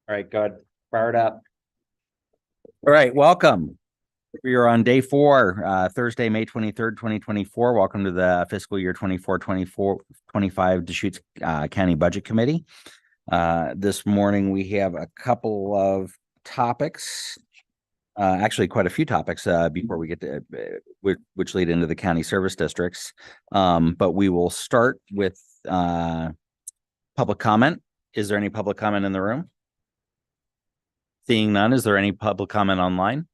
All right, good. Fired up. All right, welcome. We are on day 4, Thursday, May 23rd, 2024. Welcome to the fiscal year 24-25 Deschutes County Budget Committee. This morning we have a couple of topics, actually quite a few topics before we get to which lead into the county service districts. But we will start with public comment. Is there any public comment in the room? Seeing none, is there any public comment online?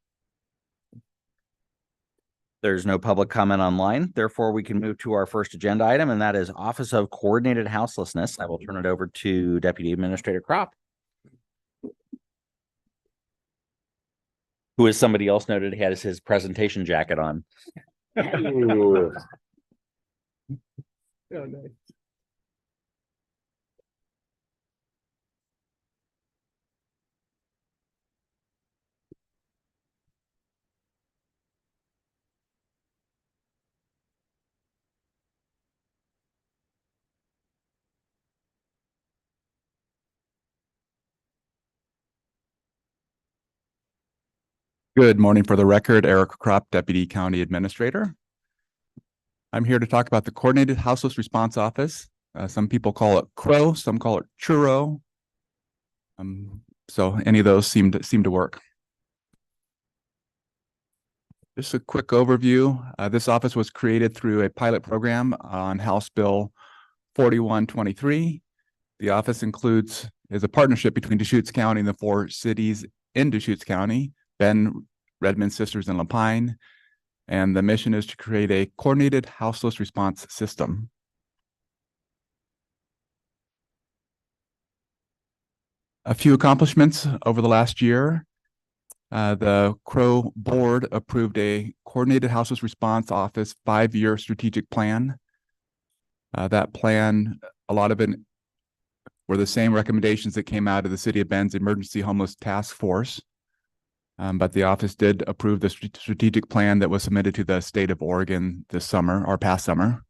There's no public comment online. Therefore, we can move to our first agenda item, and that is Office of Coordinated Houselessness. I will turn it over to Deputy Administrator Kropp, who, as somebody else noted, has his presentation jacket on. Oh, nice. Good morning. For the record, Eric Kropp, Deputy County Administrator. I'm here to talk about the Coordinated Houseless Response Office. Some people call it CROW, some call it Churro. So any of those seem to work. Just a quick overview. This office was created through a pilot program on House Bill 4123. The office is a partnership between Deschutes County and the 4 cities in Deschutes County: Bend, Redmond, Sisters, and Lapine. And the mission is to create a coordinated houseless response system. A few accomplishments over the last year. The CROW board approved a coordinated houseless response office 5-year strategic plan. That plan, a lot of it were the same recommendations that came out of the City of Bend's Emergency Homeless Task Force. But the office did approve the strategic plan that was submitted to the state of Oregon this summer, or past summer.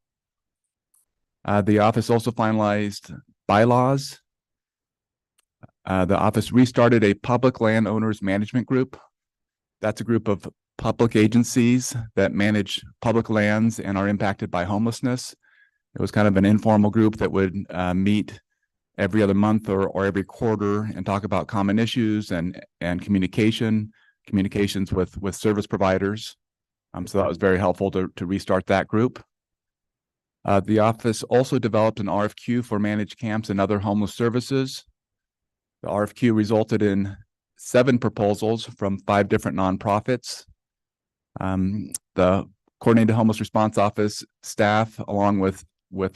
The office also finalized bylaws. The office restarted a public landowners management group. That's a group of public agencies that manage public lands and are impacted by homelessness. It was kind of an informal group that would meet every other month or every quarter and talk about common issues and communications with service providers. So that was very helpful to restart that group. The office also developed an RFQ for managed camps and other homeless services. The RFQ resulted in 7 proposals from 5 different nonprofits. The Coordinated Homeless Response Office staff, along with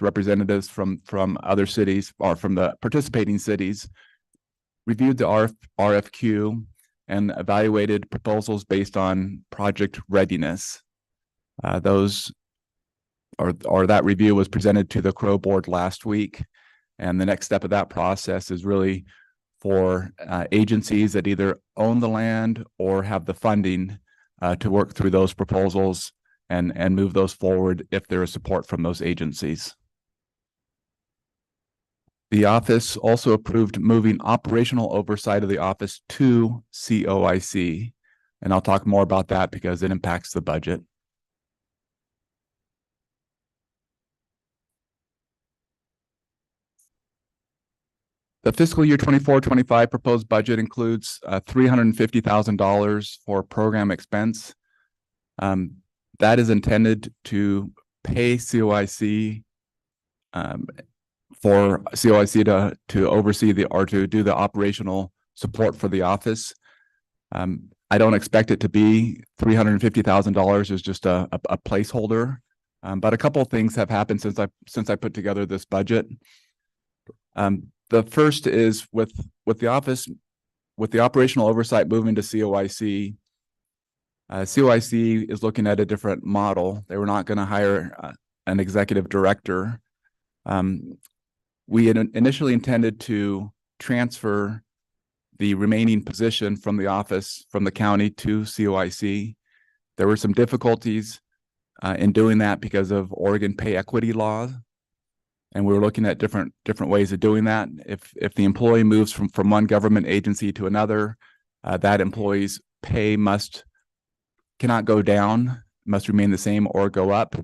representatives from other cities or from the participating cities, reviewed the RFQ and evaluated proposals based on project readiness. That review was presented to the CROW board last week, and the next step of that process is really for agencies that either own the land or have the funding to work through those proposals and move those forward if there is support from those agencies. The office also approved moving operational oversight of the office to COIC, and I'll talk more about that because it impacts the budget. The fiscal year 24-25 proposed budget includes $350,000 for program expense. That is intended to pay COIC for COIC to oversee to do the operational support for the office. I don't expect it to be $350,000 as just a placeholder, but a couple of things have happened since I put together this budget. The first is with the office, with the operational oversight moving to COIC. COIC is looking at a different model. They were not going to hire an executive director. We had initially intended to transfer the remaining position from the office, from the county to COIC. There were some difficulties in doing that because of Oregon pay equity law. And we were looking at different ways of doing that. If the employee moves from one government agency to another, that employee's pay cannot go down, must remain the same or go up.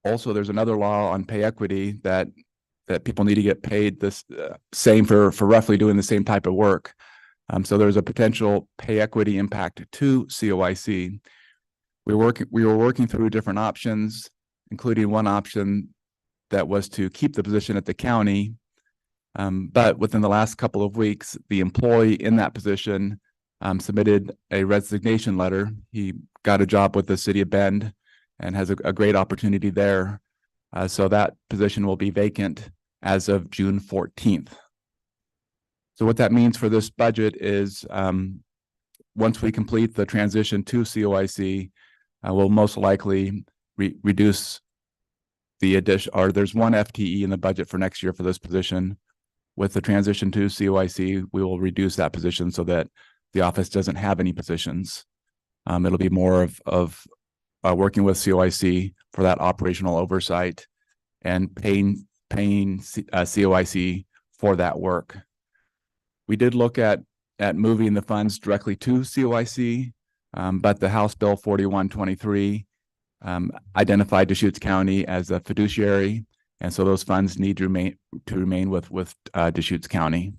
Also, there's another law on pay equity that people need to get paid this same for roughly doing the same type of work. So there's a potential pay equity impact to COIC. We were working through different options, including one option that was to keep the position at the county. But within the last couple of weeks, the employee in that position submitted a resignation letter. He got a job with the city of Bend and has a great opportunity there. So that position will be vacant as of June 14th. So what that means for this budget is once we complete the transition to COIC, we'll most likely reduce the addition, or there's one FTE in the budget for next year for this position. With the transition to COIC, we will reduce that position so that the office doesn't have any positions. It'll be more of working with COIC for that operational oversight and paying COIC for that work. We did look at moving the funds directly to COIC, but the House Bill 4123 identified Deschutes County as a fiduciary, and so those funds need to remain with Deschutes County.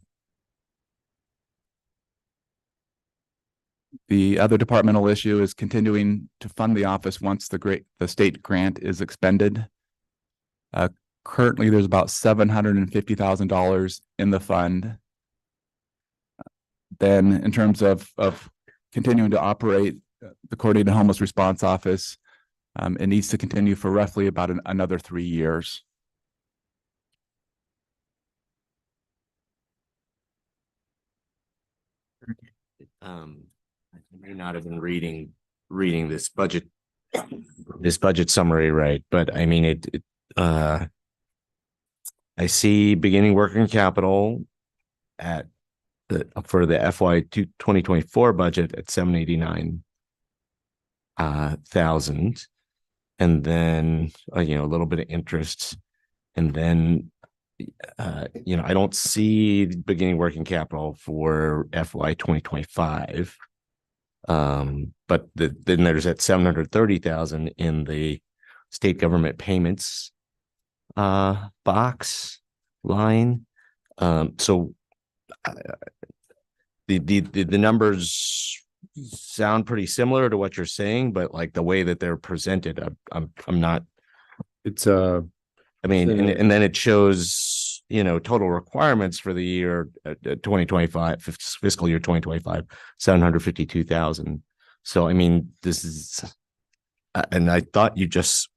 The other departmental issue is continuing to fund the office once the state grant is expended. Currently, there's about $750,000 in the fund. Then, in terms of continuing to operate the Coordinated Homeless Response Office, it needs to continue for roughly about another 3 years. I may not have been reading this budget summary right, but I mean I see beginning working capital for the FY 2024 budget at $789,000, and then a little bit of interest, and then I don't see beginning working capital for FY 2025. But then there's that $730,000 in the state government payments box line. So the numbers sound pretty similar to what you're saying, but like the way that they're presented, I'm not. It's I mean, and then it shows, total requirements for the year 2025, fiscal year 2025, 752,000. So, I mean, this is, and I thought you just,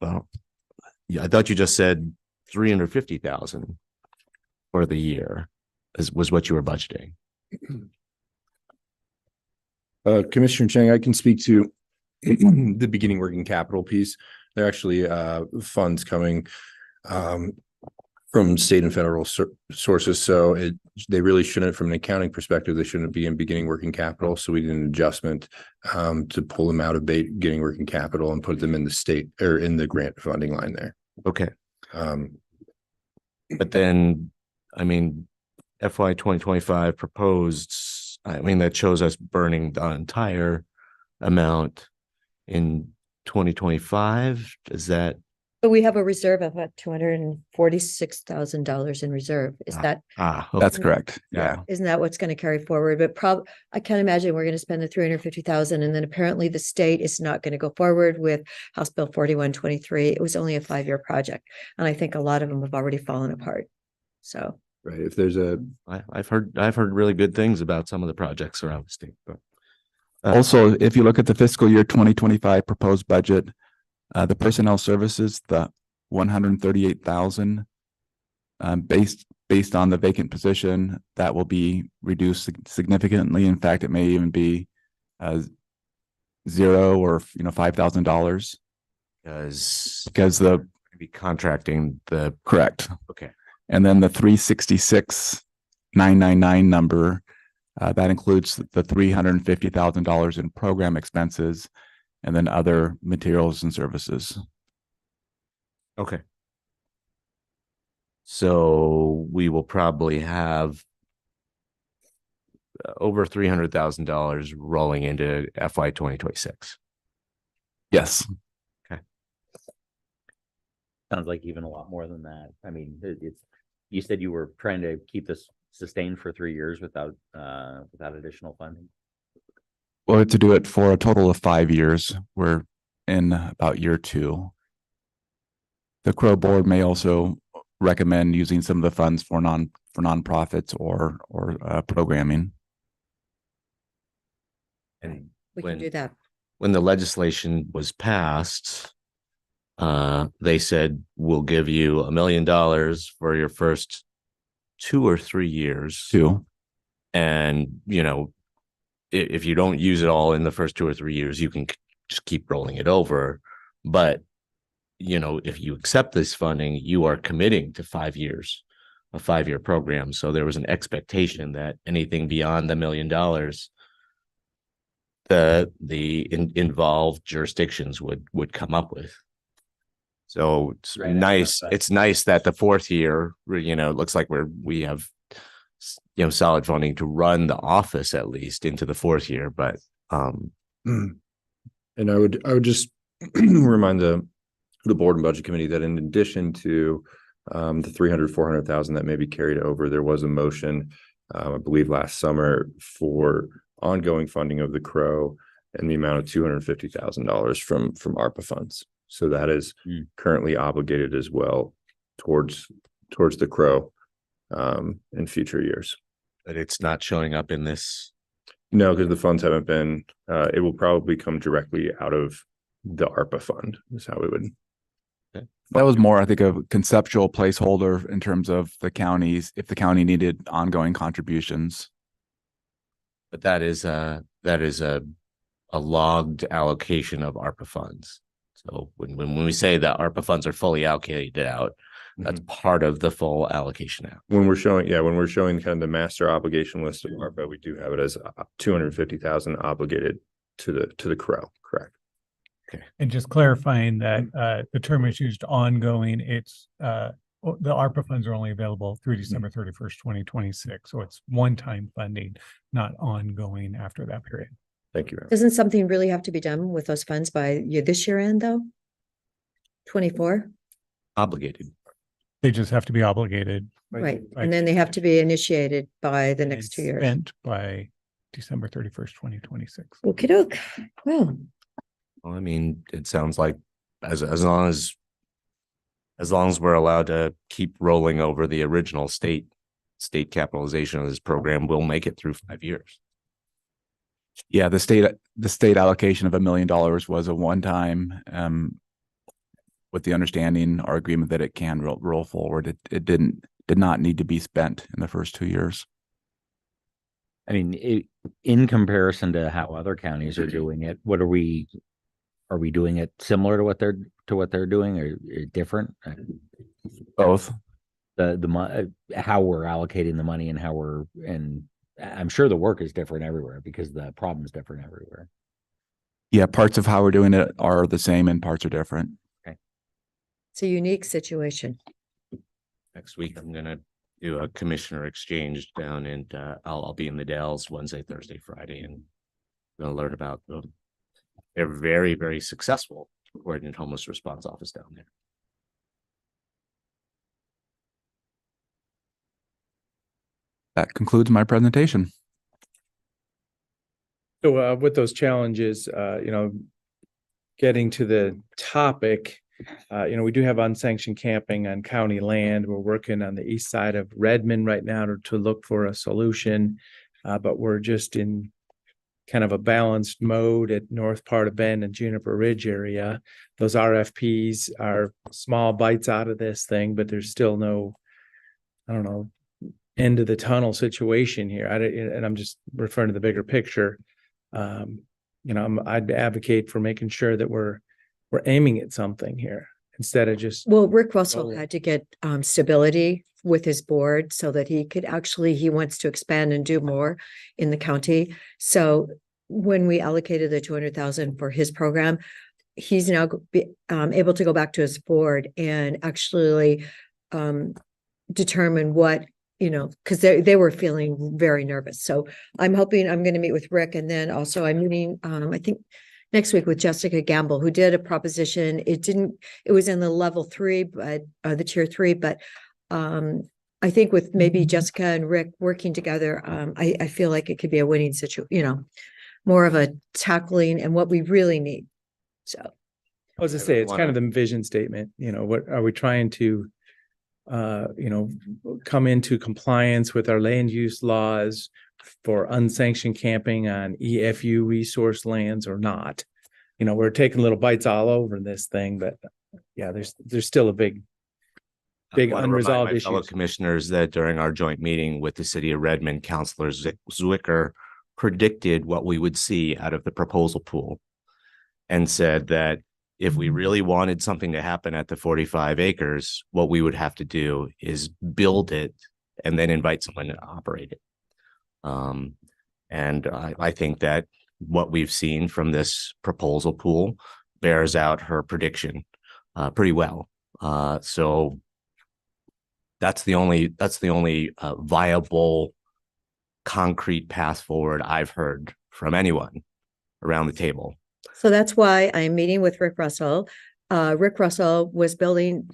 said 350,000 for the year was what you were budgeting. Commissioner Chang, I can speak to the beginning working capital piece. There are actually funds coming from state and federal sources. So they really shouldn't, from an accounting perspective, they shouldn't be in beginning working capital. So we did an adjustment to pull them out of beginning working capital and put them in the state or in the grant funding line there. Okay. But then, I mean, FY 2025 proposed, I mean, that shows us burning the entire amount in 2025. Is that? But we have a reserve of about $246,000 in reserve. Is that? Okay. That's correct. Yeah. Isn't that what's going to carry forward? But I can't imagine we're going to spend the $350,000, and then apparently the state is not going to go forward with House Bill 4123. It was only a 5-year project, and I think a lot of them have already fallen apart. So. Right. If there's I've heard really good things about some of the projects around the state, but also, if you look at the fiscal year 2025 proposed budget, the personnel services, the 138,000, based on the vacant position, that will be reduced significantly. In fact, it may even be $0 or $5,000 because the be contracting the correct. Okay. And then the 366,999 number, that includes the $350,000 in program expenses and then other materials and services. Okay. So we will probably have over $300,000 rolling into FY 2026. Yes. Sounds like even a lot more than that. I mean, it's, you said you were trying to keep this sustained for 3 years without additional funding. Well, to do it for a total of 5 years. We're in about year 2. The Crow board may also recommend using some of the funds for nonprofits or programming. And We can do that. when the legislation was passed, they said, we'll give you $1 million for your first 2 or 3 years. 2. And, you know, if you don't use it all in the first 2 or 3 years, you can just keep rolling it over. But, you know, if you accept this funding, you are committing to 5 years, a 5-year program. So there was an expectation that anything beyond the $1 million, involved jurisdictions would come up with. So it's Right, nice. but- It's nice that the 4th year, you know, it looks like we have, you know, solid funding to run the office at least into the 4th year. But And I would just remind the board and budget committee that in addition to the 300,000-400,000 that may be carried over, there was a motion, I believe last summer, for ongoing funding of the Crow and the amount of $250,000 from ARPA funds. So that is currently obligated as well towards the Crow in future years. but it's not showing up in this. No, because the funds haven't been, it will probably come directly out of the ARPA fund is how we would. That was more, I think, a conceptual placeholder in terms of the counties, if the county needed ongoing contributions. But that is a logged allocation of ARPA funds. So when we say that ARPA funds are fully allocated out, that's part of the full allocation out. When we're showing kind of the master obligation list of ARPA, we do have it as 250,000 obligated to the Crow, correct? And just clarifying that the term is used ongoing, it's the ARPA funds are only available through December 31st, 2026. So it's one-time funding, not ongoing after that period. Thank you. Doesn't something really have to be done with those funds by this year end though? 24, Obligated. They just have to be obligated. right? by- And then they have to be initiated by the and next 2 years. Spent by December 31st, 2026. Okey doke. Well, Well, I mean, it sounds like as long as we're allowed to keep rolling over the original state capitalization of this program, we'll make it through 5 years. Yeah, the state allocation of $1 million was a one-time, with the understanding or agreement that it can roll forward. It did not need to be spent in the first 2 years. I mean, in comparison to how other counties are doing it, are we doing it similar to what they're doing, or different? Both. How we're allocating the money and and I'm sure the work is different everywhere because the problem is different everywhere. Yeah, parts of how we're doing it are the same and parts are different. it's a unique situation. Next week, I'm gonna do a commissioner exchange down, and I'll be in the Dells Wednesday, Thursday, Friday, and gonna learn about them. They're very, very successful coordinated homeless response office down there. That concludes my presentation. So with those challenges, getting to the topic, we do have unsanctioned camping on county land. We're working on the east side of Redmond right now to look for a solution. But we're just in kind of a balanced mode at north part of Bend and Juniper Ridge area. Those RFPs are small bites out of this thing, but there's still no, end of the tunnel situation here. And I'm just referring to the bigger picture. I'd advocate for making sure that we're aiming at something here instead of just. Well, Rick Russell Oh. had to get stability with his board so that he wants to expand and do more in the county. So when we allocated the 200,000 for his program, he's now able to go back to his board and actually determine what, because they were feeling very nervous. So I'm hoping I'm going to meet with Rick, and then also I'm meeting, I think next week with Jessica Gamble, who did a proposition. It was in the level 3, but the tier 3, but I think with maybe Jessica and Rick working together, I feel like it could be a winning situation, more of a tackling and what we really need. So I was to say, it's kind of the vision statement, what are we trying to, come into compliance with our land use laws for unsanctioned camping on EFU resource lands or not? We're taking little bites all over this thing, but yeah, there's still a big I wanna remind unresolved my fellow issues. commissioners that during our joint meeting with the city of Redmond, Councilor Zwicker predicted what we would see out of the proposal pool and said that if we really wanted something to happen at the 45 acres, what we would have to do is build it and then invite someone to operate it. And I think that what we've seen from this proposal pool bears out her prediction pretty well. So that's the only viable concrete path forward I've heard from anyone around the table. So that's why I'm meeting with Rick Russell. Rick Russell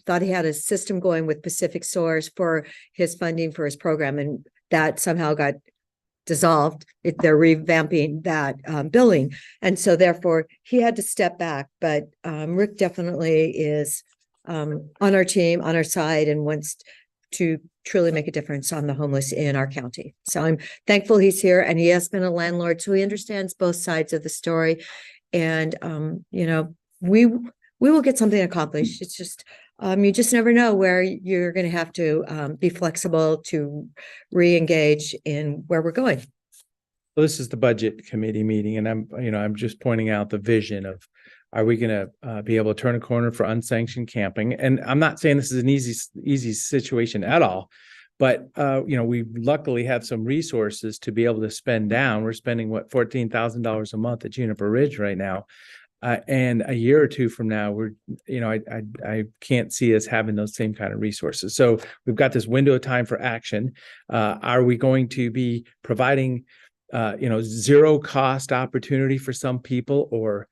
thought he had a system going with Pacific Source for his funding for his program, and that somehow got dissolved. They're revamping that billing. And so therefore he had to step back. But Rick definitely is on our team, on our side, and wants to truly make a difference on the homeless in our county. So I'm thankful he's here, and he has been a landlord, so he understands both sides of the story. And, we will get something accomplished. It's just, you just never know where you're going to have to be flexible to re-engage in where we're going. Well, this is the budget committee meeting, and I'm just pointing out the vision of, are we going to be able to turn a corner for unsanctioned camping? And I'm not saying this is an easy situation at all, but we luckily have some resources to be able to spend down. We're spending $14,000 a month at Juniper Ridge right now. And a year or two from now, I can't see us having those same kind of resources. So we've got this window of time for action. Are we going to be providing, zero cost opportunity for some people, or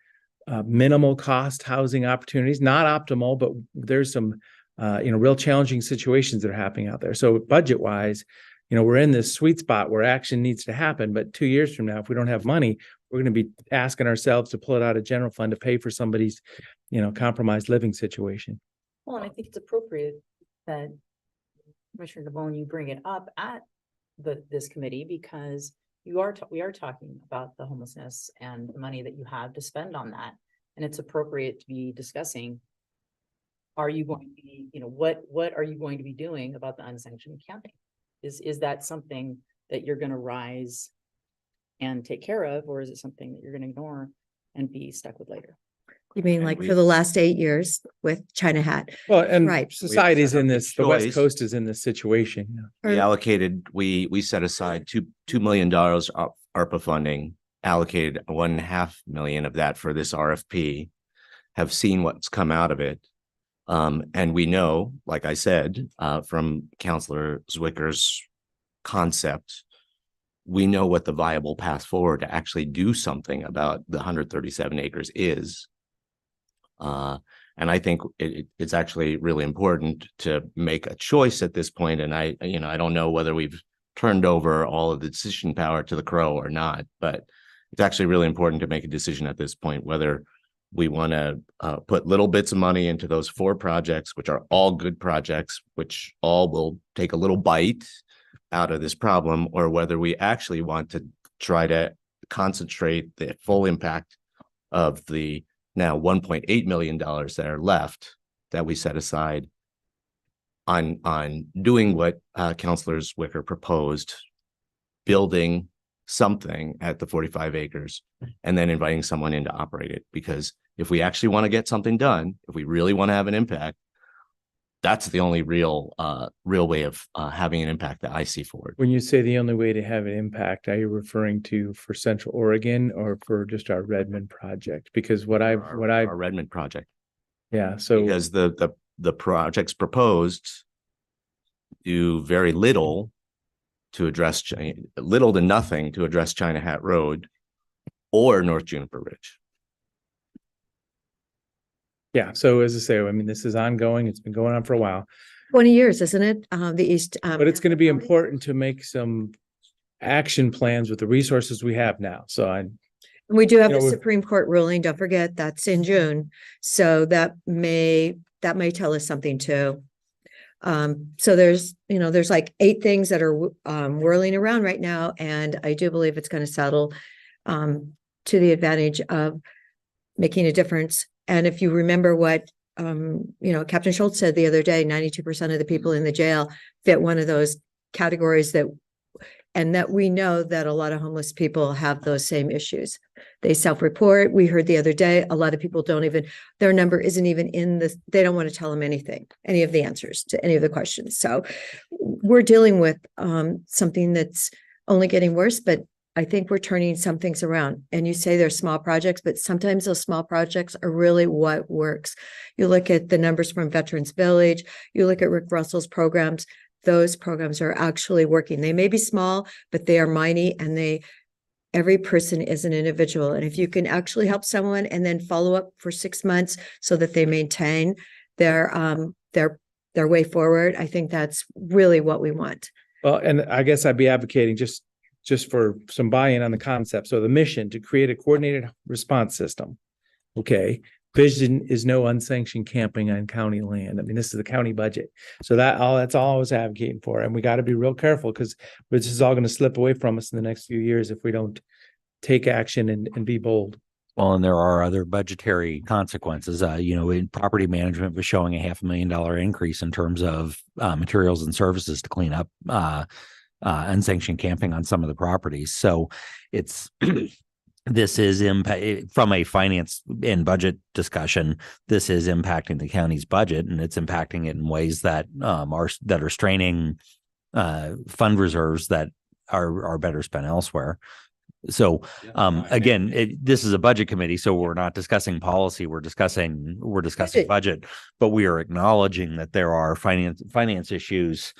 minimal cost housing opportunities? Not optimal, but there's some, real challenging situations that are happening out there. So budget wise, we're in this sweet spot where action needs to happen. But 2 years from now, if we don't have money, we're going to be asking ourselves to pull it out of general fund to pay for somebody's, compromised living situation. Well, and I think it's appropriate that Commissioner DeBonne, you bring it up at this committee, because we are talking about the homelessness and the money that you have to spend on that. And it's appropriate to be discussing, are you going to be, what are you going to be doing about the unsanctioned camping? Is that something that you're going to rise and take care of, or is it something that you're going to ignore and be stuck with later? You mean like for the last 8 years with China Hat? Well, and Right. society's in this, the West choice. Coast is in this situation. We set aside $2 million ARPA funding, allocated $1.5 million of that for this RFP, have seen what's come out of it. And we know, like I said, from Councilor Zwicker's concept, we know what the viable path forward to actually do something about the 137 acres is. And I think it's actually really important to make a choice at this point. And I don't know whether we've turned over all of the decision power to the Crow or not, but it's actually really important to make a decision at this point, whether we want to put little bits of money into those 4 projects, which are all good projects, which all will take a little bite out of this problem, or whether we actually want to try to concentrate the full impact of the now $1.8 million that are left that we set aside on doing what Councilor Zwicker proposed, building something at the 45 acres and then inviting someone in to operate it. Because if we actually want to get something done, if we really want to have an impact, that's the only real way of having an impact that I see forward. When you say the only way to have an impact, are you referring to for Central Oregon or for just our Redmond project? Because our Redmond project. Yeah. So because the projects proposed do very little to address little to nothing to address China Hat Road or North Juniper Ridge. Yeah, so as I say, I mean, this is ongoing. It's been going on for a while, 20 years, isn't it? The East. but it's going to be important to make some action plans with the resources we have now. So We do have you know, the we've- Supreme Court ruling. Don't forget, that's in June. So that may tell us something too. So there's like 8 things that are whirling around right now, and I do believe it's going to settle to the advantage of making a difference. And if you remember what Captain Schultz said the other day, 92% of the people in the jail fit one of those categories and that we know that a lot of homeless people have those same issues. They self-report. We heard the other day, a lot of people their number isn't even they don't want to tell them any of the answers to any of the questions. So we're dealing with something that's only getting worse, but I think we're turning some things around. And you say they're small projects, but sometimes those small projects are really what works. You look at the numbers from Veterans Village, you look at Rick Russell's programs, those programs are actually working. They may be small, but they are mighty, and every person is an individual. And if you can actually help someone and then follow up for 6 months so that they maintain their way forward, I think that's really what we want. well, and I guess I'd be advocating just for some buy-in on the concept. So the mission to create a coordinated response system. Okay. Vision is no unsanctioned camping on county land. I mean, this is the county budget. So that's all I was advocating for. And we got to be real careful because this is all going to slip away from us in the next few years if we don't take action and be bold. Well, and there are other budgetary consequences. In property management was showing $500,000 increase in terms of materials and services to clean up unsanctioned camping on some of the properties. So it's this is from a finance and budget discussion. This is impacting the county's budget, and it's impacting it in ways that are straining fund reserves that are better spent elsewhere. So again, this is a budget committee, so we're not discussing policy. We're discussing budget, but we are acknowledging that there are finance issues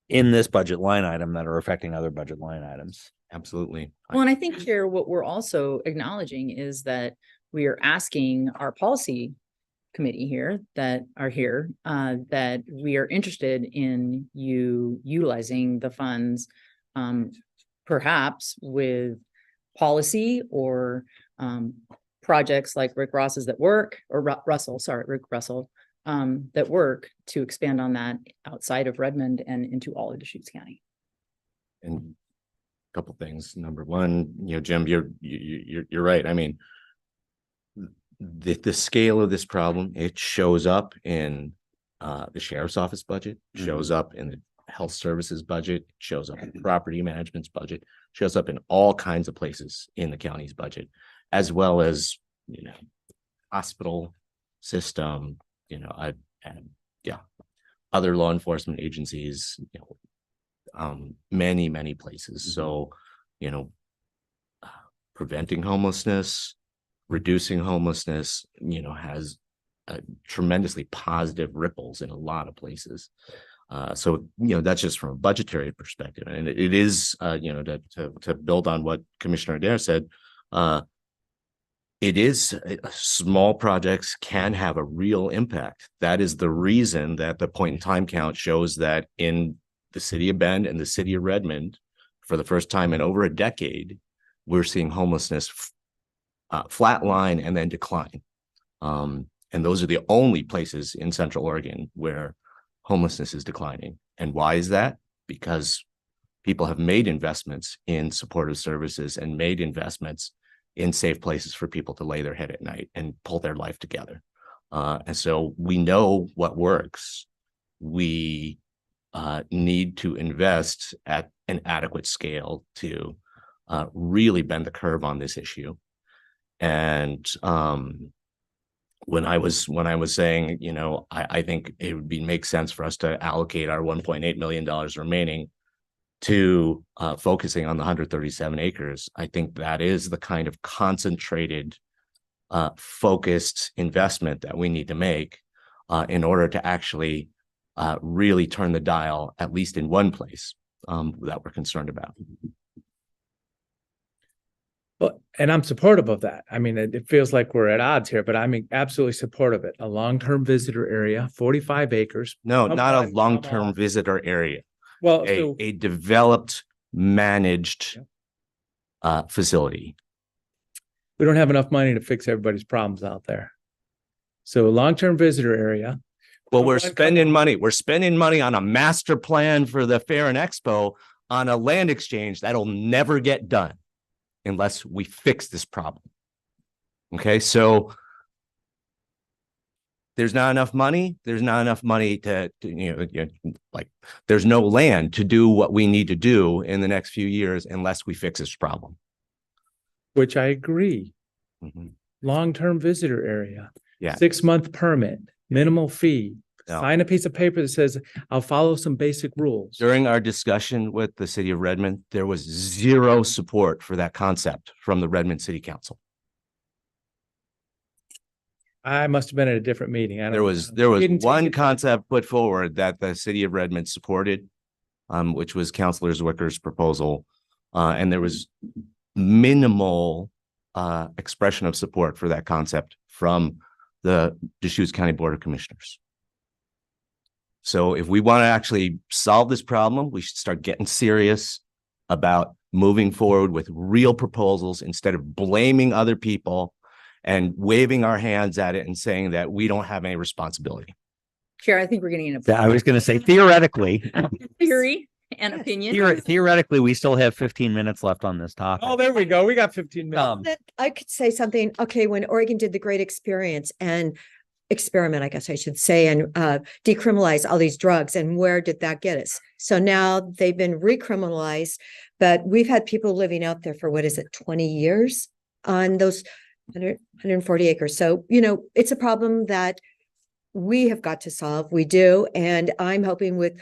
in this budget line item that are affecting other budget line items. Absolutely. Well, and I think here, what we're also acknowledging is that we are asking our policy committee here that we are interested in you utilizing the funds, perhaps with policy or projects like Rick Russell that work to expand on that outside of Redmond and into all of Deschutes County. And a couple things. Number one, Jim, you're right. I mean, the scale of this problem, it shows up in the sheriff's office budget, shows up in the health services budget, shows up in property management's budget, shows up in all kinds of places in the county's budget, as well as hospital system, other law enforcement agencies, many places. So, preventing homelessness, reducing homelessness, has tremendously positive ripples in a lot of places. So, that's just from a budgetary perspective. And it is, to build on what Commissioner Adair said, it is small projects can have a real impact. That is the reason that the point in time count shows that in the city of Bend and the city of Redmond, for the first time in over a decade, we're seeing homelessness flatline and then decline. And those are the only places in Central Oregon where homelessness is declining. And why is that? Because people have made investments in supportive services and made investments in safe places for people to lay their head at night and pull their life together. And so we know what works. We need to invest at an adequate scale to really bend the curve on this issue. And when I was saying, I think it would make sense for us to allocate our $1.8 million remaining to focusing on the 137 acres. I think that is the kind of concentrated, focused investment that we need to make in order to actually really turn the dial, at least in one place, that we're concerned about. Well, and I'm supportive of that. I mean, it feels like we're at odds here, but I'm absolutely supportive of it. A long-term visitor area, 45 acres. No, Come not on, a come long-term on. visitor area, Well, a, so a developed, managed facility. we don't have enough money to fix everybody's problems out there. So long-term visitor area. Well, Come we're on, come spending on. money. We're spending money on a master plan for the Fair and Expo on a land exchange that'll never get done unless we fix this problem. Okay, so there's not enough money. There's not enough money to like there's no land to do what we need to do in the next few years unless we fix this problem. Which I agree. Mhm. Long-term visitor area. Yeah. 6-month permit, minimal fee. No. Sign a piece of paper that says, I'll follow some basic rules. During our discussion with the city of Redmond, there was zero support for that concept from the Redmond City Council. I must have been at a different meeting. I don't There was know. Didn't take one it- concept put forward that the city of Redmond supported, which was Councilor Zwicker's proposal. And there was minimal expression of support for that concept from the Deschutes County Board of Commissioners. So if we want to actually solve this problem, we should start getting serious about moving forward with real proposals instead of blaming other people and waving our hands at it and saying that we don't have any responsibility. Chair, I think we're getting a I was going to say theoretically, theory and opinion. theoretically, we still have 15 minutes left on this topic. Oh, there we go. We got 15 minutes. That I could say something, okay, when Oregon did the great experience and experiment, I guess I should say, and decriminalize all these drugs, and where did that get us? So now they've been recriminalized, but we've had people living out there for, what is it, 20 years on those 140 acres. So, it's a problem that we have got to solve. We do. And I'm hoping with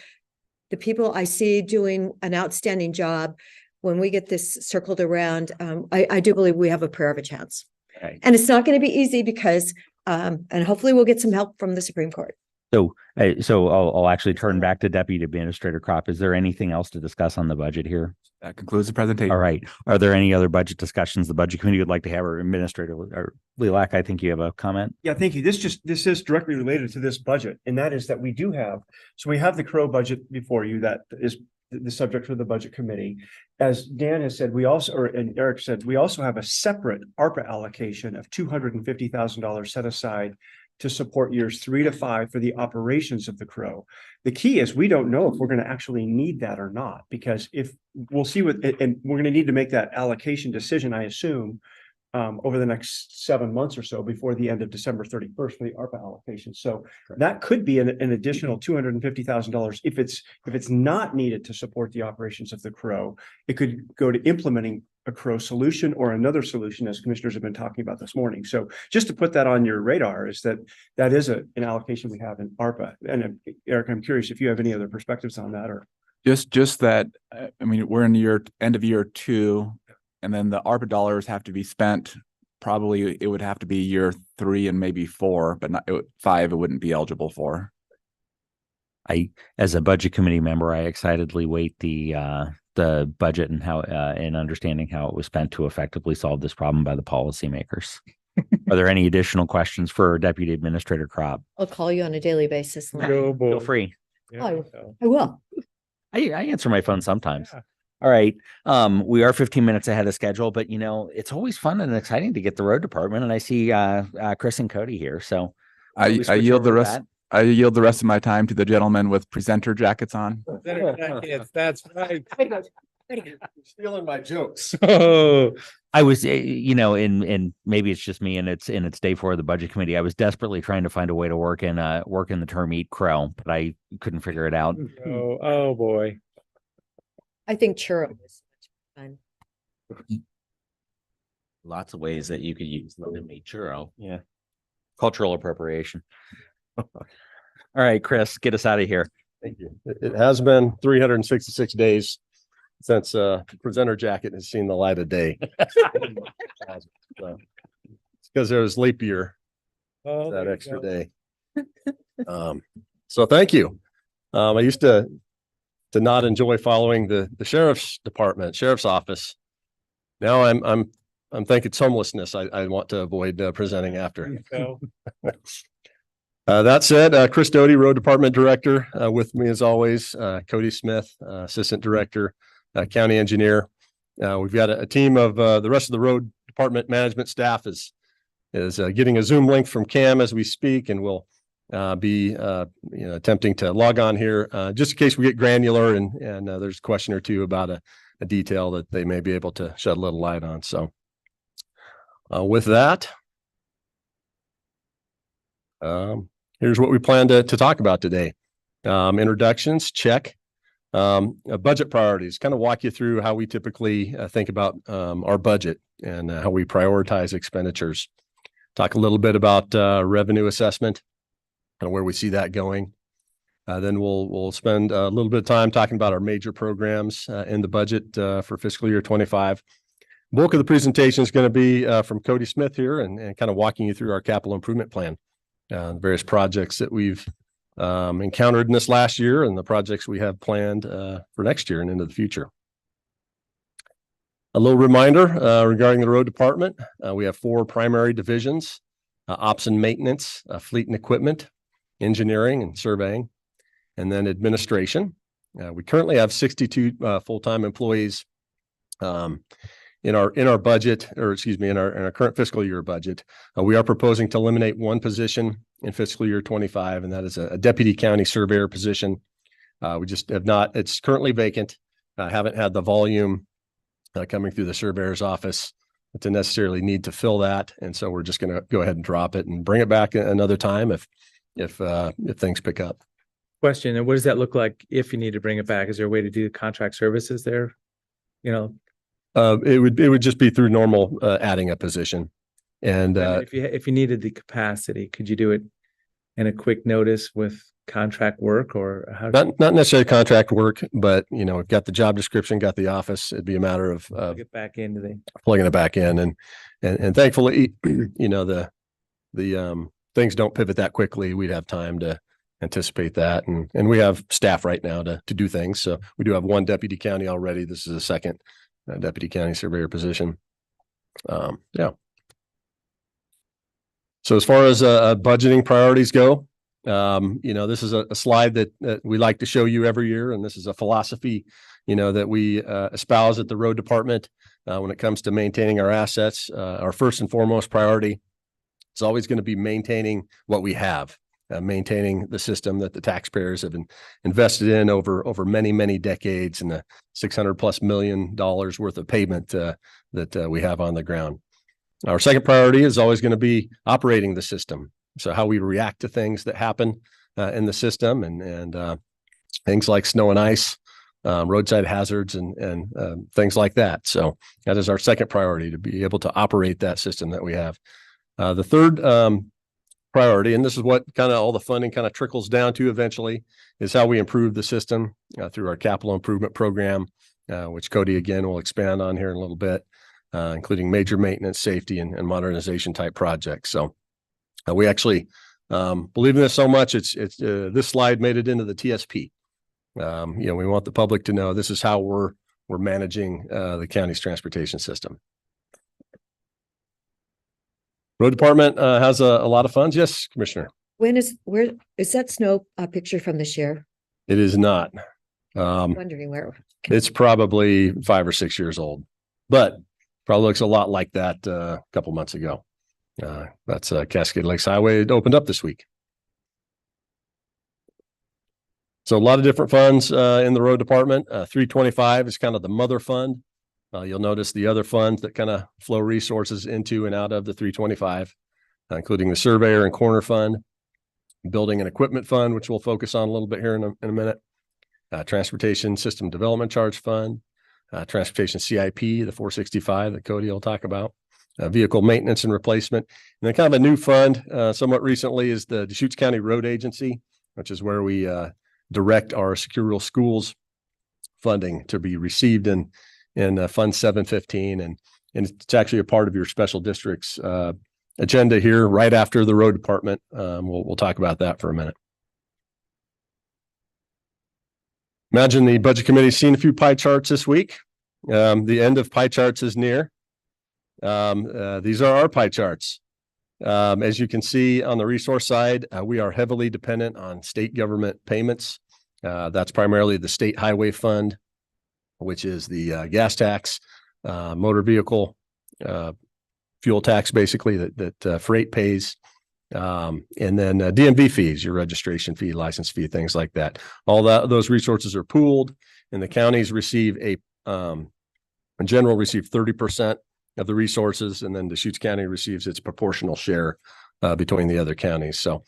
the people I see doing an outstanding job, when we get this circled around, I do believe we have a prayer of a chance. Right. And it's not going to be easy because, and hopefully we'll get some help from the Supreme Court. So I'll actually turn back to Deputy Administrator Kropp. Is there anything else to discuss on the budget here? That concludes the presentation. All right. Are there any other budget discussions the Budget Committee would like to have, or Administrator or Lilac? I think you have a comment. Yeah, thank you. This is directly related to this budget, and that is that we have the Crow budget before you that is the subject for the Budget Committee. As Dan has said, and Eric said, we also have a separate ARPA allocation of $250,000 set aside to support years 3 to 5 for the operations of the Crow. The key is we don't know if we're going to actually need that or not, because if we'll see and we're going to need to make that allocation decision, I assume, over the next 7 months or so before the end of December 31st for the ARPA allocation. So that could be an additional $250,000. If it's not needed to support the operations of the Crow, it could go to implementing a Crow solution or another solution, as commissioners have been talking about this morning. So just to put that on your radar is that is an allocation we have in ARPA. And Eric, I'm curious if you have any other perspectives on that, or Just that, I mean, we're in end of year 2, and then the ARPA dollars have to be spent. Probably it would have to be year 3 and maybe 4, but not 5. It wouldn't be eligible for. As a Budget Committee member, I excitedly wait the budget and how and understanding how it was spent to effectively solve this problem by the policymakers. Are there any additional questions for Deputy Administrator Kropp? I'll call you on a daily basis. Feel free. I will. I answer my phone sometimes. Yeah. All right. We are 15 minutes ahead of schedule, but it's always fun and exciting to get the road department. And I see Chris and Cody here. So I yield the rest. I yield the rest of my time to the gentleman with presenter jackets on. That's right. stealing my jokes. Oh, I was, and maybe it's just me, and it's day 4 of the Budget Committee. I was desperately trying to find a way to work in the term "eat crow," but I couldn't figure it out. oh boy. I think churro is fun. Lots of ways that you could use the meat churro. Yeah, cultural appropriation. All right, Chris, get us out of here. Thank you. It has been 366 days since presenter jacket has seen the light of day. It's because there was leap year Oh, that there you extra go. day. So thank you. I used to not enjoy following the sheriff's department, sheriff's office. Now I'm thinking it's homelessness. I want to avoid presenting after. That said, Chris Doty, Road Department Director, with me as always, Cody Smith, Assistant Director, County Engineer. We've got a team of the rest of the Road Department management staff is getting a Zoom link from Cam as we speak, and we'll be attempting to log on here just in case we get granular and there's a question or two about a detail that they may be able to shed a little light on. So with that, here's what we plan to talk about today. Introductions, check. Budget priorities, kind of walk you through how we typically think about our budget and how we prioritize expenditures. Talk a little bit about revenue assessment and where we see that going. Then we'll spend a little bit of time talking about our major programs in the budget for fiscal year 25. Bulk of the presentation is going to be from Cody Smith here and kind of walking you through our capital improvement plan, various projects that we've encountered in this last year and the projects we have planned for next year and into the future. A little reminder regarding the road department. We have 4 primary divisions: ops and maintenance, fleet and equipment, engineering and surveying, and then administration. We currently have 62 full-time employees in our budget, or excuse me, in our current fiscal year budget. We are proposing to eliminate 1 position in fiscal year 25, and that is a deputy county surveyor position. We just have not, it's currently vacant. Haven't had the volume coming through the surveyor's office to necessarily need to fill that. And so we're just going to go ahead and drop it and bring it back another time if things pick up. Question, and what does that look like if you need to bring it back? Is there a way to do contract services there? It would just be through normal adding a position. And if you needed the capacity, could you do it in a quick notice with contract work, or how? Not necessarily contract work, but we've got the job description, got the office. It'd be a matter of get back into plugging it back in, and thankfully, the things don't pivot that quickly. We'd have time to anticipate that, and we have staff right now to do things. So we do have 1 deputy county already. This is a second deputy county surveyor position. Yeah. So as far as budgeting priorities go, this is a slide that we like to show you every year, and this is a philosophy, that we espouse at the road department when it comes to maintaining our assets. Our first and foremost priority is always going to be maintaining what we have, maintaining the system that the taxpayers have invested in over many, many decades, and the $600+ million worth of pavement that we have on the ground. Our second priority is always going to be operating the system. So how we react to things that happen in the system and things like snow and ice, roadside hazards and things like that. So that is our second priority, to be able to operate that system that we have. The third priority, and this is what kind of all the funding kind of trickles down to eventually, is how we improve the system through our capital improvement program, which Cody again will expand on here in a little bit, including major maintenance, safety, and modernization type projects. So we actually believe in this so much. It's this slide made it into the TSP. We want the public to know this is how we're managing the county's transportation system. Road department has a lot of funds. Yes, Commissioner. Where is that snow picture from this year? It is not. I'm wondering where. It's probably 5 or 6 years old, but probably looks a lot like that a couple months ago. That's Cascade Lakes Highway. It opened up this week. So a lot of different funds in the road department. 325 is kind of the mother fund. You'll notice the other funds that kind of flow resources into and out of the 325, including the surveyor and corner fund, building and equipment fund, which we'll focus on a little bit here in a minute, transportation system development charge fund, transportation CIP, the 465 that Cody will talk about, vehicle maintenance and replacement. And then kind of a new fund somewhat recently is the Deschutes County Road Agency, which is where we direct our secure rural schools funding to be received in Fund 715. And it's actually a part of your special districts agenda here right after the road department. We'll talk about that for a minute. Imagine the budget committee's seen a few pie charts this week. The end of pie charts is near. These are our pie charts. As you can see on the resource side, we are heavily dependent on state government payments. That's primarily the state highway fund, which is the gas tax, motor vehicle, fuel tax, basically that freight pays. And then DMV fees, your registration fee, license fee, things like that. All those resources are pooled, and the counties receive in general, receive 30% of the resources, and then Deschutes County receives its proportional share between the other counties. So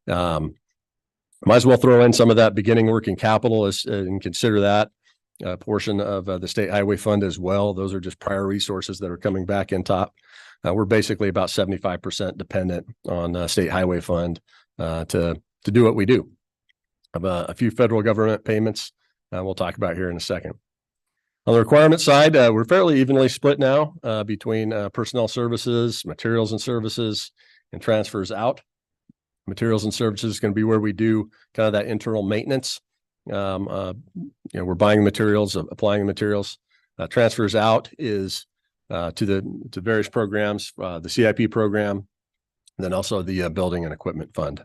might as well throw in some of that beginning working capital and consider that a portion of the state highway fund as well. Those are just prior resources that are coming back in top. We're basically about 75% dependent on state highway fund to do what we do. A few federal government payments we'll talk about here in a second. On the requirement side, we're fairly evenly split now between personnel services, materials and services, and transfers out. Materials and services is going to be where we do kind of that internal maintenance. We're buying materials, applying the materials. Transfers out is to various programs, the CIP program, and then also the building and equipment fund.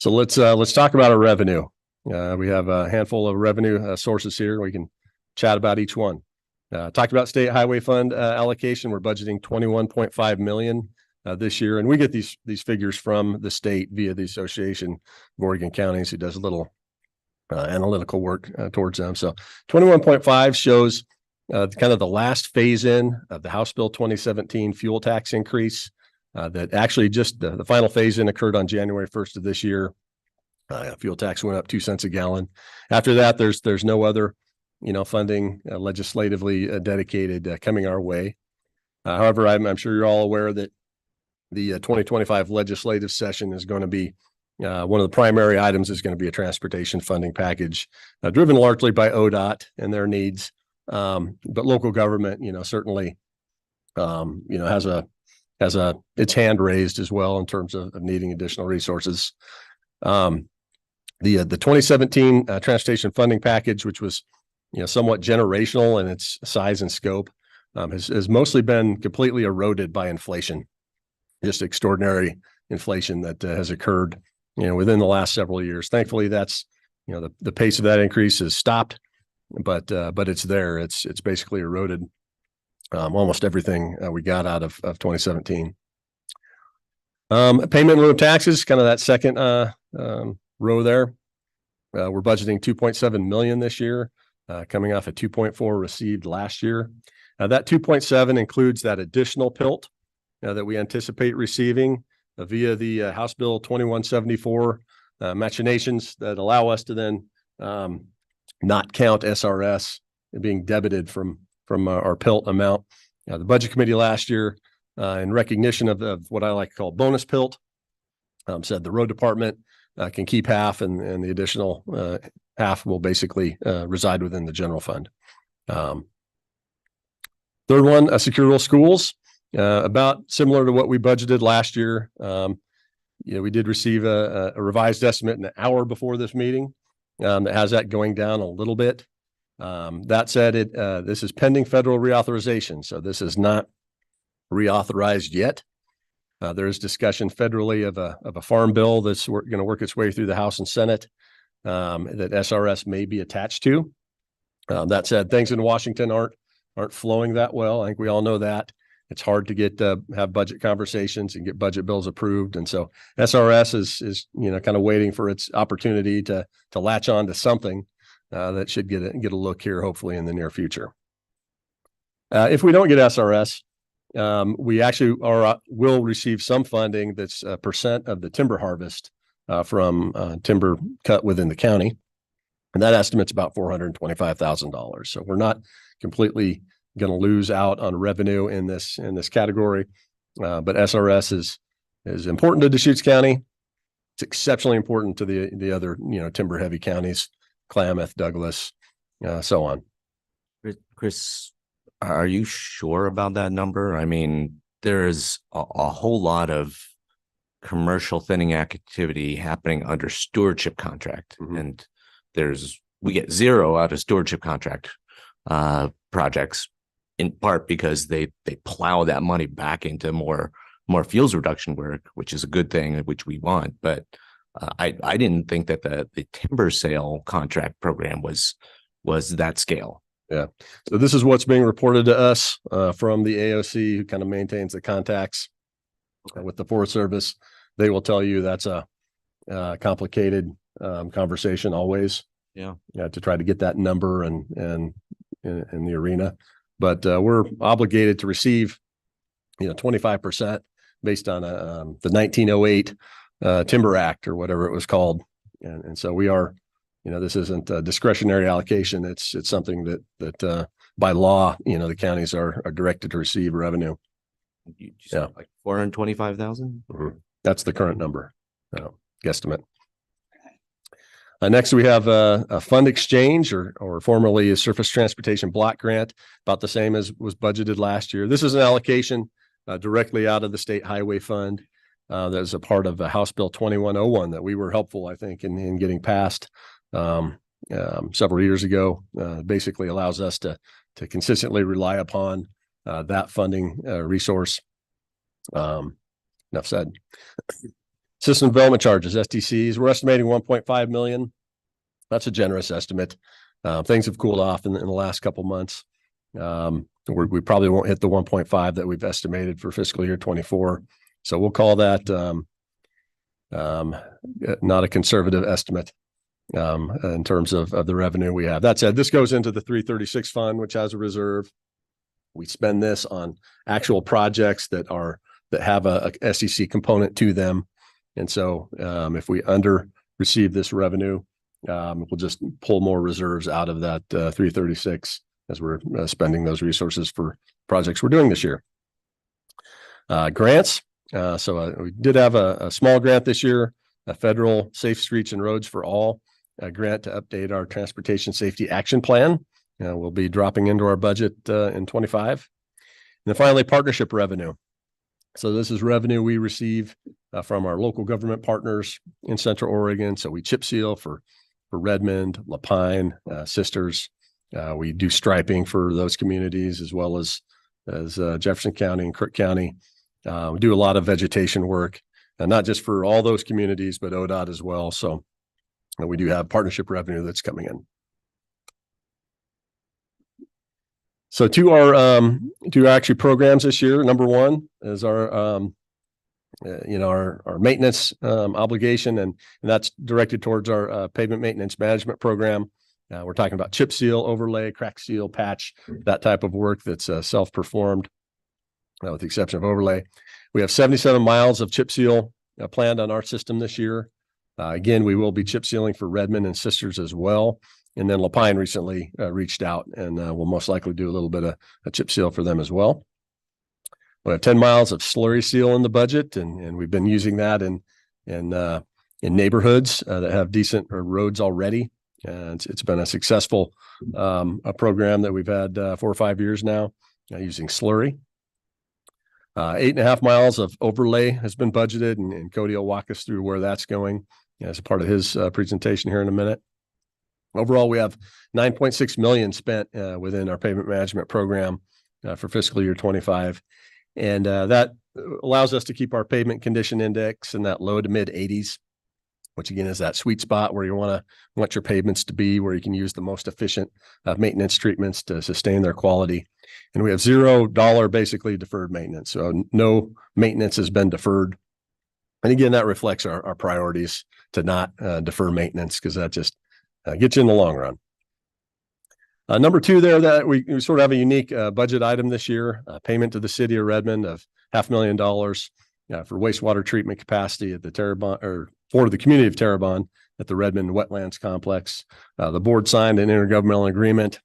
So let's talk about our revenue. We have a handful of revenue sources here. We can chat about each one. Talked about state highway fund allocation. We're budgeting $21.5 million this year, and we get these figures from the state via the Association of Oregon Counties, who does a little analytical work towards them. So 21.5 shows kind of the last phase in of the House Bill 2017 fuel tax increase. That actually just the final phase in occurred on January 1st of this year. Fuel tax went up 2 cents a gallon. After that, there's no other, funding legislatively dedicated coming our way. However, I'm sure you're all aware that the 2025 legislative session is going to be one of the primary items is going to be a transportation funding package driven largely by ODOT and their needs. But local government, certainly, has its hand raised as well in terms of needing additional resources. The 2017 transportation funding package, which was somewhat generational in its size and scope, has mostly been completely eroded by inflation, just extraordinary inflation that has occurred within the last several years. Thankfully, that's the pace of that increase has stopped, but it's there. It's basically eroded almost everything we got out of 2017. Payment in lieu of taxes, kind of that second row there. We're budgeting $2.7 million this year, coming off a 2.4 received last year. That 2.7 includes that additional PILT that we anticipate receiving via the House Bill 2174 machinations that allow us to then not count SRS being debited from our PILT amount. The budget committee last year, in recognition of what I like to call bonus PILT, said the road department can keep half, and the additional half will basically reside within the general fund. Third one, secure rural schools, about similar to what we budgeted last year. We did receive a revised estimate an hour before this meeting that has that going down a little bit. That said, this is pending federal reauthorization, so this is not reauthorized yet. There is discussion federally of a farm bill that's going to work its way through the House and Senate that SRS may be attached to. That said, things in Washington aren't flowing that well. I think we all know that. It's hard to have budget conversations and get budget bills approved, and so SRS is kind of waiting for its opportunity to latch on to something that should get a look here, hopefully in the near future. If we don't get SRS, we actually will receive some funding that's a percent of the timber harvest from timber cut within the county, and that estimate's about $425,000. So we're not completely going to lose out on revenue in this category, but SRS is important to Deschutes County. It's exceptionally important to the other timber heavy counties, Klamath, Douglas, so on. Chris, are you sure about that number? I mean, there is a whole lot of commercial thinning activity happening under stewardship contract. Mhm. And we get zero out of stewardship contract projects, in part because they plow that money back into more fuels reduction work, which is a good thing, which we want. But I didn't think that the timber sale contract program was that scale. So this is what's being reported to us from the AOC, who kind of maintains the contacts with the Forest Service. They will tell you that's a complicated conversation always. Yeah. To try to get that number and in the arena, but we're obligated to receive 25% based on the 1908 Timber Act or whatever it was called, and so we are, this isn't a discretionary allocation. It's something that by law, the counties are directed to receive revenue. Yeah, like 425,000. That's the current number, guesstimate. Next, we have a fund exchange, or formerly a surface transportation block grant, about the same as was budgeted last year. This is an allocation directly out of the state highway fund. That is a part of House Bill 2101 that we were helpful, I think, in getting passed several years ago. Basically allows us to consistently rely upon that funding resource. Enough said. System development charges, SDCs, we're estimating 1.5 million. That's a generous estimate. Things have cooled off in the last couple months. We probably won't hit the 1.5 that we've estimated for fiscal year 24. So we'll call that not a conservative estimate in terms of the revenue we have. That said, this goes into the 336 fund, which has a reserve. We spend this on actual projects that have a SEC component to them. And so if we receive this revenue, we'll just pull more reserves out of that 336 as we're spending those resources for projects we're doing this year. Grants. So we did have a small grant this year, a federal Safe Streets and Roads for All grant to update our transportation safety action plan. We'll be dropping into our budget in 25. And then finally, partnership revenue. So this is revenue we receive from our local government partners in Central Oregon. So we chip seal for Redmond, Lapine, Sisters. We do striping for those communities as well as Jefferson County and Crook County. We do a lot of vegetation work, and not just for all those communities, but ODOT as well. So we do have partnership revenue that's coming in. So to our actually programs this year, number one is our maintenance obligation, and that's directed towards our pavement maintenance management program. We're talking about chip seal, overlay, crack seal, patch, that type of work that's self-performed, with the exception of overlay. We have 77 miles of chip seal planned on our system this year. Again, we will be chip sealing for Redmond and Sisters as well. And then Lapine recently reached out, and we'll most likely do a little bit of a chip seal for them as well. We have 10 miles of slurry seal in the budget, and we've been using that in neighborhoods that have decent roads already. And it's been a successful a program that we've had 4 or 5 years now using slurry. 8.5 miles of overlay has been budgeted, and Cody will walk us through where that's going as a part of his presentation here in a minute. Overall, we have 9.6 million spent within our pavement management program for fiscal year 25. And that allows us to keep our pavement condition index in that low to mid 80s, which again is that sweet spot where you want your pavements to be, where you can use the most efficient maintenance treatments to sustain their quality. And we have $0 basically deferred maintenance. So no maintenance has been deferred. And again, that reflects our priorities to not defer maintenance, because that just gets you in the long run. Number two there, that we sort of have a unique budget item this year, payment to the city of Redmond of $500,000 for wastewater treatment capacity at the Terrebonne, or for the community of Terrebonne at the Redmond Wetlands Complex. The board signed an intergovernmental agreement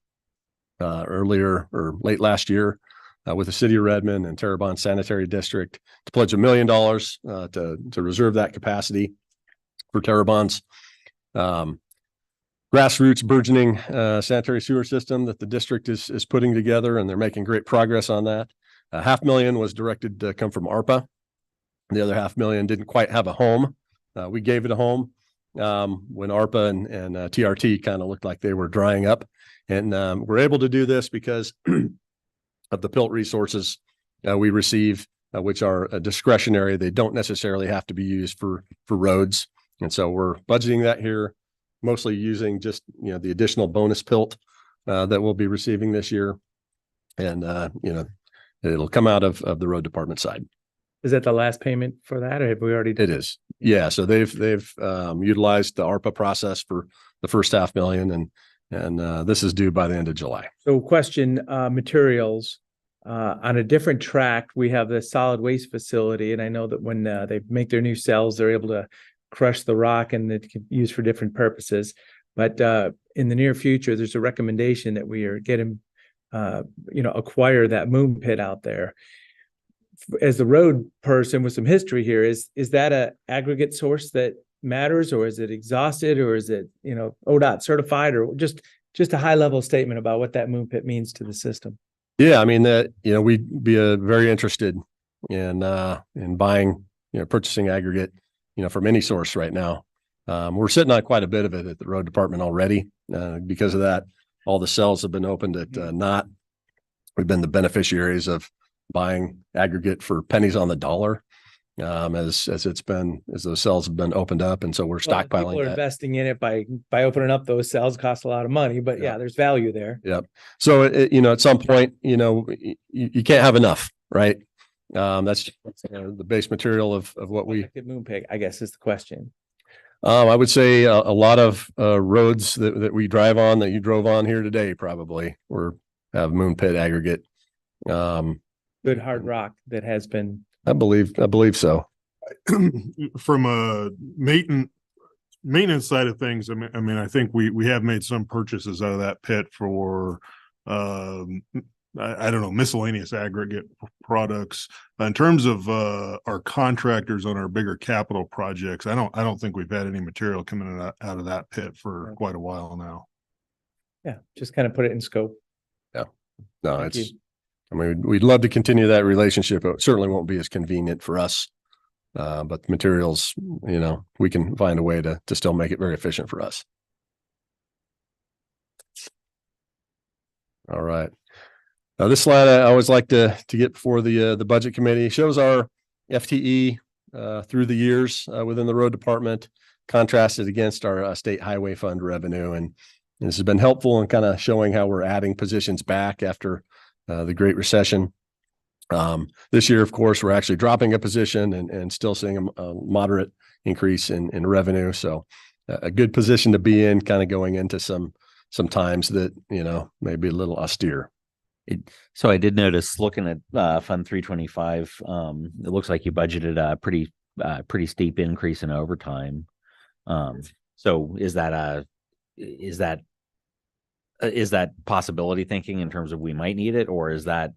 earlier or late last year with the city of Redmond and Terrebonne Sanitary District to pledge $1 million to reserve that capacity for Terrebonne's grassroots burgeoning sanitary sewer system that the district is putting together, and they're making great progress on that. $500,000 was directed to come from ARPA. The other $500,000 didn't quite have a home. We gave it a home when ARPA and TRT kind of looked like they were drying up. And we're able to do this because of the PILT resources we receive, which are discretionary. They don't necessarily have to be used for roads. And so we're budgeting that here, mostly using just, the additional bonus PILT that we'll be receiving this year. And, it'll come out of the road department side. Is that the last payment for that, or have we already? It is. Yeah. So they've utilized the ARPA process for the first $500,000, and this is due by the end of July. So question, materials, on a different track, we have the solid waste facility. And I know that when they make their new cells, they're able to crush the rock and it can be used for different purposes. But in the near future, there's a recommendation that we are getting, acquire that moon pit out there. As the road person with some history here, is that a aggregate source that matters, or is it exhausted, or is it, ODOT certified, or just a high level statement about what that moon pit means to the system? Yeah, I mean that, we'd be very interested in buying, purchasing aggregate, from any source right now. We're sitting on quite a bit of it at the road department already. Because of that, all the cells have been opened at Knott. We've been the beneficiaries of buying aggregate for pennies on the dollar, as those cells have been opened up. And so we're stockpiling People are that. investing in it by opening up those cells. Cost a lot of money, but yeah, there's value there. Yep. So, at some point, you can't have enough, right? That's the base material of what we. Moon pit, I guess, is the question. I would say a lot of roads that we drive on, that you drove on here today, probably have moon pit aggregate. Good hard rock that has been. I believe so. From a maintenance side of things, I mean, I think we have made some purchases out of that pit for, I don't know, miscellaneous aggregate products. In terms of our contractors on our bigger capital projects, I don't think we've had any material coming out of that pit for quite a while now. Yeah, just kind of put it in scope. Yeah, no, I mean, we'd love to continue that relationship. It certainly won't be as convenient for us, but the materials, we can find a way to still make it very efficient for us. All right. Now, this slide I always like to get before the budget committee. It shows our FTE through the years within the road department, contrasted against our state highway fund revenue, and this has been helpful in kind of showing how we're adding positions back after the Great Recession. This year, of course, we're actually dropping a position and still seeing a moderate increase in revenue. So a good position to be in, kind of going into some times that, may be a little austere. So I did notice, looking at Fund 325, it looks like you budgeted a pretty steep increase in overtime. So is that possibility thinking in terms of we might need it, or is that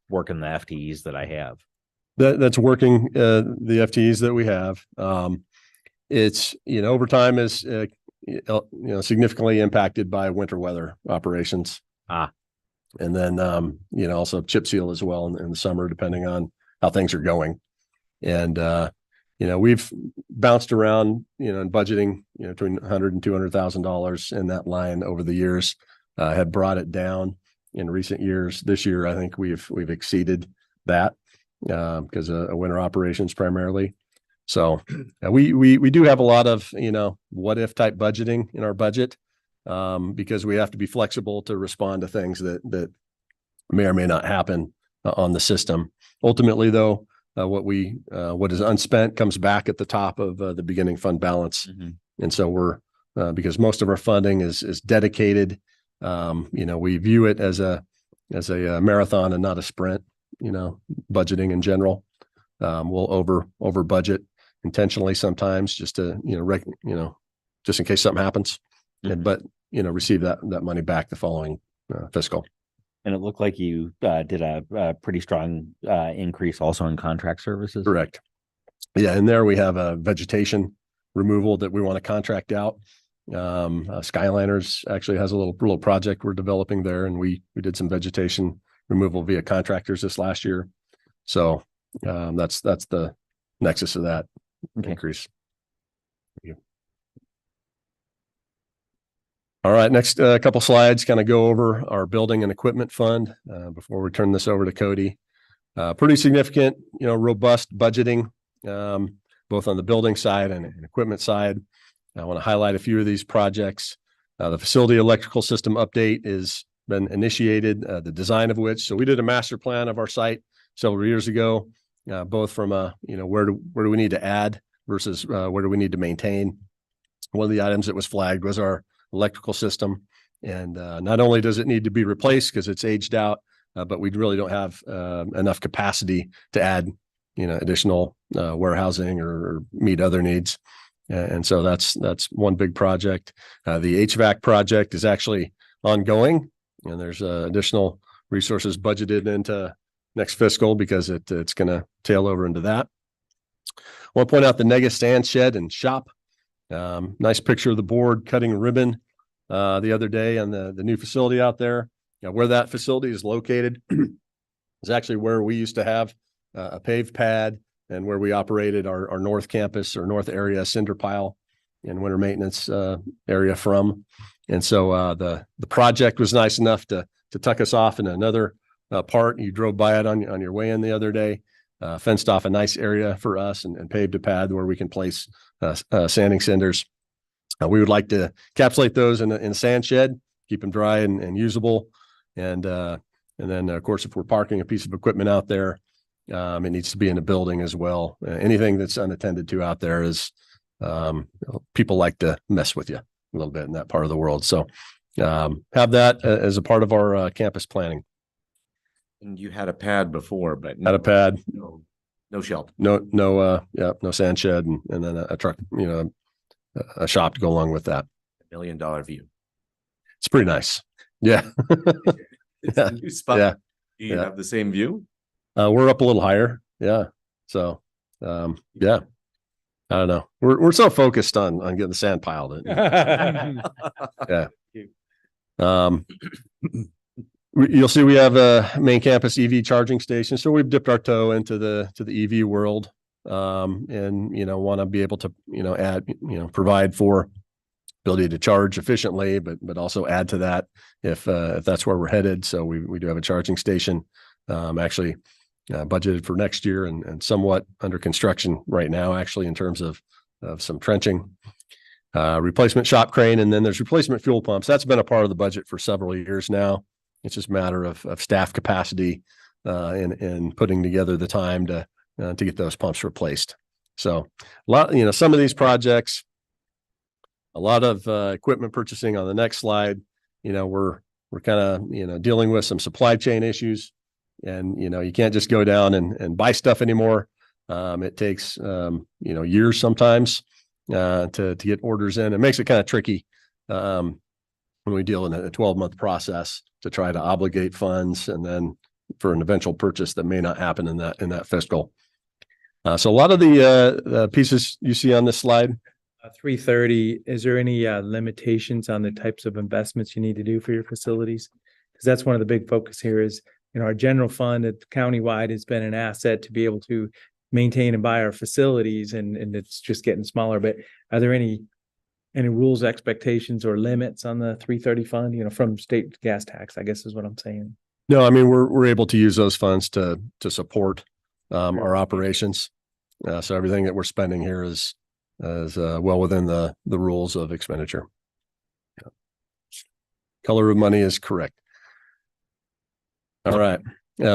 working the FTEs that I have? That's working the FTEs that we have. It's, overtime is significantly impacted by winter weather operations. And then also chip seal as well in the summer, depending on how things are going. And we've bounced around in budgeting between $100,000 and $200,000 in that line over the years. Have brought it down in recent years. This year, I think we've exceeded that because of winter operations primarily. So we do have a lot of what if type budgeting in our budget, because we have to be flexible to respond to things that may or may not happen on the system. Ultimately, though, what is unspent comes back at the top of the beginning fund balance, and so we're because most of our funding is dedicated. We view it as a marathon and not a sprint, budgeting in general. We'll over budget intentionally sometimes just to, just in case something happens, but, receive that money back the following fiscal. And it looked like you did a pretty strong increase also in contract services. Correct. Yeah. And there we have a vegetation removal that we want to contract out. Skyliners actually has a little project we're developing there, and we did some vegetation removal via contractors this last year. So that's the nexus of that Okay. increase. Thank you. All right, next couple slides kind of go over our building and equipment fund before we turn this over to Cody. Pretty significant, robust budgeting, both on the building side and equipment side. I want to highlight a few of these projects. The facility electrical system update is been initiated, the design of which. So we did a master plan of our site several years ago, both from where do we need to add versus where do we need to maintain. One of the items that was flagged was our electrical system. And not only does it need to be replaced because it's aged out, but we really don't have enough capacity to add, additional warehousing or meet other needs. And so that's one big project. The HVAC project is actually ongoing, and there's additional resources budgeted into next fiscal because it's going to tail over into that. I want to point out the Negus stand shed and shop. Nice picture of the board cutting ribbon the other day on the new facility out there. Where that facility is located is actually where we used to have a paved pad and where we operated our north campus or north area cinder pile and winter maintenance area from. And so the project was nice enough to tuck us off in another part. You drove by it on your way in the other day, fenced off a nice area for us and paved a pad where we can place sanding cinders. We would like to encapsulate those in a sand shed, keep them dry and usable. And then of course, if we're parking a piece of equipment out there, it needs to be in a building as well. Anything that's unattended to out there is, people like to mess with you a little bit in that part of the world. So have that as a part of our campus planning. And you had a pad before, but Had a pad, no shelter. no sand shed and then a truck, a shop to go along with that. $1 million view. It's pretty nice. Yeah. It's Yeah. a new spot. Yeah. Do you Yeah. have the same view? We're up a little higher. Yeah. So, yeah, I don't know. We're so focused on getting the sand piled in. Yeah. You'll see we have a main campus EV charging station. So we've dipped our toe into the EV world. And, want to be able to, add, provide for ability to charge efficiently, but also add to that if that's where we're headed. So we do have a charging station, actually budgeted for next year and somewhat under construction right now, actually, in terms of some trenching, replacement shop crane. And then there's replacement fuel pumps. That's been a part of the budget for several years now. It's just a matter of staff capacity, and putting together the time to get those pumps replaced. So a lot, some of these projects, a lot of equipment purchasing on the next slide. We're kind of, dealing with some supply chain issues, and, you can't just go down and buy stuff anymore. It takes, years sometimes to get orders in. It makes it kind of tricky when we deal in a 12-month process to try to obligate funds and then for an eventual purchase that may not happen in that fiscal. So a lot of the pieces you see on this slide. 330, is there any limitations on the types of investments you need to do for your facilities? Because that's one of the big focus here is, our general fund at countywide has been an asset to be able to maintain and buy our facilities, and it's just getting smaller. But are there any rules, expectations, or limits on the 330 fund, from state gas tax, I guess is what I'm saying. No, I mean, we're able to use those funds to support our operations. So everything that we're spending here is well within the rules of expenditure. Yeah. Color of money is correct. All right.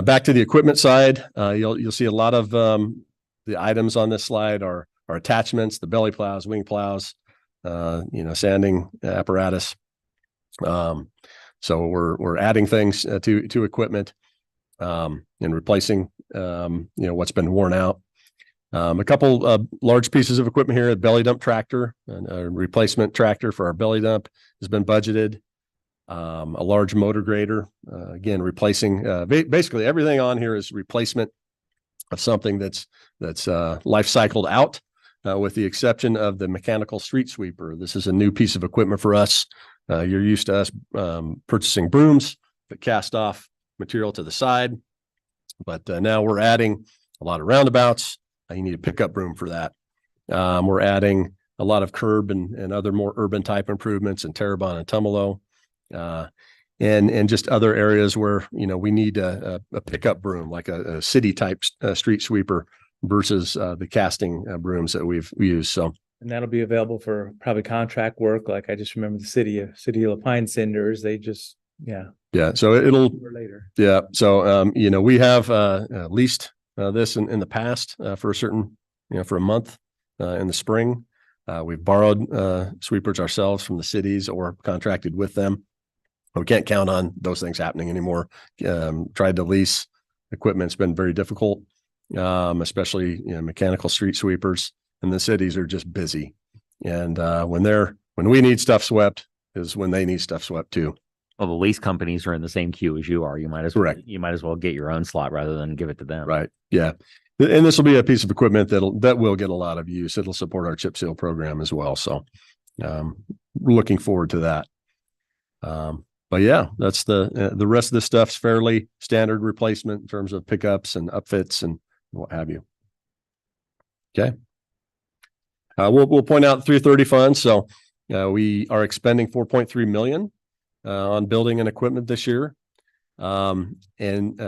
Back to the equipment side. You'll see a lot of the items on this slide are attachments, the belly plows, wing plows, sanding apparatus. So we're adding things to equipment and replacing what's been worn out. A couple large pieces of equipment here, a belly dump tractor and a replacement tractor for our belly dump has been budgeted. A large motor grader, again, replacing basically everything on here is replacement of something that's life cycled out, with the exception of the mechanical street sweeper. This is a new piece of equipment for us. You're used to us purchasing brooms that cast off material to the side, but now we're adding a lot of roundabouts, you need a pickup room for that. We're adding a lot of curb and other more urban type improvements in Terrebonne and Tumalo. And just other areas where, we need a pickup broom, like a city type street sweeper versus the casting brooms that we use. So, And that'll be available for probably contract work. Like I just remember the city of Lapine Cinders, they just, yeah, so it'll, later. yeah. So, we have leased this in the past for a certain, for a month in the spring. We've borrowed sweepers ourselves from the cities or contracted with them. We can't count on those things happening anymore. Tried to lease equipment's been very difficult, especially mechanical street sweepers, and the cities are just busy. And when we need stuff swept is when they need stuff swept too. Well, the lease companies are in the same queue as you are. You might as Correct. You might as well get your own slot rather than give it to them. Right. Yeah. And this will be a piece of equipment that will get a lot of use. It'll support our chip seal program as well. So, looking forward to that. But yeah, that's the rest of the stuff's fairly standard replacement in terms of pickups and upfits and what have you. Okay. We'll point out 330 funds. So we are expending 4.3 million on building and equipment this year, and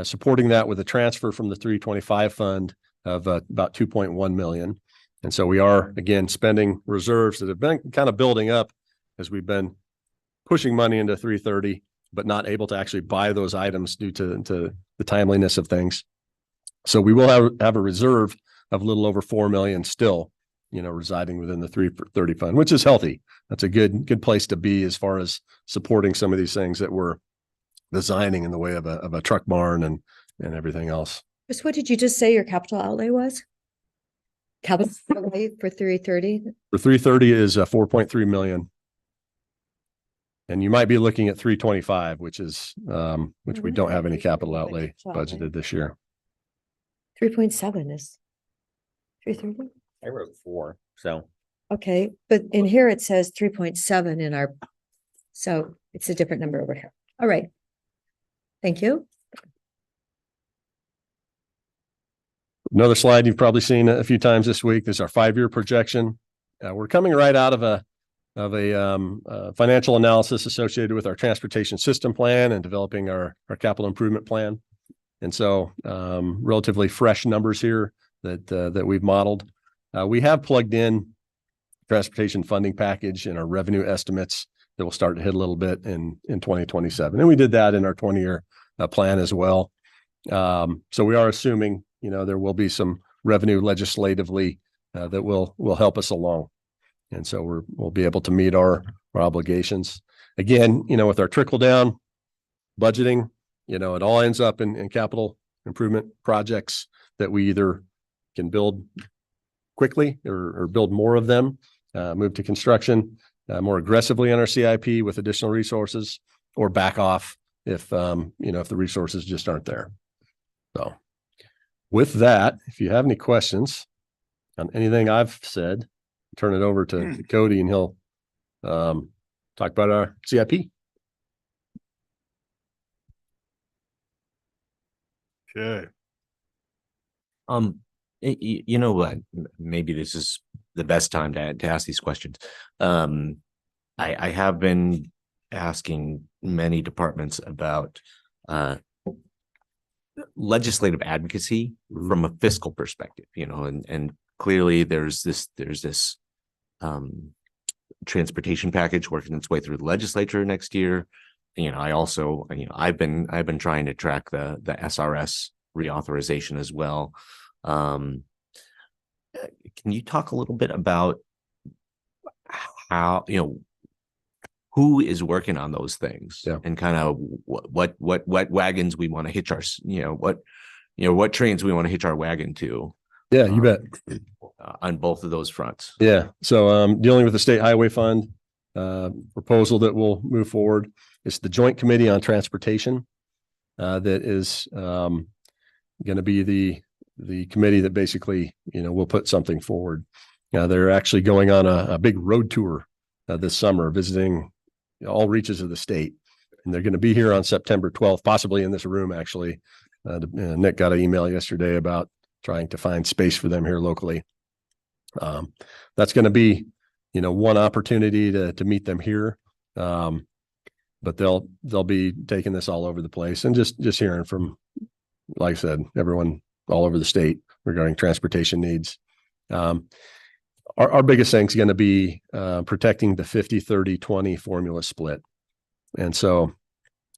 supporting that with a transfer from the 325 fund of about 2.1 million. And so we are again spending reserves that have been kind of building up as we've been pushing money into 330, but not able to actually buy those items due to the timeliness of things. So we will have a reserve of a little over 4 million still, residing within the 330 fund, which is healthy. That's a good place to be as far as supporting some of these things that we're designing in the way of a truck barn and everything else. Chris, what did you just say your capital outlay was? Capital outlay for 330? For 330 is 4.3 million. And you might be looking at 325, which we don't have any capital outlay budgeted this year. 3.7 is 330? I wrote 4. So Okay, but in here it says 3.7 in our, so it's a different number over here. All right. Thank you. Another slide you've probably seen a few times this week. This is our 5-year projection. We're coming right out of a financial analysis associated with our transportation system plan and developing our capital improvement plan. And so relatively fresh numbers here that we've modeled. We have plugged in transportation funding package and our revenue estimates that will start to hit a little bit in 2027. And we did that in our 20-year plan as well. So we are assuming, there will be some revenue legislatively that will help us along. And so we'll be able to meet our obligations. Again, with our trickle down budgeting, it all ends up in capital improvement projects that we either can build quickly or build more of them, move to construction more aggressively on our CIP with additional resources, or back off if the resources just aren't there. So with that, if you have any questions on anything I've said, turn it over to Cody and he'll talk about our CIP. Okay. You know what? Maybe this is the best time to ask these questions. I have been asking many departments about legislative advocacy from a fiscal perspective, and clearly there's this transportation package working its way through the legislature next year. I've been trying to track the SRS reauthorization as well. Can you talk a little bit about how, who is working on those things, and kind of what wagons we want to hitch our, what trains we want to hitch our wagon to? Yeah, you bet. On both of those fronts. Yeah. So dealing with the State Highway Fund proposal that will move forward. It's the Joint Committee on Transportation that is going to be the committee that basically, will put something forward. They're actually going on a big road tour this summer, visiting all reaches of the state. And they're going to be here on September 12th, possibly in this room, actually. Nick got an email yesterday about trying to find space for them here locally. That's going to be, one opportunity to meet them here. But they'll be taking this all over the place, and just hearing from, like I said, everyone all over the state regarding transportation needs. Our biggest thing is going to be protecting the 50-30-20 formula split. And so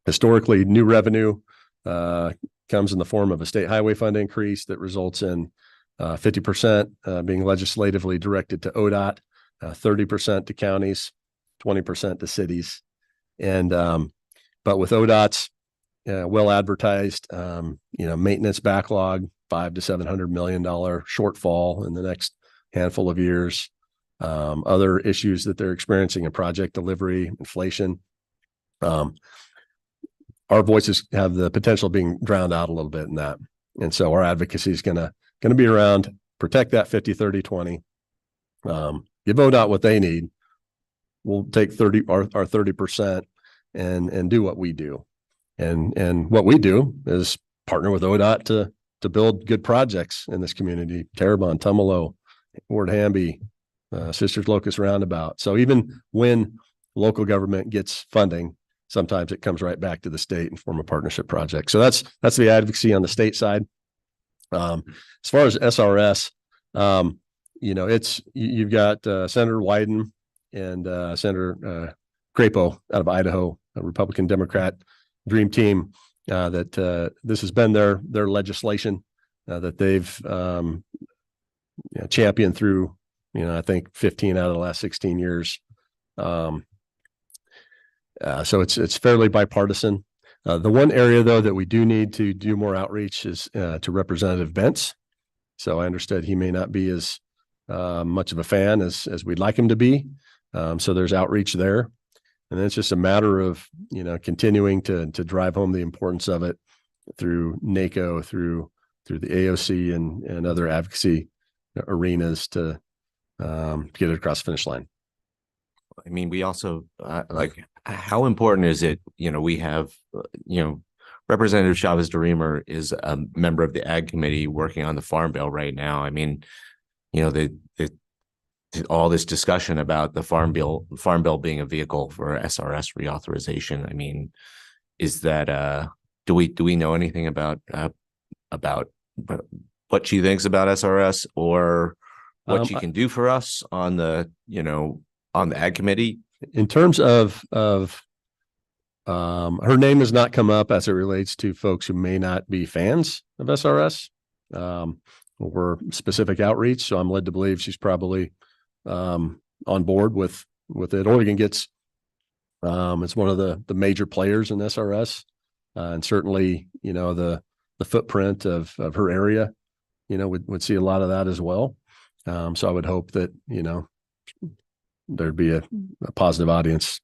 historically, new revenue comes in the form of a state highway fund increase that results in 50% being legislatively directed to ODOT, 30% to counties, 20% to cities. And but with ODOT's well advertised, maintenance backlog, $500 to $700 million shortfall in the next handful of years, other issues that they're experiencing in project delivery, inflation. Our voices have the potential of being drowned out a little bit in that. And so our advocacy is going to be around protect that 50-30-20, give ODOT what they need. We'll take our 30% and do what we do. And what we do is partner with ODOT to build good projects in this community, Terrebonne, Tumalo, Ward Hamby, Sisters Locust Roundabout. So even when local government gets funding, sometimes it comes right back to the state in form of partnership projects. So that's the advocacy on the state side. As far as SRS, you've got Senator Wyden and Senator Crapo out of Idaho, a Republican Democrat dream team, that this has been their legislation that they've championed through, I think 15 out of the last 16 years. So it's fairly bipartisan. The one area though that we do need to do more outreach is to Representative Bentz. So I understood he may not be as much of a fan as we'd like him to be. So there's outreach there. And then it's just a matter of, continuing to drive home the importance of it through NACO, through the AOC and other advocacy arenas to get it across the finish line. I mean, we also how important is it? We have, Representative Chavez DeRemer is a member of the Ag Committee working on the Farm Bill right now. I mean, all this discussion about the Farm Bill being a vehicle for SRS reauthorization. I mean, is that do we know anything about what she thinks about SRS or what she can do for us on the Ag Committee? In terms of her name has not come up as it relates to folks who may not be fans of SRS or specific outreach. So I'm led to believe she's probably on board with it. Oregon gets it's one of the major players in SRS, and certainly the footprint of her area would see a lot of that as well. So I would hope that there'd be a positive audience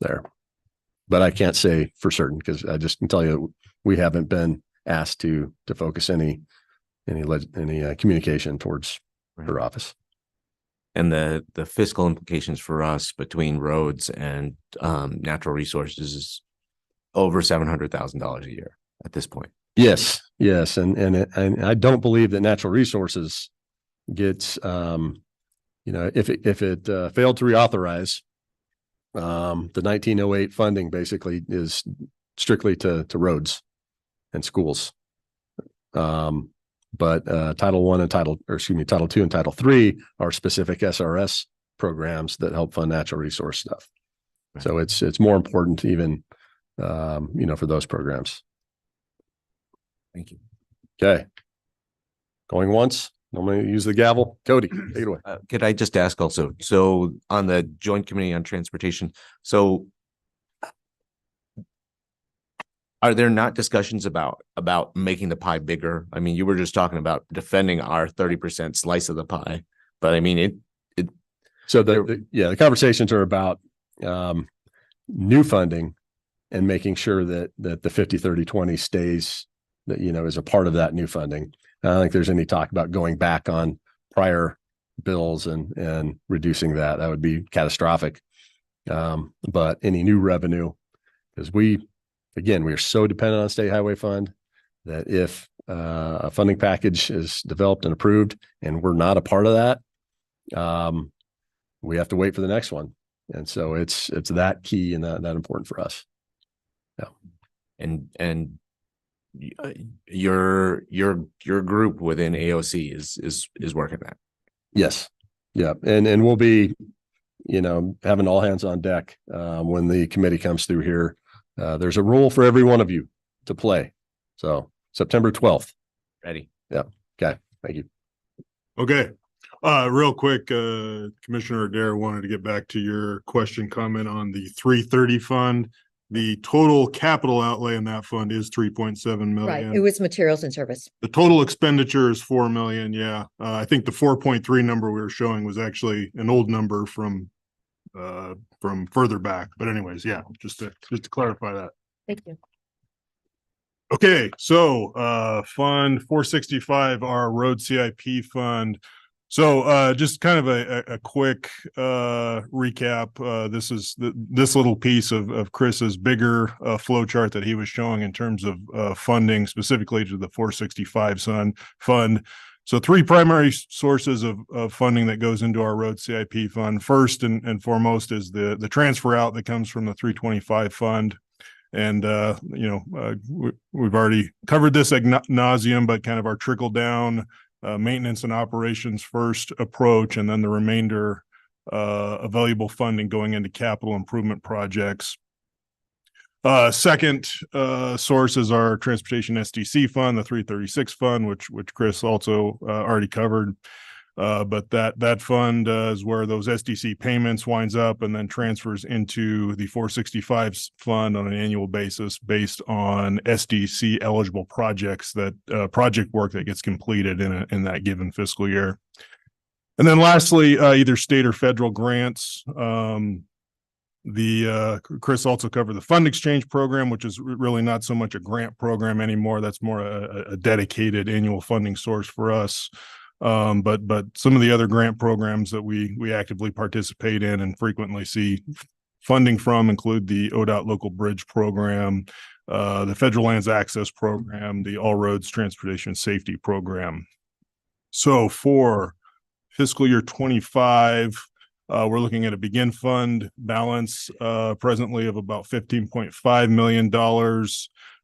there, but I can't say for certain because I just can tell you we haven't been asked to focus any communication towards her office. And the fiscal implications for us between roads and natural resources is over $700,000 a year at this point. Yes, and I don't believe that natural resources gets if it failed to reauthorize, the 1908 funding basically is strictly to roads and schools. But Title I and Title II and Title III are specific SRS programs that help fund natural resource stuff. Right. So it's more important even, for those programs. Thank you. Okay. Going once. I'm going to use the gavel. Cody, take it away. Could I just ask also, so on the Joint Committee on Transportation, so are there not discussions about making the pie bigger? I mean, you were just talking about defending our 30% slice of the pie, but I mean, So the conversations are about new funding and making sure that the 50-30-20 stays, that, is a part of that new funding. I don't think there's any talk about going back on prior bills and reducing that. That would be catastrophic. But any new revenue, because we are so dependent on state highway fund that if a funding package is developed and approved and we're not a part of that, we have to wait for the next one. And so it's that key and that important for us. And your group within AOC is working that. Yes. Yeah. And we'll be, having all hands on deck when the committee comes through here. There's a role for every one of you to play. So September 12th. Ready. Yeah. Okay. Thank you. Okay. Real quick, Commissioner Adair wanted to get back to your comment on the 330 fund. The total capital outlay in that fund is 3.7 million. Right. It was materials and service. The total expenditure is 4 million. Yeah. I think the 4.3 number we were showing was actually an old number from further back. But anyways, yeah, just to clarify that. Thank you. Okay, so Fund 465, our road CIP fund. So just kind of a quick recap. This is this little piece of Chris's bigger flow chart that he was showing in terms of funding specifically to the 465 fund. So three primary sources of funding that goes into our road CIP fund. First and foremost is the transfer out that comes from the 325 fund. And, we've already covered this ad nauseum, but kind of our trickle down maintenance and operations first approach, and then the remainder available funding going into capital improvement projects. Second source is our transportation SDC fund, the 336 fund, which Chris also already covered. But that fund is where those SDC payments winds up and then transfers into the 465 fund on an annual basis based on SDC eligible projects project work that gets completed in that given fiscal year. And then lastly, either state or federal grants. Chris also covered the fund exchange program, which is really not so much a grant program anymore. That's more a dedicated annual funding source for us. But some of the other grant programs that we actively participate in and frequently see funding from include the ODOT Local Bridge Program, the Federal Lands Access Program, the All Roads Transportation Safety Program. So for fiscal year 25, we're looking at a begin fund balance presently of about $15.5 million.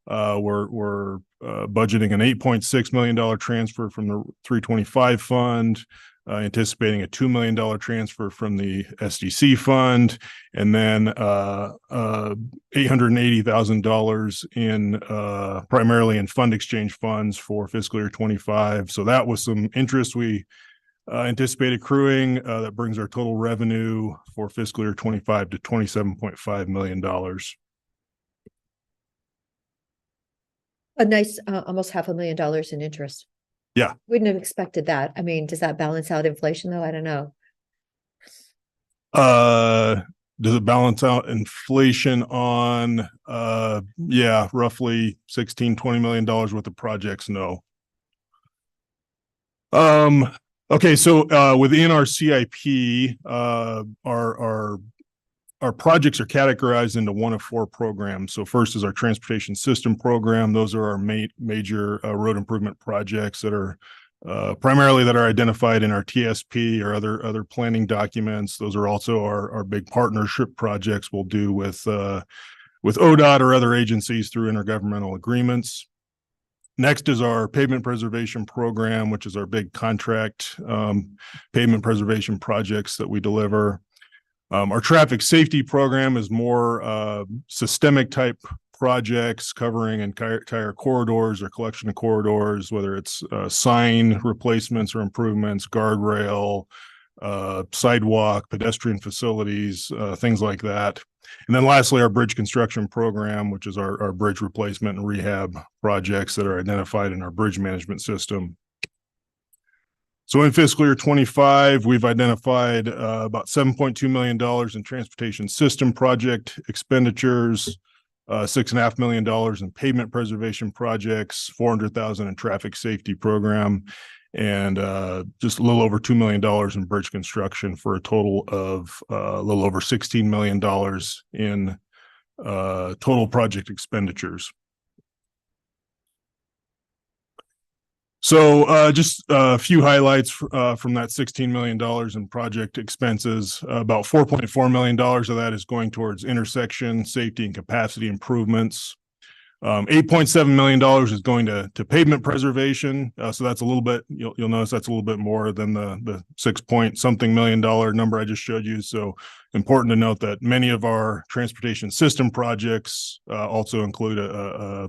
We're budgeting an $8.6 million transfer from the 325 fund, anticipating a $2 million transfer from the SDC fund, and then $880,000 in primarily in fund exchange funds for fiscal year 25. So that was some interest we anticipate accruing. That brings our total revenue for fiscal year 25 to $27.5 million. A nice, almost $500,000 in interest. Yeah. Wouldn't have expected that. I mean, does that balance out inflation though? I don't know. Does it balance out inflation on, roughly $16-20 million worth of projects? No. Okay. So, within our CIP, our projects are categorized into one of four programs. So first is our transportation system program. Those are our major road improvement projects that are primarily identified in our TSP or other planning documents. Those are also our big partnership projects we'll do with ODOT or other agencies through intergovernmental agreements. Next is our pavement preservation program, which is our big contract pavement preservation projects that we deliver. Our traffic safety program is more systemic type projects covering entire corridors or collection of corridors, whether it's sign replacements or improvements, guardrail, sidewalk, pedestrian facilities, things like that. And then lastly, our bridge construction program, which is our bridge replacement and rehab projects that are identified in our bridge management system. So in fiscal year 25, we've identified about $7.2 million in transportation system project expenditures, $6.5 million in pavement preservation projects, $400,000 in traffic safety program, and just a little over $2 million in bridge construction for a total of a little over $16 million in total project expenditures. So just a few highlights from that $16 million in project expenses. About $4.4 million of that is going towards intersection safety and capacity improvements. $8.7 million is going to pavement preservation. So that's a little bit, you'll notice that's a little bit more than the 6-point-something million dollar number I just showed you. So important to note that many of our transportation system projects also include a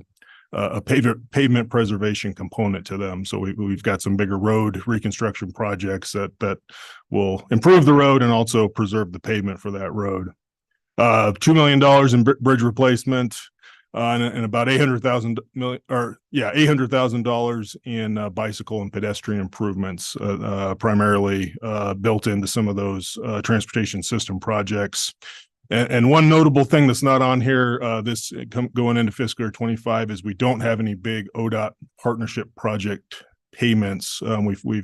pavement preservation component to them. So we've got some bigger road reconstruction projects that will improve the road and also preserve the pavement for that road. $2 million in bridge replacement. And about $800,000 in bicycle and pedestrian improvements, primarily built into some of those transportation system projects. And one notable thing that's not on here, going into fiscal year 25, is we don't have any big ODOT partnership project payments. We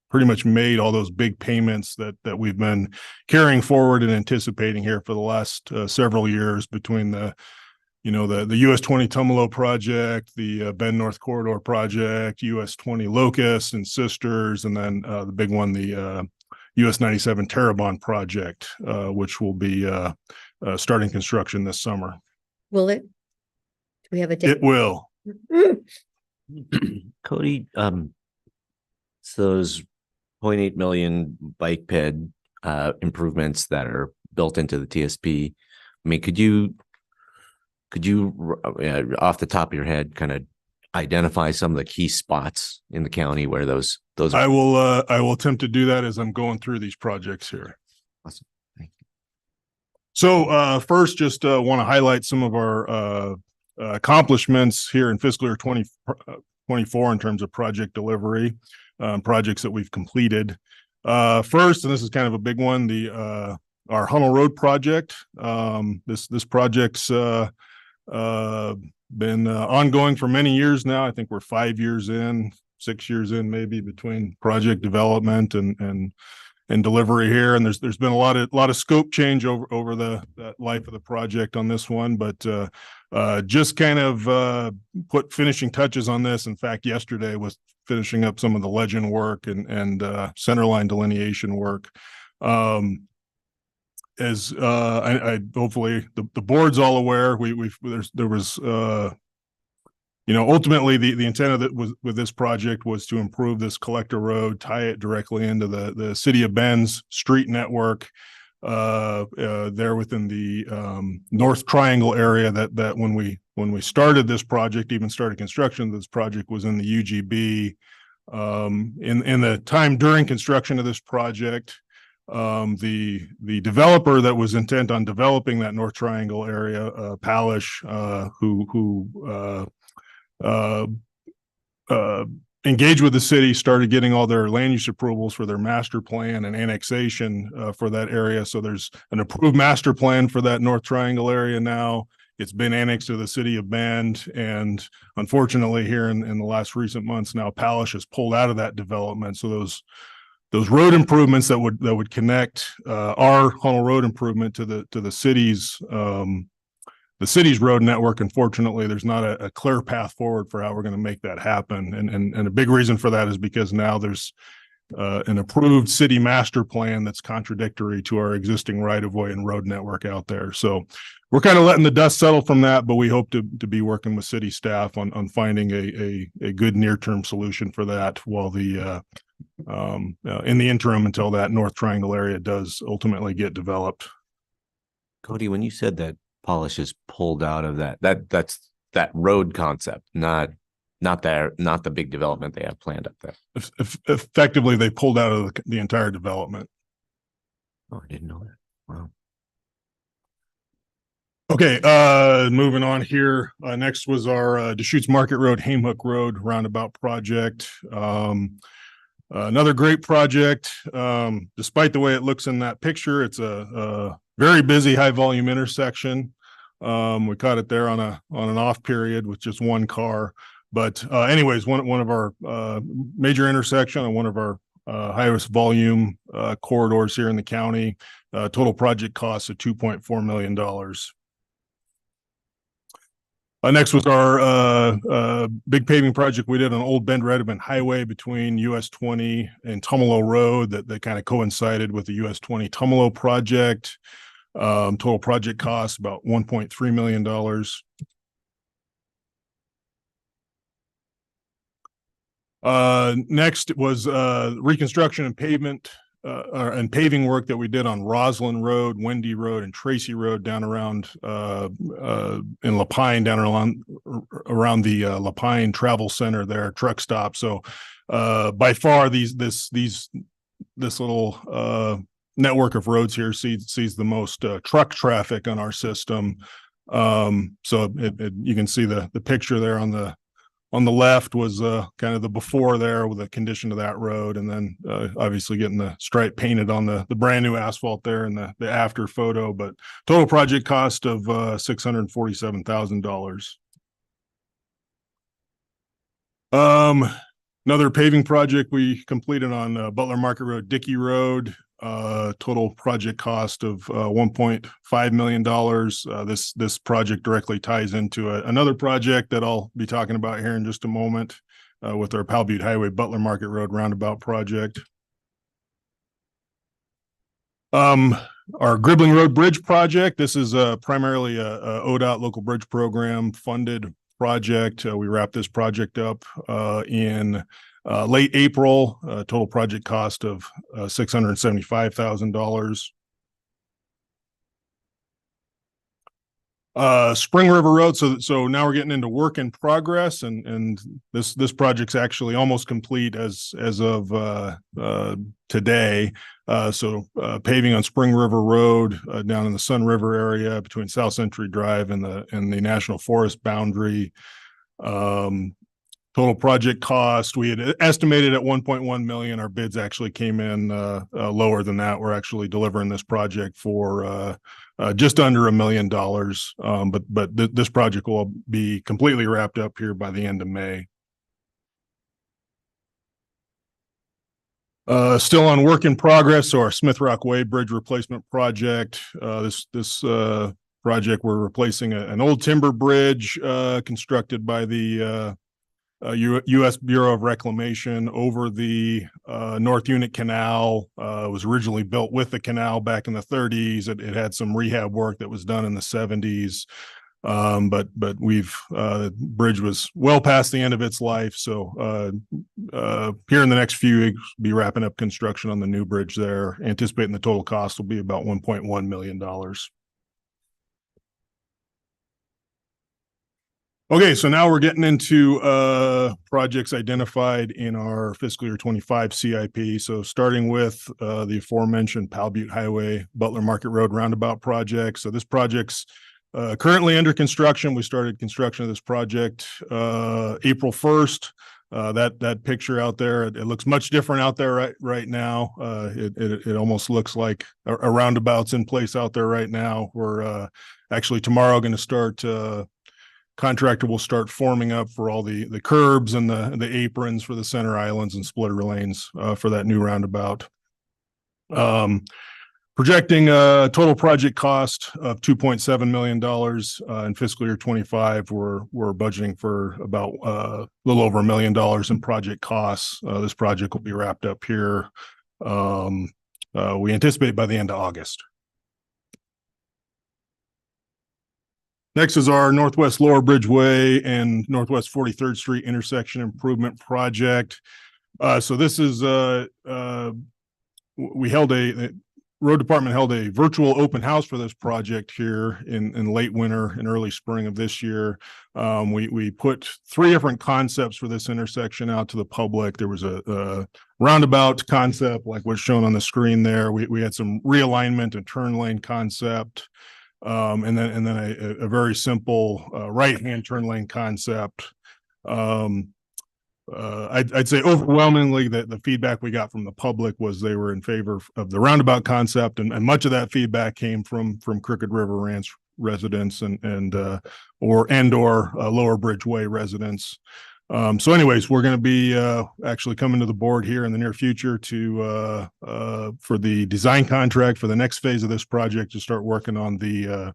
pretty much made all those big payments that we've been carrying forward and anticipating here for the last several years between the US 20 Tumalo project, the Bend North Corridor project, US 20 Locust and Sisters, and then the big one, the US 97 Terrebonne project, which will be starting construction this summer. Will it? Do we have a date? It will. Cody, so those 0.8 million bike ped improvements that are built into the TSP, I mean, could you off the top of your head kind of identify some of the key spots in the county where those I will attempt to do that as I'm going through these projects here. Awesome. Thank you. So first, just want to highlight some of our accomplishments here in fiscal year 2024 in terms of project delivery, projects that we've completed. First, and this is kind of a big one, our Hunnell Road project. This project's been ongoing for many years now. I think we're 5 years in, 6 years in, maybe, between project development and delivery here. And there's been a lot of scope change over the life of the project on this one, but just kind of put finishing touches on this. In fact, yesterday was finishing up some of the legend work and centerline delineation work. As I hopefully the board's all aware, there was ultimately the intent of it was with this project was to improve this collector road, tie it directly into the city of Bend's street network there within the North Triangle area that when we started this project, even started construction of this project, was in the UGB. In the time during construction of this project, the developer that was intent on developing that North Triangle area, Palish, who engaged with the city, started getting all their land use approvals for their master plan and annexation for that area. So there's an approved master plan for that North Triangle area now. It's been annexed to the city of Bend, and unfortunately, here in the last recent months, now Palish has pulled out of that development. So those road improvements that would connect our Hunnell Road improvement to the city's road network. Unfortunately, there's not a clear path forward for how we're going to make that happen. And a big reason for that is because now there's an approved city master plan that's contradictory to our existing right-of-way and road network out there. So we're kind of letting the dust settle from that, but we hope to be working with city staff on finding a good near-term solution for that while in the interim until that North Triangle area does ultimately get developed. Cody, when you said that Palish is pulled out of that's that road concept, not the big development they have planned up there. Effectively, they pulled out of the entire development. Oh, I didn't know that. Wow. Okay, moving on here. Next was our Deschutes Market Road, Hamehook Road roundabout project. Another great project. Despite the way it looks in that picture, it's a very busy, high volume intersection. We caught it there on an off period with just one car. But anyways, one of our major intersection and one of our highest volume corridors here in the county. Total project cost of $2.4 million. Next was our big paving project we did on Old Bend Redmond Highway between US 20 and Tumalo Road that kind of coincided with the US 20 Tumalo project. Total project cost about $1.3 million. Next was reconstruction and pavement and paving work that we did on Roslyn Road, Wendy Road, and Tracy Road down around in Lapine, down around the Lapine Travel Center there, truck stop. So by far this little network of roads here sees the most truck traffic on our system. So you can see the picture there on the left was kind of the before there with the condition of that road, and then obviously getting the stripe painted on the brand new asphalt there in the after photo. But total project cost of $647,000. Another paving project we completed on Butler Market Road, Dickey Road. Total project cost of $1.5 million. This project directly ties into another project that I'll be talking about here in just a moment with our Powell Butte Highway Butler Market Road roundabout project. Our Gribbling Road Bridge project. This is primarily a ODOT local bridge program funded project. We wrapped this project up in late April, total project cost of $675,000. Spring River Road. So now we're getting into work in progress, and this project's actually almost complete as of today. So paving on Spring River Road down in the Sun River area between South Century Drive and the National Forest boundary. Total project cost, we had estimated at $1.1 million. Our bids actually came in lower than that. We're actually delivering this project for just under $1 million. But this project will be completely wrapped up here by the end of May. Still on work in progress. So our Smith Rock Way Bridge replacement project. This project, we're replacing an old timber bridge constructed by the U.S. Bureau of Reclamation over the North Unit Canal. Was originally built with the canal back in the 30s. It had some rehab work that was done in the 70s. But we've bridge was well past the end of its life. So here in the next few weeks, we'll be wrapping up construction on the new bridge there. Anticipating the total cost will be about $1.1 million. Okay, so now we're getting into projects identified in our fiscal year 25 CIP. So starting with the aforementioned Powell Butte Highway, Butler Market Road roundabout project. So this project's currently under construction. We started construction of this project April 1st. That picture out there, it looks much different out there right now. It almost looks like a roundabout's in place out there right now. We're actually tomorrow going to start contractor will start forming up for all the curbs and the aprons for the center islands and splitter lanes for that new roundabout. Projecting a total project cost of $2.7 million in fiscal year 25. We're budgeting for about a little over $1 million in project costs. This project will be wrapped up here. We anticipate by the end of August. Next is our Northwest Lower Bridgeway and Northwest 43rd Street intersection improvement project. So this is Road Department held a virtual open house for this project here in late winter and early spring of this year. We put 3 different concepts for this intersection out to the public. There was a roundabout concept like what's shown on the screen there. We had some realignment and turn lane concept. And then a very simple right-hand turn lane concept. I'd say overwhelmingly the feedback we got from the public was they were in favor of the roundabout concept, and much of that feedback came from Crooked River Ranch residents and or Lower Bridgeway residents. So anyways, we're going to be actually coming to the board here in the near future to for the design contract for the next phase of this project to start working on the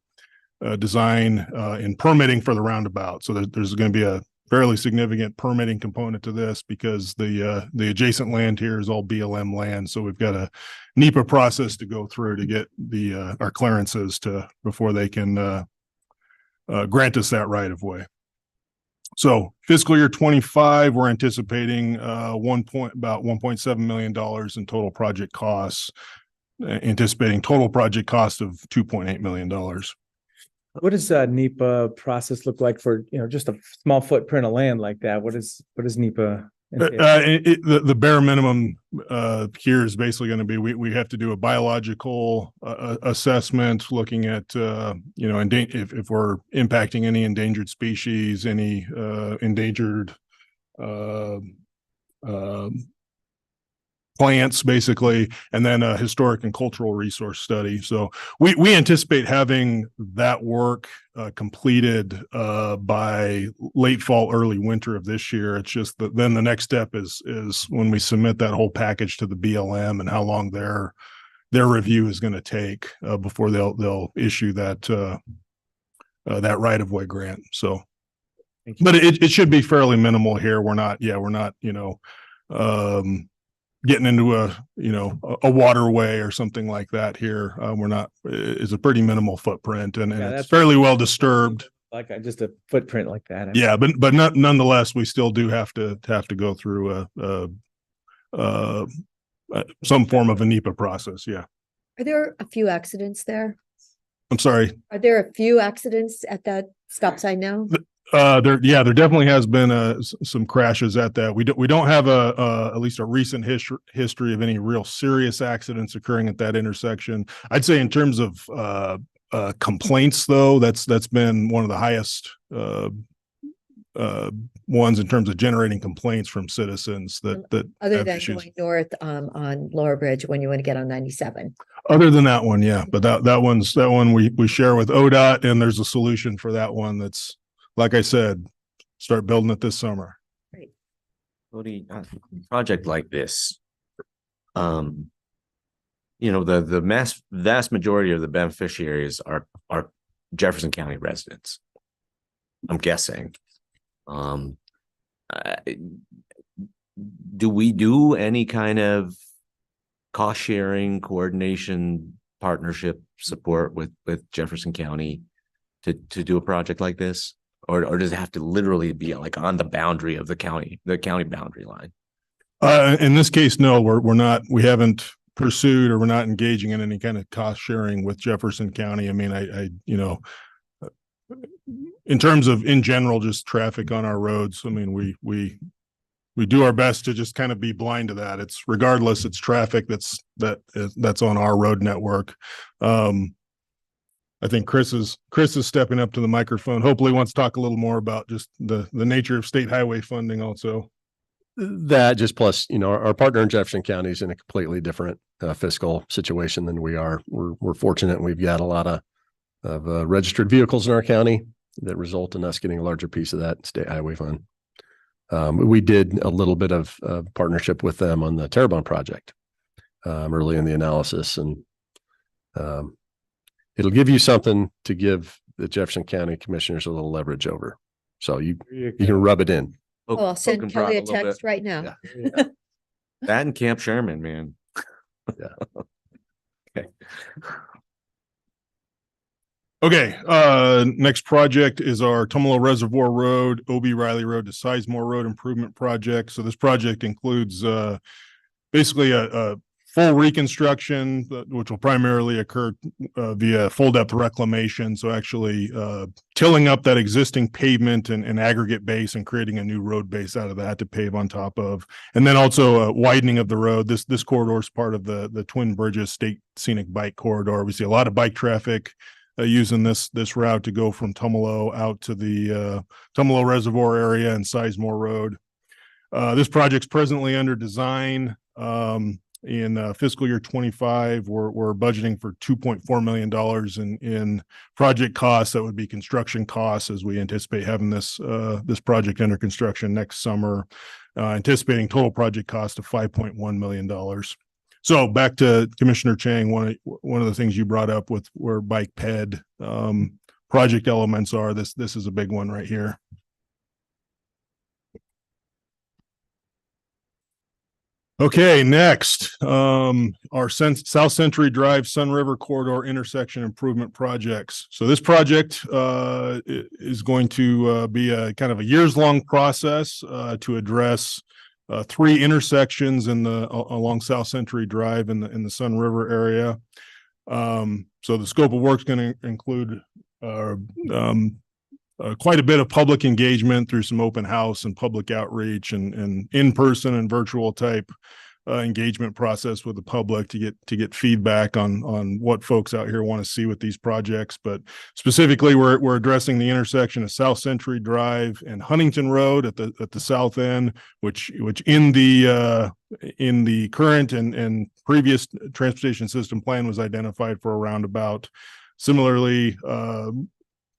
design and permitting for the roundabout. So there's going to be a fairly significant permitting component to this because the adjacent land here is all BLM land. So we've got a NEPA process to go through to get our clearances before they can grant us that right of way. So fiscal year 25, we're anticipating about $1.7 million in total project costs, anticipating total project cost of $2.8 million. What does NEPA process look like for, just a small footprint of land like that? What does NEPA entail? The bare minimum here is basically going to be we have to do a biological assessment looking at if we're impacting any endangered species, any endangered plants, basically, and then a historic and cultural resource study. So we anticipate having that work completed by late fall, early winter of this year. It's just that then the next step is when we submit that whole package to the BLM and how long their review is going to take before they'll issue that right of way grant. So, but it should be fairly minimal here. We're not getting into a waterway or something like that here. It's a pretty minimal footprint and it's fairly well disturbed. Like just a footprint like that. Yeah, but nonetheless, we still do have to go through some form of a NEPA process. Yeah. Are there a few accidents there? I'm sorry. Are there a few accidents at that stop sign now? There definitely has been some crashes at that. We don't have at least a recent history of any real serious accidents occurring at that intersection. I'd say in terms of complaints, though, that's been one of the highest ones in terms of generating complaints from citizens that other have than issues. going north on Lower Bridge when you want to get on 97. Other than that one, yeah, but that one we share with ODOT, and there's a solution for that one. That's, like I said, start building it this summer. Great. Cody, project like this, the vast majority of the beneficiaries are Jefferson County residents. I'm guessing. Do we do any kind of cost sharing, coordination, partnership support with Jefferson County to do a project like this? Or does it have to literally be like on the boundary of the county boundary line? In this case, no, we're not. We haven't pursued or we're not engaging in any kind of cost sharing with Jefferson County. I mean, in terms of in general, just traffic on our roads. I mean, we do our best to just kind of be blind to that. It's regardless, it's traffic that's on our road network. I think Chris is stepping up to the microphone. Hopefully wants to talk a little more about just the nature of state highway funding also. That just plus, our partner in Jefferson County is in a completely different fiscal situation than we are. We're fortunate and we've got a lot of registered vehicles in our county that result in us getting a larger piece of that state highway fund. We did a little bit of partnership with them on the Terrebonne project early in the analysis, and it'll give you something to give the Jefferson County commissioners a little leverage over. So you can rub it in. Oh, I'll send Kelly a text right now. Yeah. That and Camp Sherman, man. Yeah. Okay. Okay. Next project is our Tumalo Reservoir Road, O.B. Riley Road to Sizemore Road Improvement Project. So this project includes basically a full reconstruction, which will primarily occur via full depth reclamation. So actually tilling up that existing pavement and aggregate base and creating a new road base out of that to pave on top of. And then also a widening of the road. This corridor is part of the Twin Bridges State Scenic Bike Corridor. We see a lot of bike traffic using this route to go from Tumalo out to the Tumalo Reservoir area and Sizemore Road. This project's presently under design. In fiscal year 25, we're budgeting for $2.4 million in project costs. That would be construction costs, as we anticipate having this project under construction next summer. Anticipating total project cost of $5.1 million. So back to Commissioner Chang, one of the things you brought up with where bike ped project elements are. This is a big one right here. Okay, next, our South Century Drive Sun River Corridor intersection improvement projects. So this project is going to be a kind of a years-long process to address 3 intersections along South Century Drive in the Sun River area. So the scope of work is going to include quite a bit of public engagement through some open house and public outreach and in-person and virtual type engagement process with the public to get feedback on what folks out here want to see with these projects. But specifically, we're addressing the intersection of South Century Drive and Huntington Road at the south end, which in the current and previous transportation system plan was identified for a roundabout. Similarly,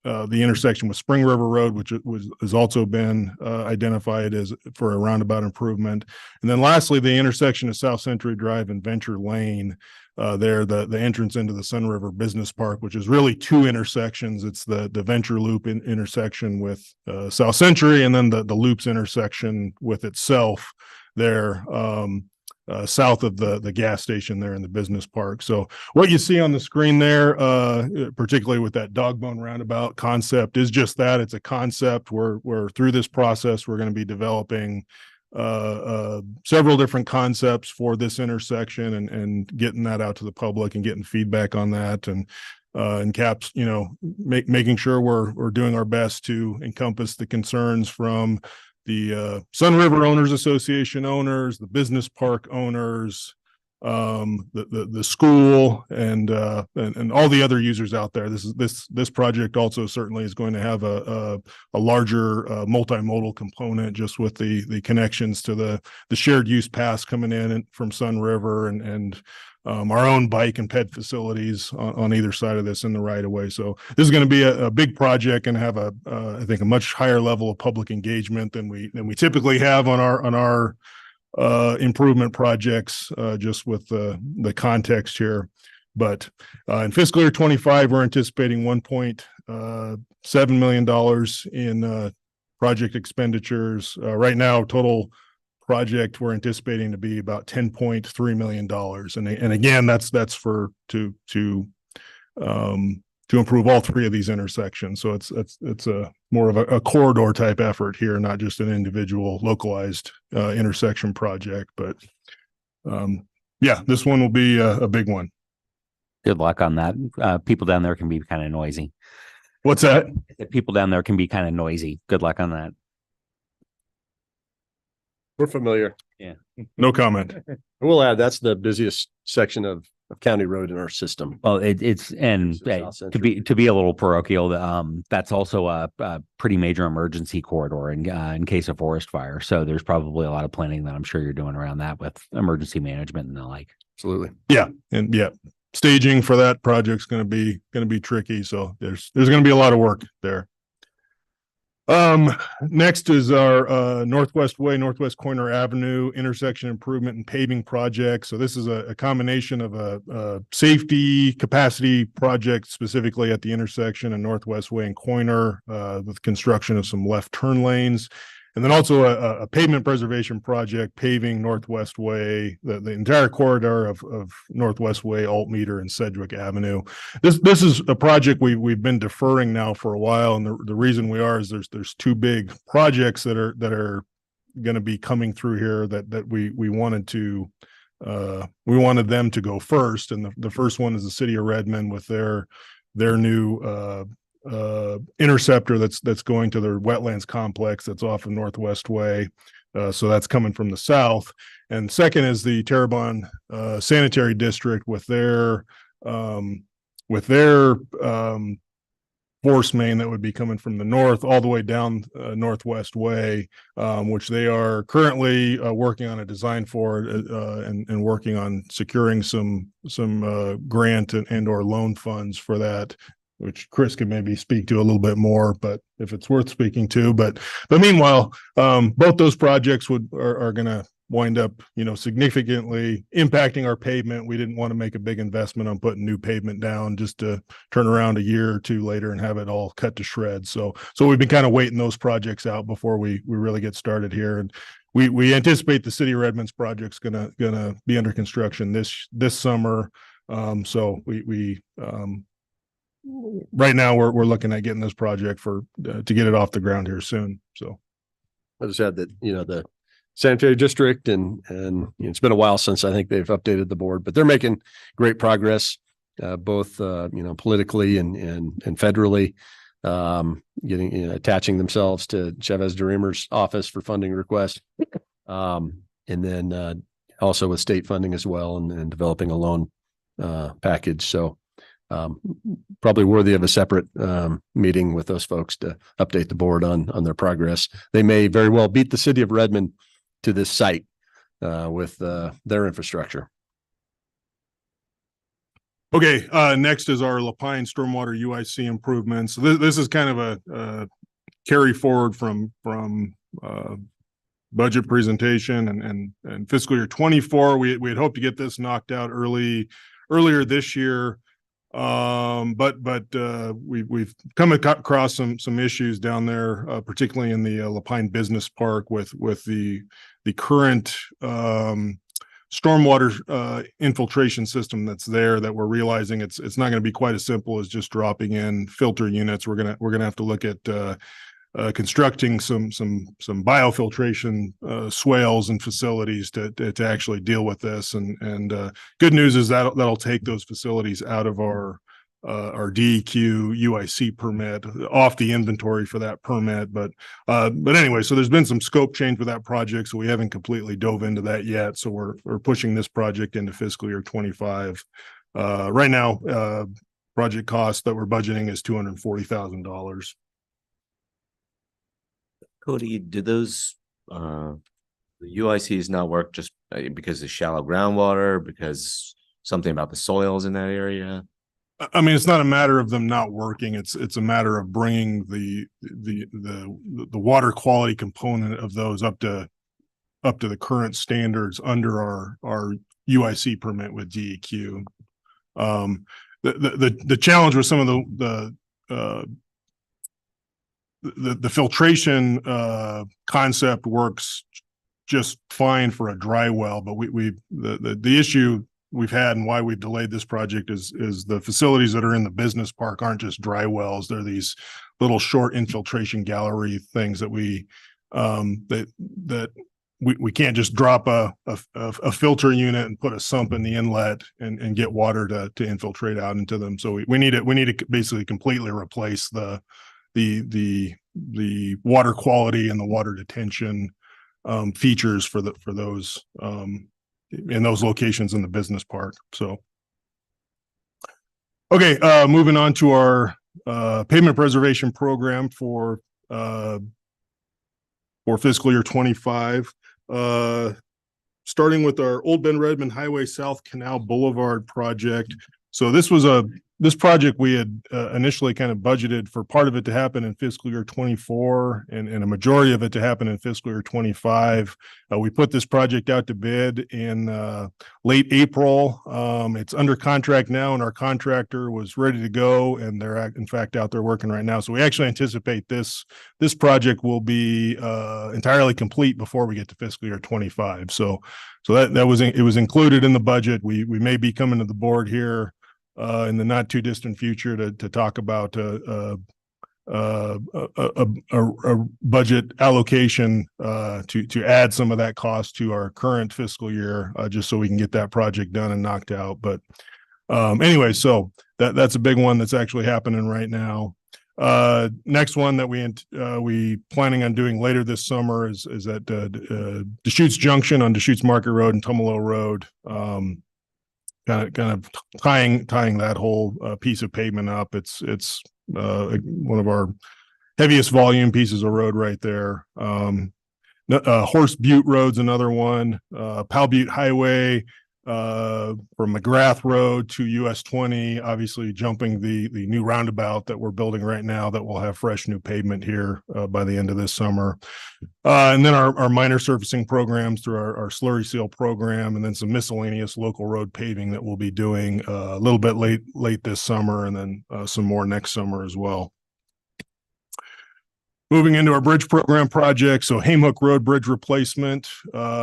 the intersection with Spring River Road, which has also been identified as for a roundabout improvement. And then lastly, the intersection of South Century Drive and Venture Lane, the entrance into the Sun River Business Park, which is really 2 intersections. It's the Venture Loop intersection with South Century, and then the Loops intersection with itself there. South of the gas station there in the business park. So what you see on the screen there, particularly with that dog bone roundabout concept, is just that. It's a concept. We're through this process, we're going to be developing several different concepts for this intersection and getting that out to the public and getting feedback on that, and CAPS, making sure we're doing our best to encompass the concerns from the Sun River Owners Association owners, the business park owners, the school, and all the other users out there. This project also certainly is going to have a larger multimodal component, just with the connections to the shared use paths coming in from Sun River and our own bike and ped facilities on either side of this in the right of way. So this is going to be a big project and have I think a much higher level of public engagement than we typically have on our improvement projects, just with the context here. But in fiscal year 25, we're anticipating $1.7 million in project expenditures. Right now, total project we're anticipating to be about $10.3 million. And again, that's to improve all 3 of these intersections. So it's a more of a corridor type effort here, not just an individual localized intersection project. But yeah, this one will be a big one. Good luck on that. People down there can be kind of noisy. What's that? People down there can be kind of noisy. Good luck on that. We're familiar. Yeah. No comment. We'll add, that's the busiest section of county road in our system. Well, it's to be a little parochial, that's also a pretty major emergency corridor in case of forest fire. So there's probably a lot of planning that I'm sure you're doing around that with emergency management and the like. Absolutely. Yeah. And yeah, staging for that project's going to be tricky. So there's going to be a lot of work there. Next is our Northwest Coiner Avenue intersection improvement and paving project. So this is a combination of a safety capacity project specifically at the intersection of Northwest Way and Coiner, with construction of some left turn lanes. And then also a pavement preservation project, paving Northwest Way, the entire corridor of Northwest Way, Altmeter, and Sedgwick Avenue. This is a project we've been deferring now for a while, and the reason we are is there's 2 big projects that are going to be coming through here that we wanted them to go first. And the first one is the city of Redmond with their new interceptor that's going to their wetlands complex that's off of Northwest Way. So that's coming from the south. And second is the Terrebonne Sanitary District with their force main that would be coming from the north all the way down Northwest Way, which they are currently working on a design for and working on securing some grant and or loan funds for that, which Chris could maybe speak to a little bit more, but if it's worth speaking to. But meanwhile, both those projects are going to wind up, significantly impacting our pavement. We didn't want to make a big investment on putting new pavement down just to turn around a year or two later and have it all cut to shreds. So we've been kind of waiting those projects out before we really get started here. And we anticipate the City of Redmond's project's gonna be under construction this summer. So we right now we're looking at getting this project to get it off the ground here soon. So I just had that, the sanitary district and it's been a while since I think they've updated the board, but they're making great progress, both, politically and federally, attaching themselves to Chavez DeRemer's office for funding requests. And then, also with state funding as well and developing a loan, package. So, probably worthy of a separate meeting with those folks to update the board on their progress. They may very well beat the city of Redmond to this site with their infrastructure. Okay, next is our Lapine Stormwater UIC improvements. So this is kind of a carry forward from budget presentation and fiscal year 24. We had hoped to get this knocked out earlier this year. But we've come across some issues down there, particularly in the Lapine Business Park with the current stormwater infiltration system that's there, that we're realizing it's not going to be quite as simple as just dropping in filter units. We're gonna have to look at constructing some biofiltration swales and facilities to actually deal with this. And good news is that'll take those facilities out of our DEQ UIC permit, off the inventory for that permit. But anyway, so there's been some scope change with that project, so we haven't completely dove into that yet. So we're pushing this project into fiscal year 25. Right now, project cost that we're budgeting is $240,000. Cody, do those the UICs not work just because of shallow groundwater, because something about the soils in that area? I mean, it's not a matter of them not working. It's a matter of bringing the water quality component of those up to the current standards under our UIC permit with DEQ. The challenge with some of the filtration concept works just fine for a dry well, but the issue we've had and why we've delayed this project is the facilities that are in the business park aren't just dry wells. They're these little short infiltration gallery things that we can't just drop a filter unit and put a sump in the inlet and get water to infiltrate out into them. So we need to basically completely replace the water quality and the water detention features for those in those locations in the business park. So, okay, moving on to our pavement preservation program for fiscal year 25. Starting with our Old Bend Redmond Highway South Canal Boulevard project. So this project we had initially kind of budgeted for part of it to happen in fiscal year 24 and a majority of it to happen in fiscal year 25. We put this project out to bid in late April. It's under contract now, and our contractor was ready to go, and they're in fact out there working right now. So we actually anticipate this project will be entirely complete before we get to fiscal year 25. So it was included in the budget. We may be coming to the board here in the not too distant future to talk about a budget allocation to add some of that cost to our current fiscal year, just so we can get that project done and knocked out. But anyway, so that's a big one that's actually happening right now. Next one that we planning on doing later this summer is at Deschutes Junction on Deschutes Market Road and Tumalo Road. Kind of tying that whole piece of pavement up. It's one of our heaviest volume pieces of road right there. Horse Butte Road's another one. Powell Butte Highway. from McGrath Road to US 20, obviously jumping the new roundabout that we're building right now that will have fresh new pavement here by the end of this summer. And then our minor surfacing programs through our slurry seal program, and then some miscellaneous local road paving that we'll be doing a little bit late this summer, and then some more next summer as well. Moving into our bridge program project, so Hamehook Road Bridge replacement.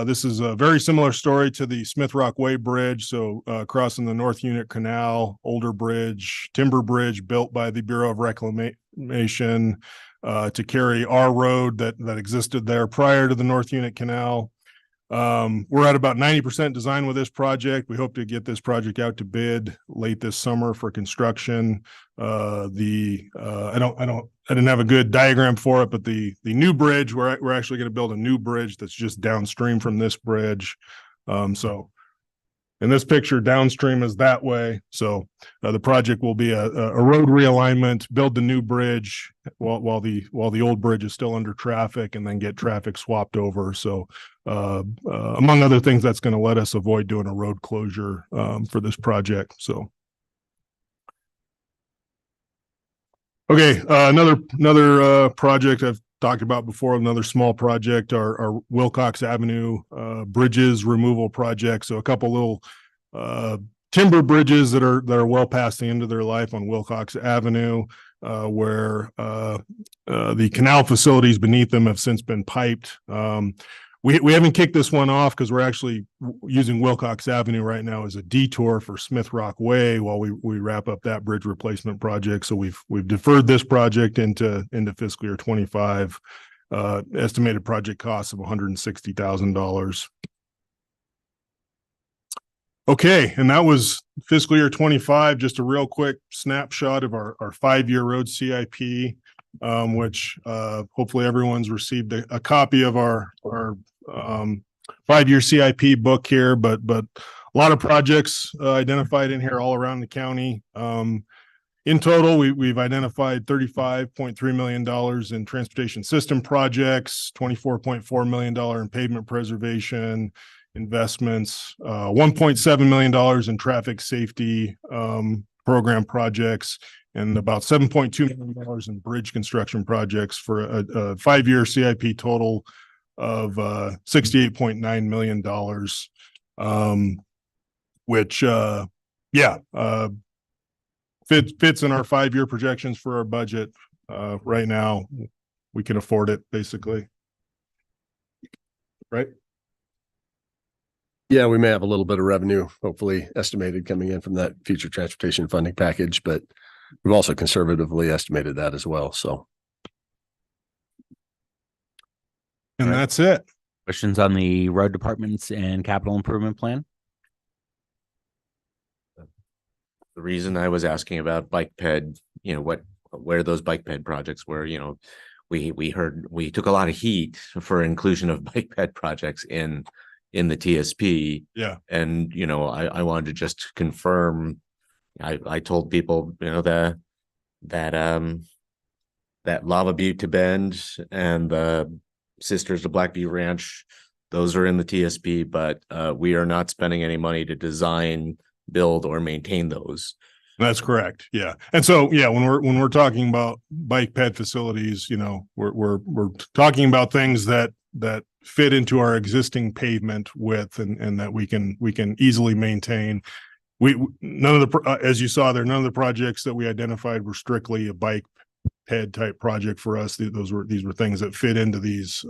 This is a very similar story to the Smith Rock Way Bridge. So crossing the North Unit Canal, older bridge, timber bridge built by the Bureau of Reclamation to carry our road that existed there prior to the North Unit Canal. We're at about 90% design with this project. We hope to get this project out to bid late this summer for construction. I didn't have a good diagram for it, but the new bridge, we're actually going to build a new bridge that's just downstream from this bridge. So in this picture, downstream is that way. So the project will be a road realignment, build the new bridge while the old bridge is still under traffic, and then get traffic swapped over. So among other things, that's going to let us avoid doing a road closure for this project. So. Okay, another project I've talked about before, another small project, our Wilcox Avenue bridges removal project. So a couple little timber bridges that are well past the end of their life on Wilcox Avenue, where the canal facilities beneath them have since been piped. We haven't kicked this one off because we're actually using Wilcox Avenue right now as a detour for Smith Rock Way while we wrap up that bridge replacement project. So we've deferred this project into fiscal year 25. Estimated project cost of $160,000. Okay, and that was fiscal year 25. Just a real quick snapshot of our 5-year road CIP, which hopefully everyone's received a copy of our 5-year CIP book here, but a lot of projects identified in here all around the county. In total, we've identified $35.3 million in transportation system projects, $24.4 million in pavement preservation investments, $1.7 million in traffic safety program projects, and about $7.2 million in bridge construction projects for a 5-year CIP total of $68.9 million, which fits in our 5-year projections for our budget. Right now, we can afford it, basically. Right? Yeah, we may have a little bit of revenue, hopefully estimated coming in from that future transportation funding package, but we've also conservatively estimated that as well. So. And that's it. Questions on the road departments and capital improvement plan? The reason I was asking about bike ped, where those bike ped projects were, we took a lot of heat for inclusion of bike ped projects in the TSP. Yeah. And, I wanted to just confirm, I told people, that Lava Butte to Bend and the Sisters to Blackview Ranch, those are in the TSP, but we are not spending any money to design, build, or maintain those. That's correct. Yeah. And so, when we're talking about bike ped facilities, we're talking about things that fit into our existing pavement width and that we can easily maintain. None of the, as you saw there, none of the projects that we identified were strictly a bike ped type project for us. These were things that fit into these,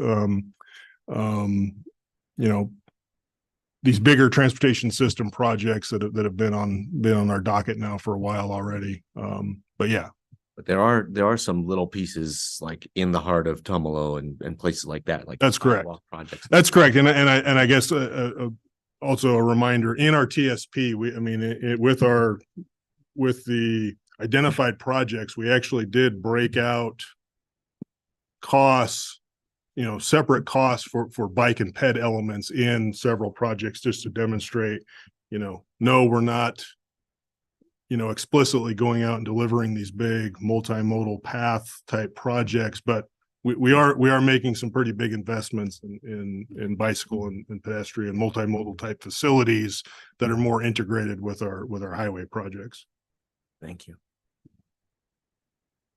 these bigger transportation system projects that have been on our docket now for a while already. But there are some little pieces like in the heart of Tumalo and places like that. Like that's correct. Projects. That's correct. And I guess also a reminder in our TSP, with the identified projects, we actually did break out costs, separate costs for bike and ped elements in several projects just to demonstrate, no, we're not, explicitly going out and delivering these big multimodal path type projects, but we are making some pretty big investments in bicycle and pedestrian multimodal type facilities that are more integrated with our highway projects. Thank you.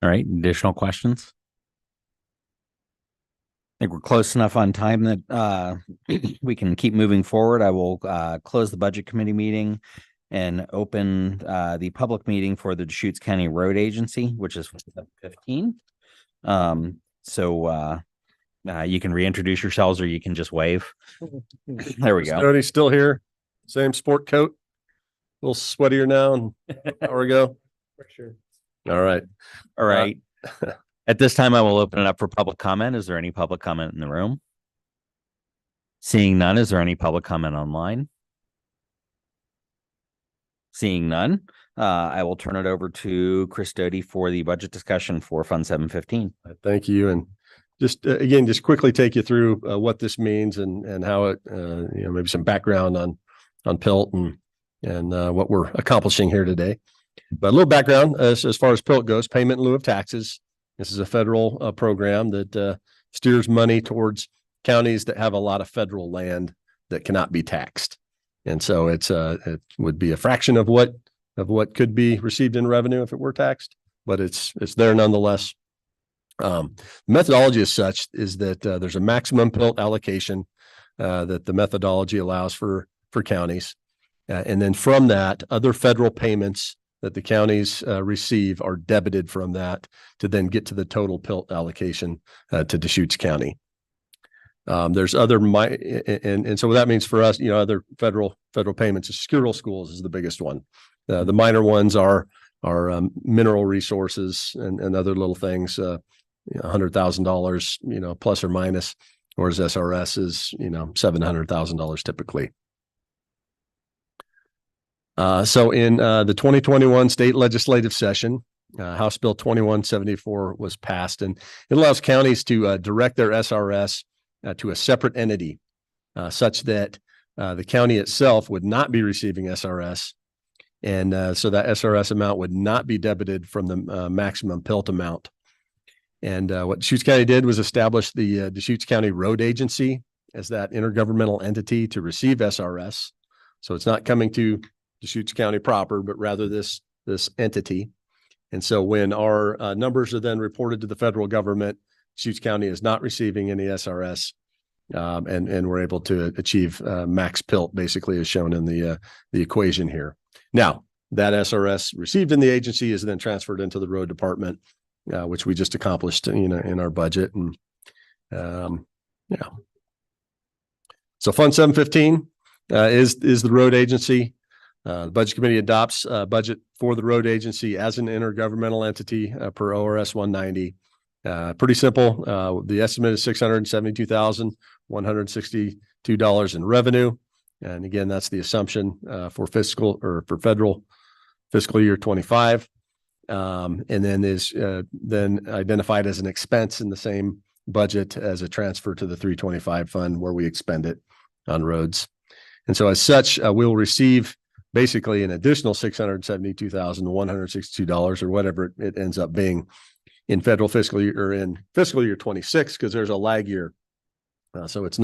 All right, additional questions? I think we're close enough on time that we can keep moving forward. I will close the budget committee meeting and open the public meeting for the Deschutes County Road Agency, which is 15. So you can reintroduce yourselves or you can just wave. There we go. Cody's still here. Same sport coat. A little sweatier now and hour ago. For sure. All right. All right. At this time, I will open it up for public comment. Is there any public comment in the room? Seeing none, is there any public comment online? Seeing none, I will turn it over to Chris Doty for the budget discussion for Fund 715. Thank you. And just again, just quickly take you through what this means and how it, maybe some background on PILT and what we're accomplishing here today. But a little background as far as PILT goes, payment in lieu of taxes. This is a federal program that steers money towards counties that have a lot of federal land that cannot be taxed. And so it would be a fraction of what could be received in revenue if it were taxed, but it's there nonetheless. The methodology as such is that there's a maximum PILT allocation that the methodology allows for counties. And then from that, other federal payments that the counties receive are debited from that to then get to the total PILT allocation to Deschutes County. There's other and so what that means for us, other federal payments. Rural schools is the biggest one. The minor ones are mineral resources and other little things. $100,000, plus or minus, whereas SRS is $700,000 typically. So in the 2021 state legislative session, House Bill 2174 was passed, and it allows counties to direct their SRS to a separate entity, such that the county itself would not be receiving SRS, and so that SRS amount would not be debited from the maximum PILT amount. And what Deschutes County did was establish the Deschutes County Road Agency as that intergovernmental entity to receive SRS. So it's not coming to Deschutes County proper, but rather this entity. And so when our numbers are then reported to the federal government, Deschutes County is not receiving any SRS, and we're able to achieve max PILT, basically as shown in the equation here. Now, that SRS received in the agency is then transferred into the road department, which we just accomplished, in our budget. And so Fund 715 is the road agency. The Budget Committee adopts a budget for the road agency as an intergovernmental entity per ORS 190. Pretty simple. The estimate is $672,162 in revenue. And again, that's the assumption for federal fiscal year 25. And then is then identified as an expense in the same budget as a transfer to the 325 fund where we expend it on roads. And so as such, we'll receive basically an additional $672,162 or whatever it ends up being in federal fiscal year or in fiscal year 26, because there's a lag year. So it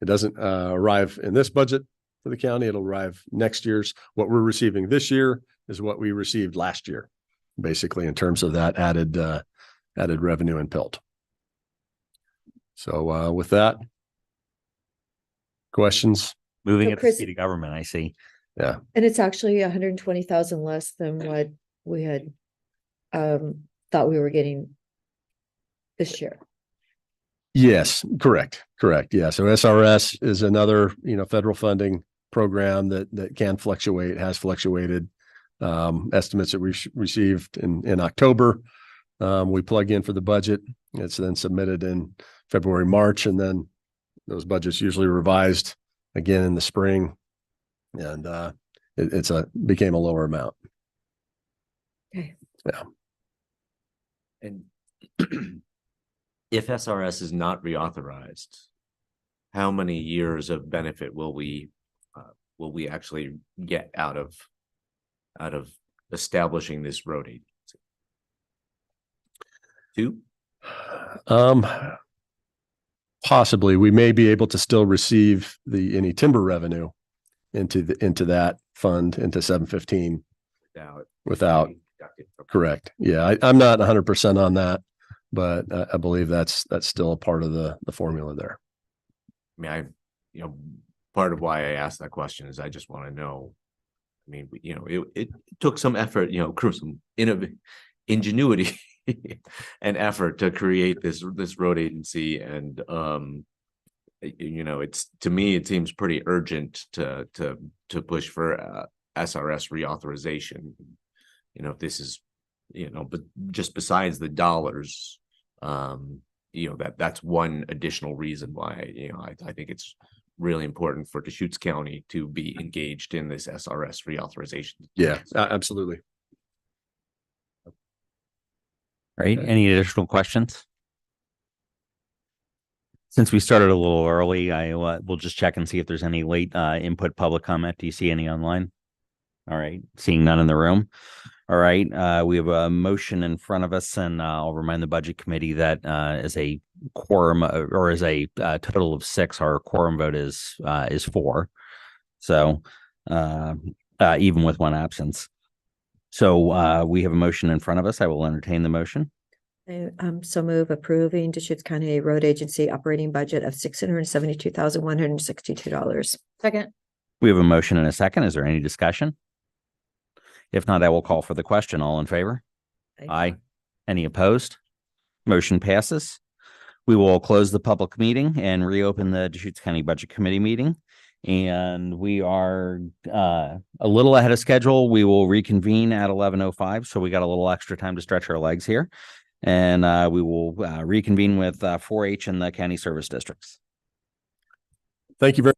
doesn't arrive in this budget for the county. It'll arrive next year's. What we're receiving this year is what we received last year, basically, in terms of that added revenue and PILT. So with that, questions? Moving So it to Chris- city government, I see. Yeah. And it's actually 120,000 less than what we had thought we were getting this year. Yes, correct. Yeah. So SRS is another, federal funding program that can fluctuate, has fluctuated. Estimates that we received in October, we plug in for the budget. It's then submitted in February, March, and then those budgets usually revised again in the spring. And it became a lower amount. Okay. Yeah. And if SRS is not reauthorized, how many years of benefit will we actually get out of establishing this road agency? 2? Possibly, we may be able to still receive any timber revenue into that fund, into 715 without. Correct. Yeah, I'm not 100% on that, but I believe that's still a part of the formula there. I mean, part of why I asked that question is I just want to know. I mean, it took some effort, some ingenuity and effort to create this road agency, and it's, to me, it seems pretty urgent to push for SRS reauthorization. If this is, but just besides the dollars, that's one additional reason why, I think it's really important for Deschutes County to be engaged in this SRS reauthorization. Yeah, absolutely. Right? Any additional questions? Since we started a little early, we'll just check and see if there's any late input public comment. Do you see any online? All right, seeing none in the room. All right, we have a motion in front of us, and I'll remind the budget committee that as a quorum or as a total of 6, our quorum vote is 4. So even with one absence. So we have a motion in front of us. I will entertain the motion. So move approving Deschutes County Road Agency operating budget of $672,162. Second. We have a motion and a second. Is there any discussion? If not, I will call for the question. All in favor? Aye. Any opposed? Motion passes. We will close the public meeting and reopen the Deschutes County Budget Committee meeting. And we are a little ahead of schedule. We will reconvene at 11:05. So we got a little extra time to stretch our legs here. And we will reconvene with 4-H and the county service districts. Thank you very much.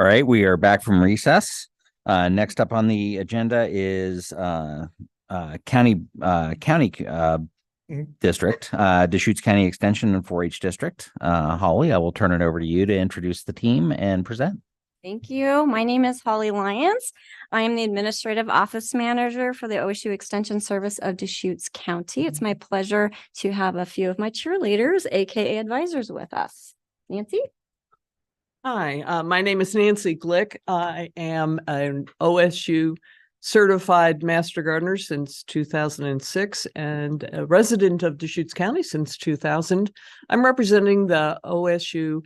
All right, we are back from recess. Next up on the agenda is county district, Deschutes County Extension and 4-H District. Holly, I will turn it over to you to introduce the team and present. Thank you. My name is Holly Lyons. I am the Administrative Office Manager for the OSU Extension Service of Deschutes County. It's my pleasure to have a few of my cheerleaders, AKA advisors, with us. Nancy? Hi, my name is Nancy Glick. I am an OSU certified master gardener since 2006 and a resident of Deschutes County since 2000. I'm representing the OSU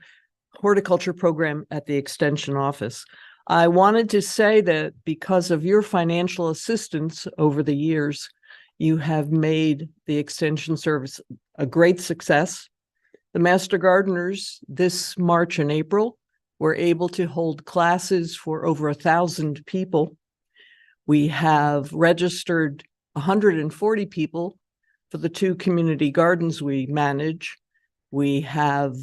horticulture program at the Extension office. I wanted to say that because of your financial assistance over the years, you have made the Extension service a great success. The master gardeners this March and April were able to hold classes for over 1,000 people. We have registered 140 people for the 2 community gardens we manage. We have,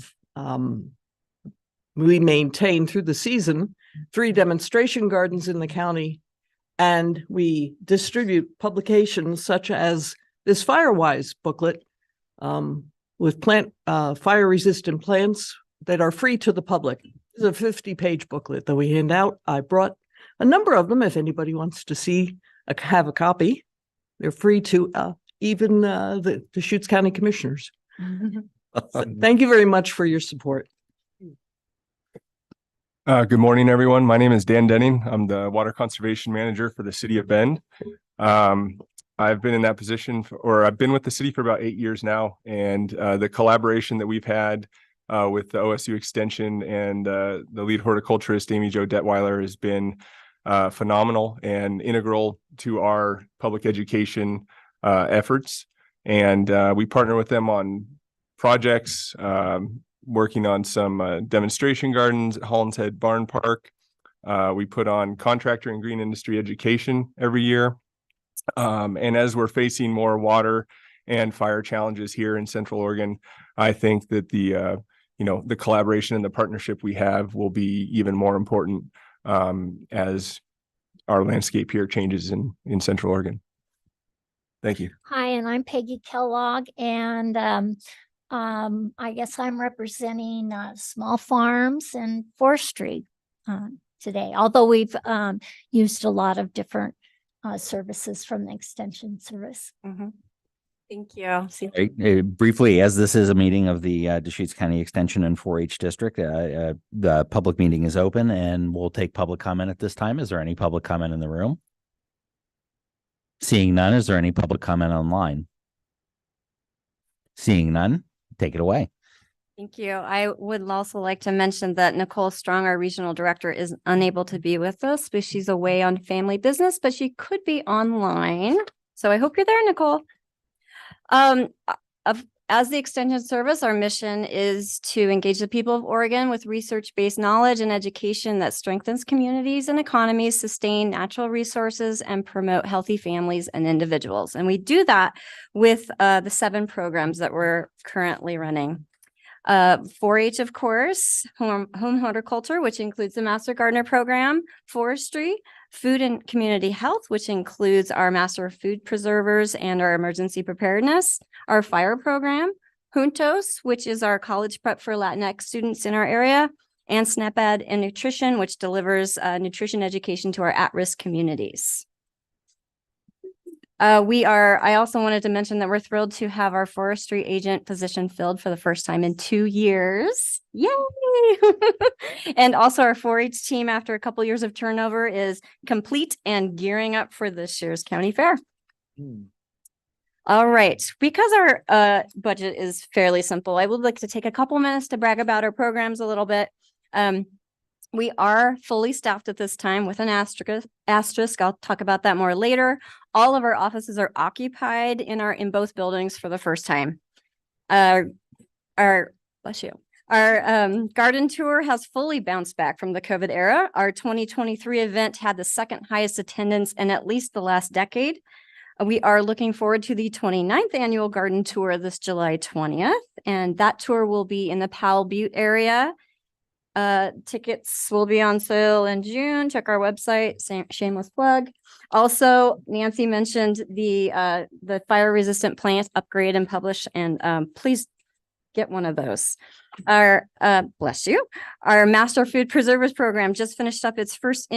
we maintain through the season 3 demonstration gardens in the county, and we distribute publications such as this Firewise booklet with fire-resistant plants that are free to the public. It's a 50-page booklet that we hand out. I brought a number of them. If anybody wants to have a copy, they're free to even the Deschutes County Commissioners. So thank you very much for your support. Good morning, everyone. My name is Dan Denning. I'm the Water Conservation Manager for the City of Bend. I've been in that position I've been with the city for about 8 years now, and the collaboration that we've had with the OSU Extension and the lead horticulturist, Amy Jo Detweiler, has been phenomenal and integral to our public education efforts. And we partner with them on projects, working on some demonstration gardens at Holland's Head Barn Park. We put on contractor and green industry education every year. And as we're facing more water and fire challenges here in Central Oregon, I think that the collaboration and the partnership we have will be even more important as our landscape here changes in Central Oregon. Thank you. Hi, and I'm Peggy Kellogg, and I guess I'm representing small farms and forestry today, although we've used a lot of different services from the Extension Service. Thank you. Briefly, as this is a meeting of the Deschutes County Extension and 4-H District, the public meeting is open and we'll take public comment at this time. Is there any public comment in the room? Seeing none, is there any public comment online? Seeing none, take it away. Thank you. I would also like to mention that Nicole Strong, our regional director, is unable to be with us because she's away on family business, but she could be online. So I hope you're there, Nicole. As the Extension Service, our mission is to engage the people of Oregon with research-based knowledge and education that strengthens communities and economies, sustain natural resources, and promote healthy families and individuals. And we do that with the 7 programs that we're currently running. 4-H, of course, home horticulture, which includes the Master Gardener program, forestry, food and community health, which includes our Master Food Preservers and our emergency preparedness, our fire program, Juntos, which is our college prep for Latinx students in our area, and SNAP-Ed and Nutrition, which delivers nutrition education to our at-risk communities. I also wanted to mention that we're thrilled to have our forestry agent position filled for the first time in 2 years. Yay! And also our 4-H team, after a couple years of turnover, is complete and gearing up for this year's county fair. All right. Because our budget is fairly simple, I would like to take a couple minutes to brag about our programs a little bit. We are fully staffed at this time with an asterisk. I'll talk about that more later. All of our offices are occupied in both buildings for the first time. Our garden tour has fully bounced back from the COVID era. Our 2023 event had the second highest attendance in at least the last decade. We are looking forward to the 29th annual garden tour this July 20th, and that tour will be in the Powell Butte area. Tickets will be on sale in June. Check our website, shameless plug. Also, Nancy mentioned the fire resistant plant upgrade and publish, and please get one of those. Our bless you. Our Master Food Preservers program just finished up its first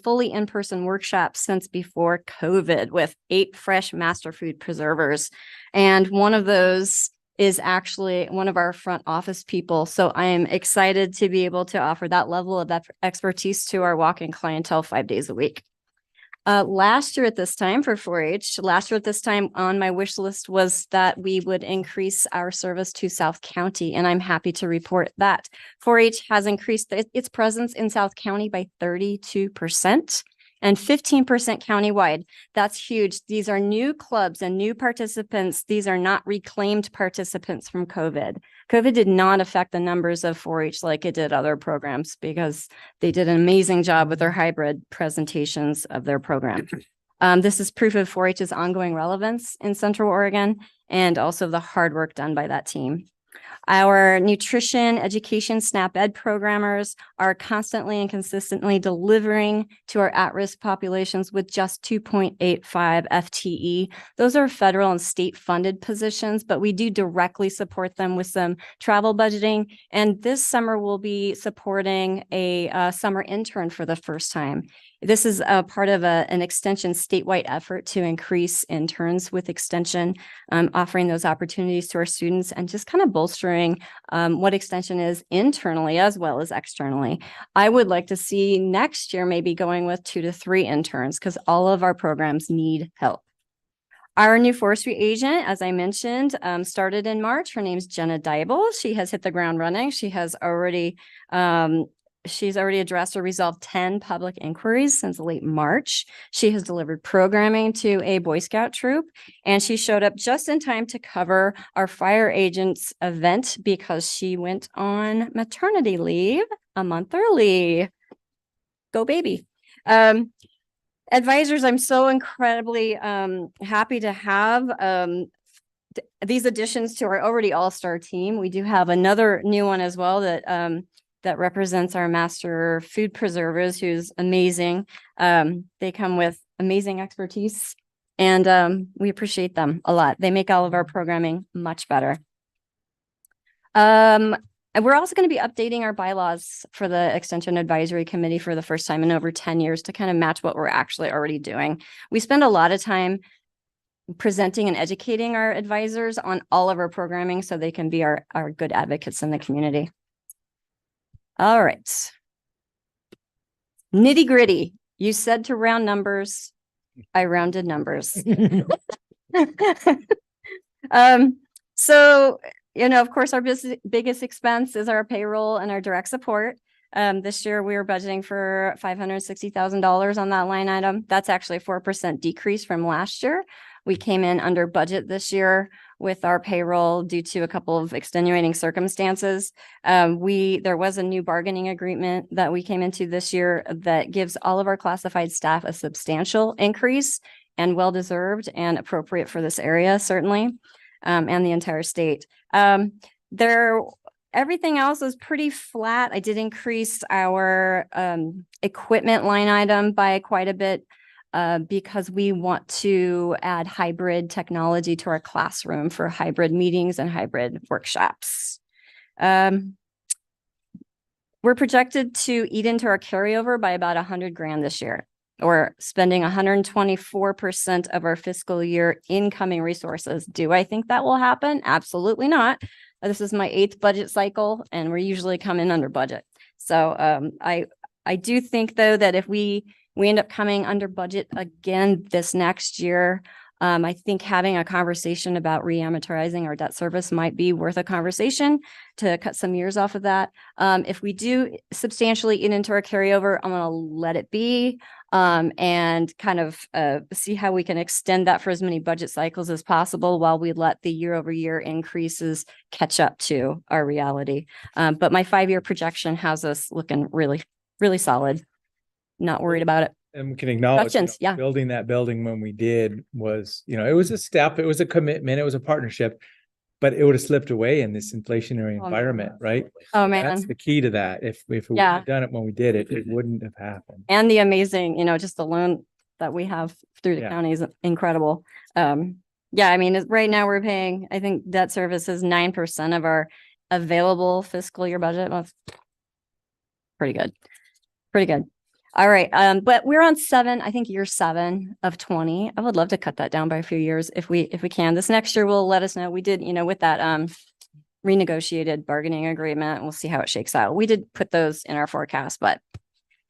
fully in-person workshop since before COVID with 8 fresh master food preservers. And one of those is actually one of our front office people. So I am excited to be able to offer that level of expertise to our walk-in clientele 5 days a week. Last year at this time for 4-H, on my wish list was that we would increase our service to South County, and I'm happy to report that 4-H has increased its presence in South County by 32%. And 15% countywide. That's huge. These are new clubs and new participants. These are not reclaimed participants from COVID. COVID did not affect the numbers of 4-H like it did other programs because they did an amazing job with their hybrid presentations of their program. This is proof of 4-H's ongoing relevance in Central Oregon and also the hard work done by that team. Our nutrition education SNAP Ed programmers are constantly and consistently delivering to our at-risk populations with just 2.85 FTE. Those are federal and state funded positions, but we do directly support them with some travel budgeting. And this summer we'll be supporting a summer intern for the first time. This is a part of an extension statewide effort to increase interns with extension, offering those opportunities to our students and just kind of bolstering what extension is internally as well as externally. I would like to see next year maybe going with 2 to 3 interns because all of our programs need help. Our new forestry agent, as I mentioned, started in March. Her name's Jenna Dybel. She has hit the ground running. She's already addressed or resolved 10 public inquiries since late March. She has delivered programming to a Boy Scout troop, and she showed up just in time to cover our fire agents event because she went on maternity leave a month early. Go baby. Advisors, I'm so incredibly happy to have these additions to our already all-star team. We do have another new one as well that represents our master food preservers, who's amazing. They come with amazing expertise and we appreciate them a lot. They make all of our programming much better. And we're also going to be updating our bylaws for the Extension Advisory Committee for the first time in over 10 years to kind of match what we're actually already doing. We spend a lot of time presenting and educating our advisors on all of our programming so they can be our good advocates in the community. All right. Nitty gritty. You said to round numbers. I rounded numbers. So, of course, our biggest expense is our payroll and our direct support. This year, we were budgeting for $560,000 on that line item. That's actually a 4% decrease from last year. We came in under budget this year with our payroll due to a couple of extenuating circumstances. There was a new bargaining agreement that we came into this year that gives all of our classified staff a substantial increase and well-deserved and appropriate for this area, certainly, and the entire state. Everything else is pretty flat. I did increase our equipment line item by quite a bit because we want to add hybrid technology to our classroom for hybrid meetings and hybrid workshops. We're projected to eat into our carryover by about $100,000 this year, or spending 124% of our fiscal year incoming resources. Do I think that will happen? Absolutely not. This is my 8th budget cycle, and we're usually coming under budget. So I do think, though, that if we end up coming under budget again this next year, I think having a conversation about re-amortizing our debt service might be worth a conversation to cut some years off of that. If we do substantially eat into our carryover, I'm going to let it be and kind of see how we can extend that for as many budget cycles as possible while we let the year-over-year increases catch up to our reality. But my 5-year projection has us looking really, really solid. Not worried about it. And we can acknowledge, yeah, building that building when we did was, it was a step, it was a commitment, it was a partnership. but it would have slipped away in this inflationary Oh, environment, right? Oh, That's man. the key to that. If we Yeah. had done it when we did it, it wouldn't have happened. And the amazing, just the loan that we have through the Yeah. county is incredible. Yeah, I mean, right now we're paying, I think debt service is 9% of our available fiscal year budget. That's pretty good. Pretty good. All right. But we're on I think year 7 of 20. I would love to cut that down by a few years if we can. This next year will let us know. We did, with that renegotiated bargaining agreement, we'll see how it shakes out. We did put those in our forecast, but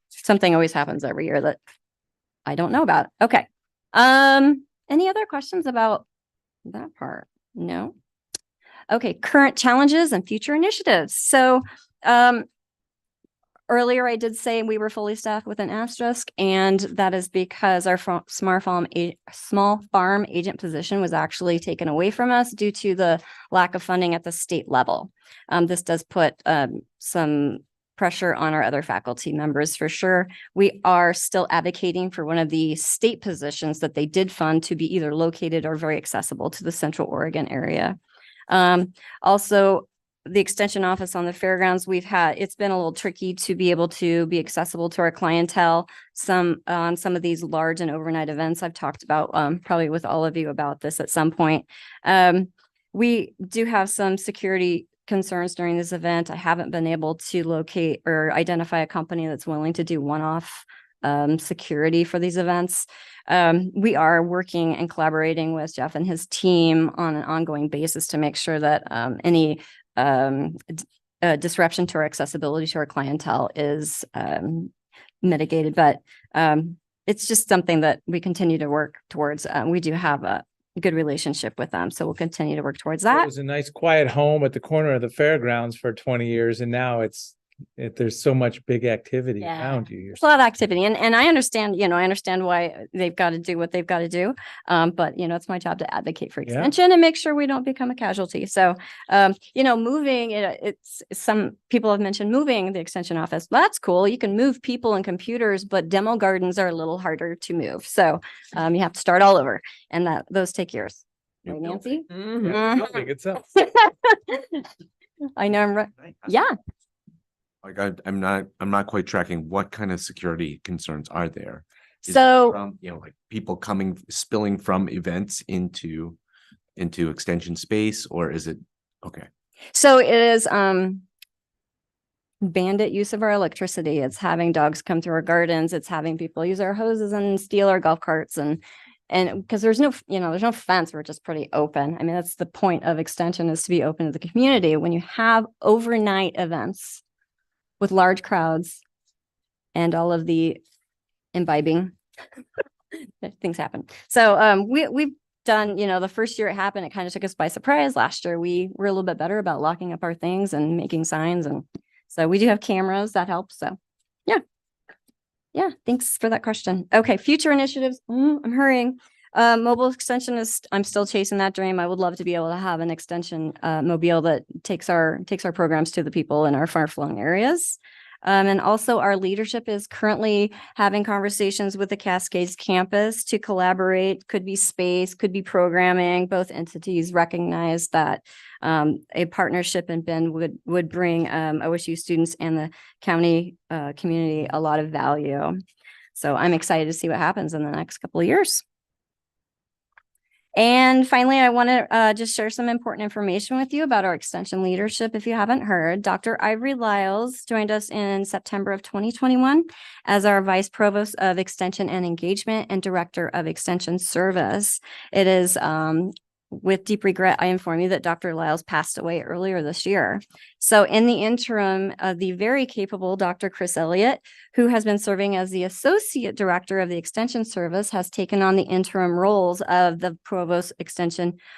something always happens every year that I don't know about. Okay. Any other questions about that part? No. Okay. Current challenges and future initiatives. So, earlier I did say we were fully staffed with an asterisk, and that is because our small farm agent position was actually taken away from us due to the lack of funding at the state level. This does put some pressure on our other faculty members for sure. We are still advocating for one of the state positions that they did fund to be either located or very accessible to the Central Oregon area. Also, the extension office on the fairgrounds, it's been a little tricky to be able to be accessible to our clientele. Some of these large and overnight events I've talked about, probably with all of you about this at some point. We do have some security concerns during this event. I haven't been able to locate or identify a company that's willing to do one-off security for these events. We are working and collaborating with Jeff and his team on an ongoing basis to make sure that any disruption to our accessibility to our clientele is mitigated, but it's just something that we continue to work towards. We do have a good relationship with them, so we'll continue to work towards It that. was a nice quiet home at the corner of the fairgrounds for 20 years, and now there's so much big activity around you. There's a lot of activity, and I understand, I understand why they've got to do what they've got to do. But it's my job to advocate for extension and make sure we don't become a casualty. So, moving it's some people have mentioned moving the extension office. That's cool. You can move people and computers, but demo gardens are a little harder to move. So, you have to start all over, and those take years. Right, Nancy? Building itself. I know. I'm right. Yeah. Like I'm not quite tracking what kind of security concerns are there. Is it So, from, like people spilling from events into extension space, or is it okay? So it is bandit use of our electricity. It's having dogs come through our gardens. It's having people use our hoses and steal our golf carts, and because there's no fence, we're just pretty open. I mean, that's the point of extension, is to be open to the community. When you have overnight events with large crowds and all of the imbibing, things happen. So we've done, the first year it happened, it kind of took us by surprise. Last year, we were a little bit better about locking up our things and making signs. And so we do have cameras that help. So yeah, thanks for that question. Okay, future initiatives. I'm hurrying. Mobile extension I'm still chasing that dream. I would love to be able to have an extension mobile that takes our programs to the people in our far-flung areas. And also our leadership is currently having conversations with the Cascades campus to collaborate. Could be space, could be programming. Both entities recognize that a partnership in Bend would bring OSU students and the county community a lot of value. So I'm excited to see what happens in the next couple of years. And finally, I want to just share some important information with you about our extension leadership. If you haven't heard, Dr. Ivory Lyles joined us in September of 2021 as our Vice Provost of Extension and Engagement and Director of Extension Service. It is with deep regret, I inform you that Dr. Lyles passed away earlier this year. So in the interim, the very capable Dr. Chris Elliott, who has been serving as the Associate Director of the Extension Service, has taken on the interim roles of the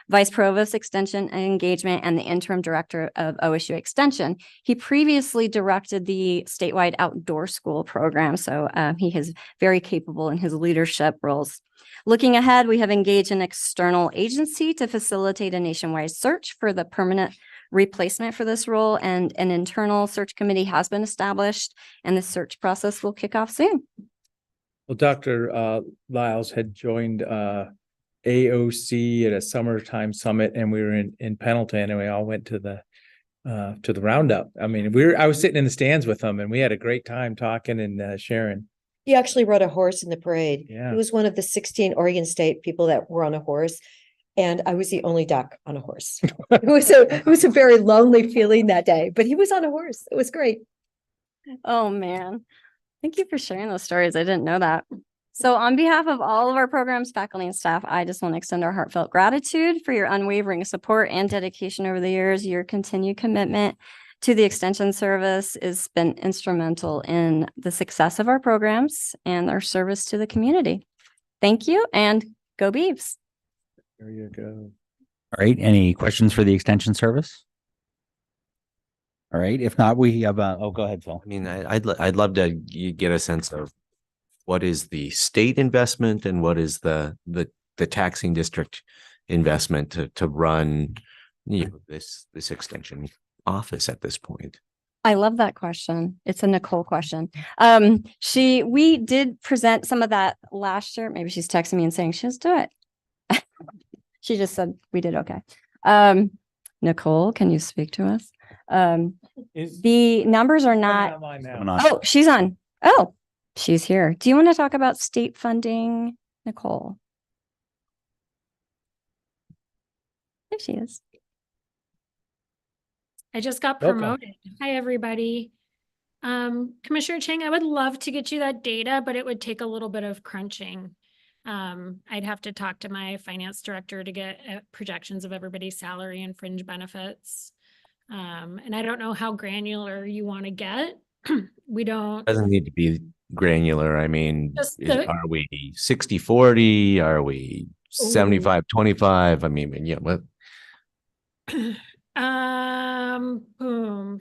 Vice Provost Extension and Engagement, and the Interim Director of OSU Extension. He previously directed the statewide outdoor school program, so he is very capable in his leadership roles. Looking ahead, we have engaged an external agency to facilitate a nationwide search for the permanent replacement for this role, and an internal search committee has been established, and the search process will kick off soon. Well, Dr. Lyles had joined a AOC at a summertime summit, and we were in Pendleton, and we all went to the roundup. I mean, I was sitting in the stands with them, and we had a great time talking and sharing. He actually rode a horse in the parade. Yeah. He was one of the 16 Oregon State people that were on a horse. And I was the only duck on a horse. It was a very lonely feeling that day, but he was on a horse. It was great. Oh, man. Thank you for sharing those stories. I didn't know that. So on behalf of all of our programs, faculty, and staff, I just want to extend our heartfelt gratitude for your unwavering support and dedication over the years. Your continued commitment to the Extension Service has been instrumental in the success of our programs and our service to the community. Thank you, and go Beavs. There you go. All right. Any questions for the Extension Service? All right. If not, we have, go ahead, Phil. I mean, I'd love to get a sense of what is the state investment and what is the taxing district investment to run, this extension office at this point. I love that question. It's a Nicole question. We did present some of that last year. Maybe she's texting me and saying she'll do it. She just said we did okay. Nicole, can you speak to us? The numbers are not. Oh, she's on. Oh, she's here. Do you want to talk about state funding, Nicole? There she is. I just got Welcome. promoted. Hi, everybody. Commissioner Chang, I would love to get you that data, but it would take a little bit of crunching. I'd have to talk to my finance director to get projections of everybody's salary and fringe benefits. And I don't know how granular you want to get. We don't. Doesn't need to be granular. I mean, Just are we 60-40? Are we 75-25? I mean, what? Boom.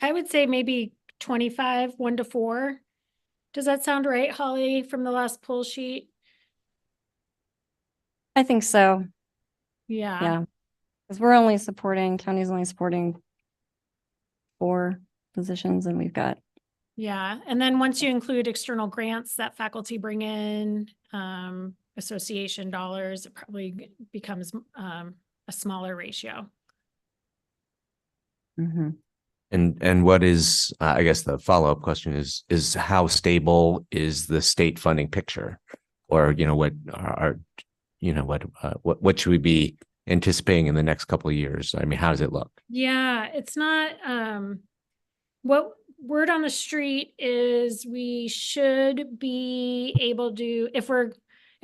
I would say maybe 25, 1-4. Does that sound right, Holly, from the last poll sheet? I think so. Yeah. Yeah. Because we're only supporting, county's only supporting 4 positions, and we've got. Yeah. And then once you include external grants that faculty bring in, association dollars, it probably becomes a smaller ratio. Mm-hmm. And what is, I guess the follow-up question is how stable is the state funding picture? Or, what should we be anticipating in the next couple of years? I mean, how does it look? Yeah, it's not, what word on the street is we should be able to, if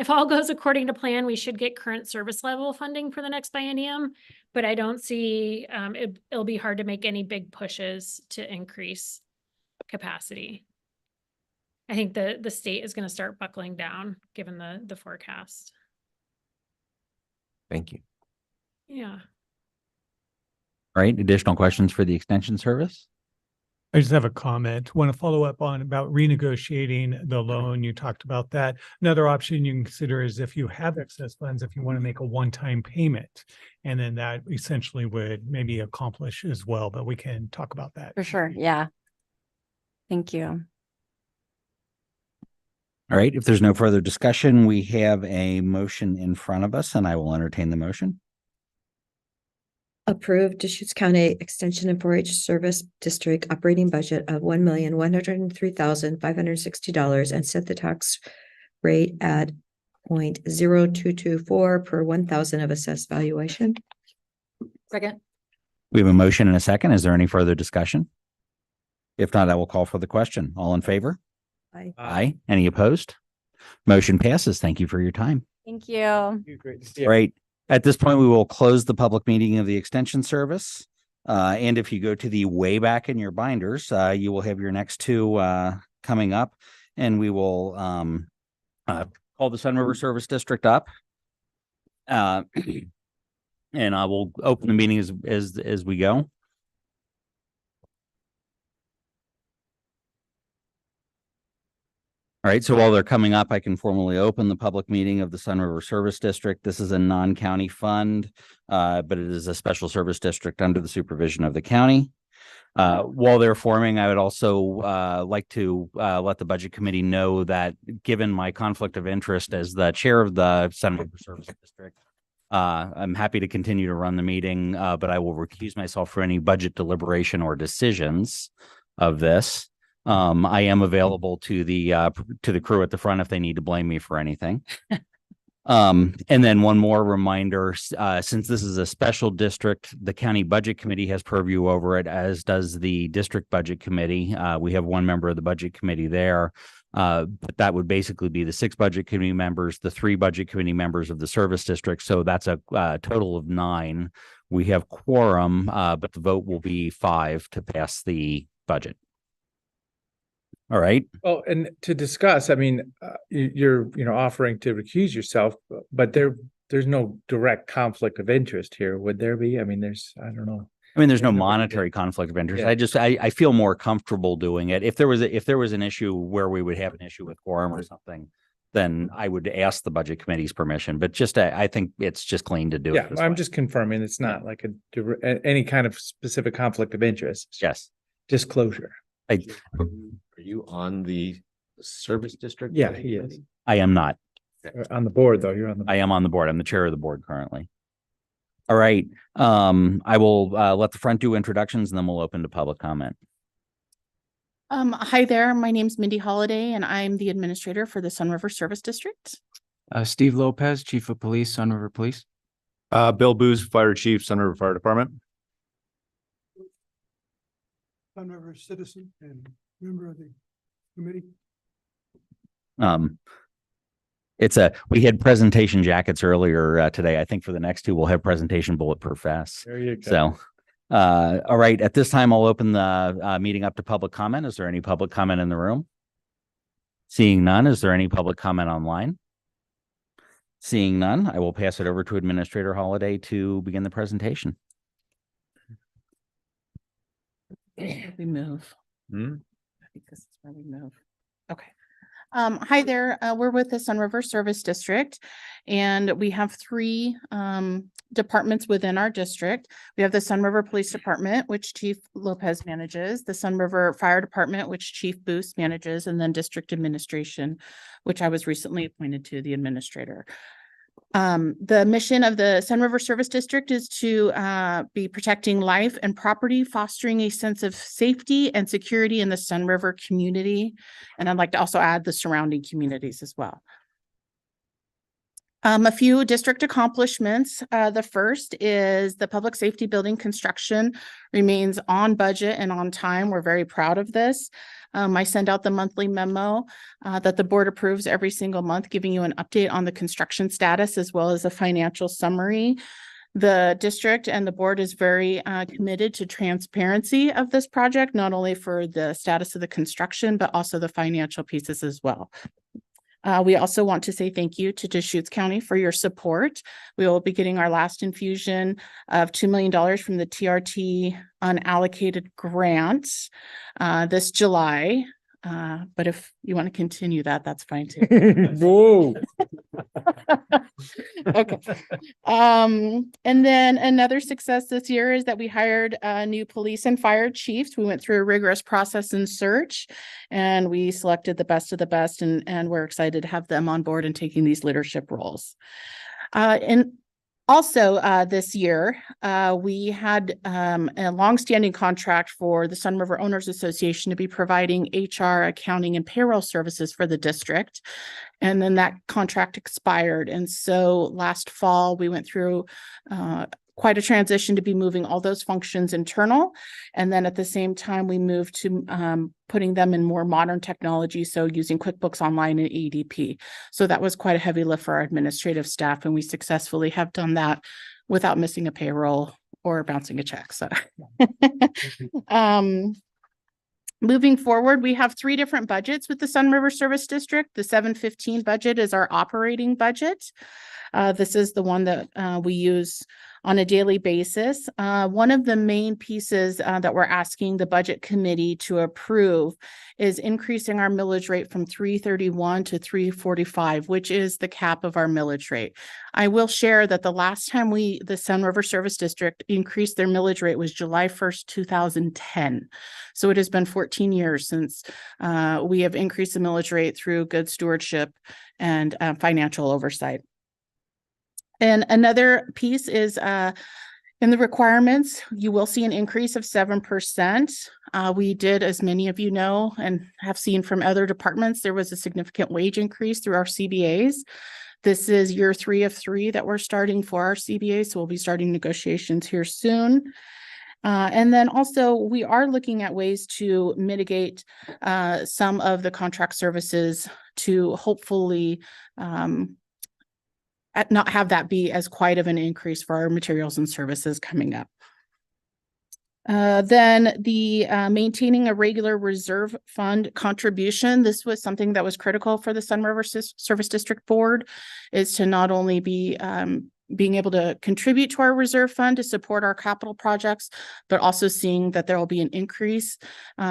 all goes according to plan, we should get current service level funding for the next biennium, but I don't see, it'll be hard to make any big pushes to increase capacity. I think the state is going to start buckling down given the forecast. Thank you. Yeah. All right. Additional questions for the Extension Service? I just have a comment. Want to follow up on about renegotiating the loan. You talked about that. Another option you can consider is if you have excess funds, if you want to make a one-time payment, and then that essentially would maybe accomplish as well, but we can talk about that. For sure. Yeah. Thank you. All right. If there's no further discussion, we have a motion in front of us, and I will entertain the motion. Approve Deschutes County Extension and 4-H Service District operating budget of $1,103,560 and set the tax rate at 0.0224 per 1,000 of assessed valuation. Second. We have a motion and a second. Is there any further discussion? If not, I will call for the question. All in favor? Aye. Aye. Any opposed? Motion passes. Thank you for your time. Thank you. Great to see you. Right. At this point, we will close the public meeting of the Extension Service. And if you go to the way back in your binders, you will have your next 2 coming up, and we will call the Sun River Service District up. And I will open the meeting as we go. All right, so while they're coming up, I can formally open the public meeting of the Sun River Service District. This is a non-county fund, but it is a special service district under the supervision of the county. While they're forming, I would also like to let the budget committee know that given my conflict of interest as the chair of the Sun River Service District, I'm happy to continue to run the meeting, but I will recuse myself for any budget deliberation or decisions of this. I am available to the crew at the front if they need to blame me for anything. And then one more reminder, since this is a special district, the county budget committee has purview over it, as does the district budget committee. We have one member of the budget committee there. But that would basically be the 6 budget committee members, the 3 budget committee members of the service district. So that's a total of 9. We have quorum, but the vote will be 5 to pass the budget. All right. Well, and to discuss, I mean, you're, offering to recuse yourself, but there's no direct conflict of interest here. Would there be? I mean, I don't know. I mean, there's no monetary conflict of interest. Yeah. I feel more comfortable doing it. If there was an issue where we would have an issue with quorum or something, then I would ask the budget committee's permission. But I think it's just clean to do it. Yeah, I'm just confirming it's not like any kind of specific conflict of interest. Yes. Disclosure. Are you on the service district? Yeah, he is. I am not. On the board, though. You're on the. I am on the board. I'm the chair of the board currently. All right. I will let the front do introductions and then we'll open to public comment. Hi there. My name's Mindy Holiday and I'm the administrator for the Sun River Service District. Steve Lopez, Chief of Police, Sun River Police. Bill Booz, Fire Chief, Sun River Fire Department. Sun River citizen and member of the committee. We had presentation jackets earlier today. I think for the next 2, we'll have presentation bulletproof vests. There you go. So, all right. At this time, I'll open the meeting up to public comment. Is there any public comment in the room? Seeing none, is there any public comment online? Seeing none, I will pass it over to Administrator Holiday to begin the presentation. We move. I think this is where we move. Okay. Hi there. We're with the Sun River Service District, and we have 3 departments within our district. We have the Sun River Police Department, which Chief Lopez manages, the Sun River Fire Department, which Chief Boost manages, and then District Administration, which I was recently appointed to the administrator. The mission of the Sun River Service District is to be protecting life and property, fostering a sense of safety and security in the Sun River community. And I'd like to also add the surrounding communities as well. A few district accomplishments. The first is the public safety building construction remains on budget and on time. We're very proud of this. I send out the monthly memo that the board approves every single month, giving you an update on the construction status as well as a financial summary. The district and the board is very committed to transparency of this project, not only for the status of the construction, but also the financial pieces as well. We also want to say thank you to Deschutes County for your support. We will be getting our last infusion of $2 million from the TRT unallocated grants this July. But if you want to continue that, that's fine too. Whoa. Okay. And then another success this year is that we hired new police and fire chiefs. We went through a rigorous process and search, and we selected the best of the best, and we're excited to have them on board and taking these leadership roles. And also, this year, we had a longstanding contract for the Sun River Owners Association to be providing HR, accounting, and payroll services for the district. And then that contract expired. And so last fall, we went through quite a transition to be moving all those functions internal. And then at the same time, we moved to putting them in more modern technology. So using QuickBooks Online and EDP. So that was quite a heavy lift for our administrative staff. And we successfully have done that without missing a payroll or bouncing a check. So moving forward, we have 3 different budgets with the Sun River Service District. The 715 budget is our operating budget. This is the one that we use on a daily basis. One of the main pieces that we're asking the budget committee to approve is increasing our millage rate from 331 to 345, which is the cap of our millage rate. I will share that the last time the Sun River Service District increased their millage rate was July 1st, 2010. So it has been 14 years since we have increased the millage rate through good stewardship and financial oversight. And another piece is in the requirements, you will see an increase of 7%. We did, as many of you know and have seen from other departments, there was a significant wage increase through our CBAs. This is year 3 of 3 that we're starting for our CBA, so we'll be starting negotiations here soon. And then also we are looking at ways to mitigate some of the contract services to hopefully not have that be as quite of an increase for our materials and services coming up. Then the maintaining a regular reserve fund contribution. This was something that was critical for the Sun River Service District Board, is to not only be being able to contribute to our reserve fund to support our capital projects, but also seeing that there will be an increase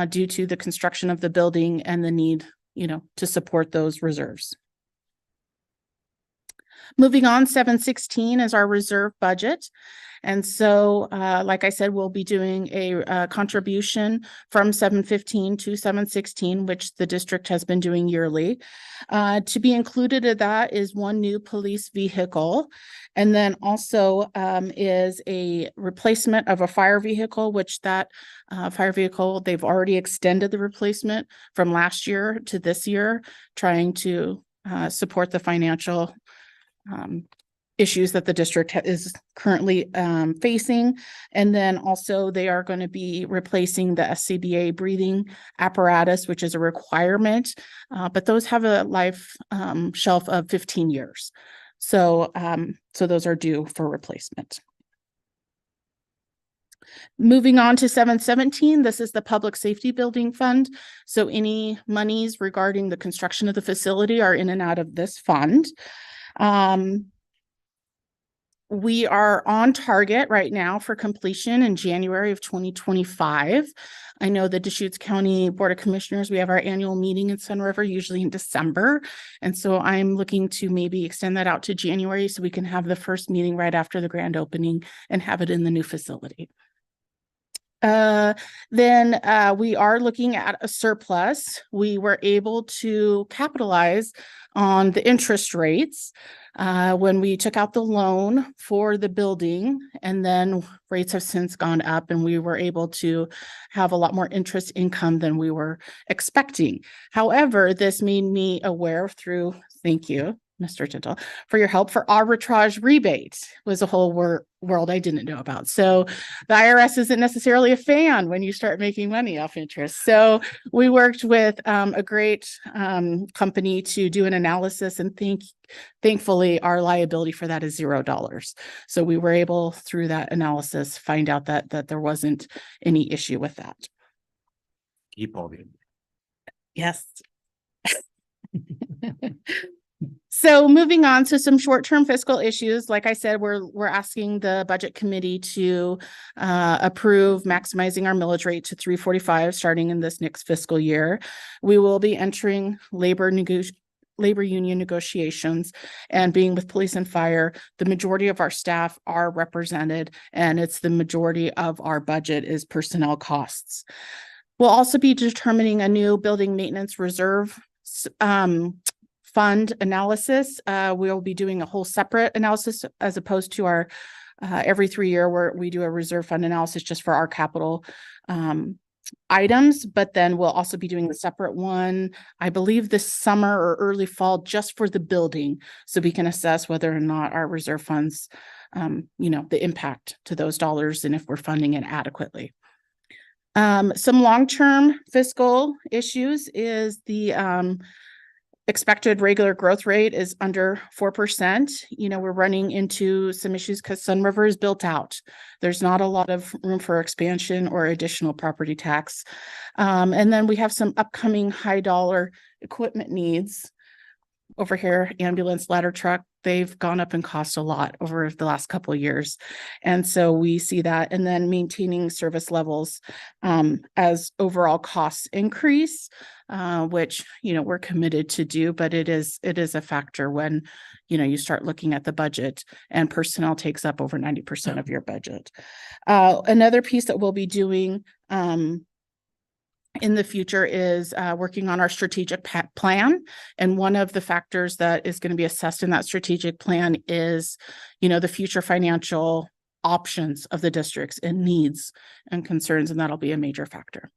due to the construction of the building and the need, to support those reserves. Moving on, 716 is our reserve budget. And so, like I said, we'll be doing a contribution from 715 to 716, which the district has been doing yearly. To be included in that is one new police vehicle. And then also is a replacement of a fire vehicle, which that fire vehicle, they've already extended the replacement from last year to this year, trying to support the financial issues that the district is currently facing. And then also they are going to be replacing the SCBA breathing apparatus, which is a requirement, but those have a life shelf of 15 years. So those are due for replacement. Moving on to 717, this is the Public Safety Building Fund. So any monies regarding the construction of the facility are in and out of this fund. We are on target right now for completion in January of 2025. I know the Deschutes County Board of Commissioners, we have our annual meeting in Sun River, usually in December. And so I'm looking to maybe extend that out to January so we can have the first meeting right after the grand opening and have it in the new facility. Then we are looking at a surplus. We were able to capitalize on the interest rates when we took out the loan for the building, and then rates have since gone up and we were able to have a lot more interest income than we were expecting. However, this made me aware through, thank you, Mr. Tintle, for your help, for arbitrage rebate was a whole world I didn't know about. So the IRS isn't necessarily a fan when you start making money off interest. So we worked with a great company to do an analysis, and thankfully our liability for that is $0. So we were able, through that analysis, find out that there wasn't any issue with that. Keep all the. Yes. So moving on to some short-term fiscal issues, like I said, we're asking the budget committee to approve maximizing our millage rate to 345 starting in this next fiscal year. We will be entering labor union negotiations, and being with police and fire, the majority of our staff are represented, and it's the majority of our budget is personnel costs. We'll also be determining a new building maintenance reserve fund analysis. We'll be doing a whole separate analysis as opposed to our every 3 year where we do a reserve fund analysis just for our capital items, but then we'll also be doing a separate one, I believe this summer or early fall, just for the building, so we can assess whether or not our reserve funds, the impact to those dollars and if we're funding it adequately. Some long-term fiscal issues is the expected regular growth rate is under 4%. We're running into some issues because Sun River is built out. There's not a lot of room for expansion or additional property tax. And then we have some upcoming high dollar equipment needs over here, ambulance, ladder truck, they've gone up in cost a lot over the last couple of years. And so we see that, and then maintaining service levels as overall costs increase, which, you know, we're committed to do, but it is a factor when, you know, you start looking at the budget and personnel takes up over 90% of your budget. Another piece that we'll be doing in the future is working on our strategic plan. And one of the factors that is going to be assessed in that strategic plan is, you know, the future financial options of the districts and needs and concerns, and that'll be a major factor.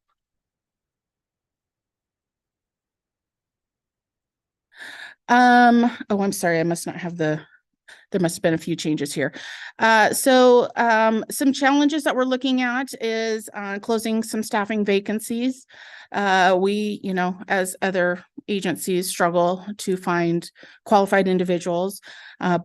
Oh, I'm sorry, I must not have there must have been a few changes here. So some challenges that we're looking at is closing some staffing vacancies. We, you know, as other agencies, struggle to find qualified individuals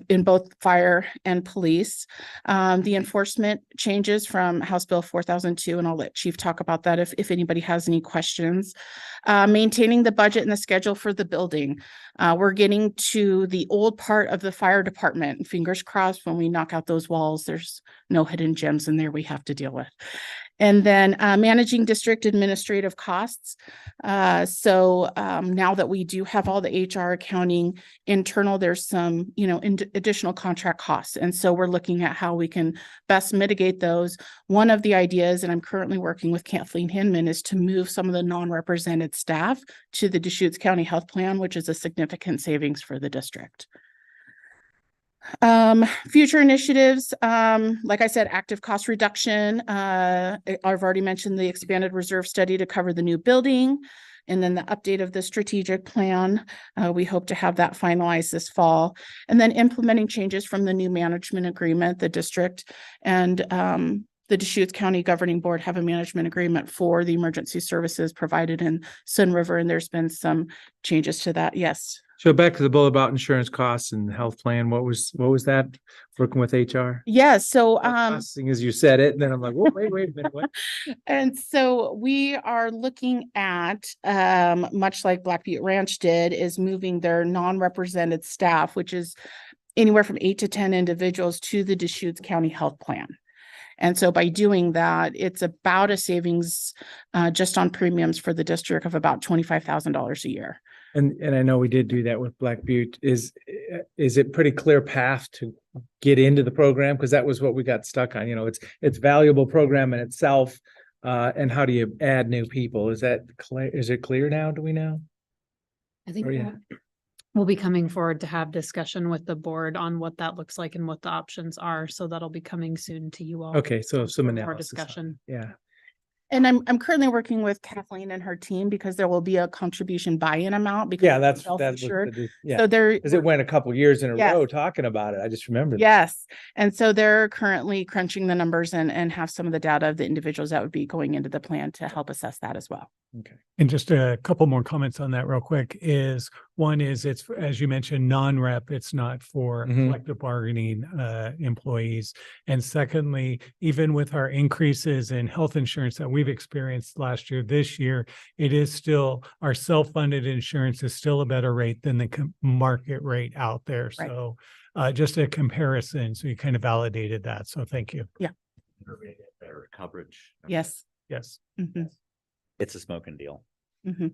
in both fire and police. The enforcement changes from House Bill 4002, and I'll let Chief talk about that if anybody has any questions. Maintaining the budget and the schedule for the building. We're getting to the old part of the fire department. Fingers crossed, when we knock out those walls, there's no hidden gems in there we have to deal with. And then managing district administrative costs. So now that we do have all the HR, accounting, internal, there's some, you know, additional contract costs. And so we're looking at how we can best mitigate those. One of the ideas, and I'm currently working with Kathleen Hinman, is to move some of the non-represented staff to the Deschutes County Health Plan, which is a significant savings for the district. Future initiatives, like I said, active cost reduction. I've already mentioned the expanded reserve study to cover the new building, and then the update of the strategic plan. We hope to have that finalized this fall, and then implementing changes from the new management agreement. The district and the Deschutes County Governing Board have a management agreement for the emergency services provided in Sun River, and there's been some changes to that. Yes. So back to the bullet about insurance costs and health plan, what was that working with HR? Yeah, so Seeing as you said it, and then I'm like, whoa, wait a minute, what? and so we are looking at much like Black Butte Ranch did, is moving their non-represented staff, which is anywhere from 8 to 10 individuals, to the Deschutes County Health Plan. And so by doing that, it's about a savings just on premiums for the district of about $25,000 a year. And I know we did do that with Black Butte. Is it pretty clear path to get into the program? Because that was what we got stuck on. You know, it's valuable program in itself. And how do you add new people? Is that clear? Is it clear now? Do we know? I think yeah. we'll be coming forward to have discussion with the board on what that looks like and what the options are. So that'll be coming soon to you all. Okay, so some more analysis. discussion. Yeah. And I'm currently working with Kathleen and her team because there will be a contribution buy-in amount because Yeah, that's self-insured. yeah. So there, Because it went a couple years in a Yes. row talking about it. I just remembered. yes. And so they're currently crunching the numbers and have some of the data of the individuals that would be going into the plan to help assess that as well. Okay. And just a couple more comments on that real quick is one is it's, as you mentioned, non-rep, it's not for collective bargaining employees. And secondly, even with our increases in health insurance that we've experienced last year, this year, it is still, our self-funded insurance is still a better rate than the market rate out there. Right. So just a comparison. So you kind of validated that. So thank you. Yeah. Better coverage. Yes. Yes. Mhm. It's a smoking deal. Mhm.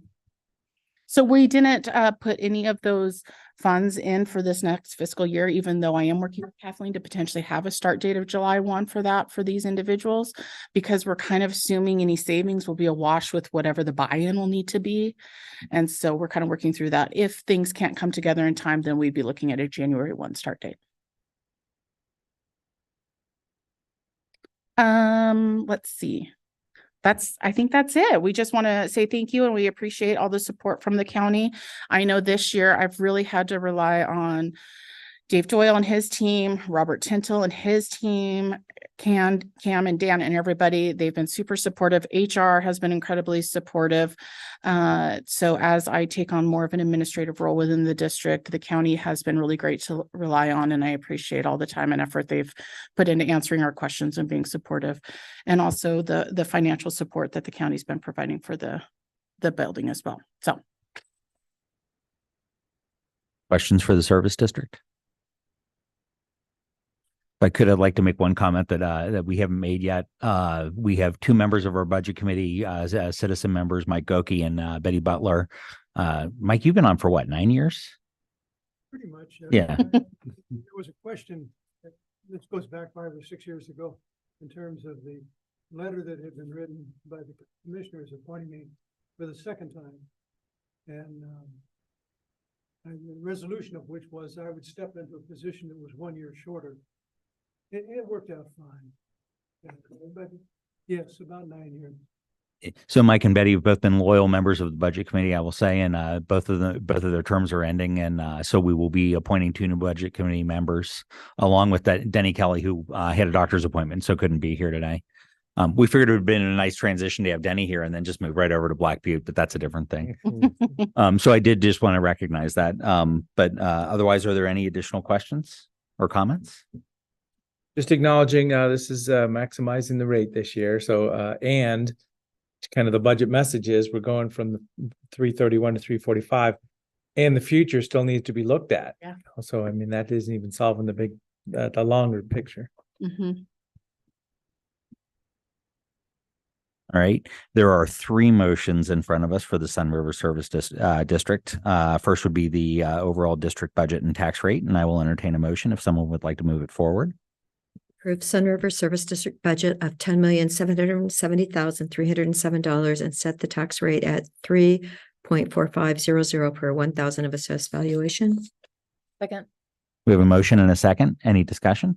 So we didn't put any of those funds in for this next fiscal year, even though I am working with Kathleen to potentially have a start date of July 1 for that for these individuals, because we're kind of assuming any savings will be a wash with whatever the buy-in will need to be. And so we're kind of working through that. If things can't come together in time, then we'd be looking at a January 1 start date. Let's see. I think that's it. We just want to say thank you and we appreciate all the support from the county. I know this year I've really had to rely on Dave Doyle and his team, Robert Tintle and his team, Cam and Dan and everybody. They've been super supportive. HR has been incredibly supportive. So as I take on more of an administrative role within the district, the county has been really great to rely on, and I appreciate all the time and effort they've put into answering our questions and being supportive, and also the financial support that the county's been providing for the building as well. So Questions for the service district? If I could, I'd like to make one comment that we haven't made yet. We have two members of our budget committee, as citizen members, Mike Goki and Betty Butler. Mike, you've been on for what, 9 years? Pretty much. Yeah. There was a question, this goes back 5 or 6 years ago, in terms of the letter that had been written by the commissioners appointing me for the second time. And the resolution of which was I would step into a position that was 1 year shorter. It worked out fine. But yes, about 9 years. So Mike and Betty have both been loyal members of the budget committee, I will say, and both of their terms are ending, and so we will be appointing two new budget committee members, along with that Denny Kelly, who had a doctor's appointment, so couldn't be here today. We figured it would have been a nice transition to have Denny here and then just move right over to Black Butte, but that's a different thing. So I did just want to recognize that. But otherwise, are there any additional questions or comments? Just acknowledging, this is maximizing the rate this year. So, and kind of the budget message is we're going from the 331 to 345, and the future still needs to be looked at. Yeah. So, I mean, that isn't even solving the big, the longer picture. All right. There are three motions in front of us for the Sun River Service District. First would be the overall district budget and tax rate, and I will entertain a motion if someone would like to move it forward. Approve Sun River Service District budget of $10,770,307 and set the tax rate at 3.4500 per 1,000 of assessed valuation. Second. We have a motion and a second. Any discussion?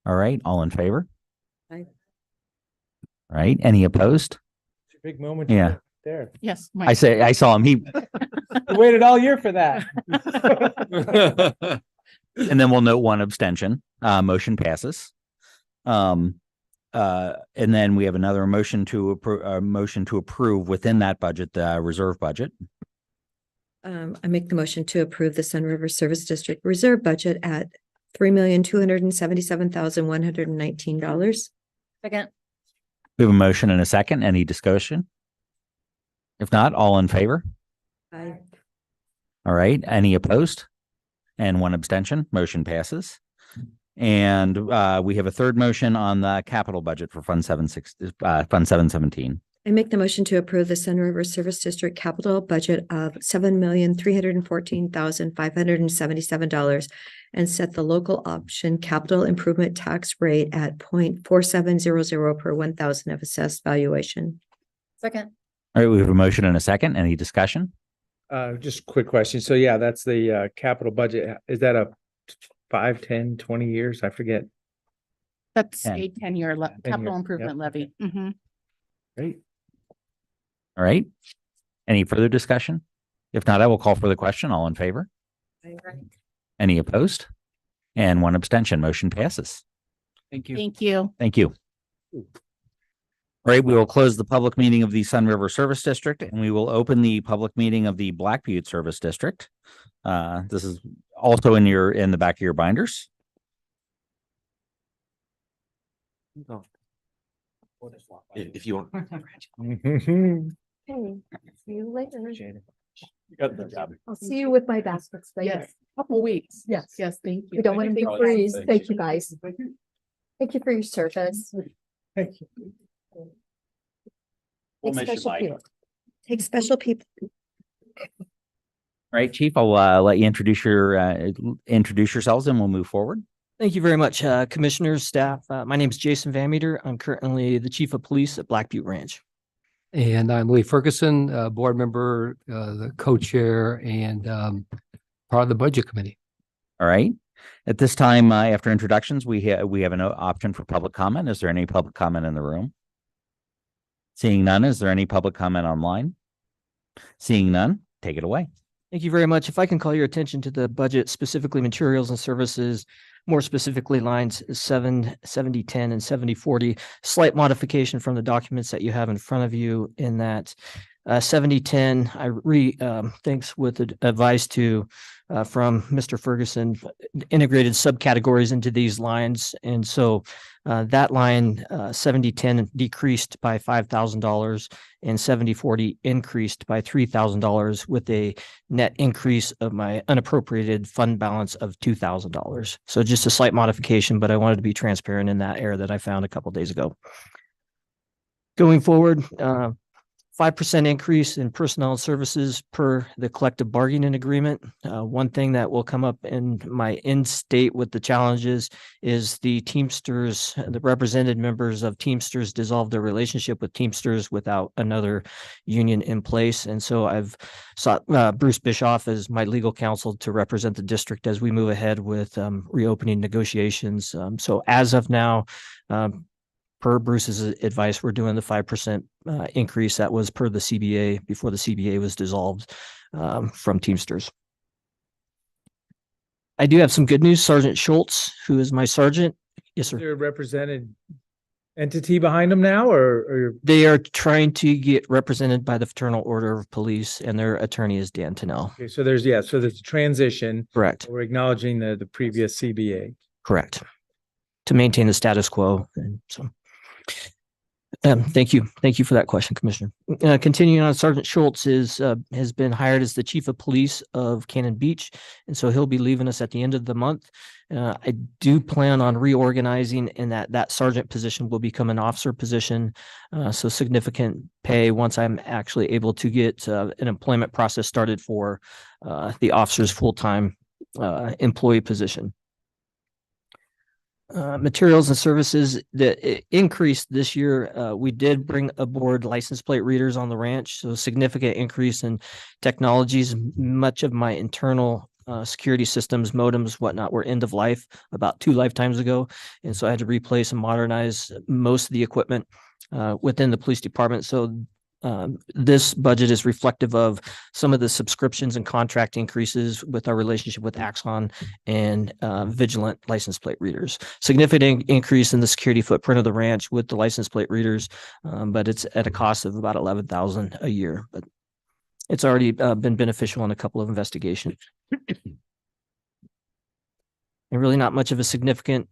All right. All in favor? Aye. All right. Any opposed? It's a big moment. Yeah. There. Yes. I saw him. He We waited all year for that. And then we'll note one abstention. Motion passes. And then we have another motion to approve within that budget, the reserve budget. I make the motion to approve the Sun River Service District reserve budget at $3,277,119. Second. We have a motion and a second. Any discussion? If not, all in favor? Aye. All right. Any opposed? And one abstention. Motion passes. And we have a third motion on the capital budget for Fund 717. I make the motion to approve the Sun River Service District capital budget of $7,314,577 and set the local option capital improvement tax rate at 0.4700 per 1,000 of assessed valuation. Second. All right. We have a motion and a second. Any discussion? Just a quick question. So yeah, that's the capital budget. Is that a 5, 10, 20 years? I forget. That's 10. a 10-year capital year, improvement yep. levy. Great. All right. Any further discussion? If not, I will call for the question. All in favor? Any opposed? And one abstention. Motion passes. Thank you. Thank you. Thank you. All right, we will close the public meeting of the Sun River Service District, and we will open the public meeting of the Black Butte Service District. This is also in the back of your binders. If you want. Hey, see you later. You got the job. I'll see you with my baskets later. Yes, couple weeks. Yes. Yes, thank you. We don't want them to freeze. Thank you, guys. Thank you for your service. Thank you. We'll Take miss you, special Mike. people. Take special people. All right, Chief, I'll let you introduce yourselves and we'll move forward. Thank you very much, commissioners, staff. My name is Jason Van Meter. I'm currently the chief of police at Black Butte Ranch. And I'm Lee Ferguson, board member, the co-chair and part of the budget committee. All right. At this time, after introductions, we have an option for public comment. Is there any public comment in the room? Seeing none, is there any public comment online? Seeing none, take it away. Thank you very much. If I can call your attention to the budget, specifically materials and services, more specifically lines 7, 70, 10, and 70, 40, slight modification from the documents that you have in front of you in that 7010, thanks with the advice from Mr. Ferguson, integrated subcategories into these lines. And so that line 7010 decreased by $5,000 and 7040 increased by $3,000 with a net increase of my unappropriated fund balance of $2,000. So just a slight modification, but I wanted to be transparent in that error that I found a couple days ago. Going forward, 5% increase in personnel and services per the collective bargaining agreement. One thing that will come up in my end state with the challenges is the Teamsters, the represented members of Teamsters dissolved their relationship with Teamsters without another union in place. And so I've sought Bruce Bischoff as my legal counsel to represent the district as we move ahead with reopening negotiations. So as of now, per Bruce's advice, we're doing the 5% increase that was per the CBA before the CBA was dissolved from Teamsters. I do have some good news. Sergeant Schultz, who is my sergeant. Yes, sir. Is there a represented entity behind them now, or They are trying to get represented by the Fraternal Order of Police, and their attorney is Dan Tennell. okay, so there's a transition. Correct. We're acknowledging the previous CBA. Correct. To maintain the status quo. And so. Thank you. Thank you for that question, Commissioner. Continuing on, Sergeant Schultz has been hired as the Chief of Police of Cannon Beach, and so he'll be leaving us at the end of the month. I do plan on reorganizing in that sergeant position will become an officer position, so significant pay once I'm actually able to get an employment process started for the officer's full-time employee position. Materials and services that increased this year. We did bring aboard license plate readers on the ranch, so significant increase in technologies. Much of my internal security systems, modems, whatnot, were end of life about 2 lifetimes ago, and so I had to replace and modernize most of the equipment within the police department. So this budget is reflective of some of the subscriptions and contract increases with our relationship with Axon and Vigilant license plate readers. Significant increase in the security footprint of the ranch with the license plate readers, but it's at a cost of about $11,000 a year. But it's already been beneficial in a couple of investigations. And really not much of a significant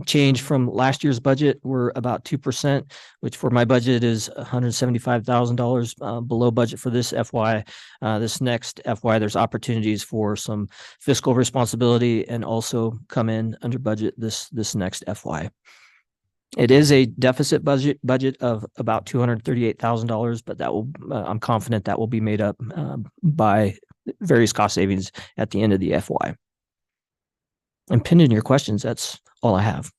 change from last year's budget. We're about 2%, which for my budget is $175,000 below budget for this FY. This next FY, there's opportunities for some fiscal responsibility and also come in under budget this next FY. It is a deficit budget of about $238,000, but that will I'm confident that will be made up by various cost savings at the end of the FY. And pending your questions, that's all I have.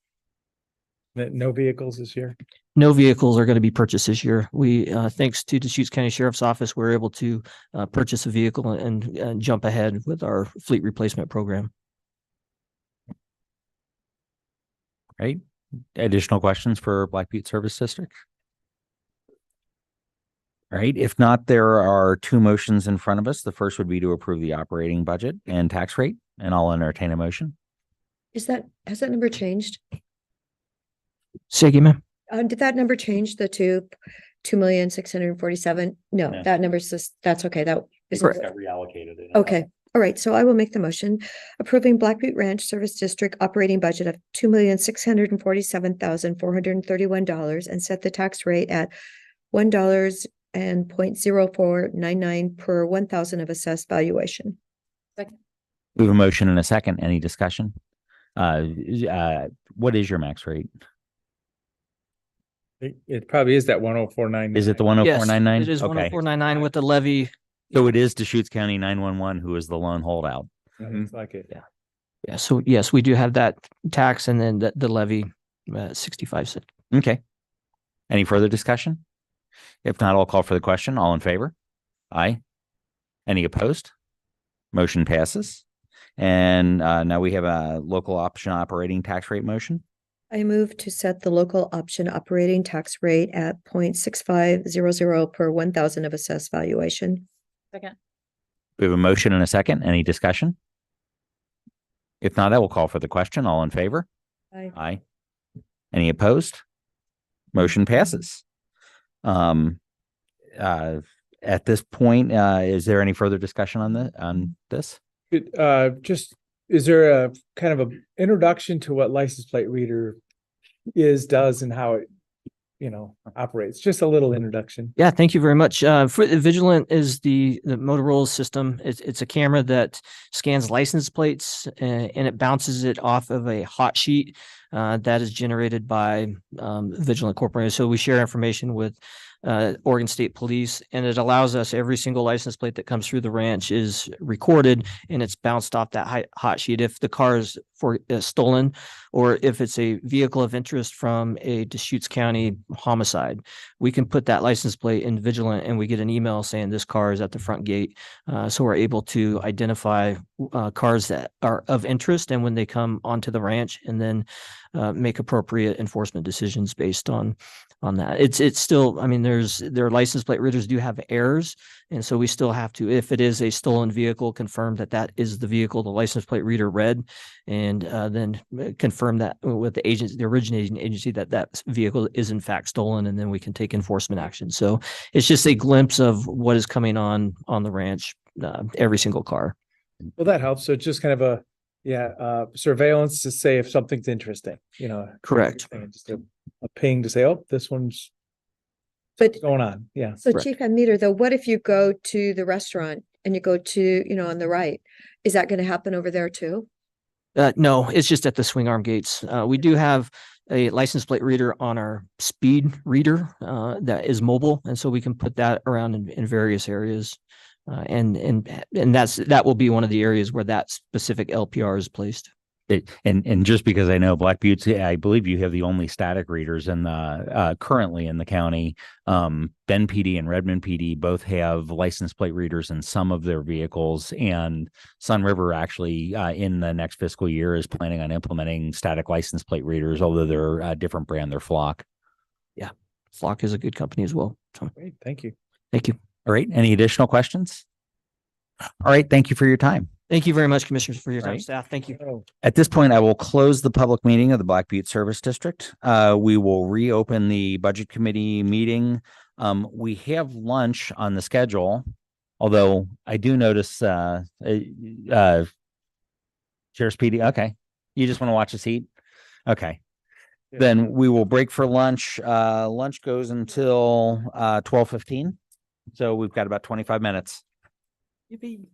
No vehicles this year? No vehicles are going to be purchased this year. We, thanks to Deschutes County Sheriff's Office, we're able to purchase a vehicle and jump ahead with our fleet replacement program. Right. Additional questions for Black Butte Service District? All right. If not, there are 2 motions in front of us. The first would be to approve the operating budget and tax rate, and I'll entertain a motion. Has that number changed? Say again, ma'am. Did that number change, the 2,647,000? No, No. that number's just, that's okay. That is Got reallocated. okay. All right. So I will make the motion approving Black Butte Ranch Service District operating budget of $2,647,431 and set the tax rate at $1.0499 per 1,000 of assessed valuation. Second. We have a motion and a second. Any discussion? What is your max rate? It probably is that 104.99. Is it the 104.99? Yes, it is Okay. 104.99 with the levy. So it is Deschutes County 911 who is the lone holdout. It's like it. Yeah. Yeah. So yes, we do have that tax and then the levy 65 cents. Okay. Any further discussion? If not, I'll call for the question. All in favor? Aye. Any opposed? Motion passes. And now we have a local option operating tax rate motion. I move to set the local option operating tax rate at 0.6500 per 1,000 of assessed valuation. Second. We have a motion and a second. Any discussion? If not, I will call for the question. All in favor? Aye. Aye. Any opposed? Motion passes. At this point, is there any further discussion on this? Just, is there a kind of a introduction to what license plate reader does and how it, operates? Just a little introduction. Yeah, thank you very much. Vigilant is the Motorola system. It's a camera that scans license plates and it bounces it off of a hot sheet that is generated by Vigilant Corporation. So we share information with Oregon State Police, and it allows us every single license plate that comes through the ranch is recorded and it's bounced off that hot sheet. If the car is stolen, or if it's a vehicle of interest from a Deschutes County homicide, we can put that license plate in Vigilant and we get an email saying this car is at the front gate. So we're able to identify cars that are of interest and when they come onto the ranch, and then make appropriate enforcement decisions based on that. It's still, I mean, their license plate readers do have errors. And so we still have to, if it is a stolen vehicle, confirm that that is the vehicle the license plate reader read, and then confirm that with the agency, the originating agency, that that vehicle is in fact stolen, and then we can take enforcement action. So it's just a glimpse of what is coming on the ranch, every single car. Well, that helps. So it's just kind of a, surveillance to say if something's interesting, Correct. and just a ping to say, oh, this one's But going on. Yeah. so Chief on meter though, what if you go to the restaurant and you go to, on the right? Is that going to happen over there too? No, it's just at the swing arm gates. We do have a license plate reader on our speed reader that is mobile, and so we can put that around in various areas. And that will be one of the areas where that specific LPR is placed. And just because I know Black Buttes, I believe you have the only static readers in the currently in the county. Bend PD and Redmond PD both have license plate readers in some of their vehicles, and Sun River actually in the next fiscal year is planning on implementing static license plate readers, although they're a different brand, they're Flock. Yeah, Flock is a good company as well. So, Great, thank you. Thank you. All right, any additional questions? All right, thank you for your time. Thank you very much, Commissioners, for your time, Right. staff. Thank you. At this point, I will close the public meeting of the Black Butte Service District. We will reopen the Budget Committee meeting. We have lunch on the schedule, although I do notice Sheriff's PD. Okay, you just want to watch a seat? Okay. Yeah. Then we will break for lunch. Lunch goes until 12:15. So we've got about 25 minutes. Yippee.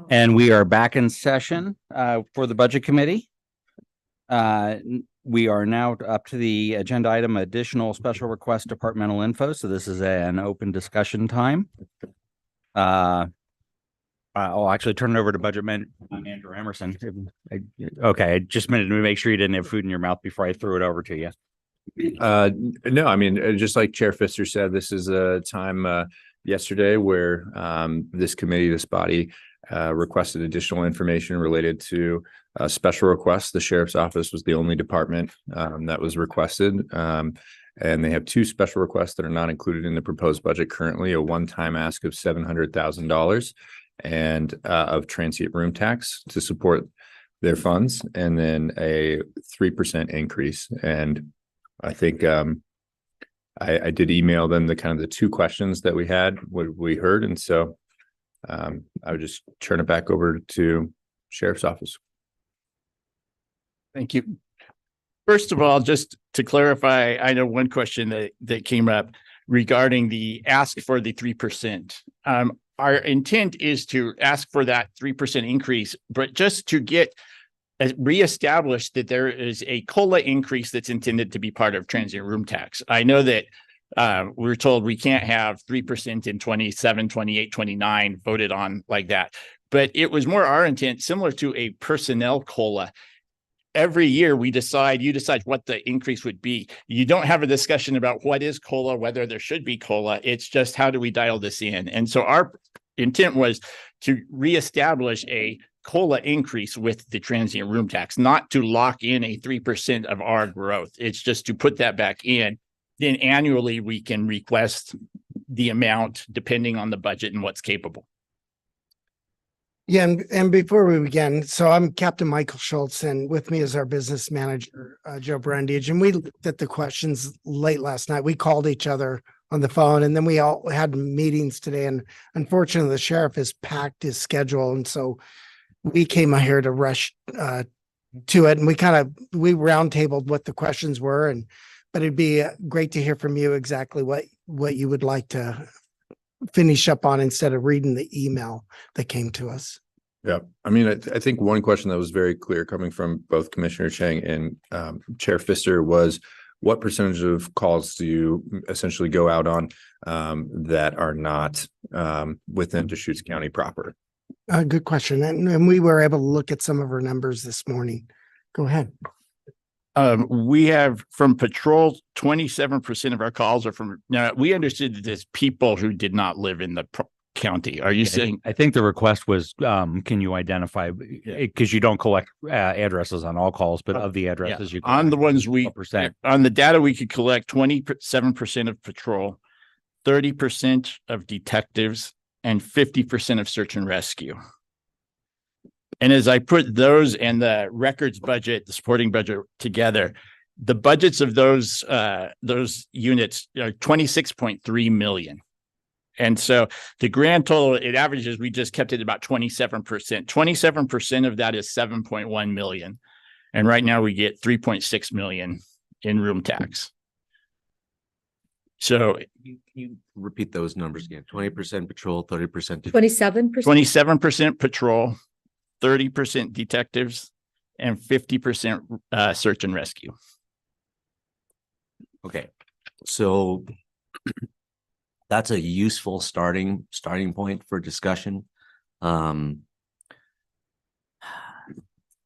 And we are back in session for the Budget Committee. We are now up to the agenda item, additional special request departmental info. So this is an open discussion time. I'll actually turn it over to Budget Manager Emerson. Okay, just a minute to make sure you didn't have food in your mouth before I threw it over to you. No, I mean, just like Chair Pfister said, this is a time yesterday where this committee, this body requested additional information related to special requests. The Sheriff's Office was the only department that was requested. And they have two special requests that are not included in the proposed budget currently, a one-time ask of $700,000 and of transient room tax to support their funds, and then a 3% increase. And I think I did email them the kind of the two questions that we had, what we heard. And so I would just turn it back over to Sheriff's Office. Thank you. First of all, just to clarify, I know one question that came up regarding the ask for the 3%. Our intent is to ask for that 3% increase, but just to get reestablished that there is a COLA increase that's intended to be part of transient room tax. I know that we're told we can't have 3% in 27, 28, 29 voted on like that, but it was more our intent, similar to a personnel COLA. Every year you decide what the increase would be. You don't have a discussion about what is COLA, whether there should be COLA. It's just, how do we dial this in? And so our intent was to reestablish a COLA increase with the transient room tax, not to lock in a 3% of our growth. It's just to put that back in. Then annually we can request the amount depending on the budget and what's capable. Yeah, and before we begin, so I'm Captain Michael Schultz, and with me is our business manager, Joe Brandage, and we looked at the questions late last night. We called each other on the phone, and then we all had meetings today, and unfortunately the sheriff has packed his schedule, and so we came out here to rush to it, and we roundtabled what the questions were, but it'd be great to hear from you exactly what you would like to finish up on instead of reading the email that came to us. Yeah, I mean, I think one question that was very clear coming from both Commissioner Chang and Chair Pfister was, what percentage of calls do you essentially go out on that are not within Deschutes County proper? Good question. And we were able to look at some of our numbers this morning. Go ahead. We have from patrol, 27% of our calls are from, now we understood that there's people who did not live in the county. Are you saying? I think the request was, can you identify, because you don't collect addresses on all calls, but of the addresses you on the ones percent on the data we could collect, 27% of patrol, 30% of detectives, and 50% of search and rescue. And as I put those and the records budget, the supporting budget together, the budgets of those units are 26.3 million. And so the grand total, it averages, we just kept it about 27%. 27% of that is 7.1 million. And right now we get 3.6 million in room tax. So you repeat those numbers again. 20% patrol, 30%. 27%? 27% patrol, 30% detectives, and 50% search and rescue. Okay, so that's a useful starting point for discussion.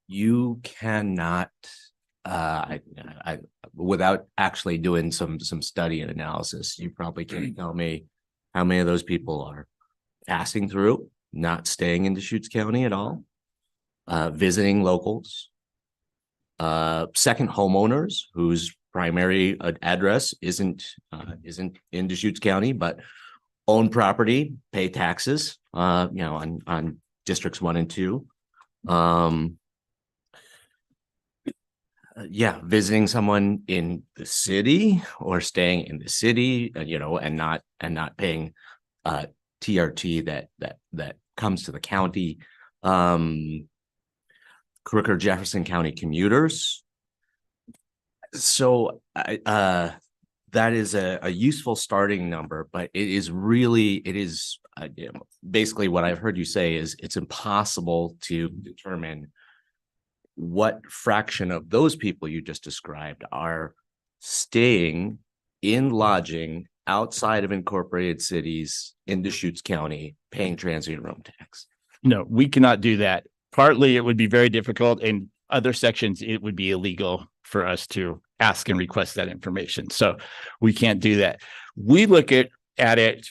You cannot, without actually doing some study and analysis, you probably can't tell me how many of those people are passing through, not staying in Deschutes County at all, visiting locals, second homeowners whose primary address isn't in Deschutes County, but own property, pay taxes, on districts 1 and 2. Visiting someone in the city or staying in the city, and not paying TRT that comes to the county. Crook Jefferson County commuters. So the that is a useful starting number, but it is really, basically what I've heard you say is it's impossible to determine what fraction of those people you just described are staying in lodging outside of incorporated cities in Deschutes County, paying transient room tax. No, we cannot do that. Partly, it would be very difficult. In other sections, it would be illegal for us to ask and request that information. So we can't do that. We look at it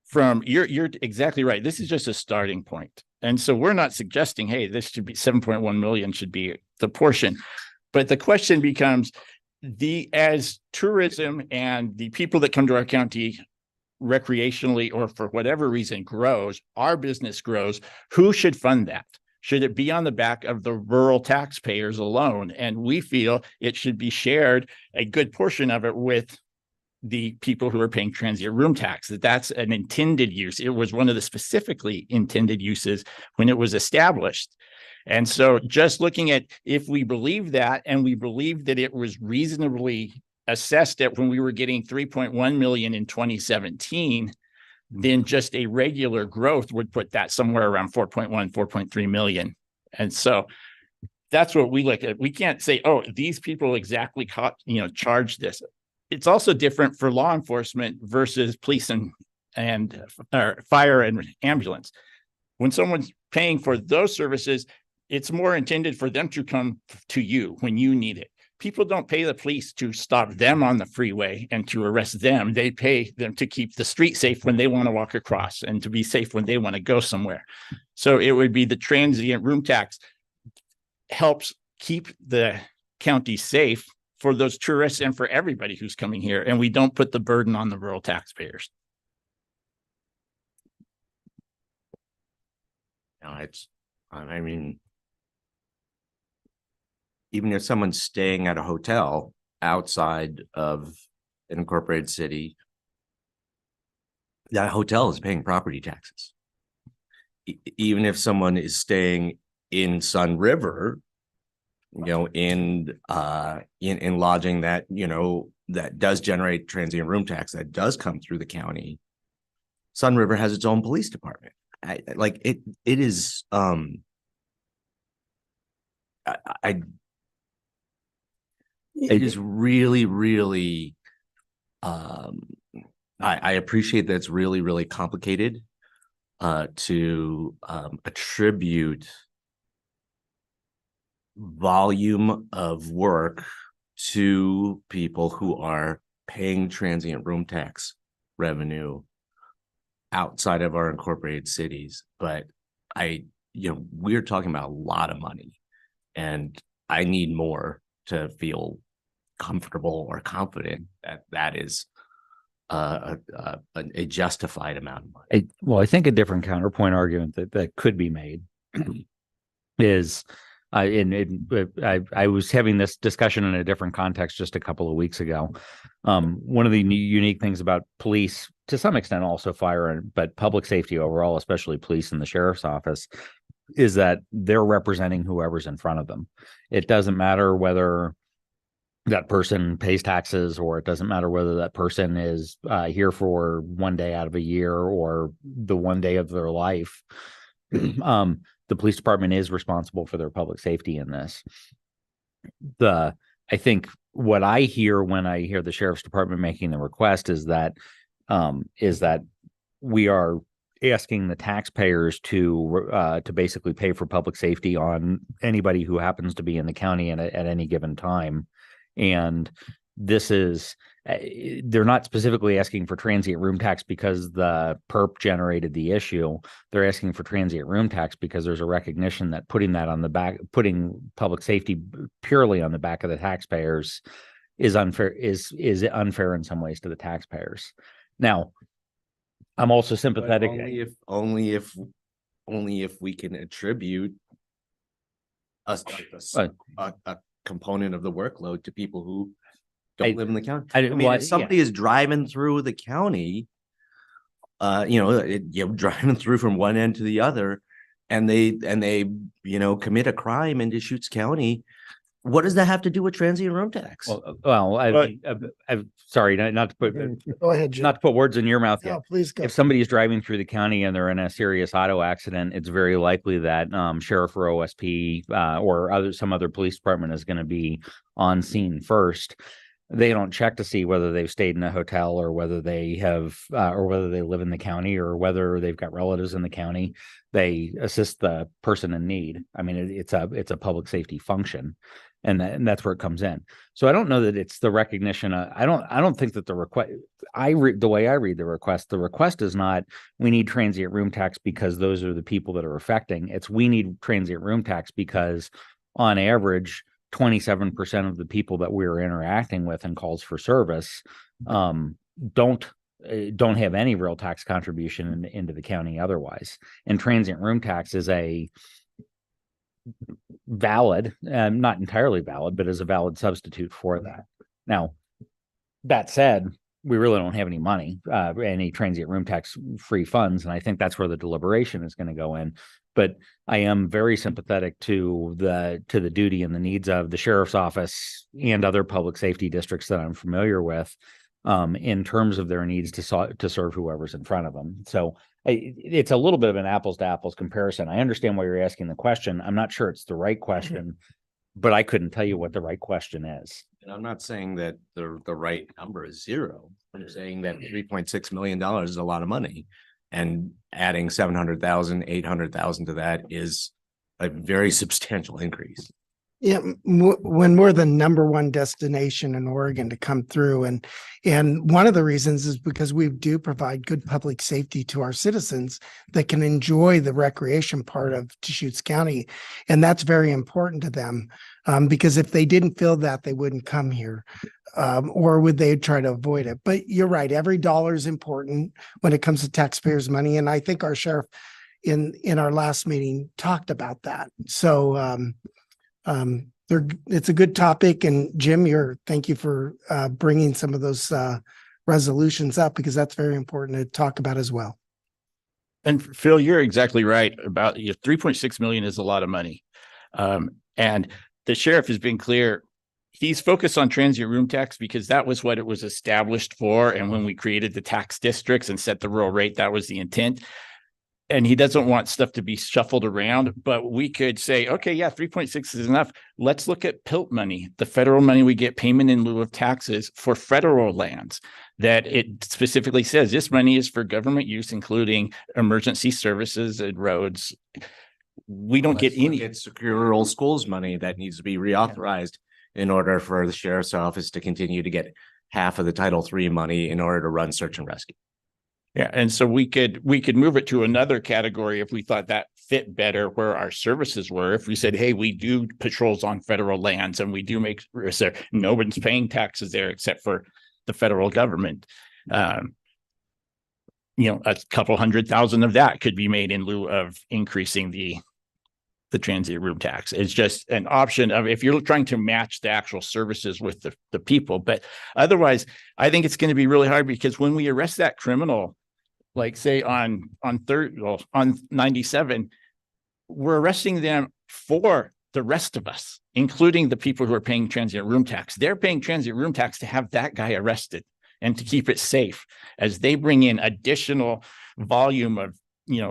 from, you're exactly right. This is just a starting point. And so we're not suggesting, hey, this should be 7.1 million should be the portion. But the question becomes, as tourism and the people that come to our county recreationally or for whatever reason grows, our business grows, who should fund that? Should it be on the back of the rural taxpayers alone? And we feel it should be shared, a good portion of it, with the people who are paying transient room tax. That's an intended use. It was one of the specifically intended uses when it was established. And so just looking at if we believe that, and we believe that it was reasonably assessed at when we were getting 3.1 million in 2017, then just a regular growth would put that somewhere around 4.1, 4.3 million. And so that's what we look at. We can't say, oh, these people exactly charge this. It's also different for law enforcement versus police and fire and ambulance. When someone's paying for those services, it's more intended for them to come to you when you need it. People don't pay the police to stop them on the freeway and to arrest them. They pay them to keep the street safe when they want to walk across and to be safe when they want to go somewhere. So it would be the transient room tax helps keep the county safe for those tourists and for everybody who's coming here. And we don't put the burden on the rural taxpayers. No, even if someone's staying at a hotel outside of an incorporated city, that hotel is paying property taxes. Even if someone is staying in Sun River, in lodging that, that does generate transient room tax, that does come through the county, Sun River has its own police department. It is, it is really, really, I appreciate that it's really, really complicated to attribute volume of work to people who are paying transient room tax revenue outside of our incorporated cities. But we're talking about a lot of money, and I need more to feel comfortable or confident that that is a justified amount of money. I think a different counterpoint argument that could be made is, I was having this discussion in a different context just a couple of weeks ago. One of the unique things about police, to some extent also fire, but public safety overall, especially police and the sheriff's office, is that they're representing whoever's in front of them. It doesn't matter whether that person pays taxes, or it doesn't matter whether that person is here for one day out of a year or the one day of their life. The police department is responsible for their public safety in this. I think what I hear when I hear the sheriff's department making the request is that we are asking the taxpayers to basically pay for public safety on anybody who happens to be in the county at any given time. And this is, they're not specifically asking for transient room tax because the perp generated the issue. They're asking for transient room tax because there's a recognition that putting public safety purely on the back of the taxpayers is unfair in some ways to the taxpayers. Now, I'm also sympathetic. Only if we can attribute a component of the workload to people who don't live in the county. If somebody is driving through the county, driving through from one end to the other, and they commit a crime in Deschutes County, What does that have to do with transient room tax? I'm sorry, not to put, Go ahead, Jim. not to put words in your mouth yet. No, please go. If somebody is driving through the county and they're in a serious auto accident, it's very likely that sheriff or OSP or some other police department is going to be on scene first. They don't check to see whether they've stayed in a hotel or whether they have or whether they live in the county or whether they've got relatives in the county. They assist the person in need. I mean, it's a public safety function. And that's where it comes in. So I don't know that it's the recognition. I don't think that the request. The way I read the request is not we need transient room tax because those are the people that are affecting. It's we need transient room tax because on average, 27% of the people that we're interacting with in calls for service don't have any real tax contribution into the county otherwise. And transient room tax is a valid, not entirely valid, but is a valid substitute for that. Now, that said, we really don't have any money, any transient room tax free funds. And I think that's where the deliberation is going to go in. But I am very sympathetic to the duty and the needs of the sheriff's office and other public safety districts that I'm familiar with in terms of their needs to serve whoever's in front of them. So it's a little bit of an apples to apples comparison. I understand why you're asking the question. I'm not sure it's the right question, but I couldn't tell you what the right question is. And I'm not saying that the right number is zero. I'm saying that $3.6 million is a lot of money. And adding 700,000, 800,000 to that is a very substantial increase. Yeah, when we're the number one destination in Oregon to come through, and one of the reasons is because we do provide good public safety to our citizens that can enjoy the recreation part of Deschutes County, and that's very important to them because if they didn't feel that, they wouldn't come here, or would they try to avoid it? But you're right; every dollar is important when it comes to taxpayers' money, and I think our sheriff in our last meeting talked about that. So. It's a good topic, and Jim, thank you for bringing some of those resolutions up because that's very important to talk about as well. And Phil, you're exactly right about 3.6 million is a lot of money. And the sheriff has been clear. He's focused on transient room tax because that was what it was established for. And when we created the tax districts and set the rural rate, that was the intent. And he doesn't want stuff to be shuffled around, but we could say, okay, yeah, 3.6 is enough. Let's look at PILT money, the federal money we get, payment in lieu of taxes for federal lands, that it specifically says this money is for government use, including emergency services and roads. We don't get any. It's secure rural schools money that needs to be reauthorized in order for the sheriff's office to continue to get half of the Title III money in order to run search and rescue. Yeah, and so we could move it to another category if we thought that fit better where our services were. If we said, hey, we do patrols on federal lands and we do make there, no one's paying taxes there except for the federal government. A couple 100,000 of that could be made in lieu of increasing the transient room tax. It's just an option of if you're trying to match the actual services with the people. But otherwise, I think it's going to be really hard because when we arrest that criminal, like say on 97, we're arresting them for the rest of us, including the people who are paying transient room tax. They're paying transient room tax to have that guy arrested and to keep it safe. As they bring in additional volume of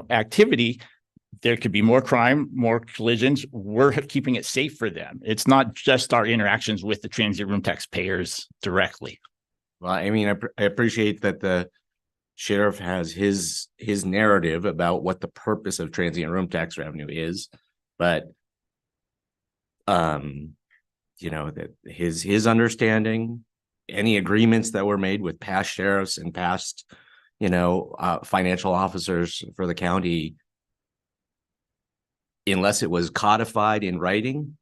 activity, there could be more crime, more collisions. We're keeping it safe for them. It's not just our interactions with the transient room taxpayers directly. Well, I mean, I appreciate that the sheriff has his narrative about what the purpose of transient room tax revenue is, but that his understanding, any agreements that were made with past sheriffs and past financial officers for the county, unless it was codified in writing,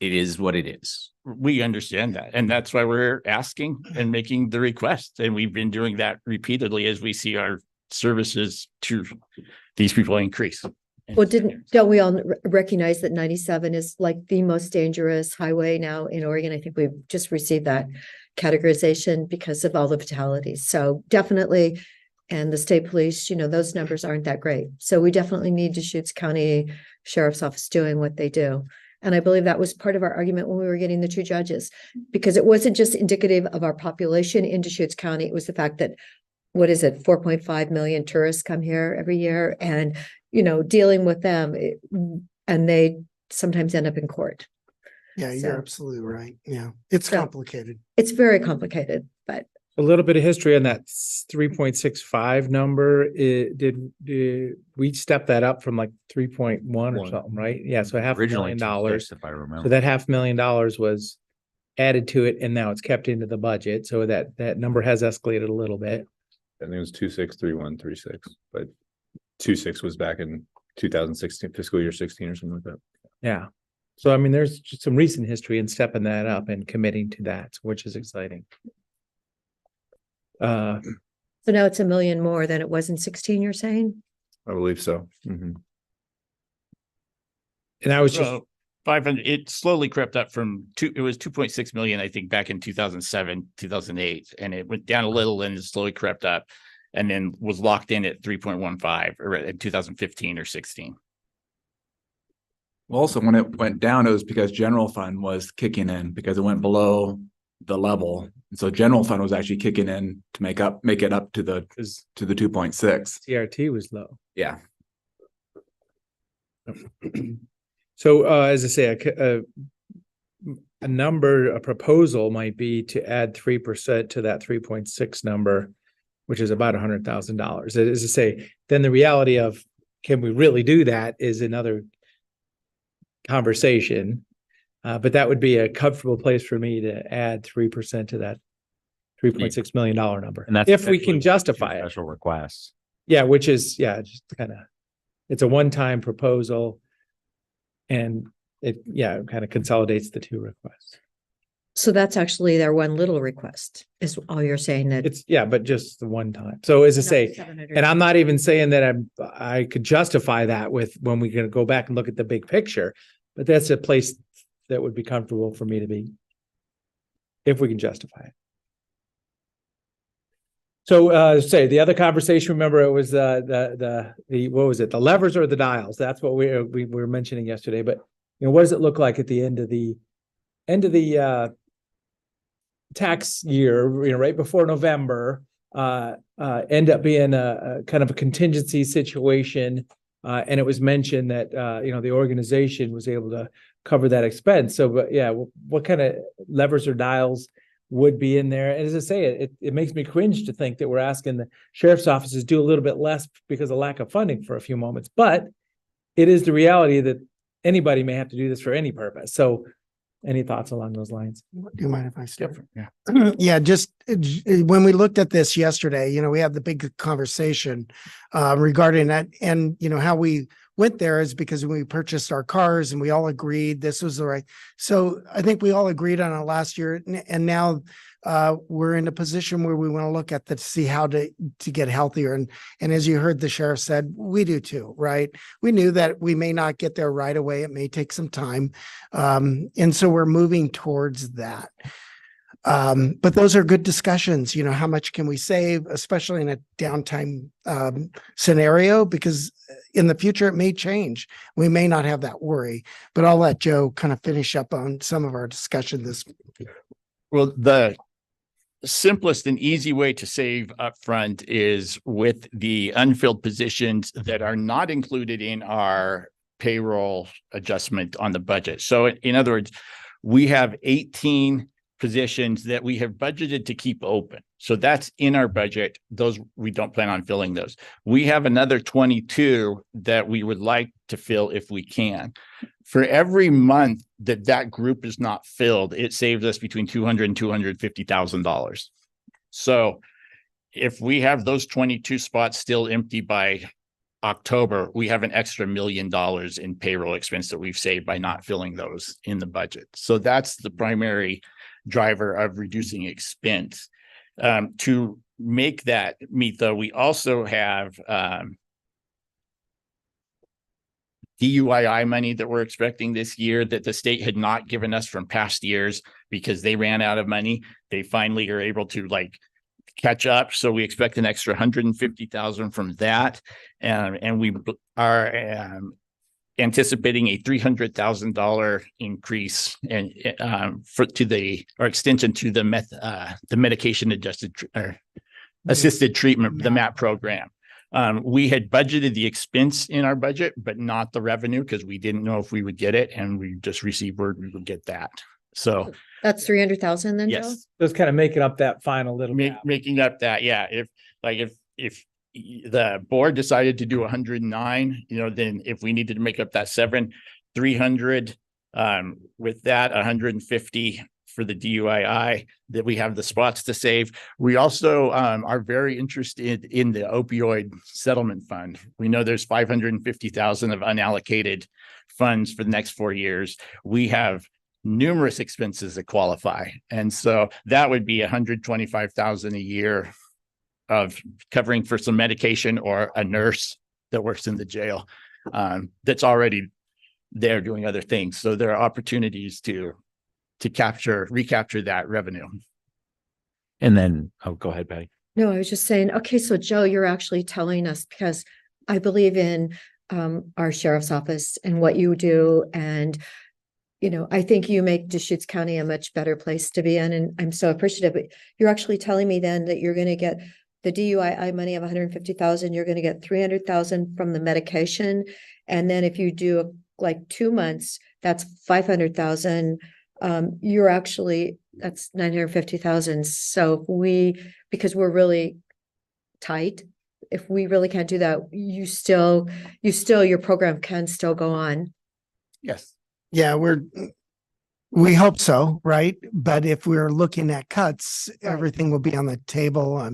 it is what it is. We understand that. And that's why we're asking and making the request. And we've been doing that repeatedly as we see our services to these people increase. Well, don't we all recognize that 97 is like the most dangerous highway now in Oregon? I think we've just received that categorization because of all the fatalities. So definitely, and the state police, those numbers aren't that great. So we definitely need Deschutes County Sheriff's Office doing what they do. And I believe that was part of our argument when we were getting the two judges, because it wasn't just indicative of our population in Deschutes County. It was the fact that, what is it, 4.5 million tourists come here every year, and, you know, dealing with them, and they sometimes end up in court. Yeah, So- you're absolutely right. Yeah, it's So- complicated. It's very complicated, but A little bit of history on that 3.65 number. Did we step that up from like 3.1 or One. something, right? Yeah, so Originally $500,000. 2.6, if I remember. So that $500,000 was added to it, and now it's kept into the budget. So that number has escalated a little bit. I think it was 263136, but 26 was back in 2016, fiscal year 16 or something like that. Yeah. So I mean, there's just some recent history in stepping that up and committing to that, which is exciting. so now it's $1 million more than it was in 16, you're saying? I believe so. Mhm. And I was just, So 500, it slowly crept up from it was 2.6 million, I think, back in 2007, 2008, and it went down a little and it slowly crept up and then was locked in at 3.15 or in 2015 or 16. Well, also, when it went down, it was because general fund was kicking in because it went below the level. And so general fund was actually kicking in to make it up to the 2.6. TRT was low. Yeah. So as I say, a proposal might be to add 3% to that 3.6 number, which is about $100,000. As I say, then the reality of, can we really do that is another conversation. But that would be a comfortable place for me to add 3% to that $3.6 million number. And that's if we essentially can justify it. Special requests. Yeah, which is, just kind of, it's a one-time proposal. And it kind of consolidates the two requests. So that's actually their one little request, is all you're saying, that It's, but just the one time. So as I say, and I'm not even saying that I could justify that with when we're going to go back and look at the big picture, but that's a place that would be comfortable for me to be, if we can justify it. So say the other conversation, remember, it was the what was it, the levers or the dials? That's what we were mentioning yesterday. But what does it look like at the end of the tax year, right before November, end up being a kind of a contingency situation. And it was mentioned that, the organization was able to cover that expense. So, but what kind of levers or dials would be in there? And as I say, it makes me cringe to think that we're asking the sheriff's offices to do a little bit less because of lack of funding for a few moments, but it is the reality that anybody may have to do this for any purpose. So any thoughts along those lines? Do you mind if I start? Yeah. Yeah, just when we looked at this yesterday, we had the big conversation regarding that, and how we went there is because when we purchased our cars and we all agreed this was the right. So I think we all agreed on it last year, and now we're in a position where we want to look at to see how to get healthier. And as you heard the sheriff said, we do too, right? We knew that we may not get there right away. It may take some time. And so we're moving towards that. But those are good discussions. How much can we save, especially in a downtime scenario, because in the future it may change. We may not have that worry, but I'll let Joe kind of finish up on some of our discussion this. Well, the simplest and easy way to save upfront is with the unfilled positions that are not included in our payroll adjustment on the budget. So in other words, we have 18 positions that we have budgeted to keep open. So that's in our budget. Those, we don't plan on filling those. We have another 22 that we would like to fill if we can. For every month that group is not filled, it saves us between $200,000 and $250,000. So if we have those 22 spots still empty by October, we have an extra $1 million in payroll expense that we've saved by not filling those in the budget. So that's the primary driver of reducing expense. To make that meet, though, we also have DUII money that we're expecting this year that the state had not given us from past years because they ran out of money. They finally are able to catch up. So we expect an extra $150,000 from that. And we are anticipating a $300,000 increase and or extension to the medication assisted treatment, the MAP program. We had budgeted the expense in our budget, but not the revenue because we didn't know if we would get it, and we just received word we would get that. So That's 300,000 then, Joe? yes, Just kind of making up that final little. making up that, yeah. If the board decided to do 109, then if we needed to make up that 300, with that 150 for the DUII, that we have the spots to save. We also are very interested in the opioid settlement fund. We know there's 550,000 of unallocated funds for the next 4 years. We have numerous expenses that qualify. And so that would be 125,000 a year of covering for some medication or a nurse that works in the jail that's already there doing other things. So there are opportunities to recapture that revenue. And then, go ahead, Patty. No, I was just saying, okay, so Joe, you're actually telling us, because I believe in our sheriff's office and what you do. And, I think you make Deschutes County a much better place to be in. And I'm so appreciative, but you're actually telling me then that you're going to get the DUII money of 150,000, you're going to get 300,000 from the medication. And then if you do like 2 months, that's 500,000. You're actually, that's 950,000. So because we're really tight, if we really can't do that, your program can still go on. Yes. Yeah, we hope so, right? But if we're looking at cuts, everything will be on the table.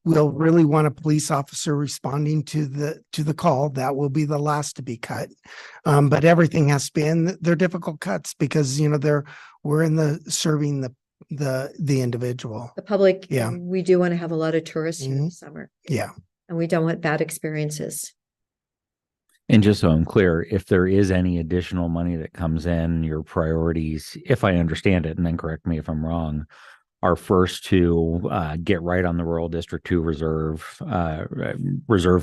We'll really want a police officer responding to the call. That will be the last to be cut. But everything has to be, and they're difficult cuts because we're in the serving the individual. The public, Yeah. we do want to have a lot of tourists here in the summer. Yeah. And we don't want bad experiences. And just so I'm clear, if there is any additional money that comes in, your priorities, if I understand it, and then correct me if I'm wrong, are first to get right on the Rural District 2 reserve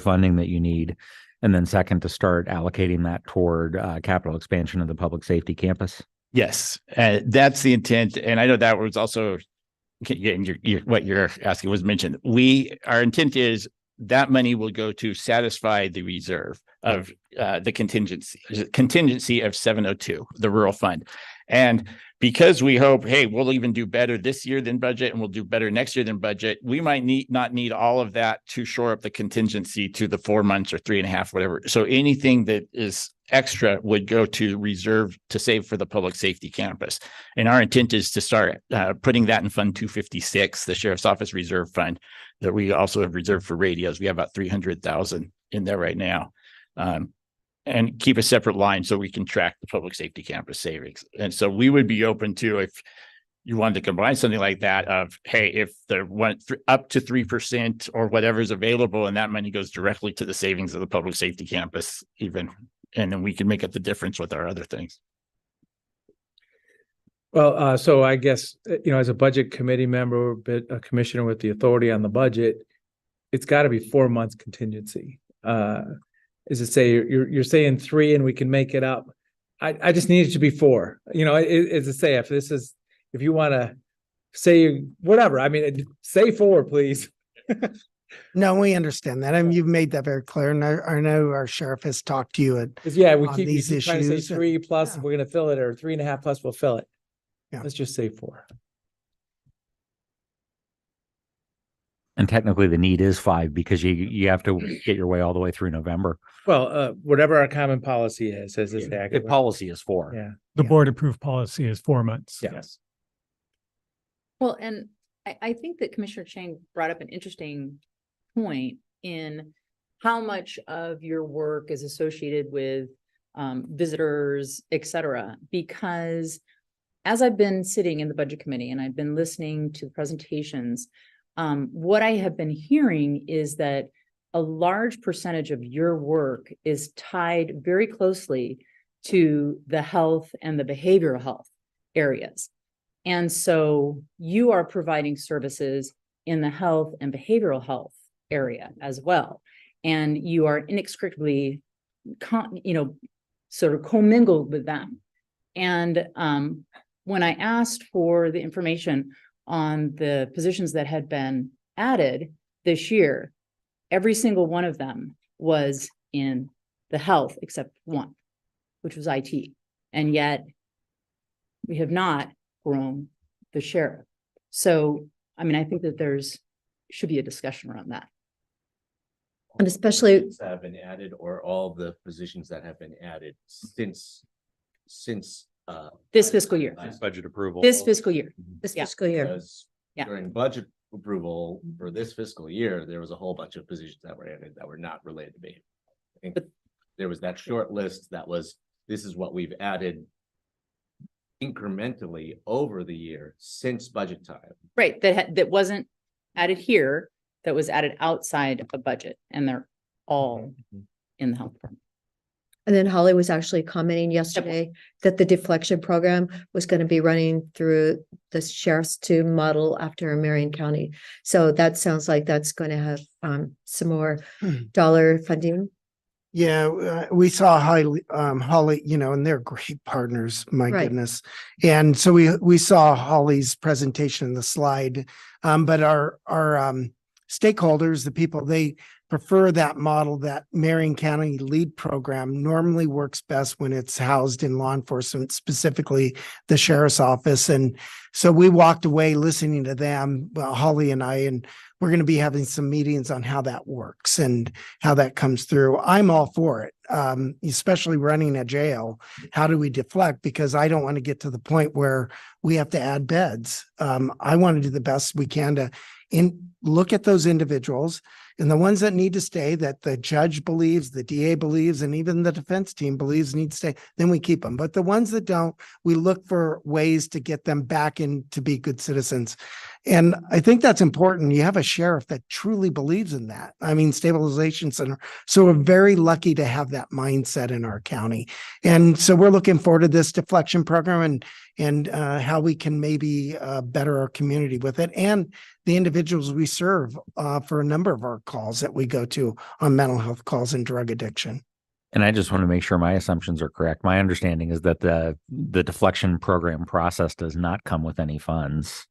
funding that you need. And then second, to start allocating that toward capital expansion of the public safety campus. Yes, that's the intent. And I know that was also what you're asking was mentioned. Our intent is that money will go to satisfy the reserve of the contingency of 702, the rural fund. And because we hope, hey, we'll even do better this year than budget and we'll do better next year than budget, we might not need all of that to shore up the contingency to the 4 months or 3.5, whatever. So anything that is extra would go to reserve to save for the public safety campus. And our intent is to start putting that in Fund 256, the Sheriff's Office Reserve Fund, that we also have reserved for radios. We have about 300,000 in there right now. And keep a separate line so we can track the public safety campus savings. And so we would be open to, if you wanted to combine something like that, of, hey, if there went up to 3% or whatever is available, and that money goes directly to the savings of the public safety campus even, and then we can make up the difference with our other things. Well, so I guess, as a budget committee member, a commissioner with the authority on the budget, it's got to be 4 months contingency. Is it say you're saying 3 and we can make it up? I just need it to be 4. Is it say if you want to say whatever, say 4, please. No, we understand that. You've made that very clear, and I know our sheriff has talked to you we on keep these trying to say issues. 3 plus, we're going to fill it, or 3.5 plus, we'll fill it. Yeah. Let's just say 4. And technically the need is 5 because you have to get your way all the way through November. Well, whatever our common policy is, as this The policy is 4. Yeah. The board approved policy is 4 months. Yes. Well, and I think that Commissioner Chang brought up an interesting point in how much of your work is associated with visitors, et cetera, because as I've been sitting in the budget committee and I've been listening to the presentations, what I have been hearing is that a large percentage of your work is tied very closely to the health and the behavioral health areas. And so you are providing services in the health and behavioral health area as well. And you are inextricably, sort of commingled with them. And when I asked for the information on the positions that had been added this year, every single one of them was in the health except one, which was IT. And yet we have not grown the sheriff. So, I mean, I think that should be a discussion around that. And especially Positions that have been added, or all the positions that have been added since This fiscal year. budget approval. This fiscal year. this Yeah. fiscal year. Because Yeah. during budget approval for this fiscal year, there was a whole bunch of positions that were added that were not related to me. I think there was that short list that was, this is what we've added incrementally over the year since budget time. Right, that wasn't added here, that was added outside of budget, and they're all in the health department. And then Holly was actually commenting yesterday that the deflection program was going to be running through the sheriff's to model after Marion County. So that sounds like that's going to have some more dollar funding. Yeah, we saw Holly, you know, and they're great partners, my Right. goodness. And so we saw Holly's presentation in the slide. But our stakeholders, the people, they prefer that model. That Marion County LEAD program normally works best when it's housed in law enforcement, specifically the sheriff's office. And so we walked away listening to them, Holly and I, and we're going to be having some meetings on how that works and how that comes through. I'm all for it, especially running a jail. How do we deflect? Because I don't want to get to the point where we have to add beds. I want to do the best we can to look at those individuals, and the ones that need to stay, that the judge believes, the DA believes, and even the defense team believes need to stay, then we keep them. But the ones that don't, we look for ways to get them back in to be good citizens. And I think that's important. You have a sheriff that truly believes in that. I mean, stabilization center. So we're very lucky to have that mindset in our county. And so we're looking forward to this deflection program and how we can maybe better our community with it, and the individuals we serve for a number of our calls that we go to on mental health calls and drug addiction. And I just want to make sure my assumptions are correct. My understanding is that the deflection program process does not come with any funds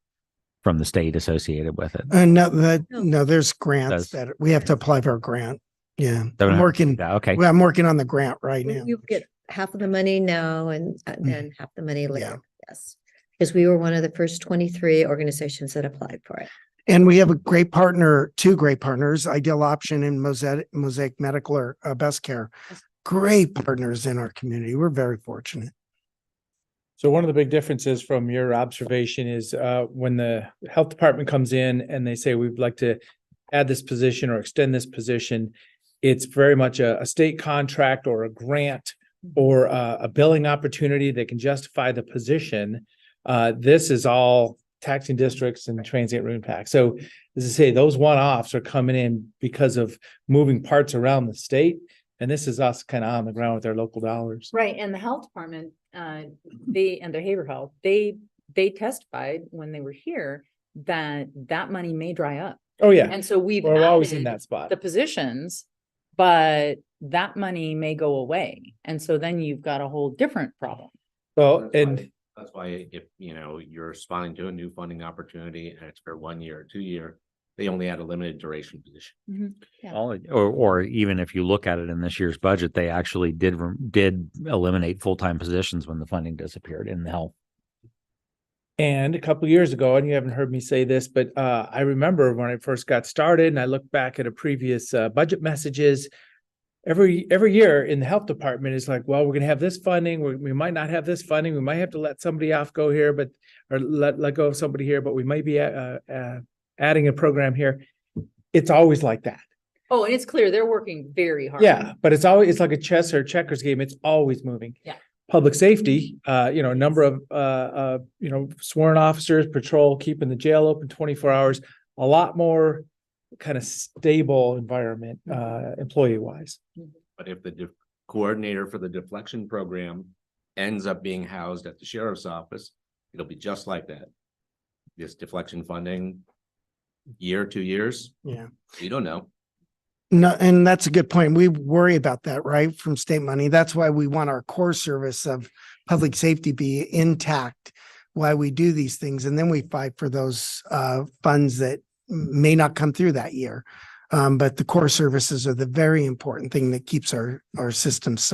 from the state associated with it. No, there's grants that we have to apply for a grant. Yeah, I'm working. Okay. Well, I'm working on the grant right now. You get half of the money now and then half the money later. Yes. Because we were one of the first 23 organizations that applied for it. And we have a great partner, two great partners, Ideal Option and Mosaic Medical or Best Care. Great partners in our community. We're very fortunate. So one of the big differences from your observation is when the health department comes in and they say, we'd like to add this position or extend this position, it's very much a state contract or a grant or a billing opportunity that can justify the position. This is all taxing districts and transient room tax. So as I say, those one-offs are coming in because of moving parts around the state. And this is us kind of on the ground with our local dollars. Right, and the health department, they and behavioral health, they testified when they were here that money may dry up. Oh, yeah. And so we're always in added that spot. the positions, but that money may go away. And so then you've got a whole different problem. Well, and That's why if, you know, you're responding to a new funding opportunity and it's for 1 year or 2 year, they only had a limited duration position. Or even if you look at it in this year's budget, they actually did eliminate full-time positions when the funding disappeared in the health. And a couple of years ago, and you haven't heard me say this, but I remember when I first got started and I look back at a previous budget messages, every year in the health department is like, well, we're going to have this funding. We might not have this funding. We might have to let somebody off go here, or let go of somebody here, but we might be adding a program here. It's always like that. Oh, and it's clear they're working very hard. Yeah, but it's like a chess or checkers game. It's always moving. Yeah. Public safety, a number of, sworn officers patrol, keeping the jail open 24 hours, a lot more kind of stable environment, employee wise. But if the coordinator for the deflection program ends up being housed at the sheriff's office, it'll be just like that. This deflection funding, year, 2 years. Yeah. You don't know. No, and that's a good point. We worry about that, right? From state money. That's why we want our core service of public safety be intact while we do these things. And then we fight for those funds that may not come through that year. But the core services are the very important thing that keeps our systems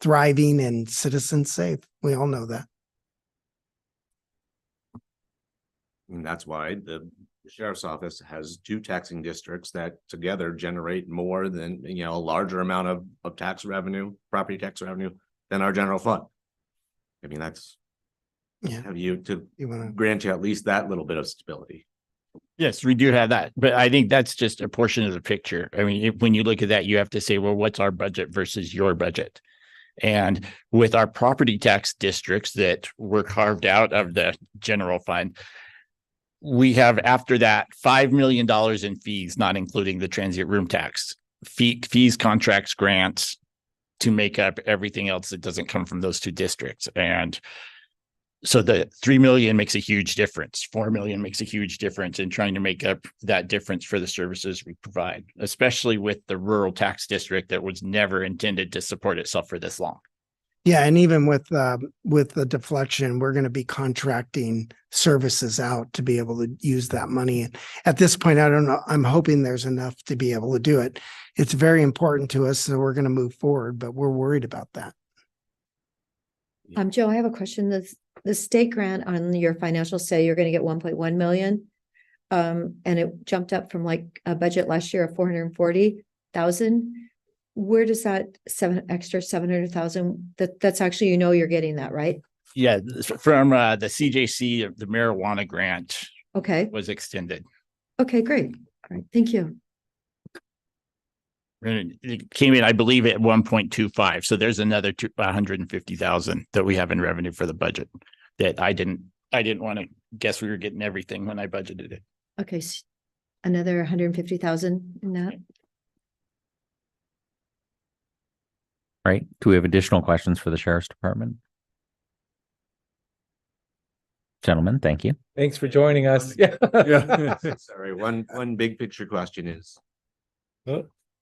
thriving and citizens safe. We all know that. And that's why the sheriff's office has 2 taxing districts that together generate more than, a larger amount of tax revenue, property tax revenue than our general fund. I mean, that's, have you wanna grant you at least that little bit of stability. Yes, we do have that, but I think that's just a portion of the picture. I mean, when you look at that, you have to say, well, what's our budget versus your budget? And with our property tax districts that were carved out of the general fund, we have after that $5 million in fees, not including the transient room tax, fees, contracts, grants to make up everything else that doesn't come from those 2 districts. And so the 3 million makes a huge difference. 4 million makes a huge difference in trying to make up that difference for the services we provide, especially with the rural tax district that was never intended to support itself for this long. Yeah, and even with the deflection, we're going to be contracting services out to be able to use that money. And at this point, I don't know. I'm hoping there's enough to be able to do it. It's very important to us, so we're going to move forward. But we're worried about that. Joe, I have a question. The state grant on your financial say you're going to get 1.1 million, and it jumped up from like a budget last year of 440,000. Where does that extra 700,000? That's actually, you're getting that, right? Yeah, from the CJC, the marijuana grant. Okay. Was extended. Okay, great. All right, thank you. And it came in, I believe, at 1.25. So there's another 150,000 that we have in revenue for the budget that I didn't want to guess we were getting everything when I budgeted it. Okay, so another 150,000 in that. Right. Do we have additional questions for the Sheriff's Department? Gentlemen, thank you. Thanks for joining us. Yeah. Sorry, one big picture question is,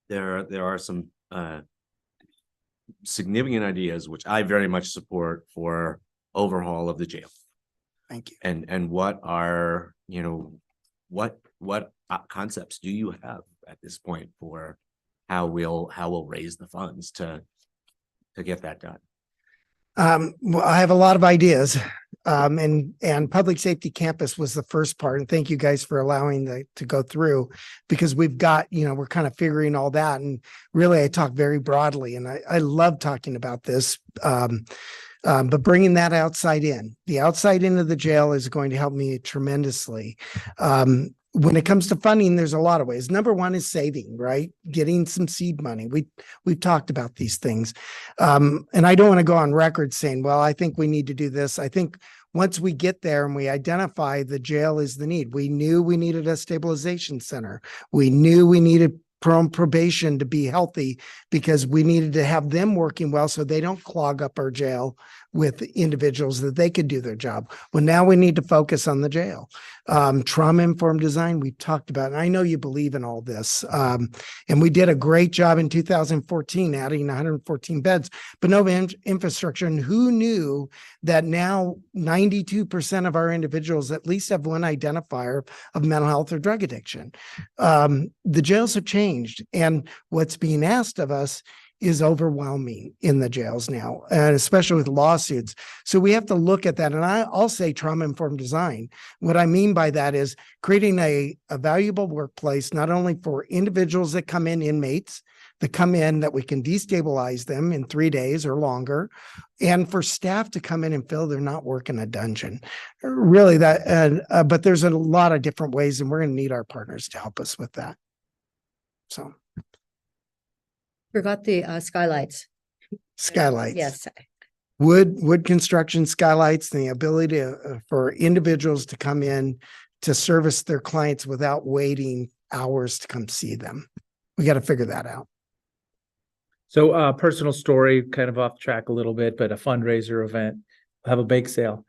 there are some significant ideas which I very much support for overhaul of the jail. Thank you. And what are, what concepts do you have at this point for how we'll raise the funds to get that done? Well, I have a lot of ideas. And Public Safety Campus was the first part. And thank you guys for allowing to go through, because we've got, we're kind of figuring all that. And really, I talk very broadly, and I love talking about this. But bringing that outside in, the outside in of the jail is going to help me tremendously. When it comes to funding, there's a lot of ways. Number one is saving, right? Getting some seed money. We've talked about these things. And I don't want to go on record saying, well, I think we need to do this. I think once we get there and we identify the jail is the need, we knew we needed a stabilization center. We knew we needed probation to be healthy, because we needed to have them working well so they don't clog up our jail with individuals, that they could do their job. Well, now we need to focus on the jail. Trauma-informed design, we talked about, and I know you believe in all this. And we did a great job in 2014, adding 114 beds, but no infrastructure. And who knew that now 92% of our individuals at least have one identifier of mental health or drug addiction? The jails have changed, and what's being asked of us is overwhelming in the jails now, and especially with lawsuits. So we have to look at that. And I'll say trauma-informed design. What I mean by that is creating a valuable workplace, not only for individuals that come in, inmates that come in, that we can destabilize them in 3 days or longer, and for staff to come in and feel they're not working a dungeon. Really but there's a lot of different ways, and we're going to need our partners to help us with that. So. Forgot the skylights. Skylights. Yes. Wood construction skylights, and the ability for individuals to come in to service their clients without waiting hours to come see them. We got to figure that out. So personal story, kind of off track a little bit, but a fundraiser event, have a bake sale,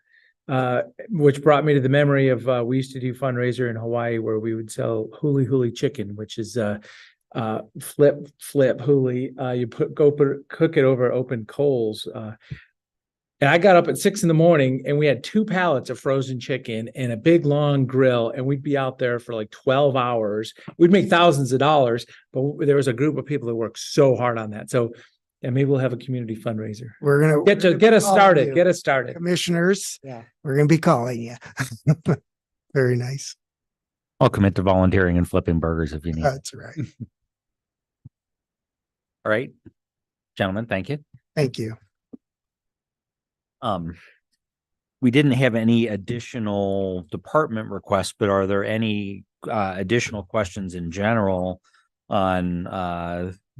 which brought me to the memory of we used to do fundraiser in Hawaii where we would sell huli huli chicken, which is flip huli. You cook it over open coals. And I got up at 6 a.m. and we had 2 pallets of frozen chicken and a big long grill. And we'd be out there for like 12 hours. We'd make thousands of dollars, but there was a group of people that worked so hard on that. So yeah, maybe we'll have a community fundraiser. We're gonna get us started. you. Get us started. Commissioners, Yeah. we're gonna be calling you. Very nice. I'll commit to volunteering and flipping burgers if you need. That's right. All right, gentlemen, thank you. Thank you. We didn't have any additional department requests, but are there any additional questions in general on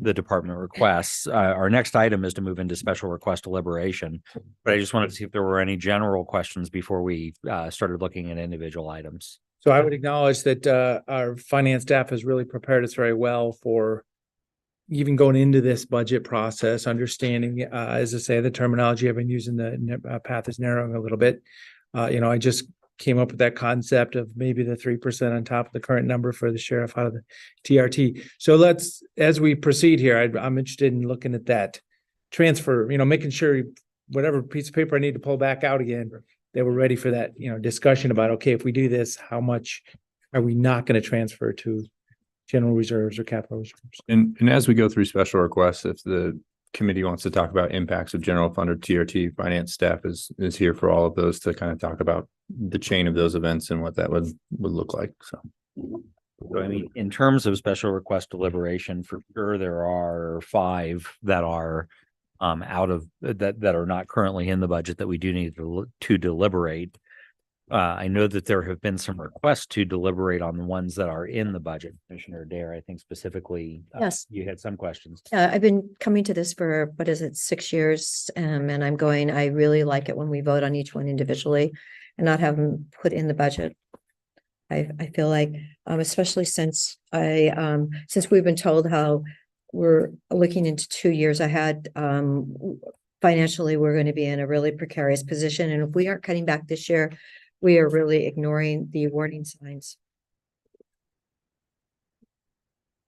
the department requests? Our next item is to move into special request deliberation, but I just wanted to see if there were any general questions before we started looking at individual items. So I would acknowledge that our finance staff has really prepared us very well for even going into this budget process, understanding, as I say, the terminology I've been using, the path is narrowing a little bit. I just came up with that concept of maybe the 3% on top of the current number for the sheriff out of the TRT. So as we proceed here, I'm interested in looking at that transfer, making sure whatever piece of paper I need to pull back out again, that we're ready for that, discussion about, okay, if we do this, how much are we not going to transfer to general reserves or capital reserves? And as we go through special requests, if the committee wants to talk about impacts of general fund or TRT, finance staff is here for all of those to kind of talk about the chain of those events and what that would look like. So I mean, in terms of special request deliberation, for sure, there are 5 that are out of that are not currently in the budget that we do need to deliberate. I know that there have been some requests to deliberate on the ones that are in the budget. Commissioner Dare, I think specifically, Yes. you had some questions. I've been coming to this for, 6 years, and I really like it when we vote on each one individually and not have them put in the budget. I feel like, especially since we've been told how we're looking into 2 years ahead, financially, we're going to be in a really precarious position. And if we aren't cutting back this year, we are really ignoring the warning signs.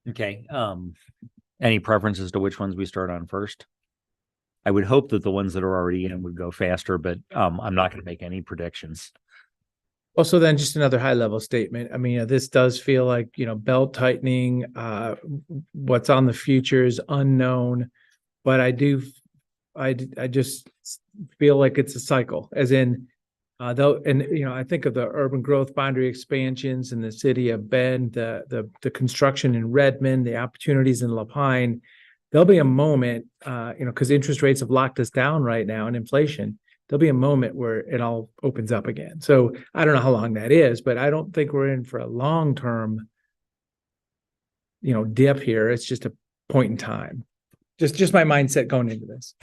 Okay. Any preferences to which ones we start on first? I would hope that the ones that are already in would go faster, but I'm not going to make any predictions. Also, then just another high level statement. I mean, this does feel like, belt tightening, what's on the future is unknown, but I just feel like it's a cycle, as in, I think of the urban growth boundary expansions in the city of Bend, the construction in Redmond, the opportunities in La Pine. There'll be a moment, because interest rates have locked us down right now and inflation. There'll be a moment where it all opens up again. So I don't know how long that is, but I don't think we're in for a long-term, dip here. It's just a point in time. Just my mindset going into this.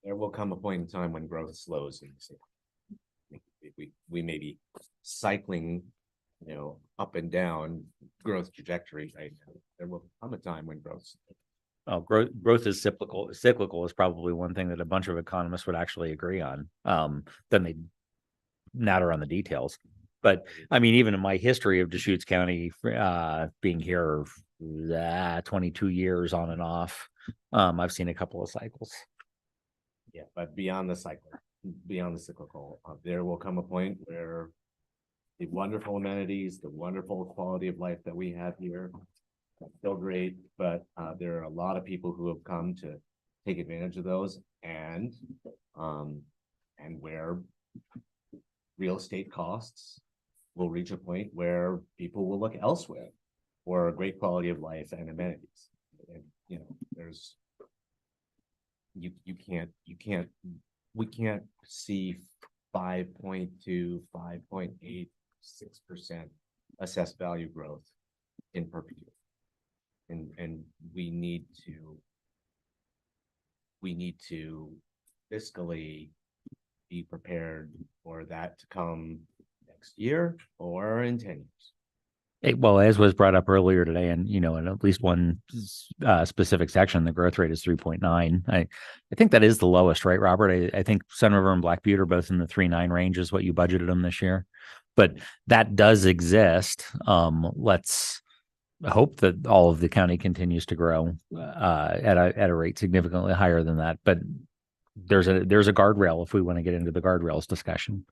There will come a point in time when growth slows and we may be cycling, up and down growth trajectory right now. There will come a time when growth. Growth is cyclical. Cyclical is probably one thing that a bunch of economists would actually agree on. Then they natter on the details. But I mean, even in my history of Deschutes County, being here 22 years on and off, I've seen a couple of cycles. Yeah, but beyond the cyclical, there will come a point where the wonderful amenities, the wonderful quality of life that we have here, still great, but there are a lot of people who have come to take advantage of those, and where real estate costs will reach a point where people will look elsewhere for a great quality of life and amenities. And we can't see 5.2, 5.86% assessed value growth in perpetuity. And we need to fiscally be prepared for that to come next year or in 10 years. Well, as was brought up earlier today, and in at least one specific section, the growth rate is 3.9. I think that is the lowest, right, Robert? I think Sun River and Black Butte are both in the 3.9 range is what you budgeted them this year, but that does exist. Let's hope that all of the county continues to grow at a rate significantly higher than that. But there's a guardrail if we want to get into the guardrails discussion.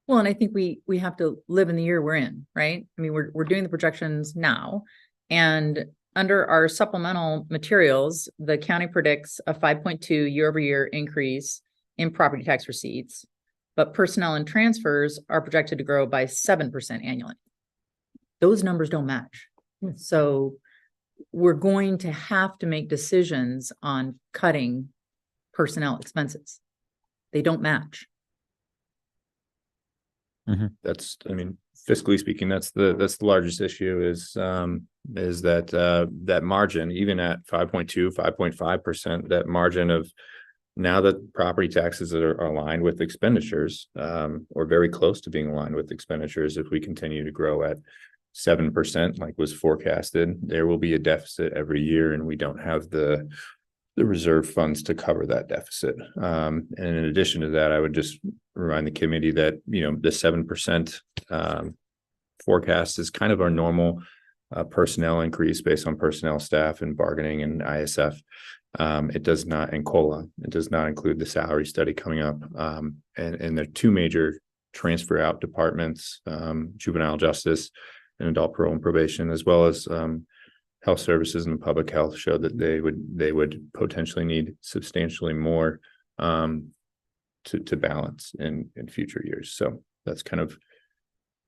Well, and I think we have to live in the year we're in, right? I mean, we're doing the projections now, and under our supplemental materials, the county predicts a 5.2 year-over-year increase in property tax receipts, but personnel and transfers are projected to grow by 7% annually. Those numbers don't match. So we're going to have to make decisions on cutting personnel expenses. They don't match. That's, I mean, fiscally speaking, that's the largest issue is that margin, even at 5.2, 5.5%, that margin of now that property taxes are aligned with expenditures, or very close to being aligned with expenditures. If we continue to grow at 7%, like was forecasted, there will be a deficit every year, and we don't have the reserve funds to cover that deficit. And in addition to that, I would just remind the committee that, you know, the 7% forecast is kind of our normal personnel increase based on personnel, staff, and bargaining and ISF. It does not, and COLA, it does not include the salary study coming up. And there are two major transfer out departments, juvenile justice and adult parole and probation, as well as health services and public health, showed that they would potentially need substantially more to balance in future years. So that's kind of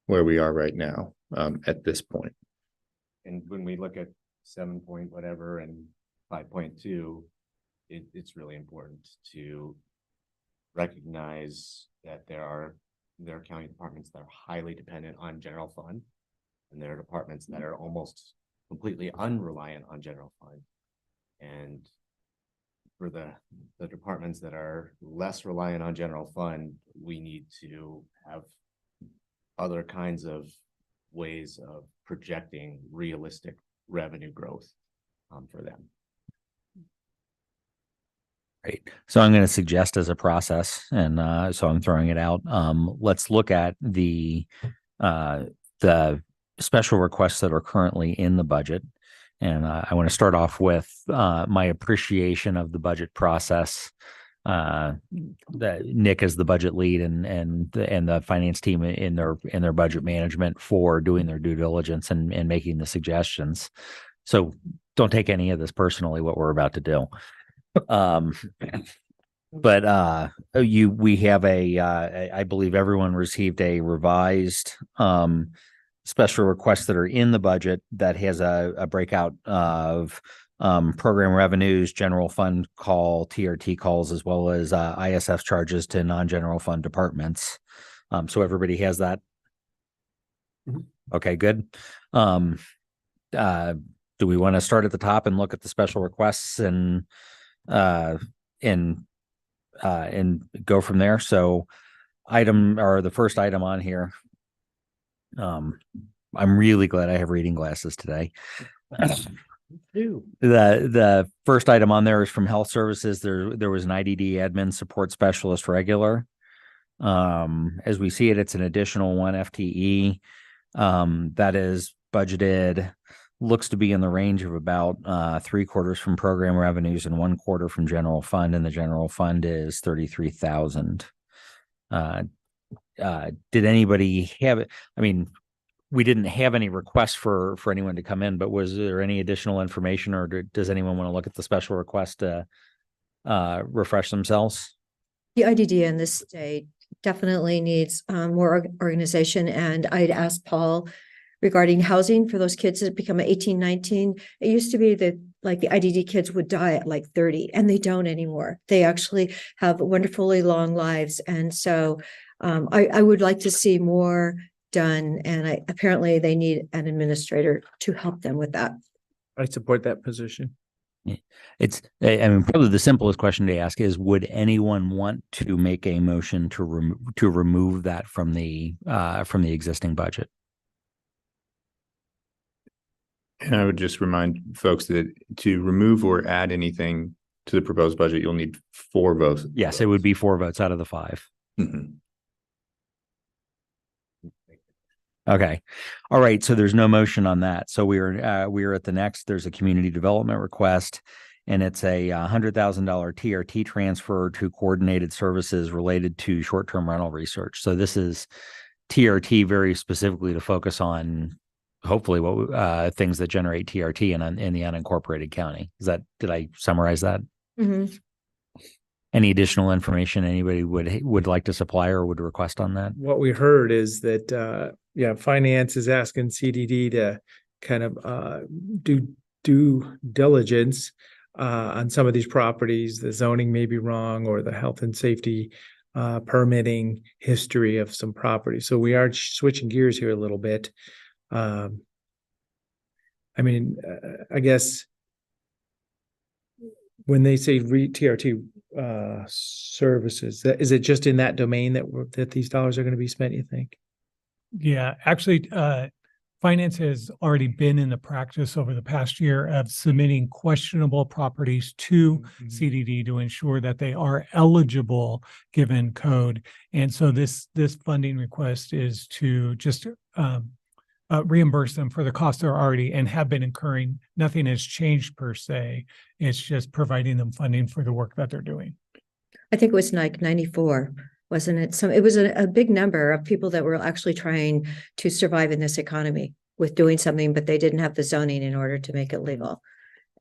where we are right now at this point. And when we look at 7 point whatever and 5.2, it's really important to recognize that there are county departments that are highly dependent on general fund, and there are departments that are almost completely unreliant on general fund. And for the departments that are less reliant on general fund, we need to have other kinds of ways of projecting realistic revenue growth for them. Right. So I'm going to suggest as a process, and so I'm throwing it out. Let's look at the special requests that are currently in the budget. And I want to start off with my appreciation of the budget process. That Nick is the budget lead and the finance team in their budget management for doing their due diligence and making the suggestions. So don't take any of this personally, what we're about to do. But we have I believe everyone received a revised special requests that are in the budget that has a breakout of program revenues, general fund call, TRT calls, as well as ISF charges to non-general fund departments. So everybody has that. Okay, good. Do we want to start at the top and look at the special requests and go from there? So the first item on here. I'm really glad I have reading glasses today. The first item on there is from Health Services. There was an IDD admin support specialist regular. As we see it, it's an additional 1 FTE that is budgeted, looks to be in the range of about 3/4 from program revenues and 1/4 from general fund, and the general fund is 33,000. Did anybody have it? I mean, we didn't have any requests for anyone to come in, but was there any additional information, or does anyone want to look at the special request to refresh themselves? The IDD in this state definitely needs more organization. And I'd asked Paul regarding housing for those kids that become 18, 19. It used to be that like the IDD kids would die at like 30, and they don't anymore. They actually have wonderfully long lives. And so I would like to see more done. And apparently they need an administrator to help them with that. I support that position. It's, I mean, probably the simplest question to ask is, would anyone want to make a motion to remove that from the existing budget? And I would just remind folks that to remove or add anything to the proposed budget, you'll need 4 votes. Yes, it would be 4 votes out of the 5. Mm-hmm. Okay. All right. So there's no motion on that. So we're at the next, there's a community development request, and it's a $100,000 TRT transfer to coordinated services related to short-term rental research. So this is TRT very specifically to focus on hopefully what things that generate TRT in the unincorporated county. Did I summarize that? Mhm. Any additional information anybody would like to supply or would request on that? What we heard is that, finance is asking CDD to kind of do due diligence on some of these properties. The zoning may be wrong, or the health and safety permitting history of some properties. So we are switching gears here a little bit. I guess when they say TRT services, is it just in that domain that these dollars are going to be spent, you think? Yeah, actually, finance has already been in the practice over the past year of submitting questionable properties to CDD to ensure that they are eligible given code. And so this funding request is to just reimburse them for the costs they're already and have been incurring. Nothing has changed per se. It's just providing them funding for the work that they're doing. I think it was like 94, wasn't it? It was a big number of people that were actually trying to survive in this economy with doing something, but they didn't have the zoning in order to make it legal,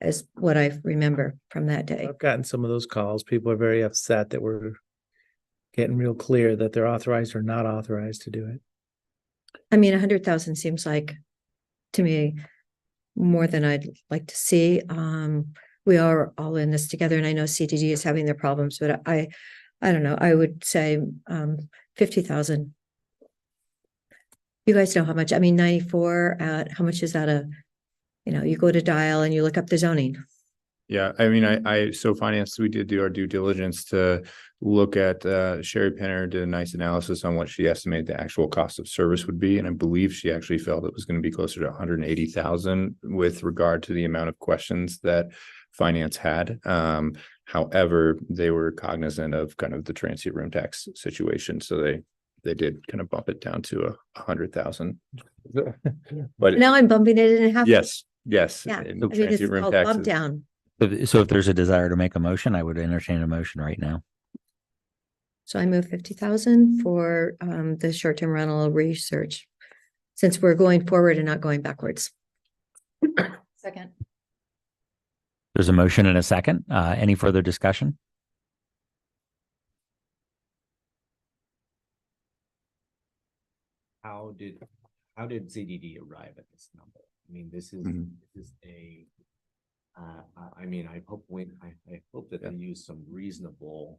is what I remember from that day. I've gotten some of those calls. People are very upset that we're getting real clear that they're authorized or not authorized to do it. I mean, 100,000 seems like, to me, more than I'd like to see. We are all in this together, and I know CDD is having their problems, but I don't know. I would say 50,000. You guys know how much? I mean, 94 at how much is that? You go to Dial and you look up the zoning. Yeah, I mean, so finance, we did do our due diligence to look at, Sherry Penner did a nice analysis on what she estimated the actual cost of service would be. And I believe she actually felt it was going to be closer to 180,000 with regard to the amount of questions that finance had. However, they were cognizant of kind of the transient room tax situation. So they did kind of bump it down to 100,000. But Now I'm bumping it in half. yes. Yeah. And I mean, it's transient room called taxes. bump down. So if there's a desire to make a motion, I would entertain a motion right now. So I move 50,000 for the short-term rental research, since we're going forward and not going backwards. Second. There's a motion and a second. Any further discussion? How did CDD arrive at this number? I mean, this is a. I mean, I hope that they use some reasonable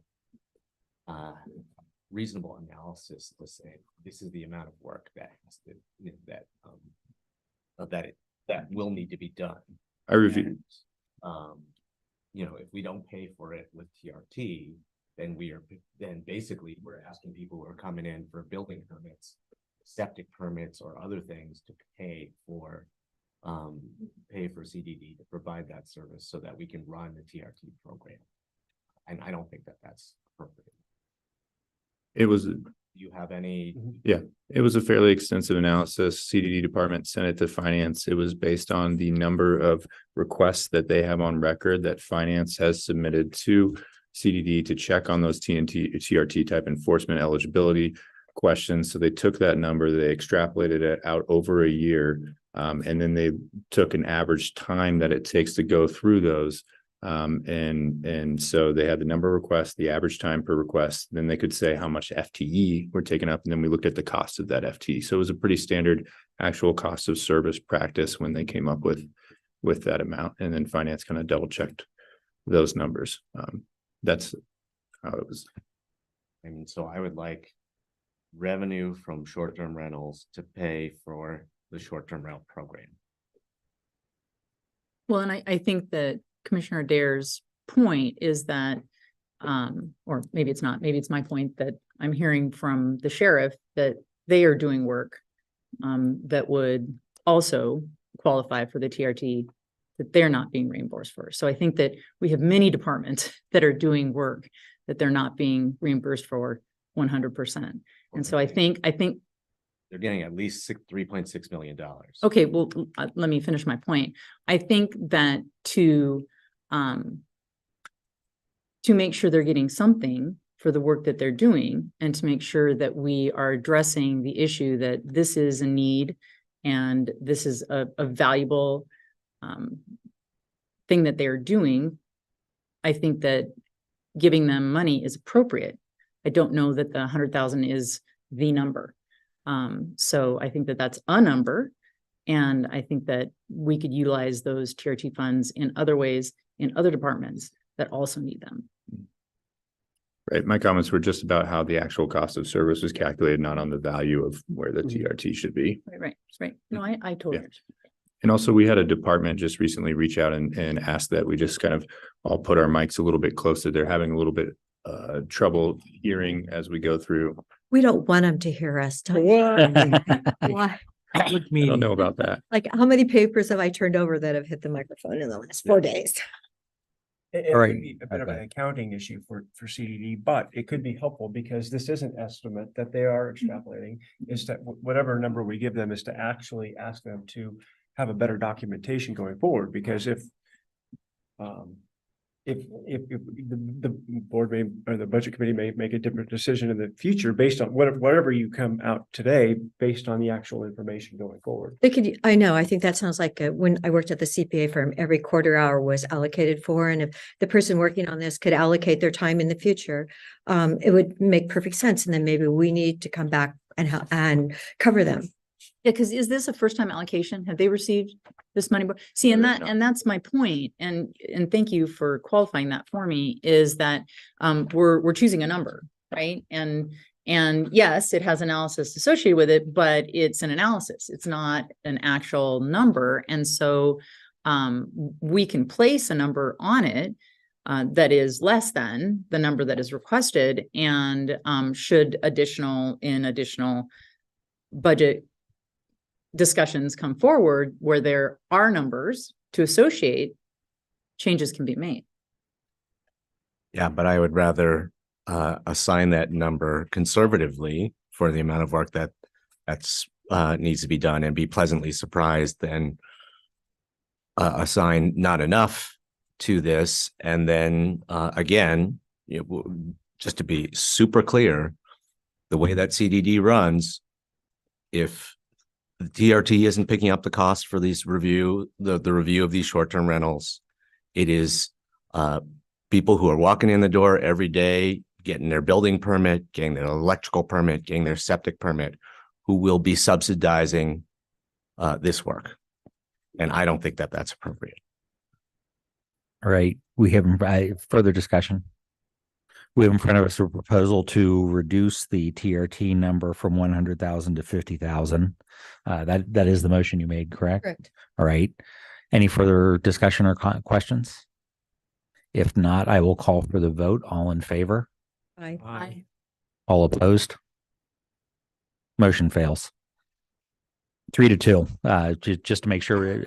analysis to say this is the amount of work that has to that will need to be done. I reviewed. If we don't pay for it with TRT, then basically we're asking people who are coming in for building permits, septic permits, or other things to pay for CDD to provide that service so that we can run the TRT program. And I don't think that that's appropriate. It was. Do you have any? Yeah, it was a fairly extensive analysis. CDD department sent it to finance. It was based on the number of requests that they have on record that finance has submitted to CDD to check on those TRT type enforcement eligibility questions. So they took that number, they extrapolated it out over a year, and then they took an average time that it takes to go through those. And so they had the number of requests, the average time per request, then they could say how much FTE were taken up. And then we looked at the cost of that FTE. So it was a pretty standard actual cost of service practice when they came up with that amount. And then finance kind of double checked those numbers. That's how it was. And so I would like revenue from short-term rentals to pay for the short-term rental program. Well, and I think that Commissioner Adair's point is that, or maybe it's not, maybe it's my point that I'm hearing from the sheriff that they are doing work that would also qualify for the TRT that they're not being reimbursed for. So I think that we have many departments that are doing work that they're not being reimbursed for 100%. And so I think They're getting at least $3.6 million. Okay, well, let me finish my point. I think that to make sure they're getting something for the work that they're doing, and to make sure that we are addressing the issue that this is a need and this is a valuable thing that they're doing, I think that giving them money is appropriate. I don't know that the 100,000 is the number. So I think that that's a number. And I think that we could utilize those TRT funds in other ways, in other departments that also need them. Right. My comments were just about how the actual cost of service was calculated, not on the value of where the TRT should be. Right. No, I totally understand. And also, we had a department just recently reach out and ask that we just kind of all put our mics a little bit closer. They're having a little bit trouble hearing as we go through. We don't want them to hear us. Why? I don't know about that. Like, how many papers have I turned over that have hit the microphone in the last 4 days? It All right. may be a bit of an accounting issue for CDD, but it could be helpful because this is an estimate that they are extrapolating, is that whatever number we give them is to actually ask them to have a better documentation going forward, because if the board may, or the budget committee may make a different decision in the future based on whatever you come out today, based on the actual information going forward. They could, I know, I think that sounds like when I worked at the CPA firm, every quarter hour was allocated for, and if the person working on this could allocate their time in the future, it would make perfect sense. And then maybe we need to come back and cover them. Yeah, because is this a first time allocation? Have they received this money? See, and that's my point. And thank you for qualifying that for me, is that we're choosing a number, right? And yes, it has analysis associated with it, but it's an analysis. It's not an actual number. And so we can place a number on it that is less than the number that is requested, and should additional budget discussions come forward where there are numbers to associate, changes can be made. Yeah, but I would rather assign that number conservatively for the amount of work that's needs to be done, and be pleasantly surprised than assign not enough to this. And then again, just to be super clear, the way that CDD runs, if the TRT isn't picking up the cost for these the review of these short-term rentals, it is people who are walking in the door every day, getting their building permit, getting their electrical permit, getting their septic permit, who will be subsidizing this work. And I don't think that that's appropriate. All right, we have further discussion. We have in front of us a proposal to reduce the TRT number from 100,000 to 50,000. That is the motion you made, correct? Correct. All right. Any further discussion or questions? If not, I will call for the vote. All in favor? Aye. All opposed? Motion fails. 3-2. Just to make sure.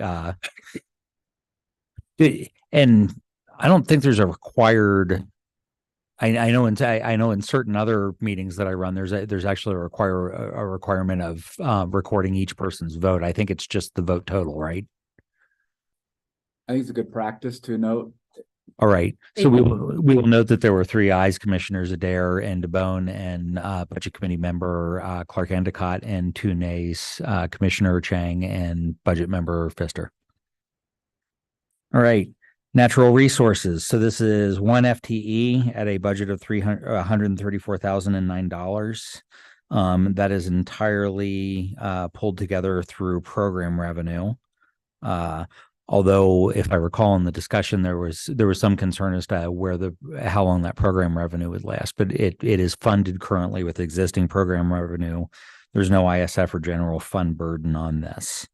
And I don't think there's a required. I know in certain other meetings that I run, there's actually a requirement of recording each person's vote. I think it's just the vote total, right? I think it's a good practice to note. All right. So we will note that there were 3 ayes: Commissioners Adair and DeBone, and Budget Committee member Clark Endicott, and 2 nays, Commissioner Chang and Budget member Pfister. All right. Natural resources. So this is 1 FTE at a budget of $134,009. That is entirely pulled together through program revenue. Although, if I recall in the discussion, there was some concern as to how long that program revenue would last. But it is funded currently with existing program revenue. There's no ISF or general fund burden on this.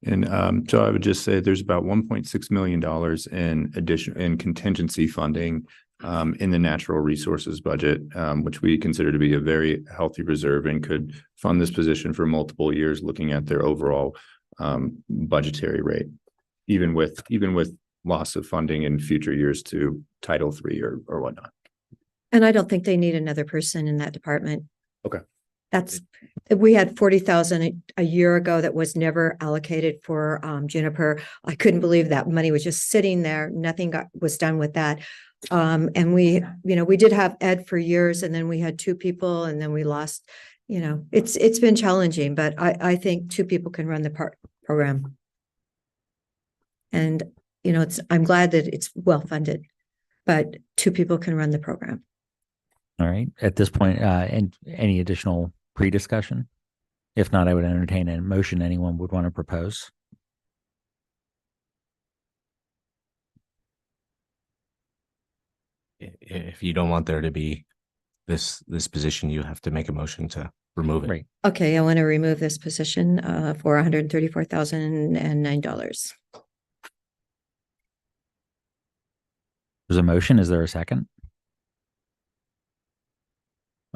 And so I would just say there's about $1.6 million in contingency funding in the natural resources budget, which we consider to be a very healthy reserve and could fund this position for multiple years, looking at their overall budgetary rate, even with loss of funding in future years to Title III or whatnot. And I don't think they need another person in that department. Okay. That's, we had 40,000 a year ago that was never allocated for Juniper. I couldn't believe that money was just sitting there. Nothing was done with that. And we, we did have Ed for years, and then we had 2 people, and then we lost, it's been challenging, but I think 2 people can run the program. And, I'm glad that it's well funded, but 2 people can run the program. All right. At this point, and any additional pre-discussion? If not, I would entertain a motion anyone would want to propose. If you don't want there to be this position, you have to make a motion to remove it. Right. Okay, I want to remove this position for $134,009. There's a motion. Is there a second?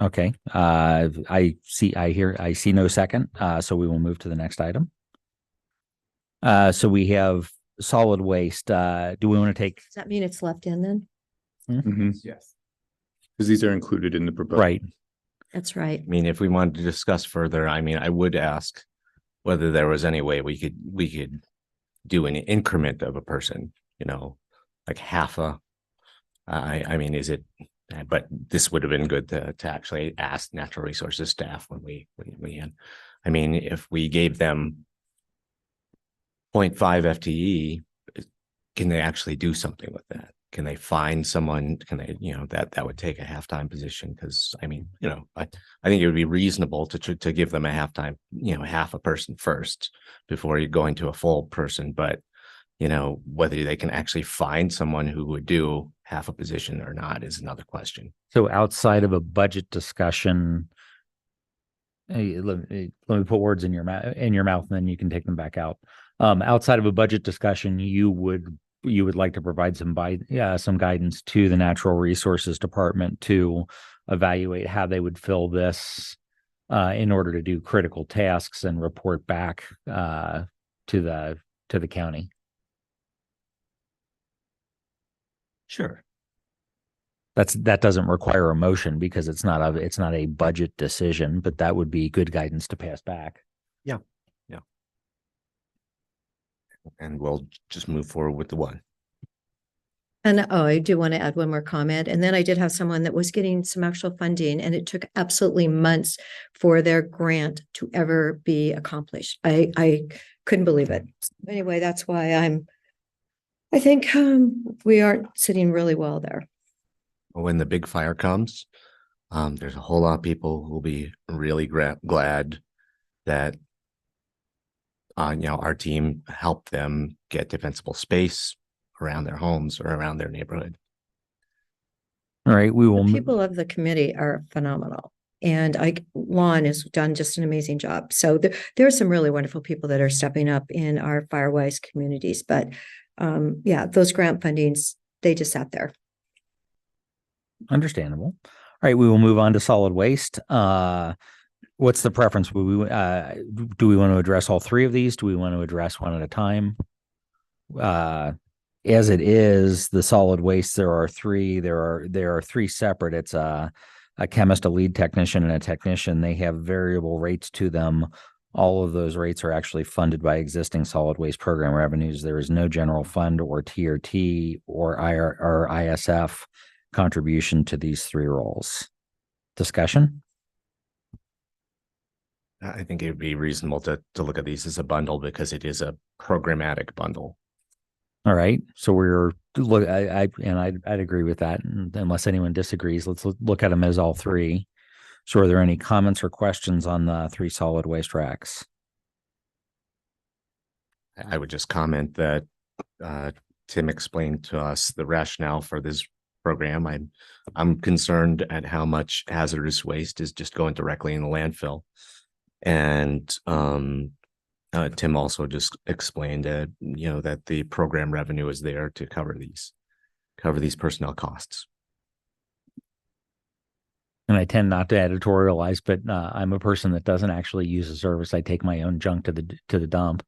Okay. I see no second. So we will move to the next item. So we have solid waste. Do we want to take? Does that mean it's left in then? Yes. Because these are included in the proposal. Right. That's right. I mean, if we wanted to discuss further, I mean, I would ask whether there was any way we could do an increment of a person, like half a, I mean, is it, but this would have been good to actually ask natural resources staff when we had, I mean, if we gave them 0.5 FTE, can they actually do something with that? Can they find someone? Can they, that would take a halftime position? Because I mean, I think it would be reasonable to give them a halftime, half a person first before you go into a full person. But whether they can actually find someone who would do half a position or not is another question. So outside of a budget discussion, let me put words in your mouth, and then you can take them back out. Outside of a budget discussion, you would like to provide some guidance to the Natural Resources Department to evaluate how they would fill this in order to do critical tasks and report back to the county. Sure. That doesn't require a motion because it's not a budget decision, but that would be good guidance to pass back. Yeah. And we'll just move forward with the one. And I do want to add one more comment. And then I did have someone that was getting some actual funding, and it took absolutely months for their grant to ever be accomplished. I couldn't believe it. Anyway, that's why I think we aren't sitting really well there. When the big fire comes, there's a whole lot of people who will be really glad that our team helped them get defensible space around their homes or around their neighborhood. All right, we will. The people of the committee are phenomenal, and Lon has done just an amazing job. So there are some really wonderful people that are stepping up in our Firewise communities. But those grant fundings, they just sat there. Understandable. All right, we will move on to solid waste. What's the preference? Do we want to address all 3 of these? Do we want to address one at a time? As it is, the solid waste, there are 3 separate. It's a chemist, a lead technician, and a technician. They have variable rates to them. All of those rates are actually funded by existing solid waste program revenues. There is no general fund or TRT or ISF contribution to these 3 roles. Discussion? I think it would be reasonable to look at these as a bundle because it is a programmatic bundle. All right. So I'd agree with that. And unless anyone disagrees, let's look at them as all 3. So are there any comments or questions on the 3 solid waste racks? I would just comment that Tim explained to us the rationale for this program. I'm concerned at how much hazardous waste is just going directly in the landfill. And Tim also just explained that, that the program revenue is there to cover these personnel costs. And I tend not to editorialize, but I'm a person that doesn't actually use the service. I take my own junk to the dump,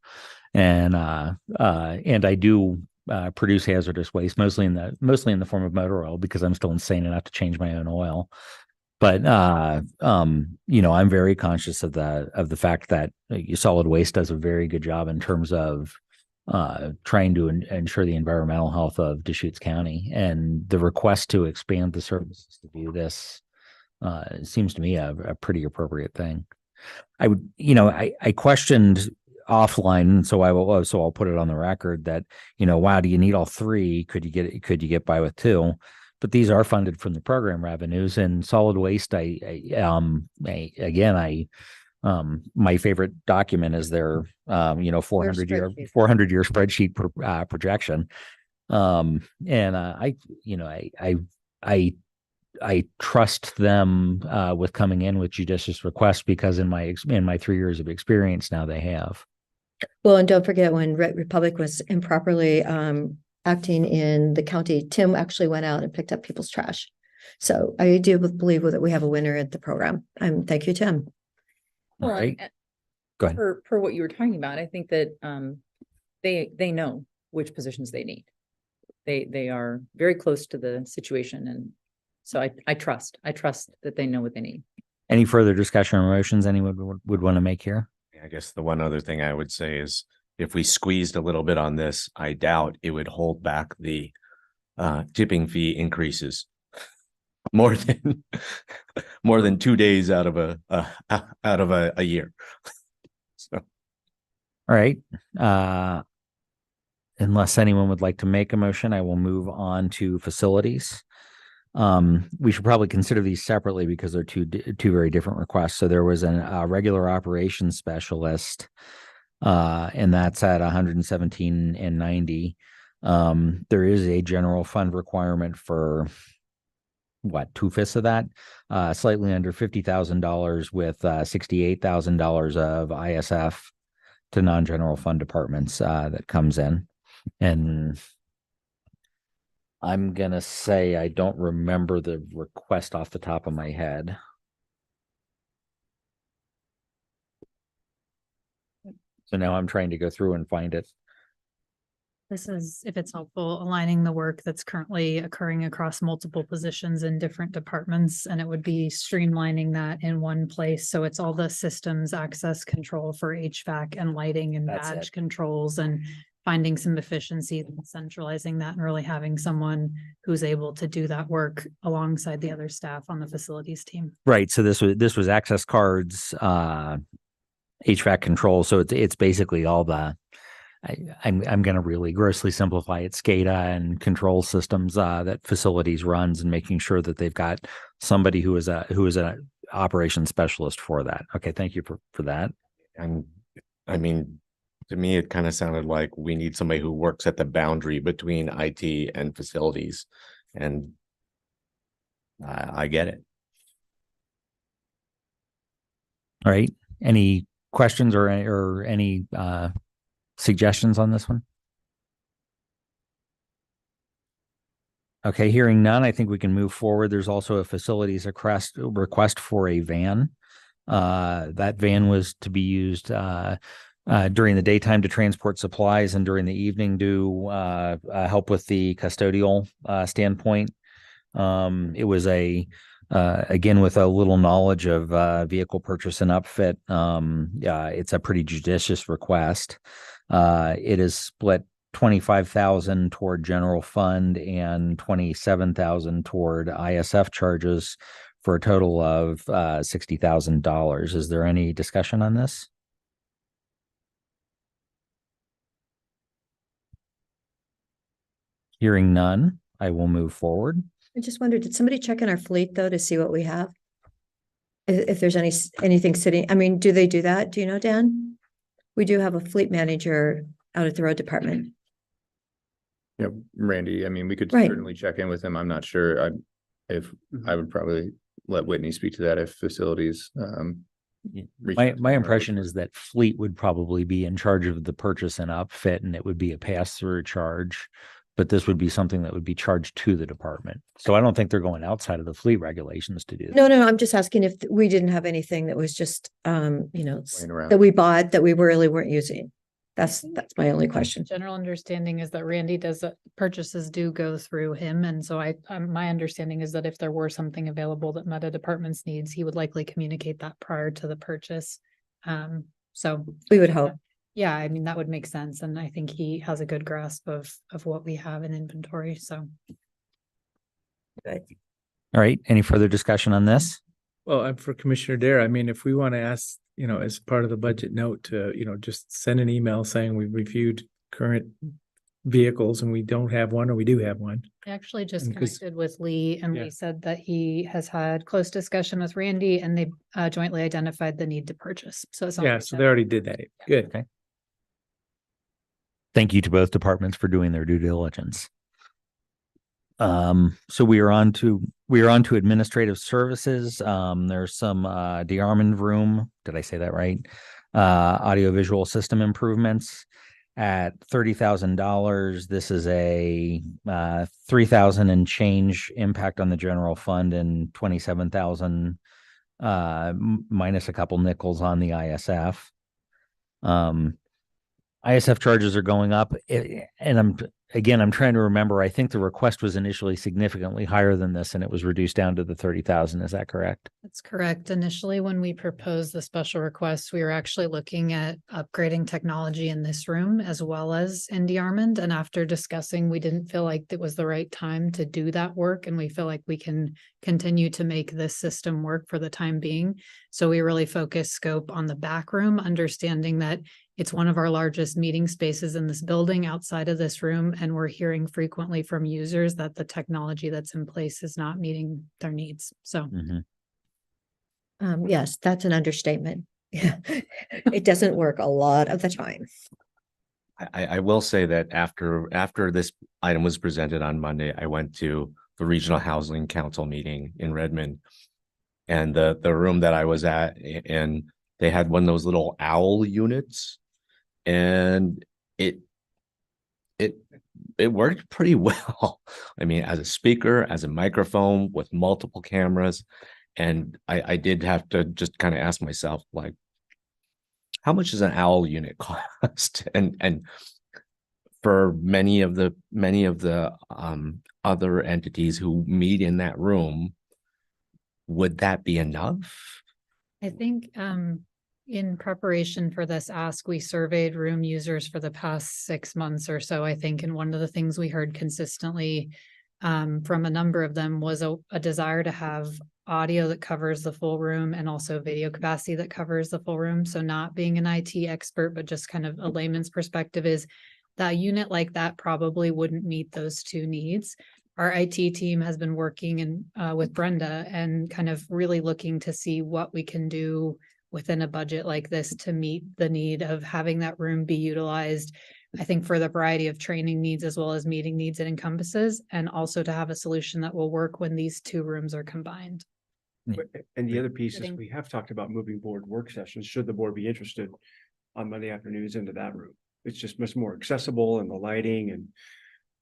and I do produce hazardous waste mostly in the form of motor oil because I'm still insane enough to change my own oil. But I'm very conscious of the fact that solid waste does a very good job in terms of trying to ensure the environmental health of Deschutes County, and the request to expand the services to do this seems to me a pretty appropriate thing. I questioned offline, so I'll put it on the record that, wow, do you need all three? Could you get by with two? But these are funded from the program revenues, and solid waste. My favorite document is their 400-year spreadsheet projection. I trust them with coming in with judicious requests, because in my 3 years of experience now they have. Well, and don't forget, when Republic was improperly acting in the county, Tim actually went out and picked up people's trash. So I do believe that we have a winner at the program. Thank you, Tim. Well, Right. Go ahead. For what you were talking about, I think that they know which positions they need. They are very close to the situation, and so I trust that they know what they need. Any further discussion or motions anyone would want to make here? I guess the one other thing I would say is, if we squeezed a little bit on this, I doubt it would hold back the tipping fee increases more than 2 days out of a year. So, all right. Unless anyone would like to make a motion, I will move on to facilities. We should probably consider these separately because they're two very different requests. So there was a regular operations specialist, and that's at $117,090. There is a general fund requirement for what, 2/5 of that, slightly under $50,000, with $68,000 of ISF to non-general fund departments that comes in. And I'm gonna say I don't remember the request off the top of my head. So now I'm trying to go through and find it. This is, if it's helpful, aligning the work that's currently occurring across multiple positions in different departments, and it would be streamlining that in one place. So it's all the systems access control for HVAC and lighting and That's badge it. controls, and finding some efficiency and centralizing that, and really having someone who's able to do that work alongside the other staff on the facilities team. Right. So this was access cards, HVAC control. So it's basically all the. I'm going to really grossly simplify it. SCADA and control systems that facilities runs, and making sure that they've got somebody who is an operations specialist for that. Okay, thank you for that. I mean, to me, it kind of sounded like we need somebody who works at the boundary between IT and facilities, and I get it. All right. Any questions or any suggestions on this one? Okay, hearing none, I think we can move forward. There's also a facilities request for a van. That van was to be used during the daytime to transport supplies, and during the evening to help with the custodial standpoint. It was again, with a little knowledge of vehicle purchase and upfit. It's a pretty judicious request. It is split 25,000 toward general fund and 27,000 toward ISF charges, for a total of $60,000. Is there any discussion on this? Hearing none, I will move forward. I just wondered, did somebody check in our fleet though to see what we have? If there's anything sitting, I mean, do they do that? Do you know, Dan? We do have a fleet manager out at the road department. Yeah, Randy, I mean, we could Right. certainly check in with him. I'm not sure. I would probably let Whitney speak to that if facilities. My impression is that fleet would probably be in charge of the purchase and upfit, and it would be a pass-through charge. But this would be something that would be charged to the department. So I don't think they're going outside of the fleet regulations to do that. No, I'm just asking if we didn't have anything that was just, around. that we bought that we really weren't using. That's my only question. General understanding is that Randy does, purchases do go through him. And so my understanding is that if there were something available that met a department's needs, he would likely communicate that prior to the purchase. So we would hope. Yeah, I mean, that would make sense. And I think he has a good grasp of what we have in inventory. So. Good. All right. Any further discussion on this? Well, for Commissioner Dare, I mean, if we want to ask, as part of the budget note to, just send an email saying we've reviewed current vehicles and we don't have one, or we do have one. I actually just Because- connected with Lee and Yeah. Lee said that he has had close discussion with Randy and they jointly identified the need to purchase. So it's Yeah, so they already did that. Good. Okay. Thank you to both departments for doing their due diligence. So we are on to administrative services. There's some DeArmond room. Did I say that right? Audiovisual system improvements at $30,000. This is a 3,000 and change impact on the general fund and 27,000 minus a couple nickels on the ISF. ISF charges are going up, and I'm trying to remember. I think the request was initially significantly higher than this, and it was reduced down to the 30,000. Is that correct? That's correct. Initially, when we proposed the special request, we were actually looking at upgrading technology in this room as well as in DeArmond. And after discussing, we didn't feel like it was the right time to do that work. And we feel like we can continue to make this system work for the time being. So we really focus scope on the back room, understanding that it's one of our largest meeting spaces in this building outside of this room. And we're hearing frequently from users that the technology that's in place is not meeting their needs. So. Yes, that's an understatement. Yeah, it doesn't work a lot of the time. I will say that after this item was presented on Monday, I went to the Regional Housing Council meeting in Redmond. And the room that I was at, and they had one of those little owl units, and it worked pretty well. I mean, as a speaker, as a microphone with multiple cameras. And I did have to just kind of ask myself, like, how much does an owl unit cost? And for many of the other entities who meet in that room, would that be enough? I think in preparation for this ask, we surveyed room users for the past 6 months or so, I think. And one of the things we heard consistently from a number of them was a desire to have audio that covers the full room and also video capacity that covers the full room. So not being an IT expert, but just kind of a layman's perspective is that a unit like that probably wouldn't meet those two needs. Our IT team has been working with Brenda and kind of really looking to see what we can do within a budget like this to meet the need of having that room be utilized, I think, for the variety of training needs as well as meeting needs it encompasses, and also to have a solution that will work when these two rooms are combined. And the other piece is we have talked about moving board work sessions, should the board be interested, on Monday afternoons into that room. It's just much more accessible, and the lighting, and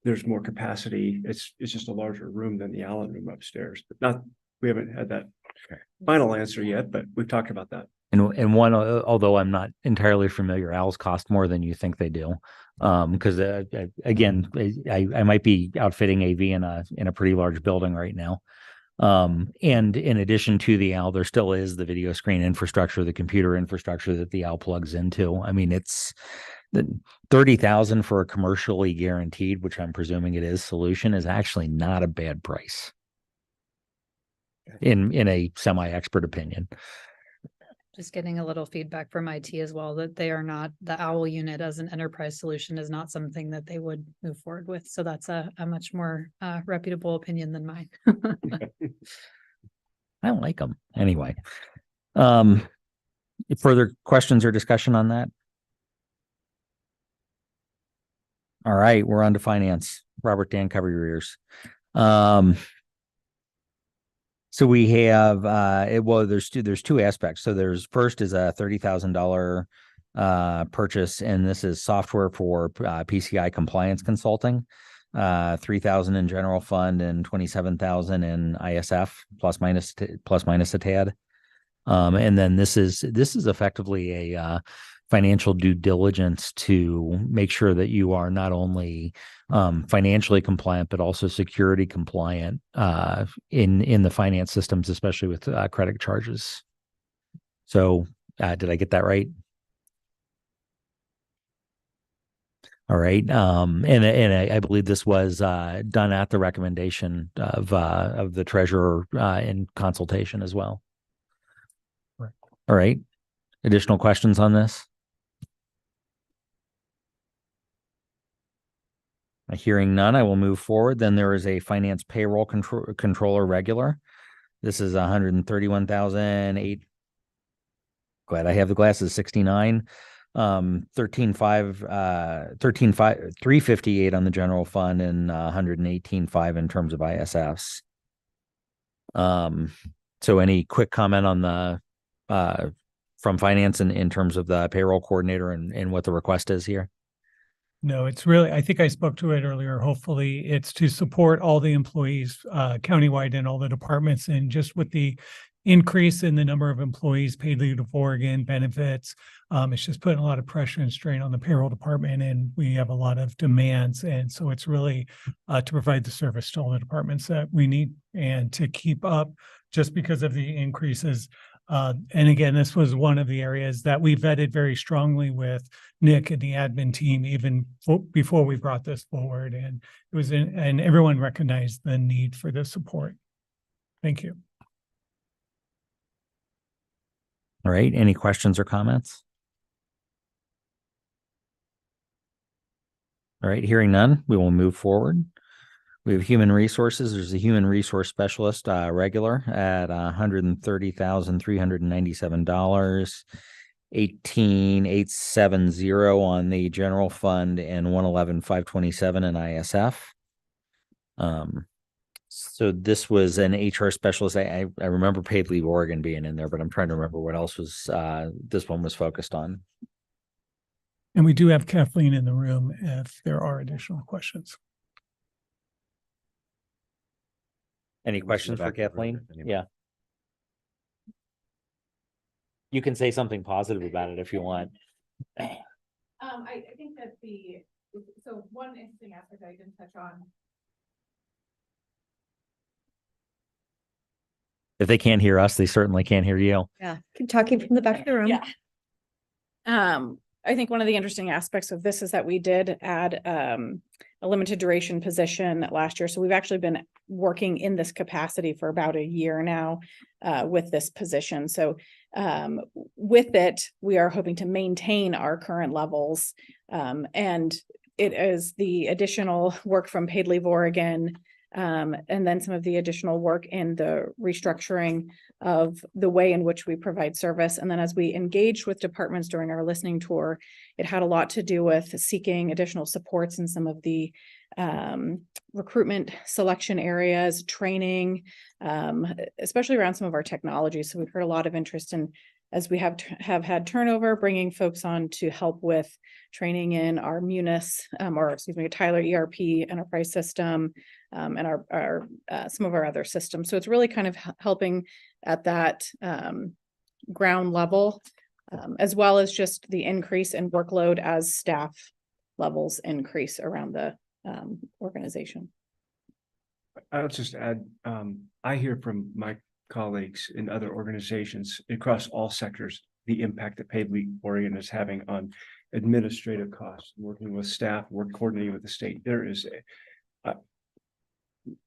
there's more capacity. It's just a larger room than the Allen room upstairs, but we haven't had that final answer yet, but we've talked about that. And one, although I'm not entirely familiar, owls cost more than you think they do. Because again, I might be outfitting AV in a pretty large building right now. And in addition to the owl, there still is the video screen infrastructure, the computer infrastructure that the owl plugs into. I mean, it's the 30,000 for a commercially guaranteed, which I'm presuming it is, solution is actually not a bad price in a semi-expert opinion. Just getting a little feedback from IT as well, that they are not, the OWL unit as an enterprise solution is not something that they would move forward with. So that's a much more reputable opinion than mine. I don't like them. Anyway, further questions or discussion on that? All right, we're on to finance. Robert, Dan, cover your ears. So we have there's two aspects. So there's first is a $30,000 purchase, and this is software for PCI compliance consulting, 3,000 in general fund and 27,000 in ISF plus minus a tad. And then this is effectively a financial due diligence to make sure that you are not only financially compliant, but also security compliant in the finance systems, especially with credit charges. So did I get that right? All right. And I believe this was done at the recommendation of the treasurer in consultation as well. Right. All right. Additional questions on this? Hearing none, I will move forward. Then there is a finance payroll controller regular. This is 131,008. Glad I have the glasses. 69. 358 on the general fund and 118.5 in terms of ISFs. So any quick comment on the from finance in terms of the payroll coordinator and what the request is here? No, it's really, I think I spoke to it earlier. Hopefully it's to support all the employees countywide in all the departments, and just with the increase in the number of employees, paid leave of Oregon benefits. It's just putting a lot of pressure and strain on the payroll department, and we have a lot of demands. And so it's really to provide the service to all the departments that we need and to keep up just because of the increases. And again, this was one of the areas that we vetted very strongly with Nick and the admin team, even before we brought this forward. And it was and everyone recognized the need for this support. Thank you. All right. Any questions or comments? All right. Hearing none, we will move forward. We have human resources. There's a human resource specialist regular at $130,397, 18,870 on the general fund, and 111,527 in ISF. So this was an HR specialist. I remember paid leave Oregon being in there, but I'm trying to remember what else was this one was focused on. And we do have Kathleen in the room if there are additional questions. Any questions for Kathleen? Yeah. You can say something positive about it if you want. I think that so one interesting aspect I didn't touch on. If they can't hear us, they certainly can't hear you. Yeah, keep talking from the back of the room. Yeah. I think one of the interesting aspects of this is that we did add a limited duration position last year. So we've actually been working in this capacity for about a year now with this position. So with it, we are hoping to maintain our current levels. And it is the additional work from Paid Leave Oregon, and then some of the additional work in the restructuring of the way in which we provide service. And then as we engaged with departments during our listening tour, it had a lot to do with seeking additional supports in some of the recruitment selection areas, training, especially around some of our technology. So we've heard a lot of interest in, as we have had turnover, bringing folks on to help with training in our Munis, Tyler ERP enterprise system, and our some of our other systems. So it's really kind of helping at that ground level, as well as just the increase in workload as staff levels increase around the organization. I'll just add, I hear from my colleagues in other organizations across all sectors, the impact that Paid Leave Oregon is having on administrative costs, working with staff, coordinating with the state.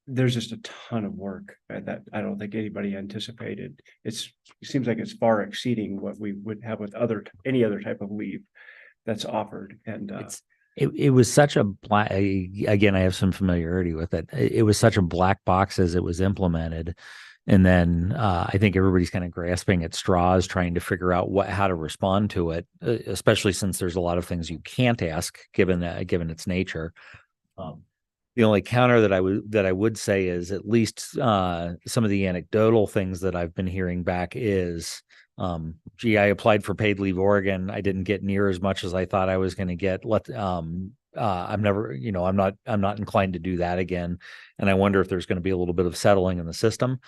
There's just a ton of work that I don't think anybody anticipated. It seems like it's far exceeding what we would have with any other type of leave that's offered. And it was such a black, again, I have some familiarity with it. It was such a black box as it was implemented. And then I think everybody's kind of grasping at straws, trying to figure out how to respond to it, especially since there's a lot of things you can't ask given its nature. The only counter that I would say is at least some of the anecdotal things that I've been hearing back is, gee, I applied for Paid Leave Oregon. I didn't get near as much as I thought I was going to get. I'm not inclined to do that again. And I wonder if there's going to be a little bit of settling in the system.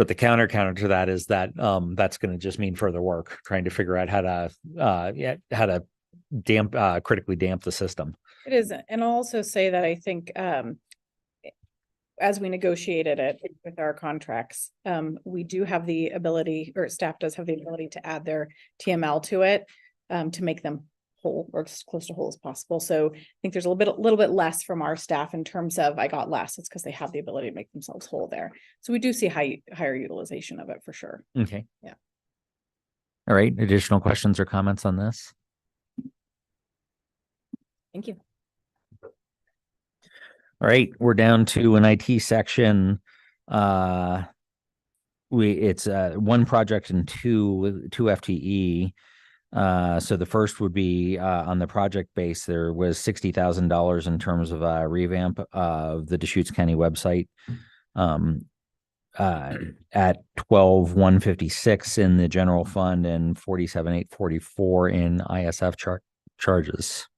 But the counter to that is that that's going to just mean further work trying to figure out how to critically damp the system. It is, and I'll also say that I think as we negotiated it with our contracts, we do have the ability, or staff does have the ability to add their TML to it to make them whole or as close to whole as possible. So I think there's a little bit less from our staff in terms of I got less. It's because they have the ability to make themselves whole there. So we do see higher utilization of it for sure. Okay. Yeah. All right. Additional questions or comments on this? Thank you. All right, we're down to an IT section. It's one project and two FTE. So the first would be on the project base. There was $60,000 in terms of a revamp of the Deschutes County website. At 12,156 in the general fund and 47,844 in ISF charges.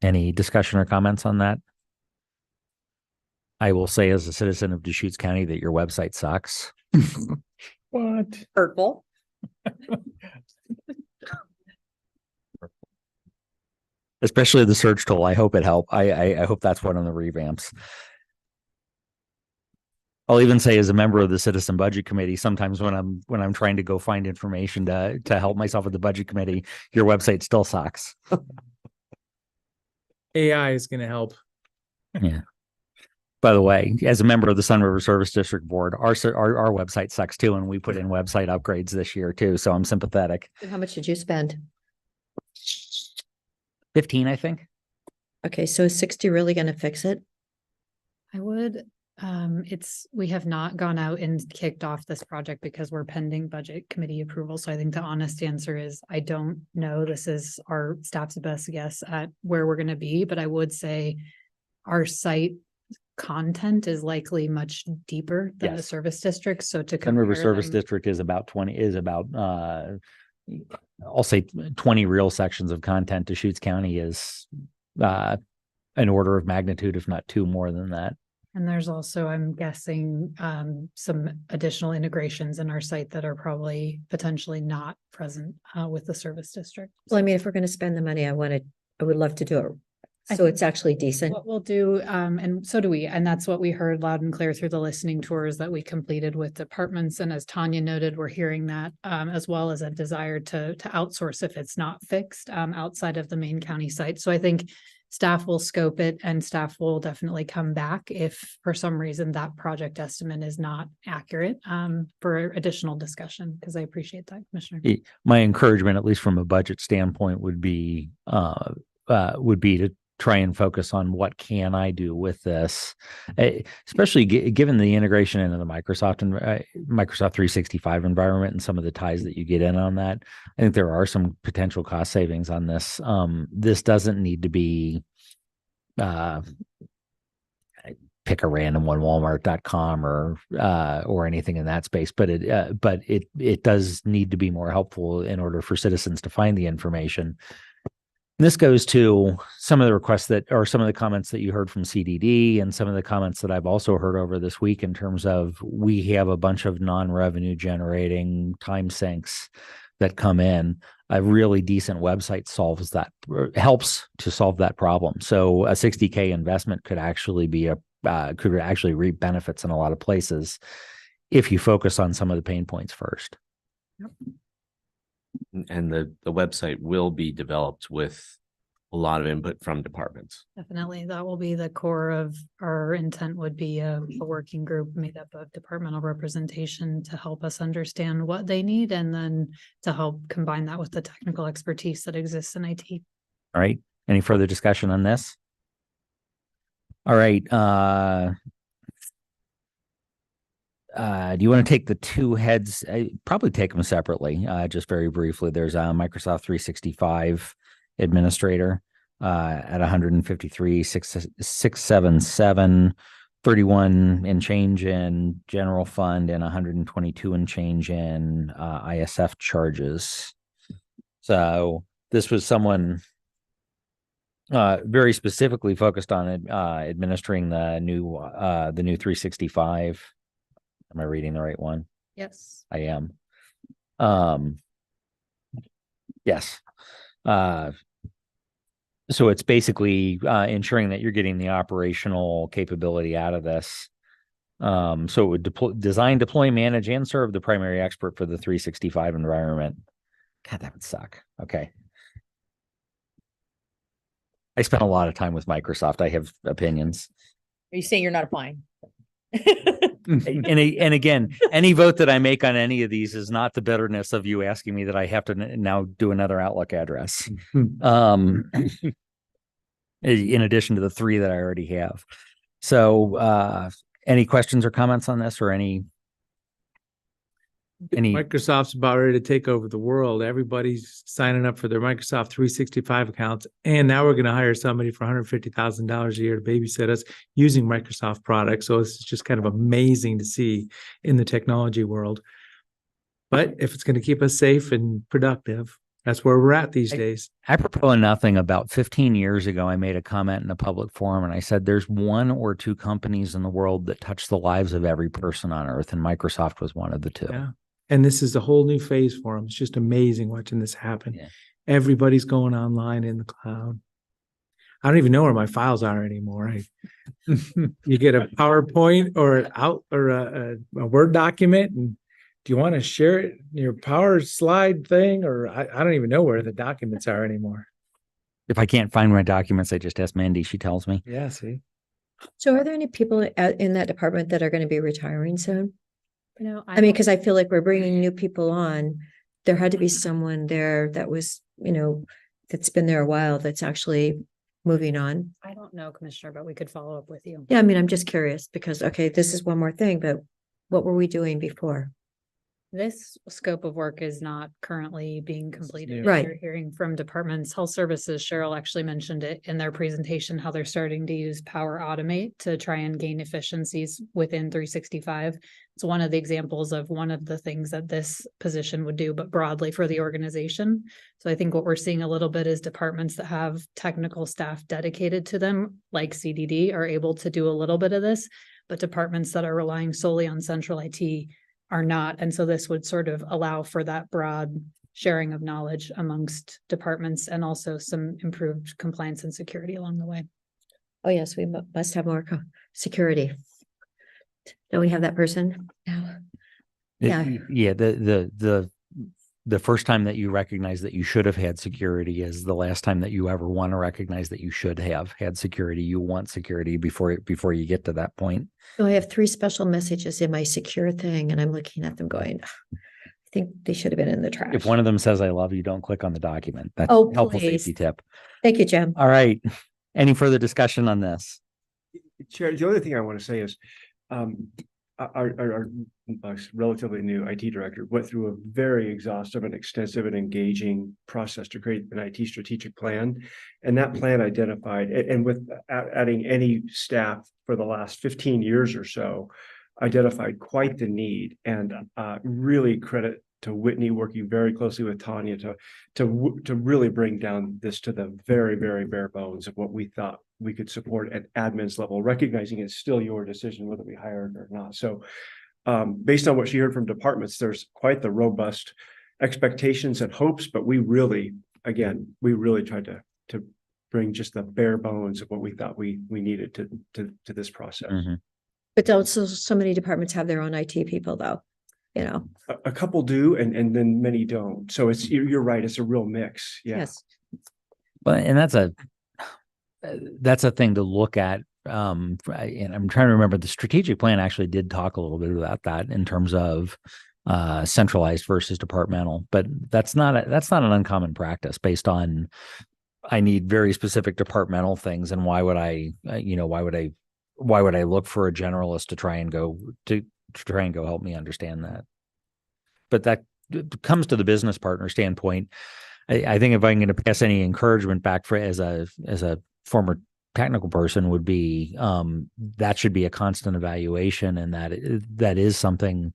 Any discussion or comments on that? I will say as a citizen of Deschutes County that your website sucks. What? Hurtful. Especially the search tool. I hope it helped. I hope that's one of the revamps. I'll even say as a member of the Citizen Budget Committee, sometimes when I'm trying to go find information to help myself with the budget committee, your website still sucks. AI is going to help. Yeah. By the way, as a member of the Sun River Service District Board, our website sucks too, and we put in website upgrades this year too. So I'm sympathetic. And how much did you spend? 15, I think. Okay, so is 60 really going to fix it? I would, we have not gone out and kicked off this project because we're pending budget committee approval. So I think the honest answer is, I don't know. This is our staff's best guess at where we're going to be, but I would say our site content is likely much deeper than the service district. So to Sun River compare Service them- District is about I'll say 20 real sections of content. Deschutes County is an order of magnitude, if not two more than that. And there's also, I'm guessing, some additional integrations in our site that are probably potentially not present with the service district. Well, I mean, if we're going to spend the money, I would love to do it. I So think it's actually decent. What we'll do, and so do we, and that's what we heard loud and clear through the listening tours that we completed with departments. And as Tanya noted, we're hearing that as well as a desire to outsource if it's not fixed outside of the main county site. So I think staff will scope it and staff will definitely come back if for some reason that project estimate is not accurate for additional discussion, because I appreciate that, Commissioner. My encouragement, at least from a budget standpoint, would be to try and focus on what can I do with this, especially given the integration into the Microsoft and Microsoft 365 environment and some of the ties that you get in on that. I think there are some potential cost savings on this. This doesn't need to be pick a random one, Walmart.com or anything in that space, but it does need to be more helpful in order for citizens to find the information. This goes to some of the requests or some of the comments that you heard from CDD and some of the comments that I've also heard over this week in terms of we have a bunch of non-revenue generating time sinks that come in. A really decent website helps to solve that problem. So a $60K investment could actually reap benefits in a lot of places if you focus on some of the pain points first. Yep. And the website will be developed with a lot of input from departments. Definitely. That will be the core of our intent, would be a working group made up of departmental representation to help us understand what they need and then to help combine that with the technical expertise that exists in IT. All right. Any further discussion on this? All right. Do you want to take the two heads? Probably take them separately, just very briefly. There's a Microsoft 365 administrator at 153,677, 31 and change in general fund, and 122 and change in ISF charges. So this was someone very specifically focused on administering the new 365. Am I reading the right one? Yes. I am. Yes. So it's basically ensuring that you're getting the operational capability out of this. So it would design, deploy, manage, and serve the primary expert for the 365 environment. God, that would suck. Okay. I spent a lot of time with Microsoft. I have opinions. Are you saying you're not applying? And again, any vote that I make on any of these is not the bitterness of you asking me that I have to now do another Outlook address. In addition to the 3 that I already have. So, any questions or comments on this, or any? Microsoft's about ready to take over the world. Everybody's signing up for their Microsoft 365 accounts. And now we're going to hire somebody for $150,000 a year to babysit us using Microsoft products. So it's just kind of amazing to see in the technology world. But if it's going to keep us safe and productive, that's where we're at these days. Apropos of nothing, about 15 years ago, I made a comment in a public forum and I said, there's 1 or 2 companies in the world that touch the lives of every person on earth. And Microsoft was one of the 2. Yeah. And this is a whole new phase for them. It's just amazing watching this happen. Yeah. Everybody's going online in the cloud. I don't even know where my files are anymore. You get a PowerPoint or a Word document, and do you want to share it in your Power Slide thing? Or I don't even know where the documents are anymore. If I can't find my documents, I just ask Mandy. She tells me. Yeah, see. So are there any people in that department that are going to be retiring soon? No, I mean, because I feel like we're bringing new people on. There had to be someone there that was, that's been there a while, that's actually moving on. I don't know, Commissioner, but we could follow up with you. Yeah, I mean, I'm just curious because, okay, this is one more thing, but what were we doing before? This scope of work is not currently being completed. Right. You're hearing from departments, health services. Cheryl actually mentioned it in their presentation, how they're starting to use Power Automate to try and gain efficiencies within 365. It's one of the examples of one of the things that this position would do, but broadly for the organization. So I think what we're seeing a little bit is departments that have technical staff dedicated to them, like CDD, are able to do a little bit of this, but departments that are relying solely on central IT are not. And so this would sort of allow for that broad sharing of knowledge amongst departments and also some improved compliance and security along the way. Oh, yes, we must have more security. Don't we have that person now? Yeah. Yeah. The first time that you recognize that you should have had security is the last time that you ever want to recognize that you should have had security. You want security before you get to that point. So I have 3 special messages in my secure thing and I'm looking at them going, I think they should have been in the trash. If one of them says, I love you, don't click on the document. That's Oh, a helpful please. safety tip. Thank you, Jim. All right. Any further discussion on this? Chair, the other thing I want to say is, our relatively new IT director went through a very exhaustive and extensive and engaging process to create an IT strategic plan. And that plan identified, and with adding any staff for the last 15 years or so, identified quite the need, and really credit to Whitney working very closely with Tanya to really bring down this to the very, very bare bones of what we thought we could support at admin's level, recognizing it's still your decision whether we hire it or not. So based on what she heard from departments, there's quite the robust expectations and hopes, but we really tried to bring just the bare bones of what we thought we needed to this process. Mm-hmm. But also so many departments have their own IT people though, A couple do, and then many don't. So you're right. It's a real mix. Yeah. Yes. But, and that's a thing to look at. And I'm trying to remember, the strategic plan actually did talk a little bit about that in terms of centralized versus departmental, but that's not an uncommon practice based on, I need very specific departmental things. And why would I look for a generalist to try and go help me understand that? But that comes to the business partner standpoint. I think if I'm going to pass any encouragement back for as a former technical person would be, that should be a constant evaluation, and that is something,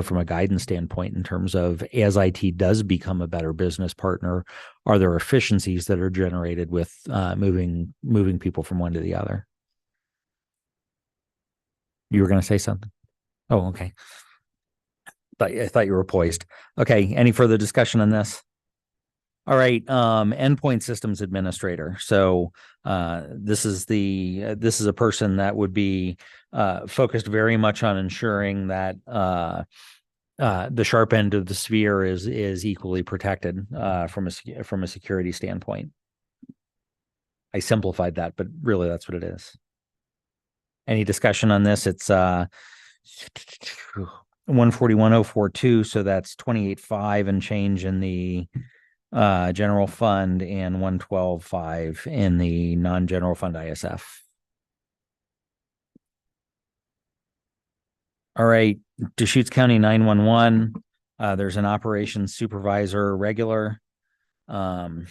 from a guidance standpoint in terms of, as IT does become a better business partner, are there efficiencies that are generated with moving people from one to the other? You were going to say something? Oh, okay. I thought you were poised. Okay, any further discussion on this? All right, endpoint systems administrator. So this is a person that would be focused very much on ensuring that the sharp end of the sphere is equally protected from a security standpoint. I simplified that, but really that's what it is. Any discussion on this? It's 141,042, so that's 28.5 and change in the general fund and 112.5 in the non-general fund ISF. All right, Deschutes County 911. There's an operations supervisor regular. And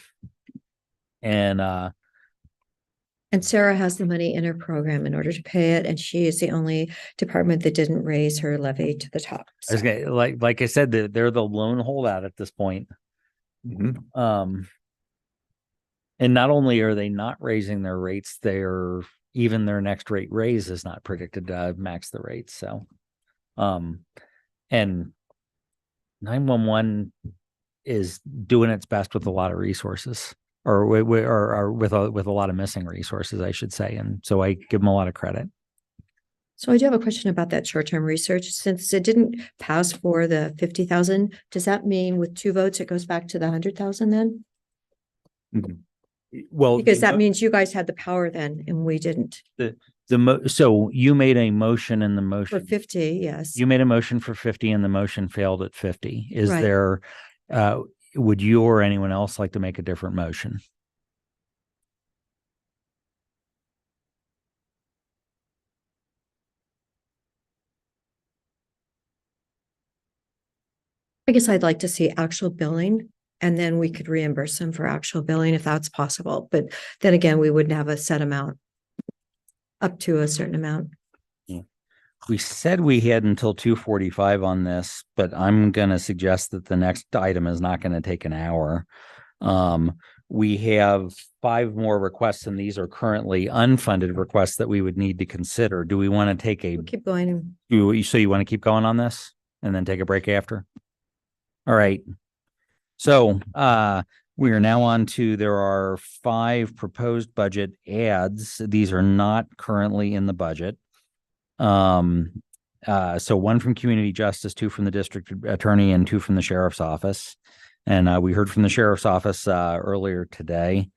Sarah has the money in her program in order to pay it, and she is the only department that didn't raise her levy to the top. I was gonna, like I said, they're the lone holdout at this point. And not only are they not raising their rates, even their next rate raise is not predicted to max the rates. So, and 911 is doing its best with a lot of resources, or with a lot of missing resources, I should say. And so I give them a lot of credit. So I do have a question about that short-term research. Since it didn't pass for the 50,000, does that mean with 2 votes, it goes back to the 100,000 then? Well, Because that means you guys had the power then and we didn't. So you made a motion in the motion For 50, yes. You made a motion for 50 and the motion failed at 50. Is Right. there, would you or anyone else like to make a different motion? I guess I'd like to see actual billing, and then we could reimburse them for actual billing if that's possible. But then again, we wouldn't have a set amount up to a certain amount. We said we had until 2:45 on this, but I'm going to suggest that the next item is not going to take an hour. We have 5 more requests, and these are currently unfunded requests that we would need to consider. Do we want to take a, We'll keep going. so you want to keep going on this and then take a break after? All right. So we are now on to, there are 5 proposed budget adds. These are not currently in the budget. So 1 from community justice, 2 from the district attorney, and 2 from the sheriff's office. And we heard from the sheriff's office earlier today.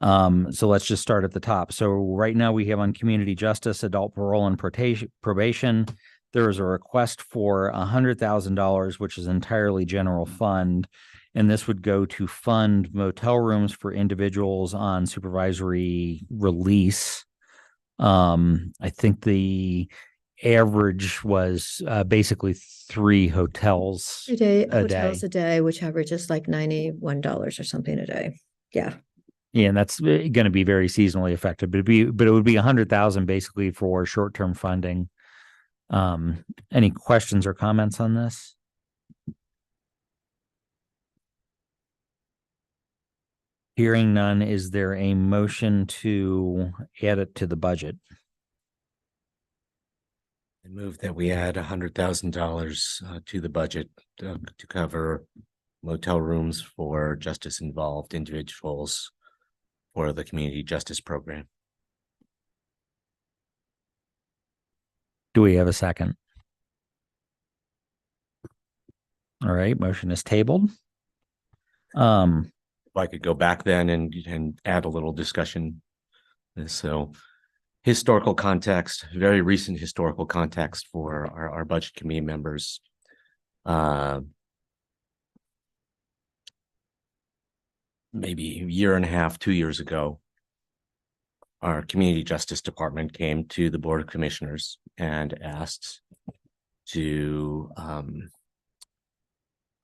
So let's just start at the top. So right now we have on community justice, adult parole and probation. There is a request for $100,000, which is entirely general fund. And this would go to fund motel rooms for individuals on supervisory release. I think the average was basically 3 hotels Hotels a day, which averages like $91 or something a day. Yeah. Yeah, and that's going to be very seasonally affected, but it would be 100,000 basically for short-term funding. Any questions or comments on this? Hearing none, is there a motion to add it to the budget? I move that we add $100,000 to the budget to cover motel rooms for justice involved individuals for the community justice program. Do we have a second? All right, motion is tabled. If I could go back then and add a little discussion. So historical context, very recent historical context for our budget committee members. Maybe a year and a half, 2 years ago, our community justice department came to the Board of Commissioners and asked to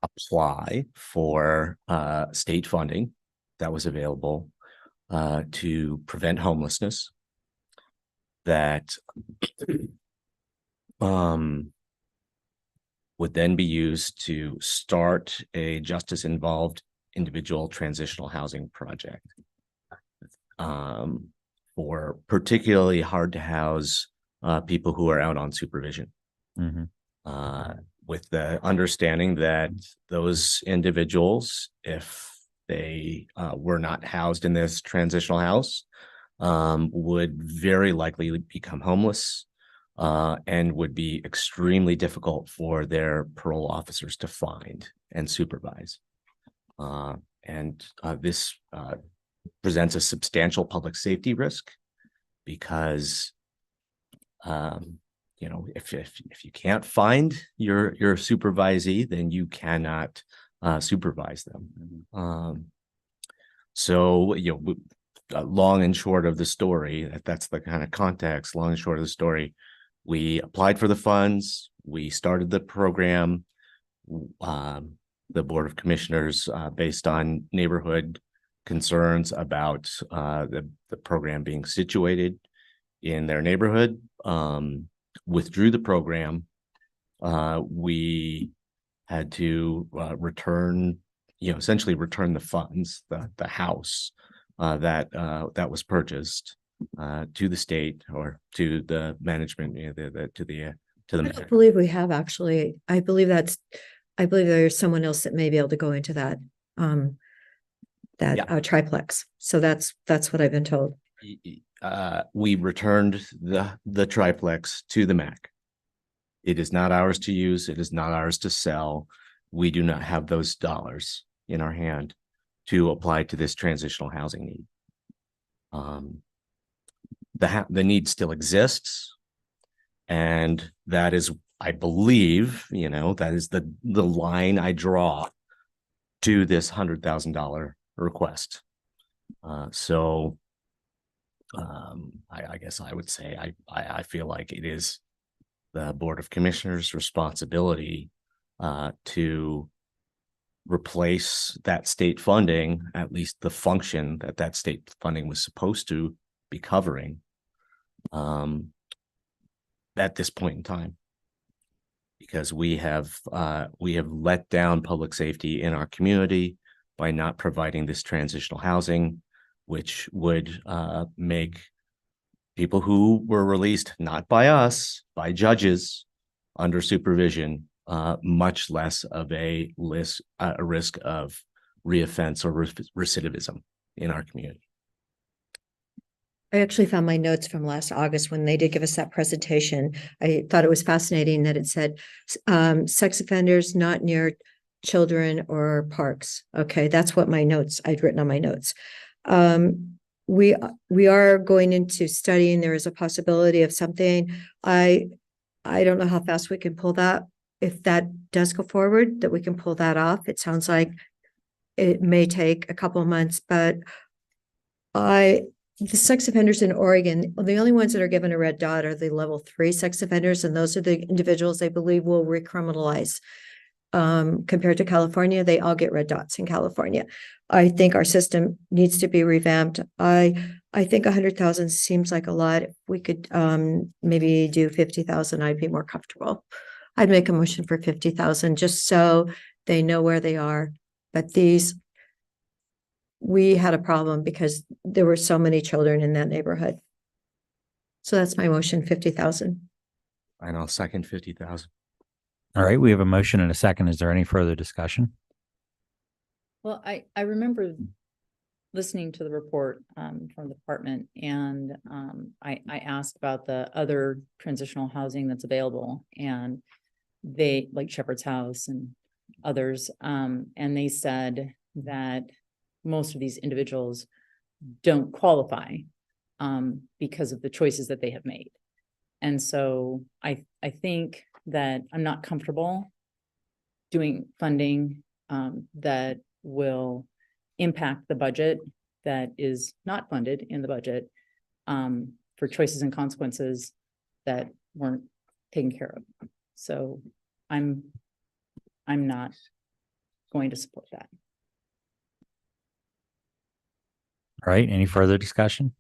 apply for state funding that was available to prevent homelessness, that would then be used to start a justice involved individual transitional housing project for particularly hard to house people who are out on supervision. With the understanding that those individuals, if they were not housed in this transitional house, would very likely become homeless and would be extremely difficult for their parole officers to find and supervise. This presents a substantial public safety risk because you know, if you can't find your supervisee, then you cannot supervise them. So, you know, long and short of the story, that's the kind of context. Long and short of the story, we applied for the funds. We started the program. The Board of Commissioners, based on neighborhood concerns about the program being situated in their neighborhood, withdrew the program. We had to return, you know, essentially return the funds, the house that was purchased to the state or to the management, you know, to the I believe we have actually. I believe there's someone else that may be able to go into that triplex. So that's what I've been told. We returned the triplex to the MAC. It is not ours to use. It is not ours to sell. We do not have those dollars in our hand to apply to this transitional housing need. The need still exists, and that is, I believe, you know, that is the line I draw to this $100,000 request. I guess I would say I feel like it is the Board of Commissioners' responsibility to replace that state funding, at least the function that state funding was supposed to be covering, at this point in time, because we have let down public safety in our community by not providing this transitional housing, which would make people who were released not by us, by judges under supervision, much less of a risk of reoffense or recidivism in our community. I actually found my notes from last August when they did give us that presentation. I thought it was fascinating that it said sex offenders not near children or parks. Okay, that's what my notes, I'd written on my notes. We are going into studying. There is a possibility of something. I don't know how fast we can pull that. If that does go forward, that we can pull that off. It sounds like it may take a couple of months, but the sex offenders in Oregon, the only ones that are given a red dot are the level 3 sex offenders, and those are the individuals they believe will recriminalize. Compared to California, they all get red dots in California. I think our system needs to be revamped. I think 100,000 seems like a lot. If we could maybe do 50,000, I'd be more comfortable. I'd make a motion for 50,000 just so they know where they are. But we had a problem because there were so many children in that neighborhood. So that's my motion, 50,000. And I'll second 50,000. All right, we have a motion and a second. Is there any further discussion? Well, I remember listening to the report from the department, and I asked about the other transitional housing that's available, and they, like Shepherd's House and others, and they said that most of these individuals don't qualify because of the choices that they have made. And so I think that I'm not comfortable doing funding that will impact the budget that is not funded in the budget for choices and consequences that weren't taken care of. So I'm not going to support that. All right, any further discussion?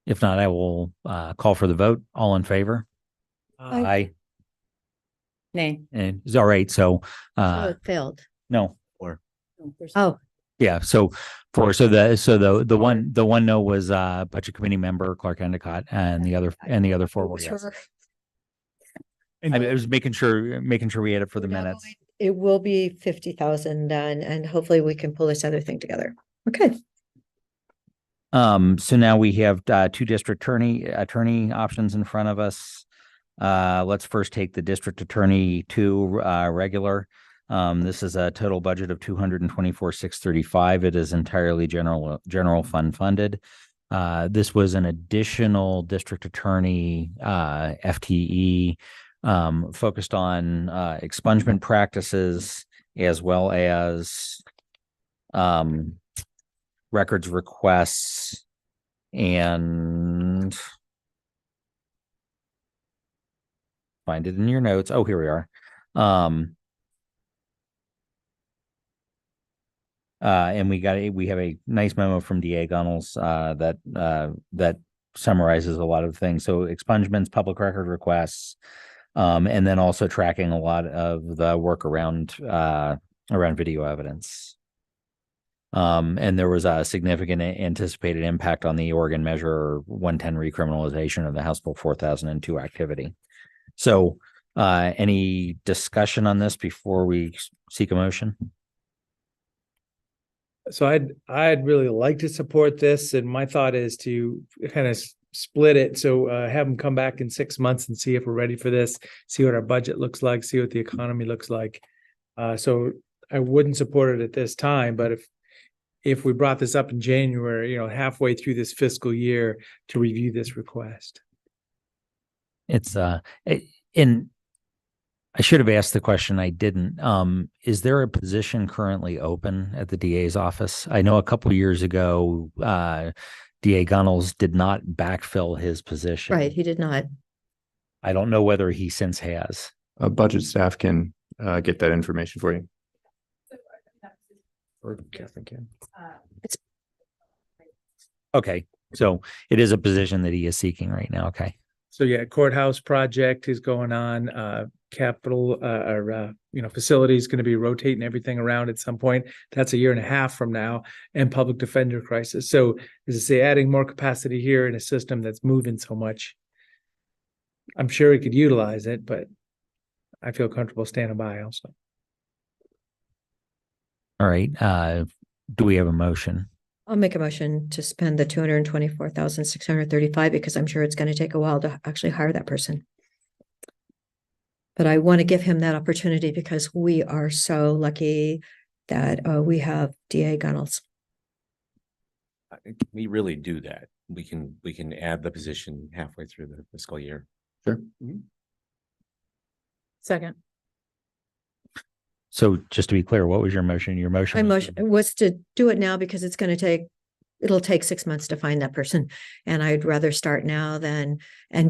If not, I will call for the vote. All in favor? Aye. Nay. And it's all right. So it failed. No. Oh, Yeah, so the one no was budget committee member Clark Endicott, and the other 4 were yes. And I was making sure we had it for the minutes. It will be 50,000 and hopefully we can pull this other thing together. Okay. So now we have two district attorney options in front of us. Let's first take the district attorney two regular. This is a total budget of 224,635. It is entirely general fund funded. This was an additional district attorney FTE focused on expungement practices as well as records requests and find it in your notes. Oh, here we are. And we have a nice memo from DA Gunnels that summarizes a lot of things. So expungements, public record requests, and then also tracking a lot of the work around video evidence. And there was a significant anticipated impact on the Oregon Measure 110 recriminalization of the House Bill 4002 activity. So any discussion on this before we seek a motion? So I'd really like to support this, and my thought is to kind of split it. So have them come back in 6 months and see if we're ready for this, see what our budget looks like, see what the economy looks like. So I wouldn't support it at this time, but if we brought this up in January, halfway through this fiscal year to review this request. It's I should have asked the question. I didn't. Is there a position currently open at the DA's office? I know a couple of years ago, DA Gunnels did not backfill his position. Right. He did not. I don't know whether he since has. Budget staff can get that information for you. Or Catherine can. Okay. So it is a position that he is seeking right now. Okay. So yeah, courthouse project is going on, capital, facility is going to be rotating everything around at some point. That's a year and a half from now, and public defender crisis. So as I say, adding more capacity here in a system that's moving so much. I'm sure we could utilize it, but I feel comfortable standing by also. All right. Do we have a motion? I'll make a motion to spend the 224,635 because I'm sure it's going to take a while to actually hire that person. But I want to give him that opportunity because we are so lucky that we have DA Gunnels. We really do that. We can add the position halfway through the fiscal year. Sure. Second. So just to be clear, what was your motion? Your motion? My motion was to do it now because it'll take 6 months to find that person. And I'd rather start now and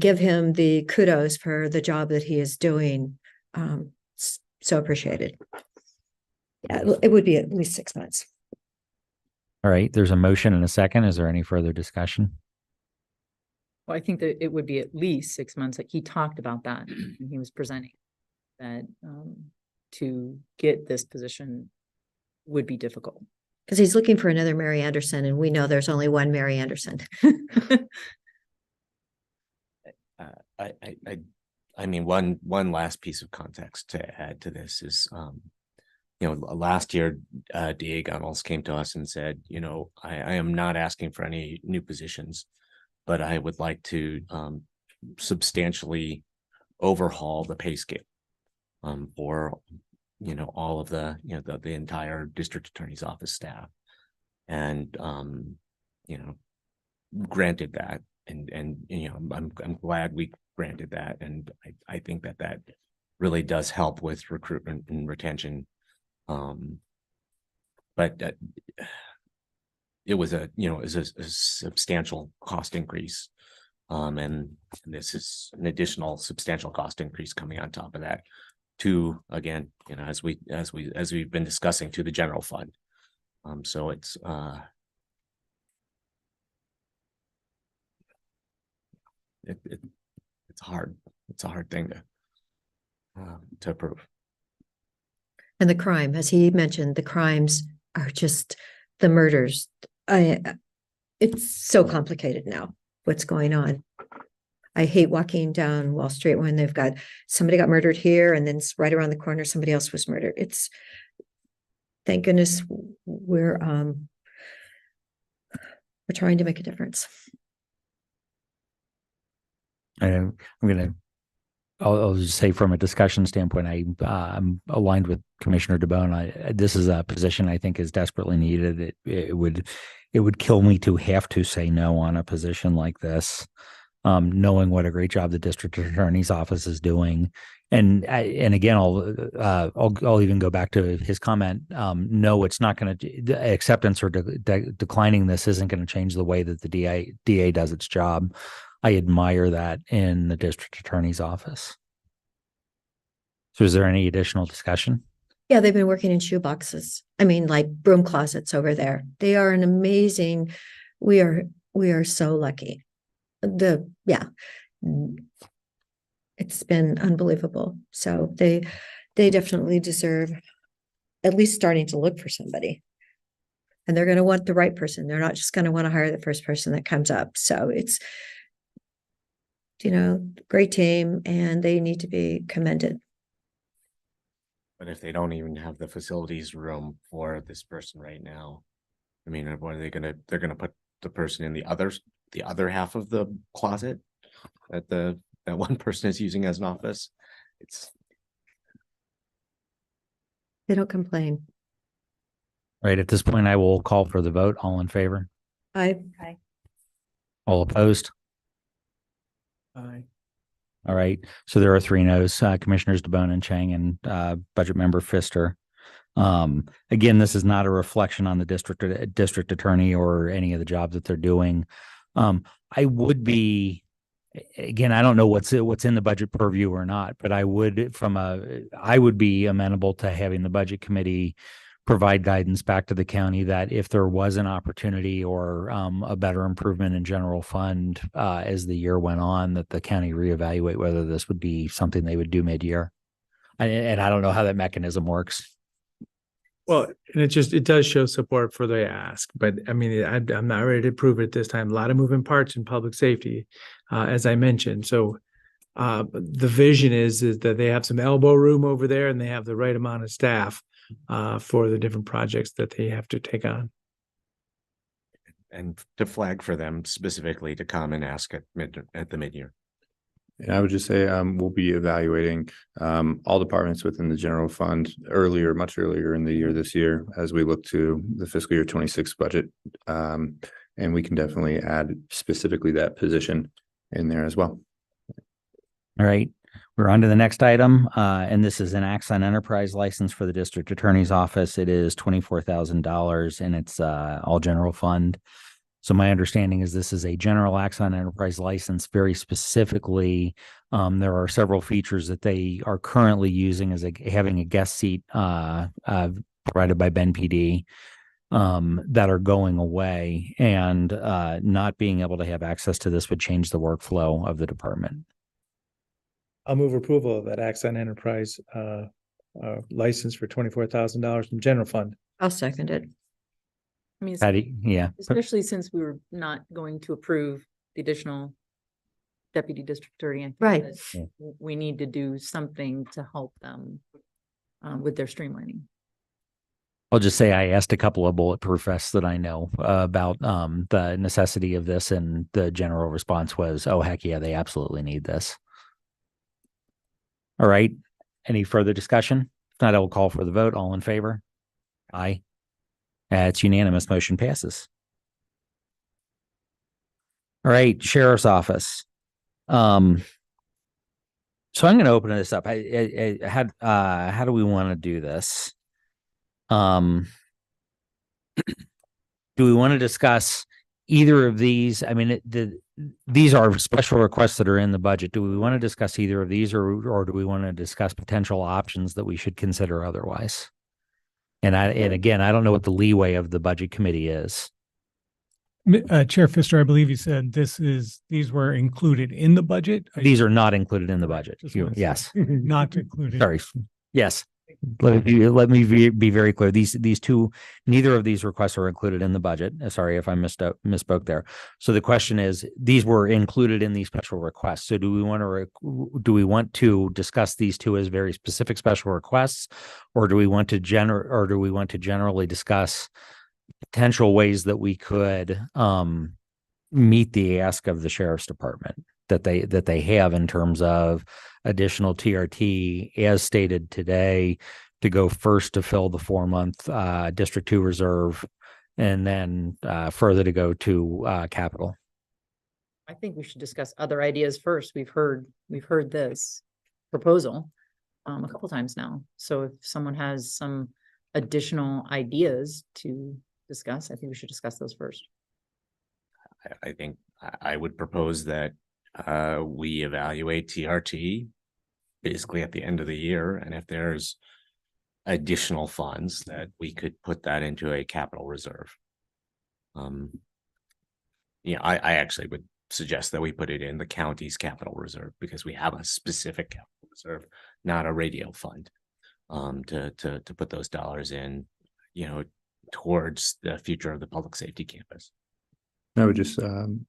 give him the kudos for the job that he is doing. So appreciated. Yeah, it would be at least 6 months. All right. There's a motion and a second. Is there any further discussion? Well, I think that it would be at least 6 months. Like he talked about that when he was presenting that to get this position would be difficult. Because he's looking for another Mary Anderson, and we know there's only one Mary Anderson. I mean, one last piece of context to add to this is, last year, DA Gunnels came to us and said, I am not asking for any new positions, but I would like to substantially overhaul the pay scale for all of the entire district attorney's office staff, and granted that, and I'm glad we granted that, and I think that really does help with recruitment and retention, but it was a substantial cost increase, and this is an additional substantial cost increase coming on top of that. To again, as we've been discussing, to the general fund. So it's it's hard. It's a hard thing to approve. And the crime, as he mentioned, the crimes are just the murders. It's so complicated now, what's going on. I hate walking down Wall Street when they've got, somebody got murdered here and then right around the corner, somebody else was murdered. Thank goodness we're trying to make a difference. And I'll just say from a discussion standpoint, I'm aligned with Commissioner DeBonne. This is a position I think is desperately needed. It would kill me to have to say no on a position like this, knowing what a great job the district attorney's office is doing. And again, I'll even go back to his comment. No, it's not going to, acceptance or declining this isn't going to change the way that the DA does its job. I admire that in the district attorney's office. So is there any additional discussion? Yeah, they've been working in shoe boxes. I mean, like broom closets over there. They are an amazing, we are so lucky. It's been unbelievable. So they definitely deserve at least starting to look for somebody. And they're going to want the right person. They're not just going to want to hire the first person that comes up. So it's, great team, and they need to be commended. But if they don't even have the facilities room for this person right now, I mean, what are they they're gonna put the person in the other half of the closet that one person is using as an office? They don't complain. Right. At this point, I will call for the vote. All in favor? Aye. All opposed? Aye. All right. So there are 3 no's, Commissioners DeBonne and Chang, and Budget Member Pfister. Again, this is not a reflection on the district attorney or any of the jobs that they're doing. I would be, again, I don't know what's in the budget purview or not, but I would be amenable to having the budget committee provide guidance back to the county that if there was an opportunity or a better improvement in general fund as the year went on, that the county reevaluate whether this would be something they would do mid-year. And I don't know how that mechanism works. Well, and it does show support for the ask, but I mean, I'm not ready to prove it at this time. A lot of moving parts in public safety, as I mentioned. So the vision is that they have some elbow room over there and they have the right amount of staff for the different projects that they have to take on. And to flag for them specifically to come and ask at the mid-year. And I would just say we'll be evaluating all departments within the general fund much earlier in the year this year as we look to the fiscal year 26 budget. And we can definitely add specifically that position in there as well. All right. We're on to the next item, and this is an Axon Enterprise license for the district attorney's office. It is $24,000, and it's all general fund. So my understanding is this is a general Axon Enterprise license. Very specifically, there are several features that they are currently using as having a guest seat provided by Ben PD that are going away, and not being able to have access to this would change the workflow of the department. I'll move approval of that Axon Enterprise license for $24,000 from general fund. I'll second it. I mean, Patty, yeah. especially since we were not going to approve the additional deputy district attorney. I think Right. that we need to do something to help them with their streamlining. I'll just say I asked a couple of bulletproof vests that I know about the necessity of this, and the general response was, oh, heck yeah, they absolutely need this. All right. Any further discussion? If not, I will call for the vote. All in favor? Aye. It's unanimous. Motion passes. All right. Sheriff's Office. So I'm going to open this up. How do we want to do this? Do we want to discuss either of these? I mean, these are special requests that are in the budget. Do we want to discuss either of these, or do we want to discuss potential options that we should consider otherwise? And again, I don't know what the leeway of the budget committee is. Chair Pfister, I believe you said these were included in the budget. These are not included in the budget. Yes. Not included. Sorry. Yes. Let me be very clear. These two, neither of these requests are included in the budget. Sorry if I misspoke there. So the question is, these were included in these special requests. So do we want to discuss these two as very specific special requests, or do we want to generally discuss potential ways that we could meet the ask of the sheriff's department that they have in terms of additional TRT as stated today, to go first to fill the 4-month District 2 reserve, and then further to go to capital? I think we should discuss other ideas first. We've heard this proposal a couple times now. So if someone has some additional ideas to discuss, I think we should discuss those first. I think I would propose that we evaluate TRT basically at the end of the year, and if there's additional funds that we could put that into a capital reserve. I actually would suggest that we put it in the county's capital reserve, because we have a specific capital reserve, not a radio fund, to put those dollars in, towards the future of the public safety campus. I would just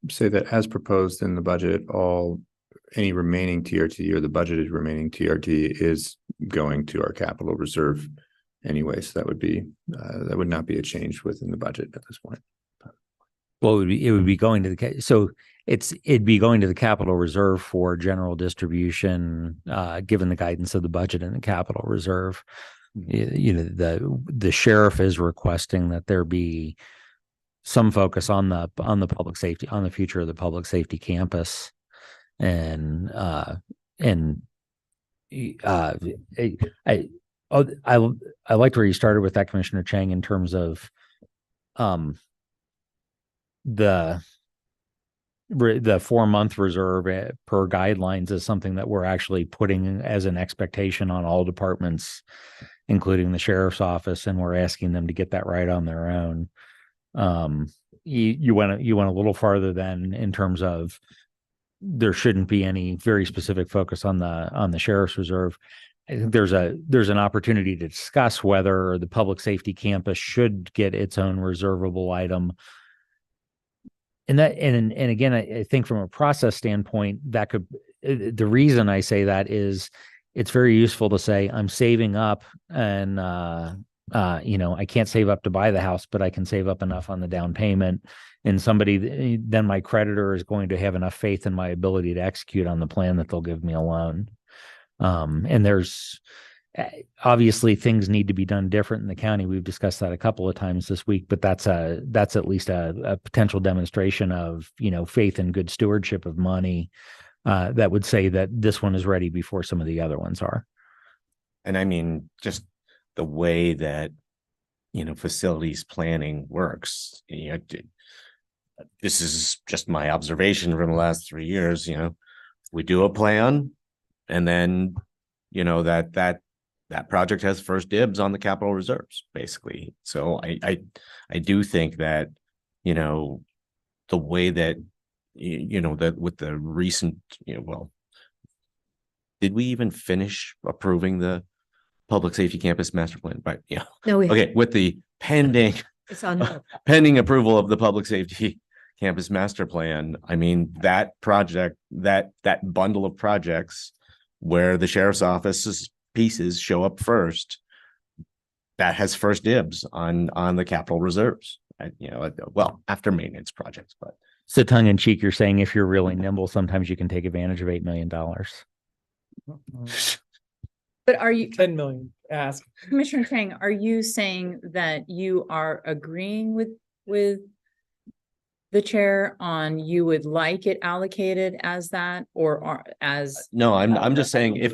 say that as proposed in the budget, any remaining TRT, or the budgeted remaining TRT, is going to our capital reserve anyway. So that would not be a change within the budget at this point. Well, it would be going to it'd be going to the capital reserve for general distribution, given the guidance of the budget and the capital reserve. The sheriff is requesting that there be some focus on the public safety, on the future of the public safety campus. And I liked where you started with that, Commissioner Chang, in terms of the 4-month reserve per guidelines is something that we're actually putting as an expectation on all departments, including the sheriff's office, and we're asking them to get that right on their own. You went a little farther than, in terms of there shouldn't be any very specific focus on the sheriff's reserve. I think there's an opportunity to discuss whether the public safety campus should get its own reservable item. And again, I think from a process standpoint, that could, the reason I say that is it's very useful to say I'm saving up, and I can't save up to buy the house, but I can save up enough on the down payment. And then my creditor is going to have enough faith in my ability to execute on the plan that they'll give me a loan. And there's obviously things need to be done different in the county. We've discussed that a couple of times this week, but that's at least a potential demonstration of, faith and good stewardship of money, that would say that this one is ready before some of the other ones are. And I mean, just the way that, facilities planning works, this is just my observation from the last 3 years. We do a plan, and then, that project has first dibs on the capital reserves, basically. So I do think that, the way that, that with the recent, did we even finish approving the public safety campus master plan? But No, okay, with the pending approval of the public safety campus master plan, I mean, that project, that bundle of projects where the sheriff's office's pieces show up first, that has first dibs on the capital reserves, after maintenance projects. But so, tongue in cheek, you're saying if you're really nimble, sometimes you can take advantage of $8 million. But are you 10 million ask? Commissioner Chang, are you saying that you are agreeing with the chair on you would like it allocated as that, or as? No, I'm just saying if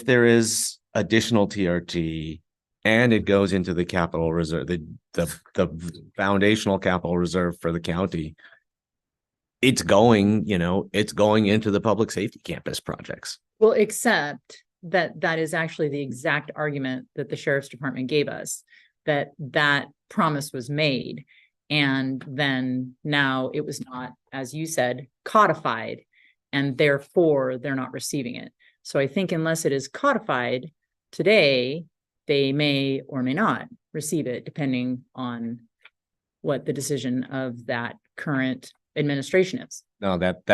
there is additional TRT and it goes into the capital reserve, the foundational capital reserve for the county, it's going into the public safety campus projects. Well, except that is actually the exact argument that the sheriff's department gave us, that promise was made. And then now it was not, as you said, codified, and therefore they're not receiving it. So I think unless it is codified today, they may or may not receive it, depending on what the decision of that current administration is. No, that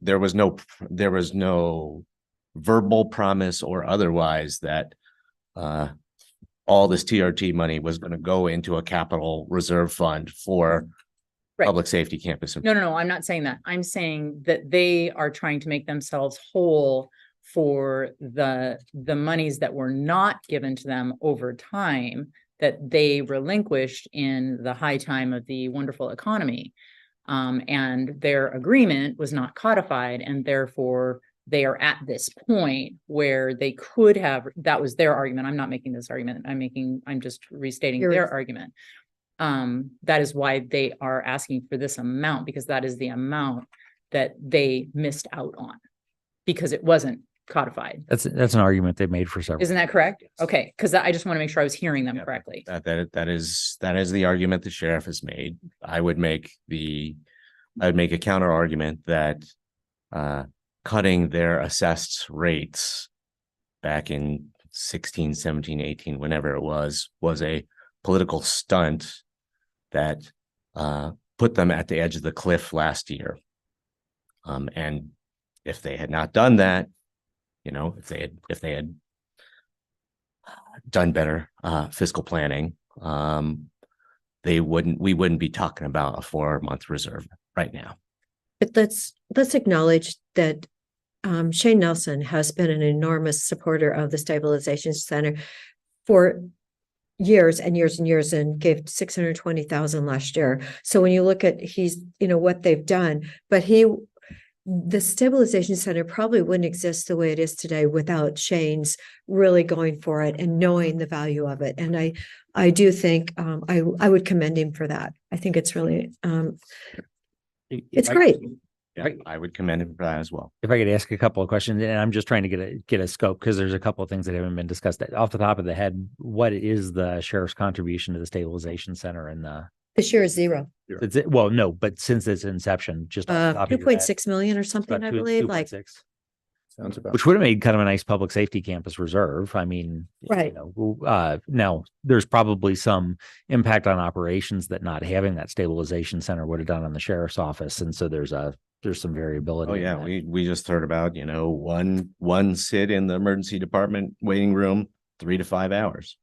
there was no verbal promise or otherwise that all this TRT money was going to go into a capital reserve fund for Right. public safety campus. No, I'm not saying that. I'm saying that they are trying to make themselves whole for the monies that were not given to them over time, that they relinquished in the high time of the wonderful economy. And their agreement was not codified, and therefore they are at this point where they could have, that was their argument. I'm not making this argument. I'm just restating their argument. That is why they are asking for this amount, because that is the amount that they missed out on because it wasn't codified. That's an argument they've made for several. Isn't that correct? Okay, because I just want to make sure I was hearing them correctly. That is the argument the sheriff has made. I would make a counter argument that cutting their assessed rates back in 16, 17, 18, whenever it was a political stunt that put them at the edge of the cliff last year. And if they had not done that, if they had done better fiscal planning, we wouldn't be talking about a 4-month reserve right now. But let's acknowledge that Shane Nelson has been an enormous supporter of the Stabilization Center for years and years and years, and gave $620,000 last year. So when you look at what they've done, but the Stabilization Center probably wouldn't exist the way it is today without Shane's really going for it and knowing the value of it. And I do think I would commend him for that. I think it's really it's great. Yeah, I would commend him for that as well. If I could ask a couple of questions, and I'm just trying to get a scope, because there's a couple of things that haven't been discussed. Off the top of the head, what is the sheriff's contribution to the Stabilization Center and This year is zero. Well, no, but since its inception, just off the top of your head, 2.6 million or something, about I two- believe, 2.6. Sounds about. Which would have made kind of a nice public safety campus reserve. I mean, Right. Now there's probably some impact on operations that not having that stabilization center would have done on the sheriff's office. And so there's some variability. Oh in yeah, that. we just heard about, one sit in the emergency department waiting room, 3 to 5 hours.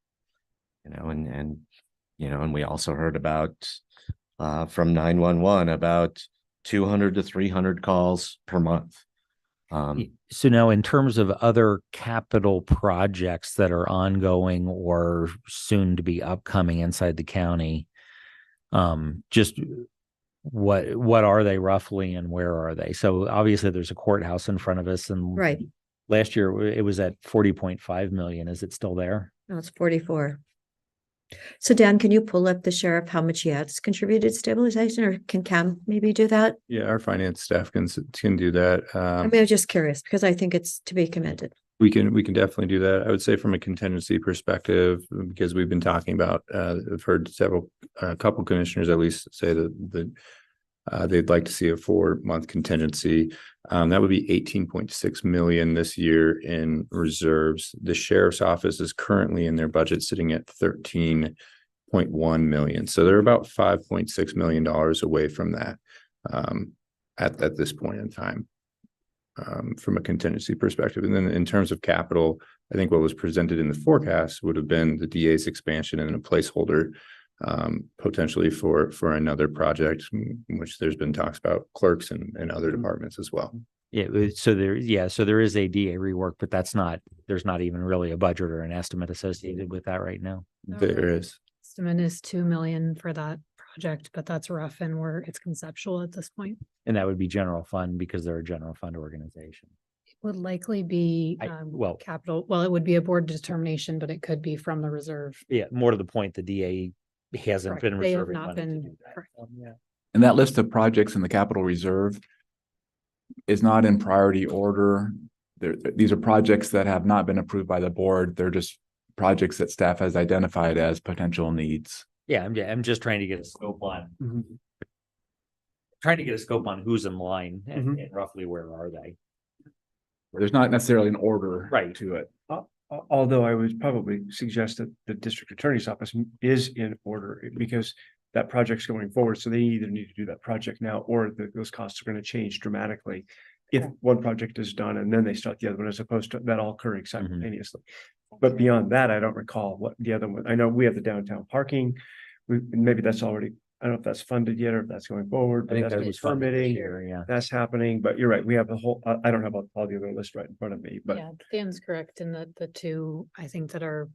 And we also heard about from 911 about 200 to 300 calls per month. So now in terms of other capital projects that are ongoing or soon to be upcoming inside the county, just what are they roughly and where are they? So obviously there's a courthouse in front of us, and Right. last year it was at 40.5 million. Is it still there? No, it's 44. So Dan, can you pull up the sheriff, how much he has contributed to stabilization, or can Cam maybe do that? Yeah, our finance staff can do that. I mean, I'm just curious because I think it's to be commended. We can definitely do that. I would say from a contingency perspective, because we've been talking about, I've heard a couple commissioners at least say that they'd like to see a 4-month contingency. That would be 18.6 million this year in reserves. The sheriff's office is currently in their budget sitting at 13.1 million. So they're about $5.6 million away from that at this point in time. From a contingency perspective. And then in terms of capital, I think what was presented in the forecast would have been the DA's expansion and a placeholder potentially for another project, in which there's been talks about clerks and other departments as well. Yeah. So there is a DA rework, but there's not even really a budget or an estimate associated with that right now. There is. Estimate is 2 million for that project, but that's rough and it's conceptual at this point. And that would be general fund because they're a general fund organization. Would likely be capital. Well, it would be a board determination, but it could be from the reserve. Yeah. More to the point, the DA hasn't Correct. been They have reserving not money to been. do that. Correct. Yeah. And that list of projects in the capital reserve is not in priority order. These are projects that have not been approved by the board. They're just projects that staff has identified as potential needs. Yeah, I'm just trying to get a scope on who's in line and roughly where are they. There's not necessarily an order Right. to it. Although I would probably suggest that the district attorney's office is in order because that project's going forward. So they either need to do that project now or those costs are going to change dramatically if one project is done and then they start the other one, as opposed to that all occurring simultaneously. But beyond that, I don't recall what the other one. I know we have the downtown parking. Maybe that's already, I don't know if that's funded yet or if that's going forward, but think that's that been was funded this permitting. year, yeah. That's happening, but you're right. We have the whole, I don't have all the other list right in front of me, but Yeah, Dan's correct. And the two, I think that are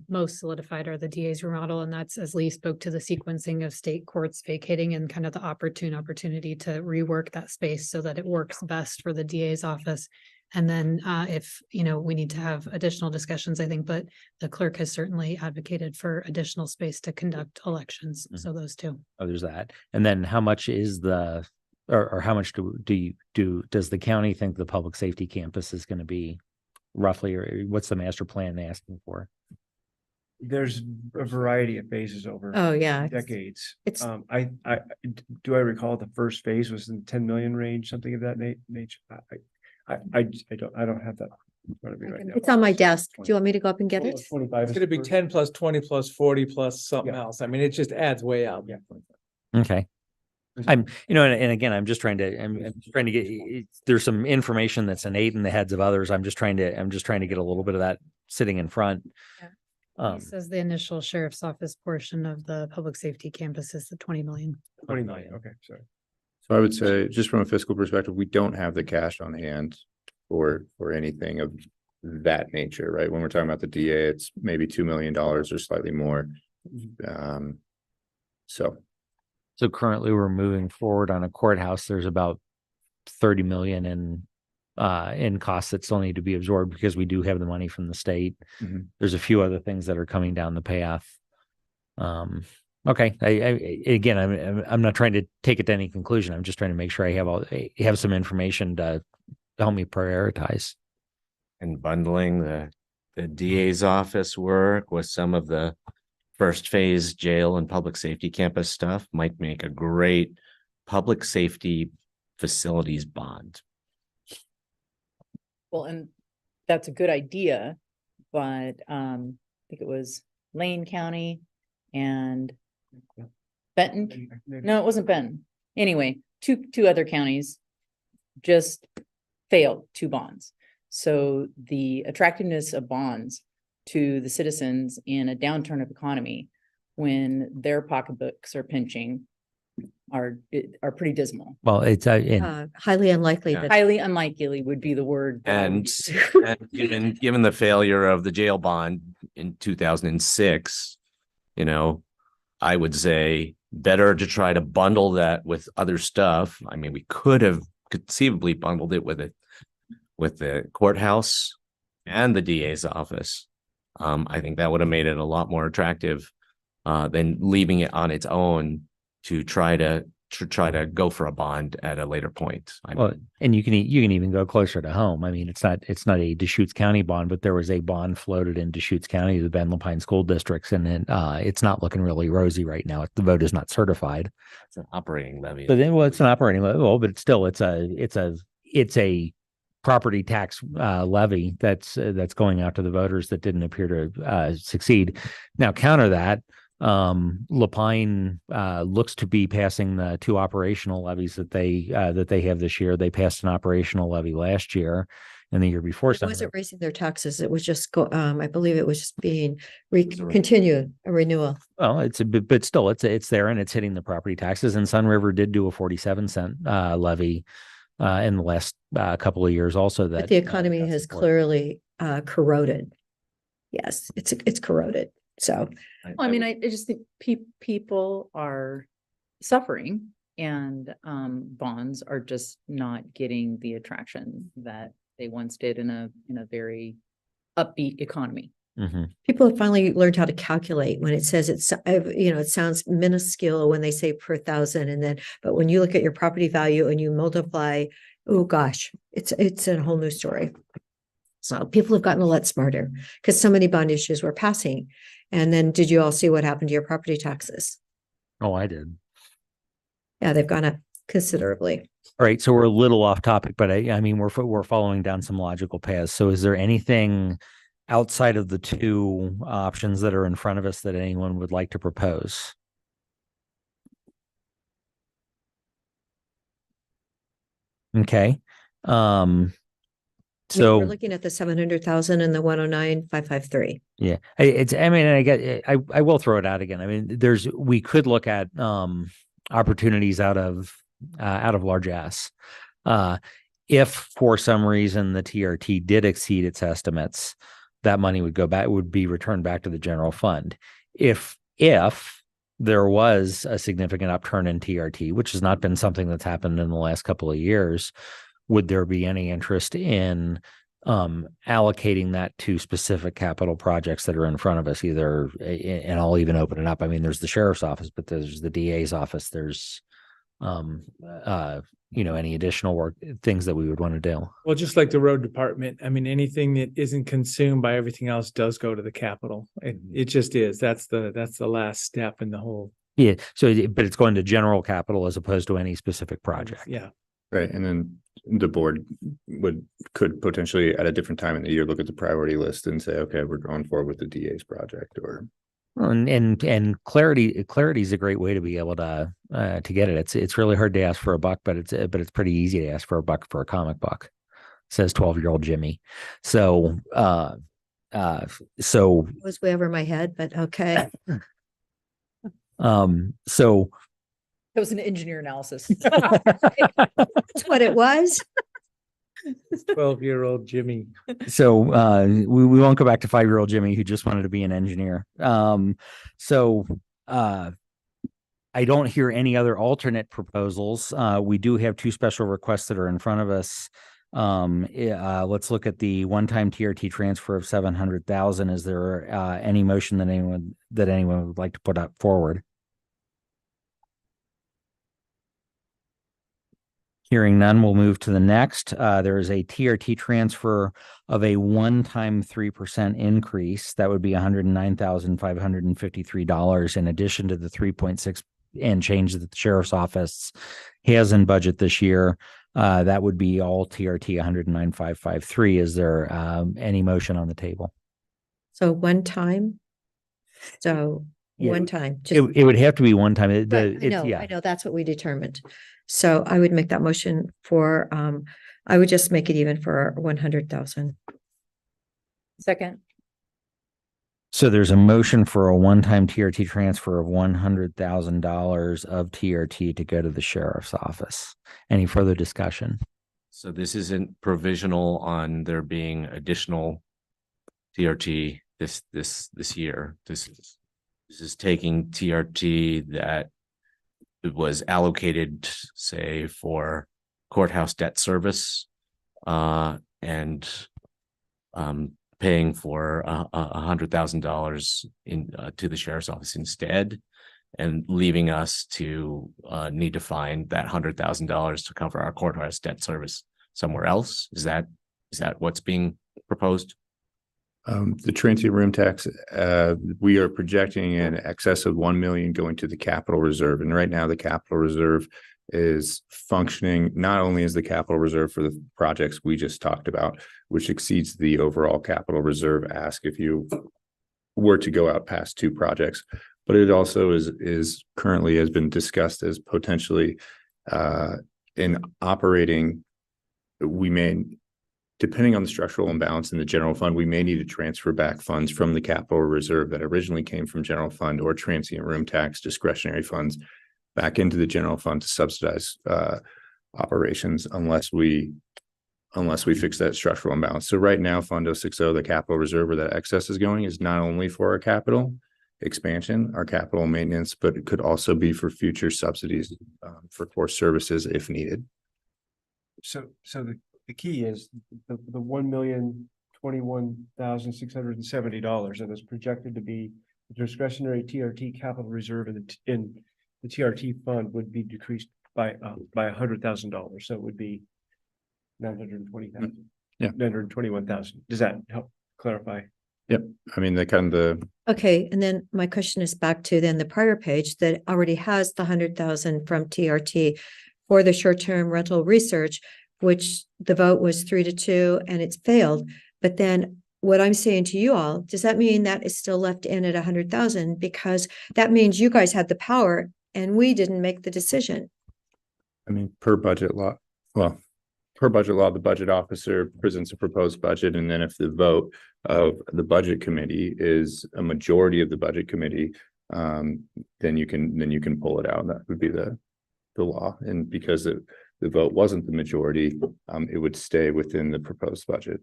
most solidified are the DA's remodel. And that's, as Lee spoke to, the sequencing of state courts vacating and kind of the opportunity to rework that space so that it works best for the DA's office. And then if, we need to have additional discussions, I think, but the clerk has certainly advocated for additional space to conduct elections. So those two. Oh, there's that. And then how much is or how much does the county think the public safety campus is going to be roughly, or what's the master plan asking for? there's a variety of phases over. Oh, yeah. Decades. It's- Do I recall the first phase was in 10 million range, something of that nature? I don't have that in front of me right now. It's on my desk. Do you want me to go up and get it? 25. It's gonna be 10 plus 20 plus 40 plus something else. I mean, it just adds way up. Yeah. Okay. And again, I'm just trying to get, there's some information that's innate in the heads of others. I'm just trying to get a little bit of that sitting in front. This is the initial sheriff's office portion of the public safety campus is the 20 million. 20 million, okay, sorry. So I would say, just from a fiscal perspective, we don't have the cash on hand for anything of that nature, right? When we're talking about the DA, it's maybe $2 million or slightly more. So currently we're moving forward on a courthouse. There's about 30 million in costs that still need to be absorbed because we do have the money from the state. Mhm. There's a few other things that are coming down the path. Okay. I'm not trying to take it to any conclusion. I'm just trying to make sure I have some information to help me prioritize. And bundling the DA's office work with some of the first phase jail and public safety campus stuff might make a great public safety facilities bond. Well, and that's a good idea, but I think it was Lane County and Benton. No, it wasn't Benton. Anyway, two other counties just failed 2 bonds. So the attractiveness of bonds to the citizens in a downturn of economy when their pocketbooks are pinching are pretty dismal. Well, it's Highly unlikely Yeah. that. Highly unlikely would be the word. that I would And use. given the failure of the jail bond in 2006, I would say better to try to bundle that with other stuff. I mean, we could have conceivably bundled it with the courthouse and the DA's office. I think that would have made it a lot more attractive than leaving it on its own to try to go for a bond at a later point. Well, and you can even go closer to home. I mean, it's not a Deschutes County bond, but there was a bond floated in Deschutes County, the Ben Lapine school districts, and then it's not looking really rosy right now. The vote is not certified. It's an operating levy. But then, well, it's an operating level, but it's still it's a property tax levy that's going out to the voters that didn't appear to succeed. Now, counter that. Lapine looks to be passing the 2 operational levies that they have this year. They passed an operational levy last year and the year before. It wasn't raising their taxes. It was just I believe it was just being continued a renewal. Well, but still it's there and it's hitting the property taxes. And Sun River did do a 47-cent levy in the last couple of years also. But the economy has clearly corroded. Yes, it's corroded. So. Well, I mean, I just think people are suffering and bonds are just not getting the attraction that they once did in a very upbeat economy. Mm-hmm. People have finally learned how to calculate when it says it sounds minuscule when they say per thousand but when you look at your property value and you multiply, oh gosh, it's a whole new story. So people have gotten a lot smarter because so many bond issues were passing. And then did you all see what happened to your property taxes? Oh, I did. Yeah, they've gone up. considerably. All right, so we're a little off topic, but I mean, we're following down some logical paths. So is there anything outside of the two options that are in front of us that anyone would like to propose? Okay. I mean, So we're looking at the 700,000 and the 109,553. yeah, I mean, I will throw it out again. I mean, we could look at opportunities out of large S. If for some reason the TRT did exceed its estimates, that money would be returned back to the general fund. If there was a significant upturn in TRT, which has not been something that's happened in the last couple of years, would there be any interest in allocating that to specific capital projects that are in front of us? Either, and I'll even open it up. I mean, there's the sheriff's office, but there's the DA's office. There's any additional work, things that we would want to do. Well, just like the road department, I mean, anything that isn't consumed by everything else does go to the capital. It just is. That's the last step in the whole. Yeah. So, but it's going to general capital as opposed to any specific project. Yeah. Right. And then the board could potentially at a different time in the year look at the priority list and say, okay, we're going forward with the DA's project. Or and clarity is a great way to be able to get it. It's really hard to ask for a buck, but it's pretty easy to ask for a buck for a comic book, says 12-year-old Jimmy. So Was way over my head, but okay. So That was an engineer analysis. That's what it was. 12-year-old Jimmy. So we won't go back to 5-year-old Jimmy who just wanted to be an engineer. I don't hear any other alternate proposals. We do have two special requests that are in front of us. Let's look at the one-time TRT transfer of 700,000. Is there any motion that anyone would like to put up forward? Hearing none, we'll move to the next. There is a TRT transfer of a one-time 3% increase. That would be $109,553 in addition to the 3.6 and change that the sheriff's office has in budget this year. That would be all TRT 109,553. Is there any motion on the table? So one time. So Yeah, one time. It would have to be one time. Right, I know, that's what we determined. So I would make that motion for, I would just make it even for 100,000. Second. So there's a motion for a one-time TRT transfer of $100,000 of TRT to go to the sheriff's office. Any further discussion? So this isn't provisional on there being additional TRT this year. This is taking TRT that was allocated, say, for courthouse debt service, and paying for $100,000 to the sheriff's office instead, and leaving us to need to find that $100,000 to cover our courthouse debt service somewhere else. Is that what's being proposed? The transient room tax, we are projecting in excess of 1 million going to the capital reserve. And right now the capital reserve is functioning not only as the capital reserve for the projects we just talked about, which exceeds the overall capital reserve ask if you were to go out past two projects, but it also is currently has been discussed as potentially in operating. We may, depending on the structural imbalance in the general fund, we may need to transfer back funds from the capital reserve that originally came from general fund or transient room tax discretionary funds back into the general fund to subsidize operations unless we fix that structural imbalance. So right now, Fund 060, the capital reserve where that excess is going is not only for our capital expansion, our capital maintenance, but it could also be for future subsidies for core services if needed. So the key is the $1,021,670 that is projected to be the discretionary TRT capital reserve in the TRT fund would be decreased by $100,000. So it would be 920,000. Yeah. 921,000. Does that help clarify? Yep. I mean, Okay, and then my question is back to then the prior page that already has the 100,000 from TRT for the short-term rental research, which the vote was 3-2 and it's failed. But then what I'm saying to you all, does that mean that is still left in at 100,000? Because that means you guys had the power and we didn't make the decision. I mean, per budget law, the budget officer presents a proposed budget, and then if the vote of the budget committee is a majority of the budget committee, then you can pull it out. That would be the law. And because the vote wasn't the majority, it would stay within the proposed budget.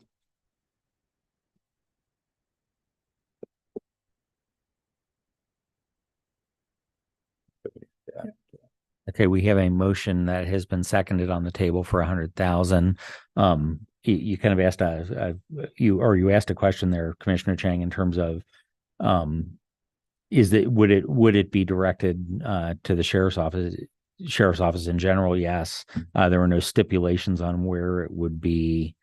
Okay, we have a motion that has been seconded on the table for 100,000. You kind of asked you asked a question there, Commissioner Chang, in terms of would it be directed to the sheriff's office in general? Yes. There were no stipulations on where it would be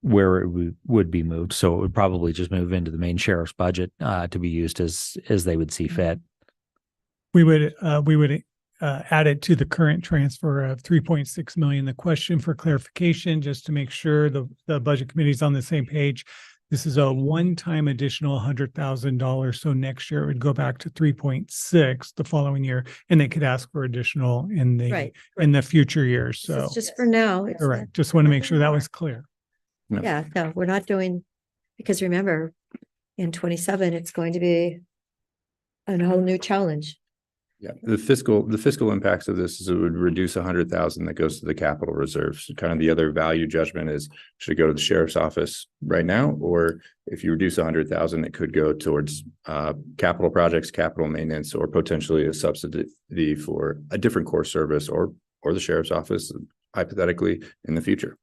would be moved, so it would probably just move into the main sheriff's budget to be used as they would see fit. We would add it to the current transfer of 3.6 million. The question for clarification, just to make sure the budget committee is on the same page. This is a one-time additional $100,000. So next year it would go back to 3.6 the following year, and they could ask for additional in the future years. So It's just for now. It's correct. Just want to make sure that was clear. Yeah, no, we're not doing, because remember, in 27, it's going to be a whole new challenge. Yeah, the fiscal impacts of this is it would reduce 100,000 that goes to the capital reserve. So kind of the other value judgment is, should it go to the sheriff's office right now? Or if you reduce 100,000, it could go towards capital projects, capital maintenance, or potentially a subsidy for a different core service or the sheriff's office, hypothetically, in the future.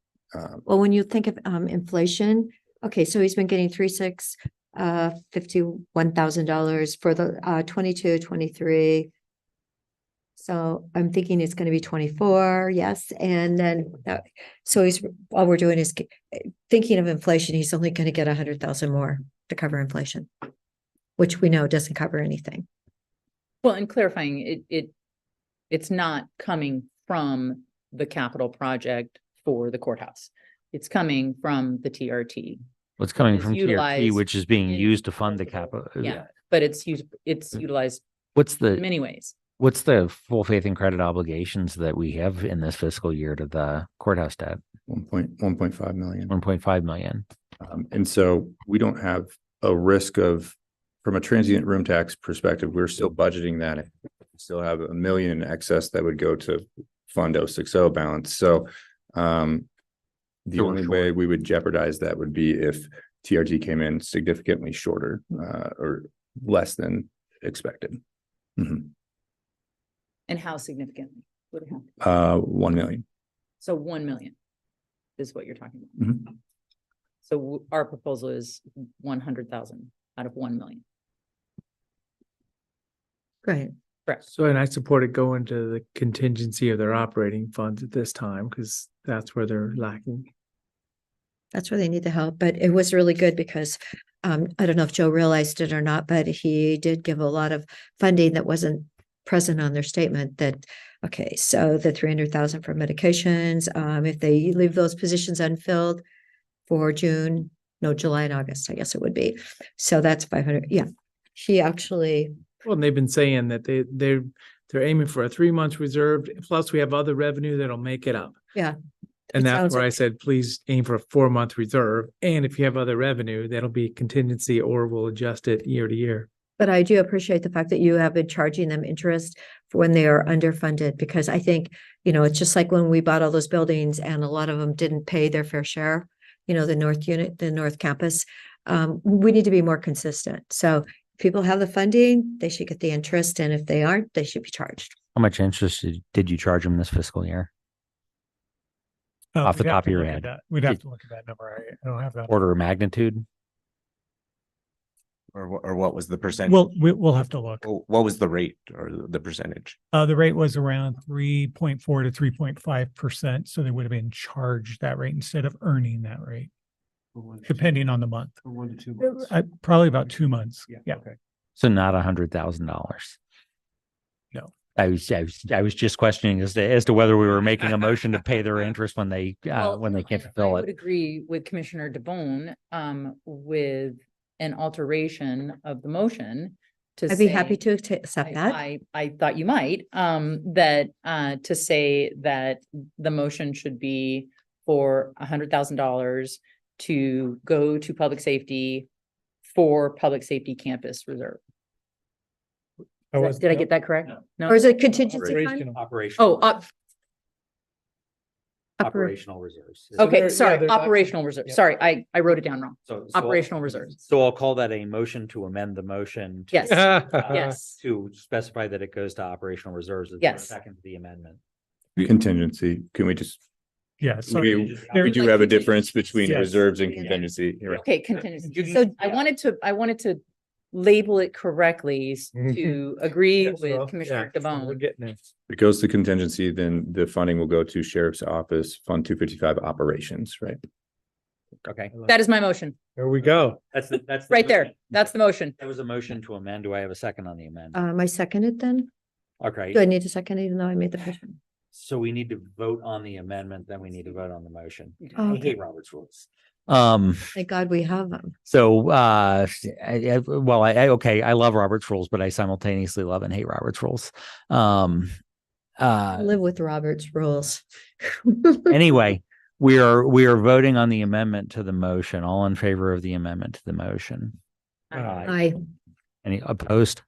Well, when you think of inflation, okay, so he's been getting $51,000 for the 22, 23. So I'm thinking it's going to be 24, yes. And then so all we're doing is thinking of inflation. He's only going to get 100,000 more to cover inflation, which we know doesn't cover anything. Well, and clarifying it's not coming from the capital project for the courthouse. It's coming from the TRT. What's coming It's from TRT, utilized which is being used to fund the capital. Yeah, but it's utilized What's in many ways. What's the full faith and credit obligations that we have in this fiscal year to the courthouse debt? 1.5 million. 1.5 million. And so we don't have a risk of, from a transient room tax perspective, we're still budgeting that. We still have $1 million in excess that would go to fund 060 balance. So the only way we would jeopardize that would be if TRT came in significantly shorter or less than expected. Mm-hmm. And how significantly would it have? 1 million. So 1 million is what you're talking about. Mm-hmm. So our proposal is 100,000 out of 1 million. Right. Correct. So, and I support it going to the contingency of their operating funds at this time, because that's where they're lacking. That's where they need the help. But it was really good because I don't know if Joe realized it or not, but he did give a lot of funding that wasn't present on their statement. That, okay, so the 300,000 for medications, if they leave those positions unfilled for July and August, I guess it would be. So that's 500. Yeah. He actually. Well, and they've been saying that they're aiming for a 3 months reserved. Plus we have other revenue that'll make it up. Yeah. And that's where I said, please aim for a 4-month reserve. And if you have other revenue, that'll be contingency, or we'll adjust it year to year. But I do appreciate the fact that you have been charging them interest for when they are underfunded, because I think, it's just like when we bought all those buildings and a lot of them didn't pay their fair share, the North unit, the North campus. We need to be more consistent. So if people have the funding, they should get the interest. And if they aren't, they should be charged. How much interest did you charge them this fiscal year? Off the top of your head. We'd have to look at that number. I don't have that. Order of magnitude? Or what was the percentage? Well, we'll have to look. What was the rate or the percentage? The rate was around 3.4 to 3.5%. So they would have been charged that rate instead of earning that rate, depending on the month. For 1 to 2 months. Probably about 2 months. Yeah. Okay. So not $100,000. No. I was just questioning as to whether we were making a motion to pay their interest when they Well, when they no, can't and fulfill I would it. agree with Commissioner DeBonne, with an alteration of the motion to I'd be happy say- to accept that. I thought you might, that, to say that the motion should be for $100,000 to go to public safety for public safety campus reserve. Did I get that correct? No. Or is it contingency fund? Operational. Oh, Operational reserves. okay, sorry, operational reserve. yeah. Sorry, I wrote it down wrong. So Operational reserves. So I'll call that a motion to amend the motion. Yes, yes. To specify that it goes to operational reserves. Is there a Yes. Second to the amendment. Contingency, can we just? Yeah. We do have a difference between Yes. reserves and contingency. You're right. Okay, contingency. So I wanted to label it correctly to agree with Commissioner DeBonne. getting it. If it goes to contingency, then the funding will go to Sheriff's Office, Fund 255 operations, right? Okay. That is my motion. There we go. That's Right there. That's the motion. That was a motion to amend. Do I have a second on the amendment? I second it then? Okay. Do I need to second it even though I made the motion? So we need to vote on the amendment, then we need to vote on the motion. Oh, I okay. hate Robert's rules. Thank God we have them. So, okay, I love Robert's rules, but I simultaneously love and hate Robert's rules. I live with Robert's rules. Anyway, we are voting on the amendment to the motion. All in favor of the amendment to the motion? Aye. Any opposed?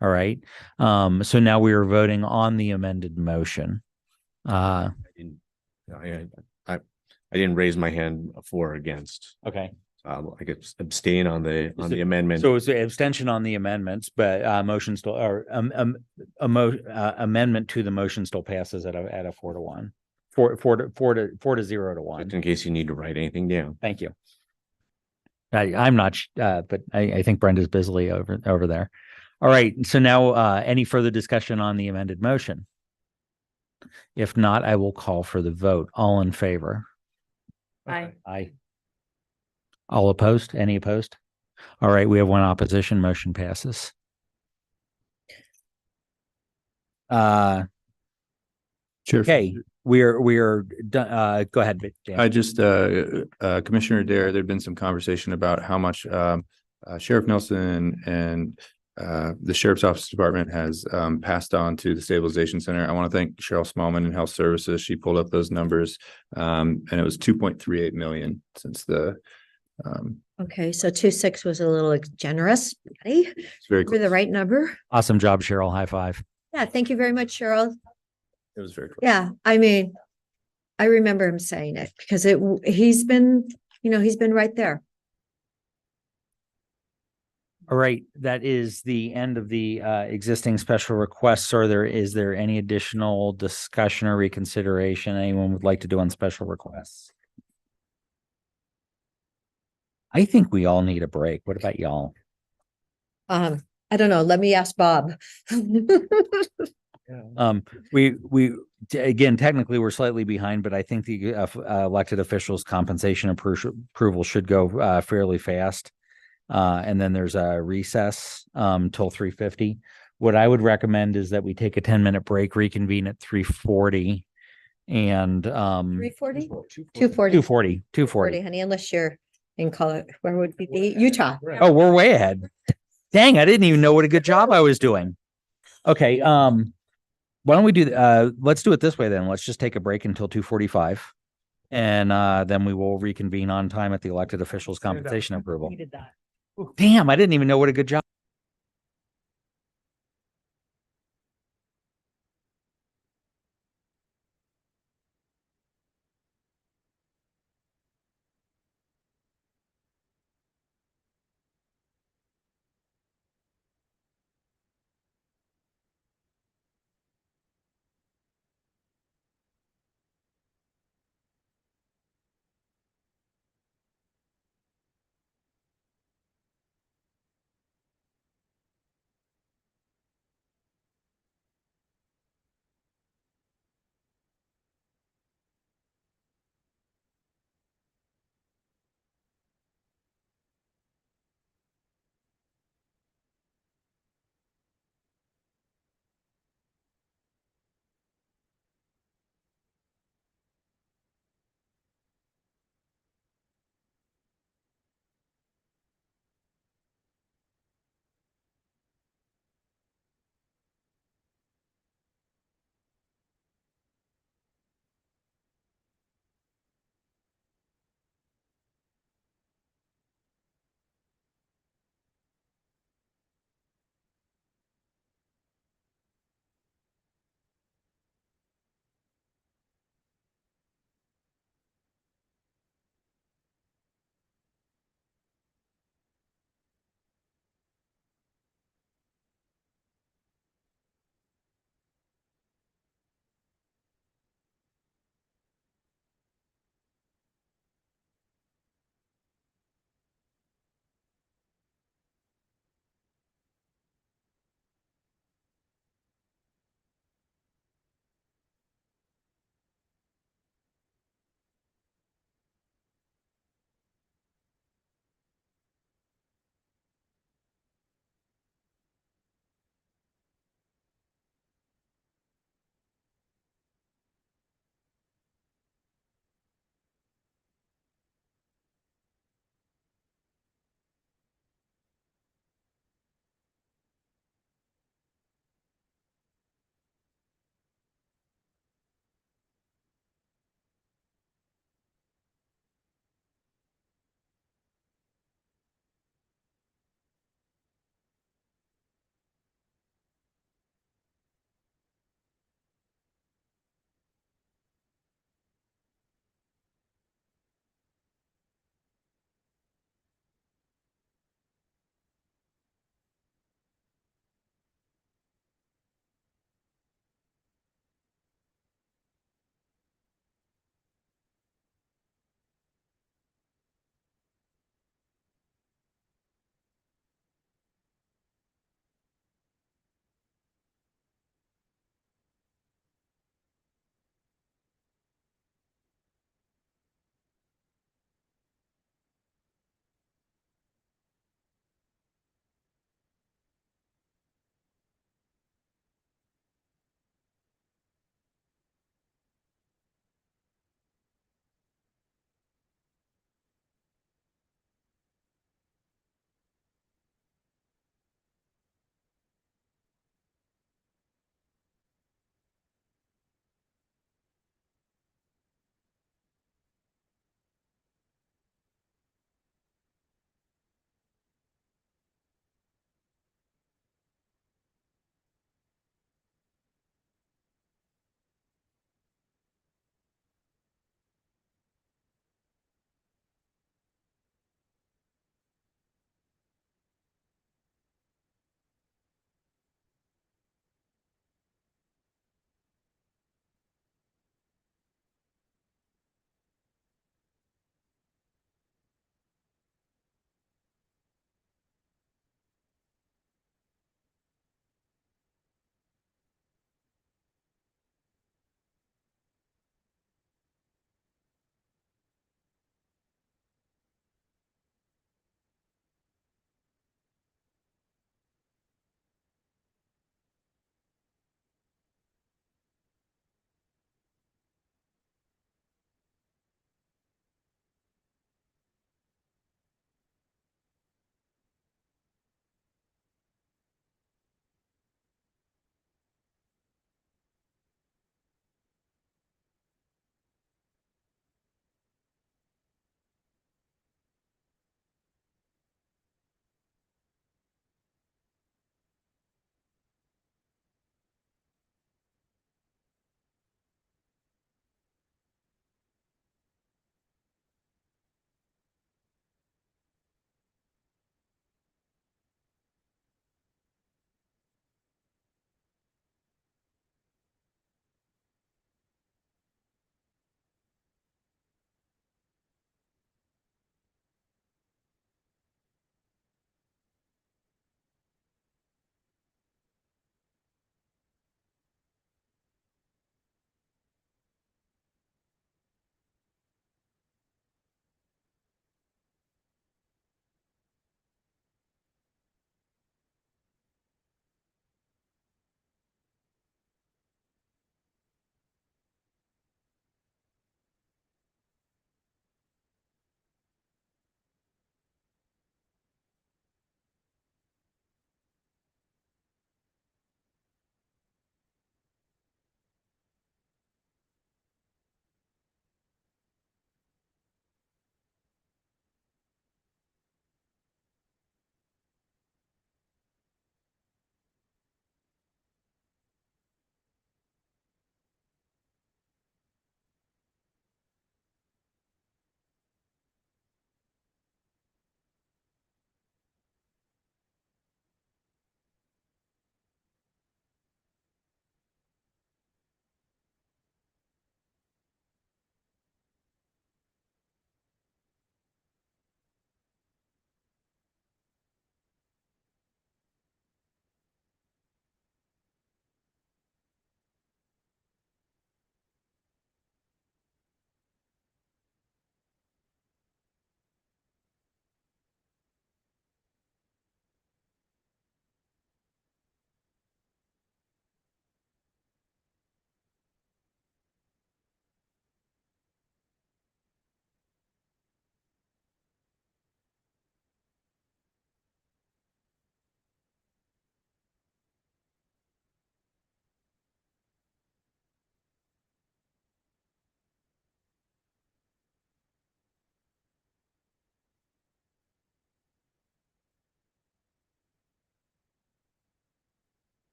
All right. So now we are voting on the amended motion. I didn't raise my hand for or against. Okay. I could abstain on the amendment. So it's an abstention on the amendments, but motion still or amendment to the motion still passes at a 4-1, 4-0 to 1. Just in case you need to write anything down. Thank you. I'm not, but I think Brenda's busily over there. All right. So now, any further discussion on the amended motion? If not, I will call for the vote. All in favor? Aye. Aye. All opposed? Any opposed? All right. We have one opposition. Motion passes. Okay. We are done. Go ahead. Dan. I just, Commissioner Dare, there'd been some conversation about how much Sheriff Nelson and the Sheriff's Office Department has passed on to the Stabilization Center. I want to thank Cheryl Smallman in Health Services. She pulled up those numbers, and it was 2.38 million since the Okay, so 2.6 was a little generous. Buddy. it's very For the right number. Awesome job, Cheryl. High five. Yeah, thank you very much, Cheryl. It was very close. Yeah, I mean, I remember him saying it because he's been right there. All right. That is the end of the existing special requests. Is there any additional discussion or reconsideration anyone would like to do on special requests? I think we all need a break. What about y'all? I don't know. Let me ask Bob. We again, technically we're slightly behind, but I think the elected officials compensation approval should go fairly fast. And then there's a recess till 3:50. What I would recommend is that we take a 10-minute break, reconvene at 3:40 and 340? 240, honey, unless you're in where would we be? Utah. Oh, we're way ahead. Dang, I didn't even know what a good job I was doing. Okay, why don't we do let's do it this way then. Let's just take a break until 2:45. And then we will reconvene on time at the elected officials compensation approval. Damn, I didn't even know what a good job.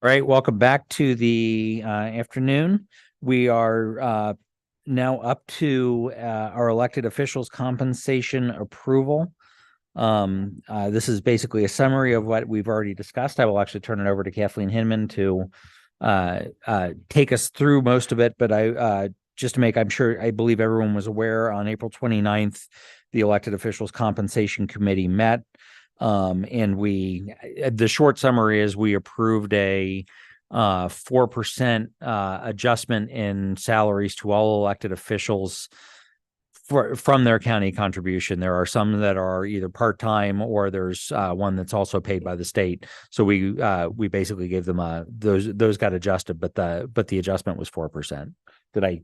All right, welcome back to the afternoon. We are now up to our elected officials' compensation approval. This is basically a summary of what we've already discussed. I will actually turn it over to Kathleen Hinman to take us through most of it, but just to make, I believe everyone was aware, on April 29th, the elected officials compensation committee met. And the short summary is we approved a 4% adjustment in salaries to all elected officials from their county contribution. There are some that are either part-time, or there's one that's also paid by the state. So we basically gave them those got adjusted, but the adjustment was 4%. Did I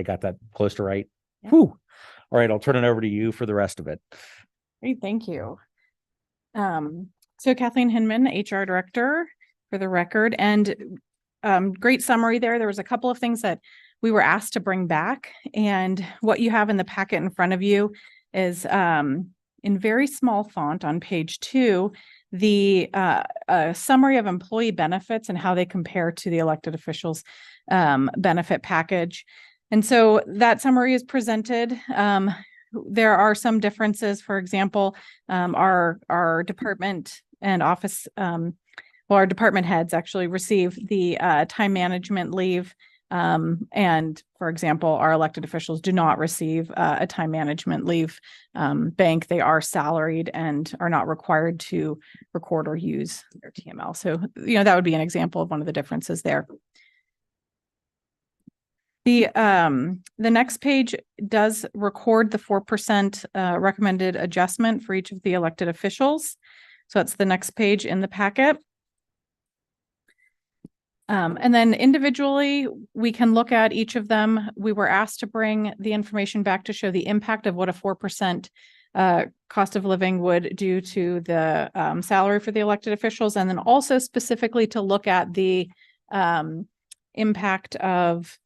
got that close to right? Yeah. Whew. All right, I'll turn it over to you for the rest of it. Great, thank you. So Kathleen Hinman, HR Director, for the record, and great summary there. There was a couple of things that we were asked to bring back, and what you have in the packet in front of you is in very small font on page 2, the summary of employee benefits and how they compare to the elected officials benefit package. And so that summary is presented. There are some differences. For example, our department and office, our department heads actually receive the time management leave. And for example, our elected officials do not receive a time management leave bank. They are salaried and are not required to record or use their TML. So, that would be an example of one of the differences there. The next page does record the 4% recommended adjustment for each of the elected officials. So that's the next page in the packet. And then individually, we can look at each of them. We were asked to bring the information back to show the impact of what a 4% cost of living would do to the salary for the elected officials, and then also specifically to look at the impact of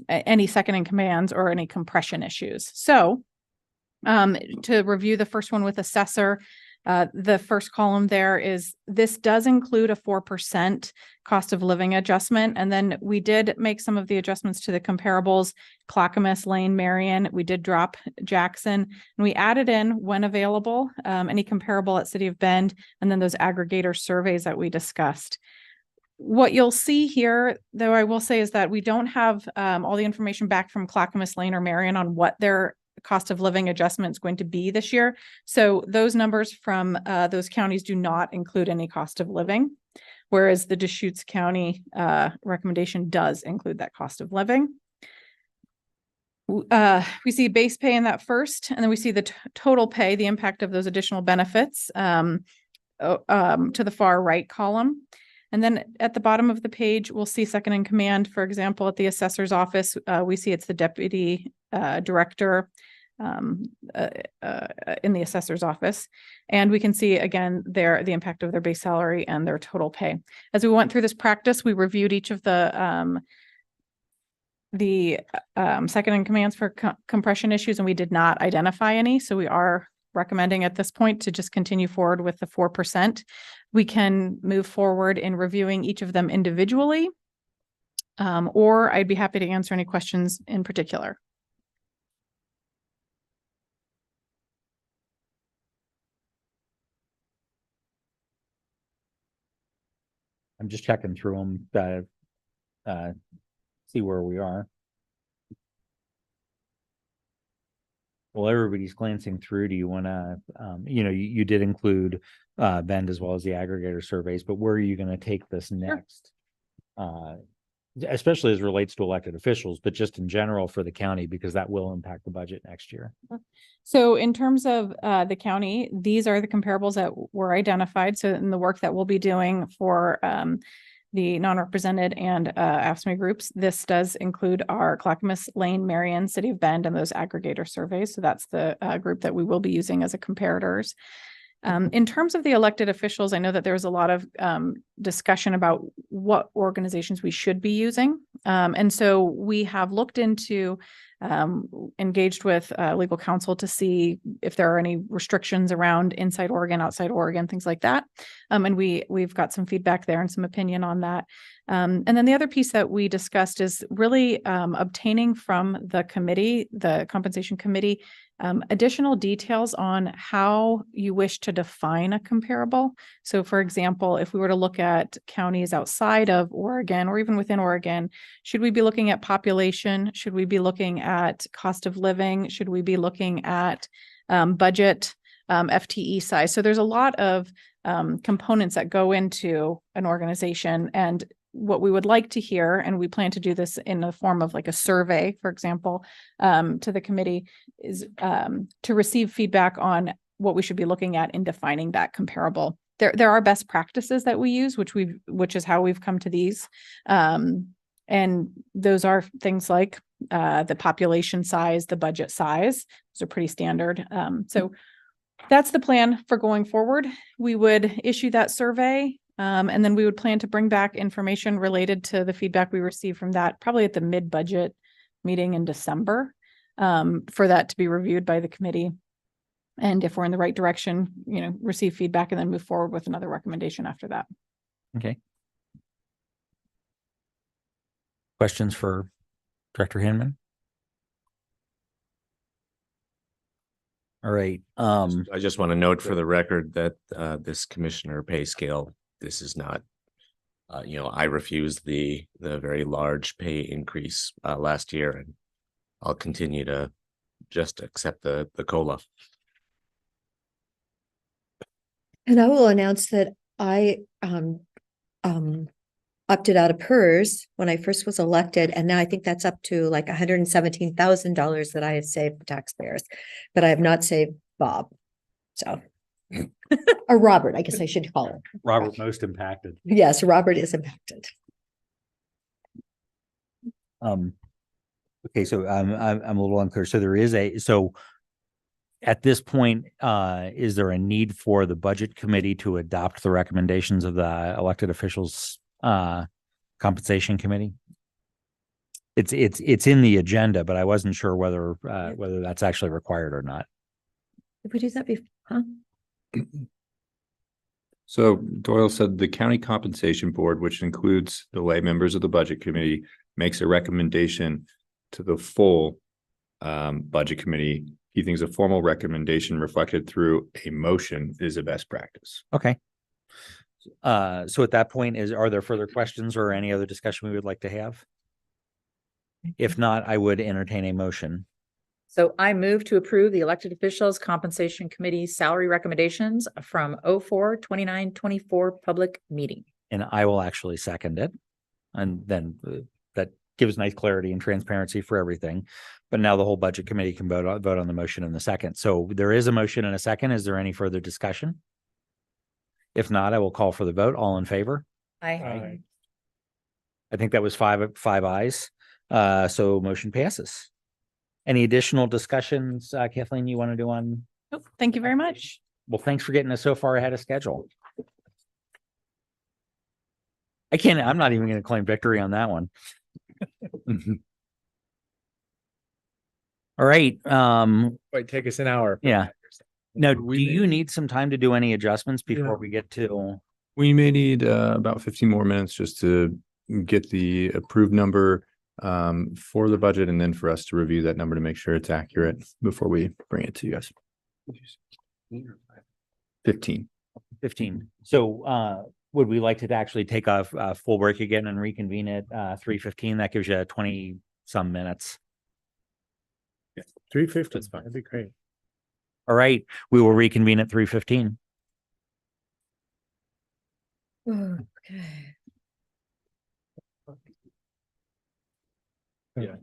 any second in commands or any compression issues. So to review the first one with assessor, the first column there is, this does include a 4% cost of living adjustment. And then we did make some of the adjustments to the comparables, Clackamas, Lane, Marion. We did drop Jackson, and we added in, when available, any comparable at City of Bend, and then those aggregator surveys that we discussed. What you'll see here, though, I will say, is that we don't have all the information back from Clackamas, Lane, or Marion on what their cost of living adjustment is going to be this year. So those numbers from those counties do not include any cost of living, whereas the Deschutes County recommendation does include that cost of living. We see base pay in that first, and then we see the total pay, the impact of those additional benefits to the far right column. And then at the bottom of the page, we'll see second in command. For example, at the assessor's office, we see it's the deputy director in the assessor's office. And we can see, again, the impact of their base salary and their total pay. As we went through this practice, we reviewed each of the second in commands for compression issues, and we did not identify any. So we are recommending at this point to just continue forward with the 4%. We can move forward in reviewing each of them individually, or I'd be happy to answer any questions in particular. I'm just checking through them to see where we are. Well, everybody's glancing through. Do you want to, you did include Bend as well as the aggregator surveys, but where are you going to take this next? Especially as it relates to elected officials, but just in general for the county, because that will impact the budget next year. So in terms of the county, these are the comparables that were identified. So in the work that we'll be doing for the non-represented and AFSCME groups, this does include our Clackamas, Lane, Marion, City of Bend, and those aggregator surveys. So that's the group that we will be using as a comparators. In terms of the elected officials, I know that there's a lot of discussion about what organizations we should be using. And so we have looked into engaged with legal counsel to see if there are any restrictions around inside Oregon, outside Oregon, things like that. And we've got some feedback there and some opinion on that. And then the other piece that we discussed is really obtaining from the committee, the compensation committee, additional details on how you wish to define a comparable. So for example, if we were to look at counties outside of Oregon or even within Oregon, should we be looking at population? Should we be looking at cost of living? Should we be looking at budget, FTE size? So there's a lot of components that go into an organization, and what we would like to hear, and we plan to do this in the form of like a survey, for example, to the committee, is to receive feedback on what we should be looking at in defining that comparable. There are best practices that we use, which is how we've come to these. And those are things like the population size, the budget size. Those are pretty standard. So that's the plan for going forward. We would issue that survey. And then we would plan to bring back information related to the feedback we received from that, probably at the mid-budget meeting in December, for that to be reviewed by the committee. And if we're in the right direction, receive feedback and then move forward with another recommendation after that. Okay. Questions for Director Hinman? All right. I just want to note for the record that this commissioner pay scale, this is not, I refused the very large pay increase last year, and I'll continue to just accept the COLA. And I will announce that I opted out of PERS when I first was elected, and now I think that's up to like $117,000 that I have saved for taxpayers, but I have not saved Bob. So, or Robert, I guess I should call him. Robert most impacted. Yes, Robert is impacted. Okay, so I'm a little unclear. So there is at this point, is there a need for the budget committee to adopt the recommendations of the elected officials compensation committee? It's in the agenda, but I wasn't sure whether that's actually required or not. Did we do that before? Huh? So Doyle said the county compensation board, which includes the lay members of the budget committee, makes a recommendation to the full budget committee. He thinks a formal recommendation reflected through a motion is a best practice. Okay. So at that point, are there further questions or any other discussion we would like to have? If not, I would entertain a motion. So I move to approve the elected officials compensation committee salary recommendations from 04/29/24 public meeting. And I will actually second it. And then that gives nice clarity and transparency for everything. But now the whole budget committee can vote on the motion in the second. So there is a motion and a second. Is there any further discussion? If not, I will call for the vote. All in favor? Aye. I think that was five ayes. So motion passes. Any additional discussions, Kathleen, you want to do on? Nope. Thank you very much. Well, thanks for getting us so far ahead of schedule. I'm not even going to claim victory on that one. All right. Might take us an hour. Yeah. Now, do you need some time to do any adjustments before we get to? We may need about 15 more minutes just to get the approved number for the budget, and then for us to review that number to make sure it's accurate before we bring it to you guys. 15. So would we like to actually take a full break again and reconvene at 3:15? That gives you 20 some minutes. 3:50. That's fine. That'd be great. All right, we will reconvene at 3:15. Okay. Yeah.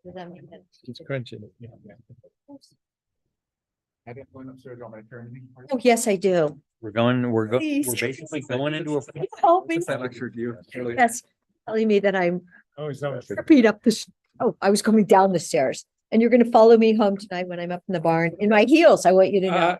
Does that mean that? Just crunching it. Yeah. Oh, yes, I do. We're Please. basically going into a. Help me. Yes, telling me that I'm repeat up this. Oh, I was coming down the stairs, and you're going to follow me home tonight when I'm up in the barn in my heels. I want you to know.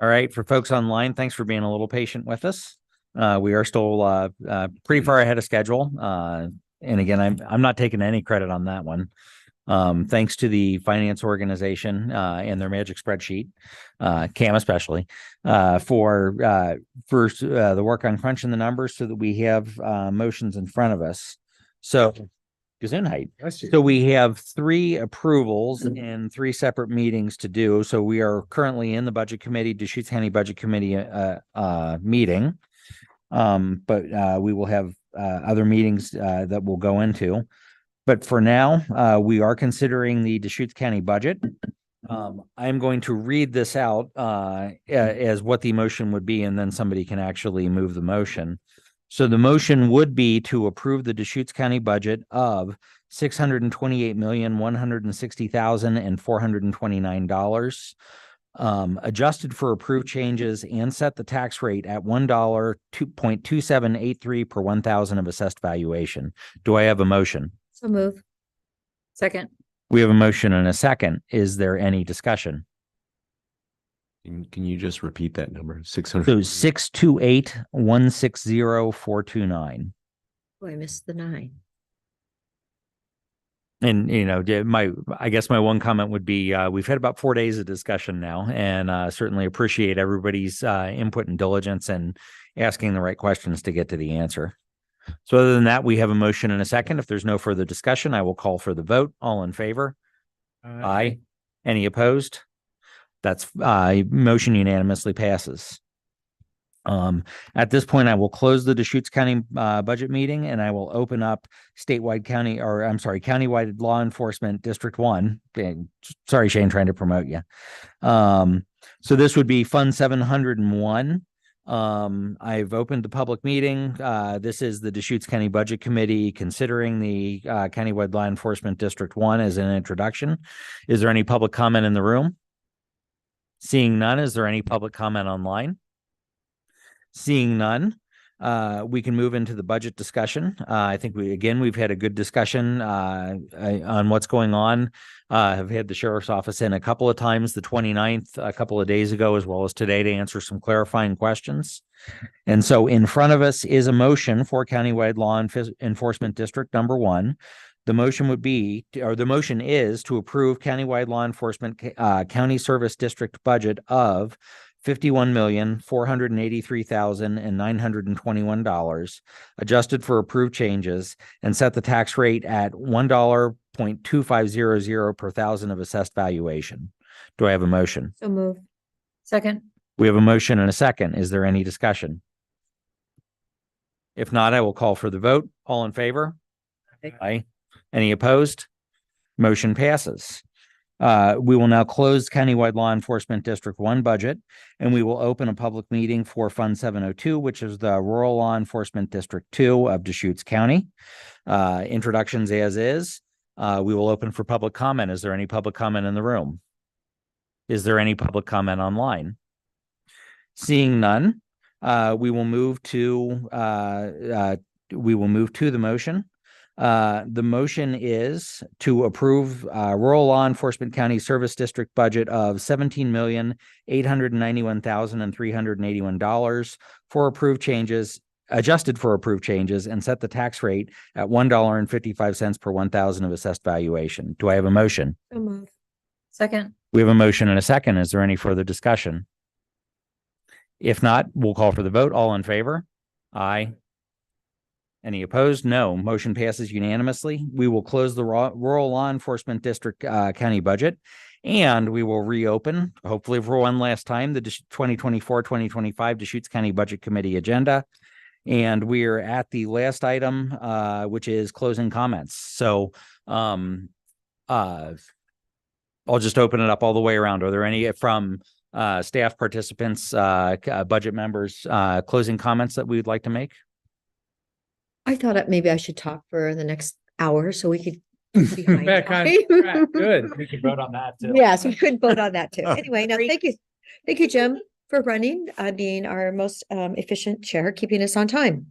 All right, for folks online, thanks for being a little patient with us. We are still pretty far ahead of schedule. And again, I'm not taking any credit on that one. Thanks to the finance organization and their magic spreadsheet, Cam especially, for the work on crunching the numbers so that we have motions in front of us. So Gesundheit. So we have 3 approvals and 3 separate meetings to do. So we are currently in the budget committee, Deschutes County Budget Committee meeting. But we will have other meetings that we'll go into. But for now, we are considering the Deschutes County budget. I'm going to read this out as what the motion would be, and then somebody can actually move the motion. So the motion would be to approve the Deschutes County budget of $628,160,429, adjusted for approved changes, and set the tax rate at $1.2783 per 1,000 of assessed valuation. Do I have a motion? So move. Second. We have a motion and a second. Is there any discussion? Can you just repeat that number? 600. So 628,160,429. Oh, I missed the 9. And, I guess my one comment would be, we've had about 4 days of discussion now, and certainly appreciate everybody's input and diligence and asking the right questions to get to the answer. So other than that, we have a motion and a second. If there's no further discussion, I will call for the vote. All in favor? Aye. Any opposed? That's motion unanimously passes. At this point, I will close the Deschutes County budget meeting, and I will open up countywide law enforcement District 1. Sorry, Shane, trying to promote you. So this would be Fund 701. I've opened the public meeting. This is the Deschutes County Budget Committee considering the countywide law enforcement District 1 as an introduction. Is there any public comment in the room? Seeing none, is there any public comment online? Seeing none, we can move into the budget discussion. I think we've had a good discussion on what's going on. Have had the sheriff's office in a couple of times, the 29th, a couple of days ago, as well as today, to answer some clarifying questions. And so in front of us is a motion for countywide law enforcement District number 1. The motion is to approve countywide law enforcement county service district budget of $51,483,921, adjusted for approved changes, and set the tax rate at $1.2500 per 1,000 of assessed valuation. Do I have a motion? So move. Second. We have a motion and a second. Is there any discussion? If not, I will call for the vote. All in favor? Aye. Any opposed? Motion passes. We will now close countywide law enforcement District 1 budget, and we will open a public meeting for Fund 702, which is the Rural Law Enforcement District 2 of Deschutes County. Introductions as is. We will open for public comment. Is there any public comment in the room? Is there any public comment online? Seeing none, we will move to the motion. The motion is to approve rural law enforcement county service district budget of $17,891,381 for approved changes, adjusted for approved changes, and set the tax rate at $1.55 per 1,000 of assessed valuation. Do I have a motion? So move. Second. We have a motion and a second. Is there any further discussion? If not, we'll call for the vote. All in favor? Aye. Any opposed? No. Motion passes unanimously. We will close the rural law enforcement district county budget, and we will reopen, hopefully for one last time, the 2024-2025 Deschutes County Budget Committee agenda. And we are at the last item, which is closing comments. So I'll just open it up all the way around. Are there any from staff participants, budget members, closing comments that we would like to make? I thought maybe I should talk for the next hour so we could. Behind Back on time. track. Good. We could vote on that too. Yes, we could vote on that too. Anyway, no, thank you. Thank you, Jim, for running, being our most efficient chair, keeping us on time.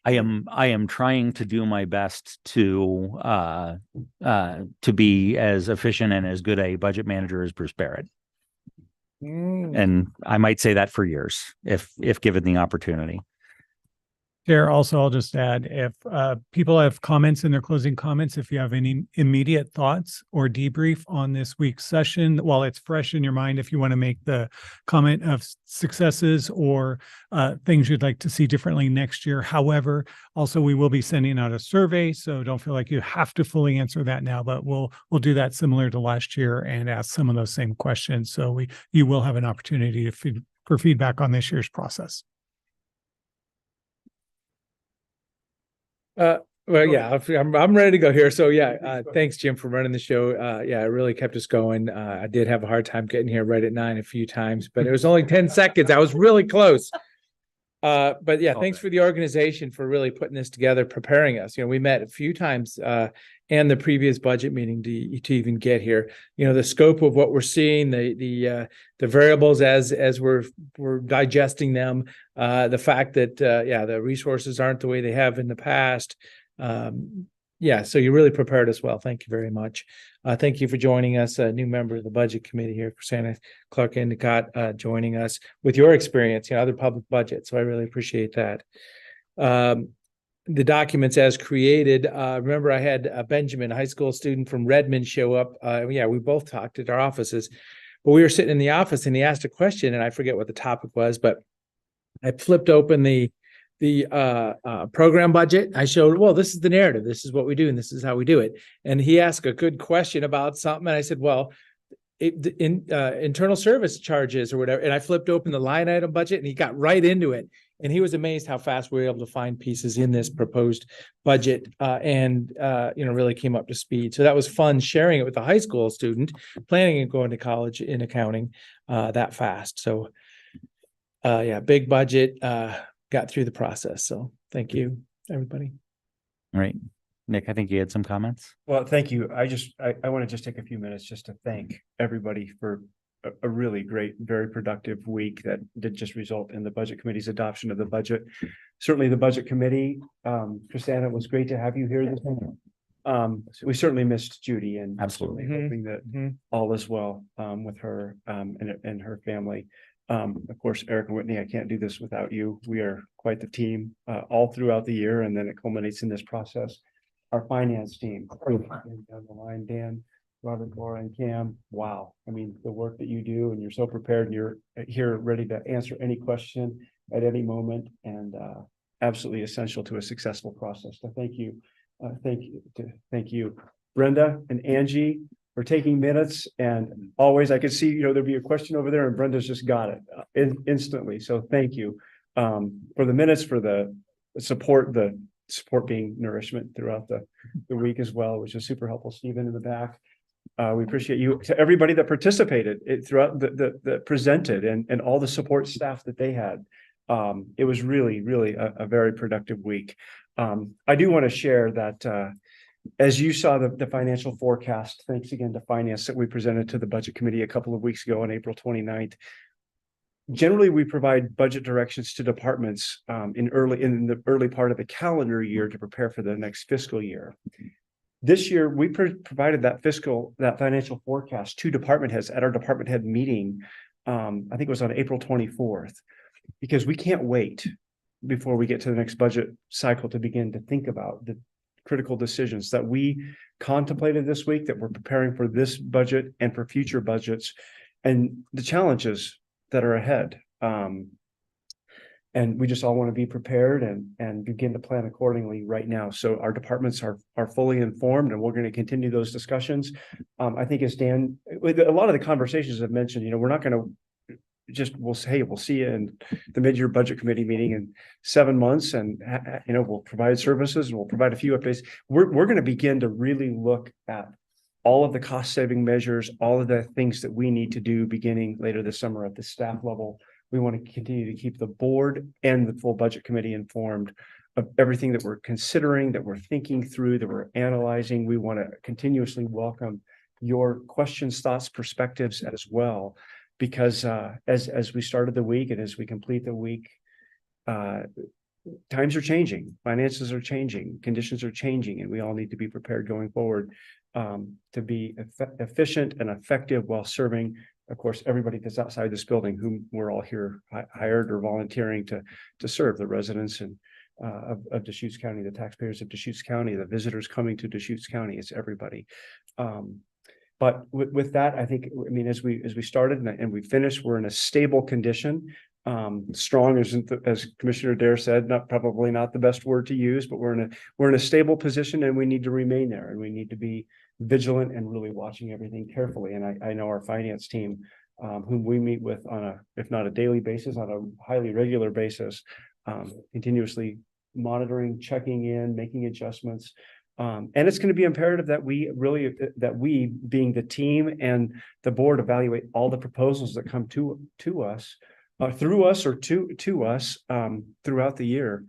I am trying to do my best to be as efficient and as good a budget manager as Bruce Barrett. And I might say that for years if given the opportunity. Chair, also, I'll just add, if people have comments in their closing comments, if you have any immediate thoughts or debrief on this week's session, while it's fresh in your mind, if you want to make the comment of successes or things you'd like to see differently next year. However, also, we will be sending out a survey, so don't feel like you have to fully answer that now, but we'll do that similar to last year and ask some of those same questions. So you will have an opportunity for feedback on this year's process. Well, yeah, I'm ready to go here. So yeah, thanks, Jim, for running the show. Yeah, it really kept us going. I did have a hard time getting here right at 9 a few times, but it was only 10 seconds. I was really close. But yeah, thanks for the organization for really putting this together, preparing us. We met a few times and the previous budget meeting to even get here. The scope of what we're seeing, the variables as we're digesting them, the fact that the resources aren't the way they have in the past. So you really prepared us well. Thank you very much. Thank you for joining us, a new member of the budget committee here, Christina Clark Endicott, joining us with your experience, other public budgets. So I really appreciate that. The documents as created, remember I had Benjamin, a high school student from Redmond, show up. We both talked at our offices, but we were sitting in the office and he asked a question and I forget what the topic was, but I flipped open the program budget. I showed, well, this is the narrative. This is what we do. And this is how we do it. And he asked a good question about something. And I said, well, internal service charges or whatever. And I flipped open the line item budget and he got right into it. And he was amazed how fast we were able to find pieces in this proposed budget and really came up to speed. So that was fun sharing it with a high school student planning on going to college in accounting that fast. So big budget, got through the process. So thank you, everybody. All right. Nick, I think you had some comments. Well, thank you. I want to just take a few minutes just to thank everybody for a really great, very productive week that did just result in the budget committee's adoption of the budget. Certainly the budget committee, Christina, it was great to have you here this morning. We certainly missed Judy and absolutely hoping that all is well with her and her family. Of course, Eric and Whitney, I can't do this without you. We are quite the team all throughout the year, and then it culminates in this process. Our finance team, down the line, Dan, Robert, Laura, and Cam. Wow. I mean, the work that you do, and you're so prepared, and you're here ready to answer any question at any moment, and absolutely essential to a successful process. So thank you. Thank you, Brenda and Angie, for taking minutes. And always, I could see, there'd be a question over there, and Brenda's just got it instantly. So thank you for the minutes, for the support being nourishment throughout the week as well, which is super helpful. Stephen in the back. We appreciate you, to everybody that participated throughout the presented and all the support staff that they had. It was really, really a very productive week. I do want to share that as you saw the financial forecast, thanks again to finance that we presented to the budget committee a couple of weeks ago on April 29th. Generally, we provide budget directions to departments in the early part of the calendar year to prepare for the next fiscal year. This year, we provided that financial forecast to department heads at our department head meeting. I think it was on April 24th, because we can't wait before we get to the next budget cycle to begin to think about the critical decisions that we contemplated this week, that we're preparing for this budget and for future budgets and the challenges that are ahead. And we just all want to be prepared and begin to plan accordingly right now. So our departments are fully informed, and we're going to continue those discussions. I think as Dan, a lot of the conversations I've mentioned, we're not going to we'll say, hey, we'll see you in the mid-year budget committee meeting in 7 months, and we'll provide services and we'll provide a few updates. We're going to begin to really look at all of the cost-saving measures, all of the things that we need to do beginning later this summer at the staff level. We want to continue to keep the board and the full budget committee informed of everything that we're considering, that we're thinking through, that we're analyzing. We want to continuously welcome your questions, thoughts, perspectives as well, because as we started the week and as we complete the week, times are changing, finances are changing, conditions are changing, and we all need to be prepared going forward to be efficient and effective while serving of course, everybody that's outside this building, whom we're all here hired or volunteering to serve the residents and of Deschutes County, the taxpayers of Deschutes County, the visitors coming to Deschutes County. It's everybody. But with that, I think, I mean, as we started and we finished, we're in a stable condition. Strong isn't, as Commissioner Dare said, probably not the best word to use, but we're in a stable position, and we need to remain there, and we need to be vigilant and really watching everything carefully. And I know our finance team, whom we meet with on a, if not a daily basis, on a highly regular basis, continuously monitoring, checking in, making adjustments. And it's going to be imperative that we being the team and the board evaluate all the proposals that come to us, through us or to us throughout the year.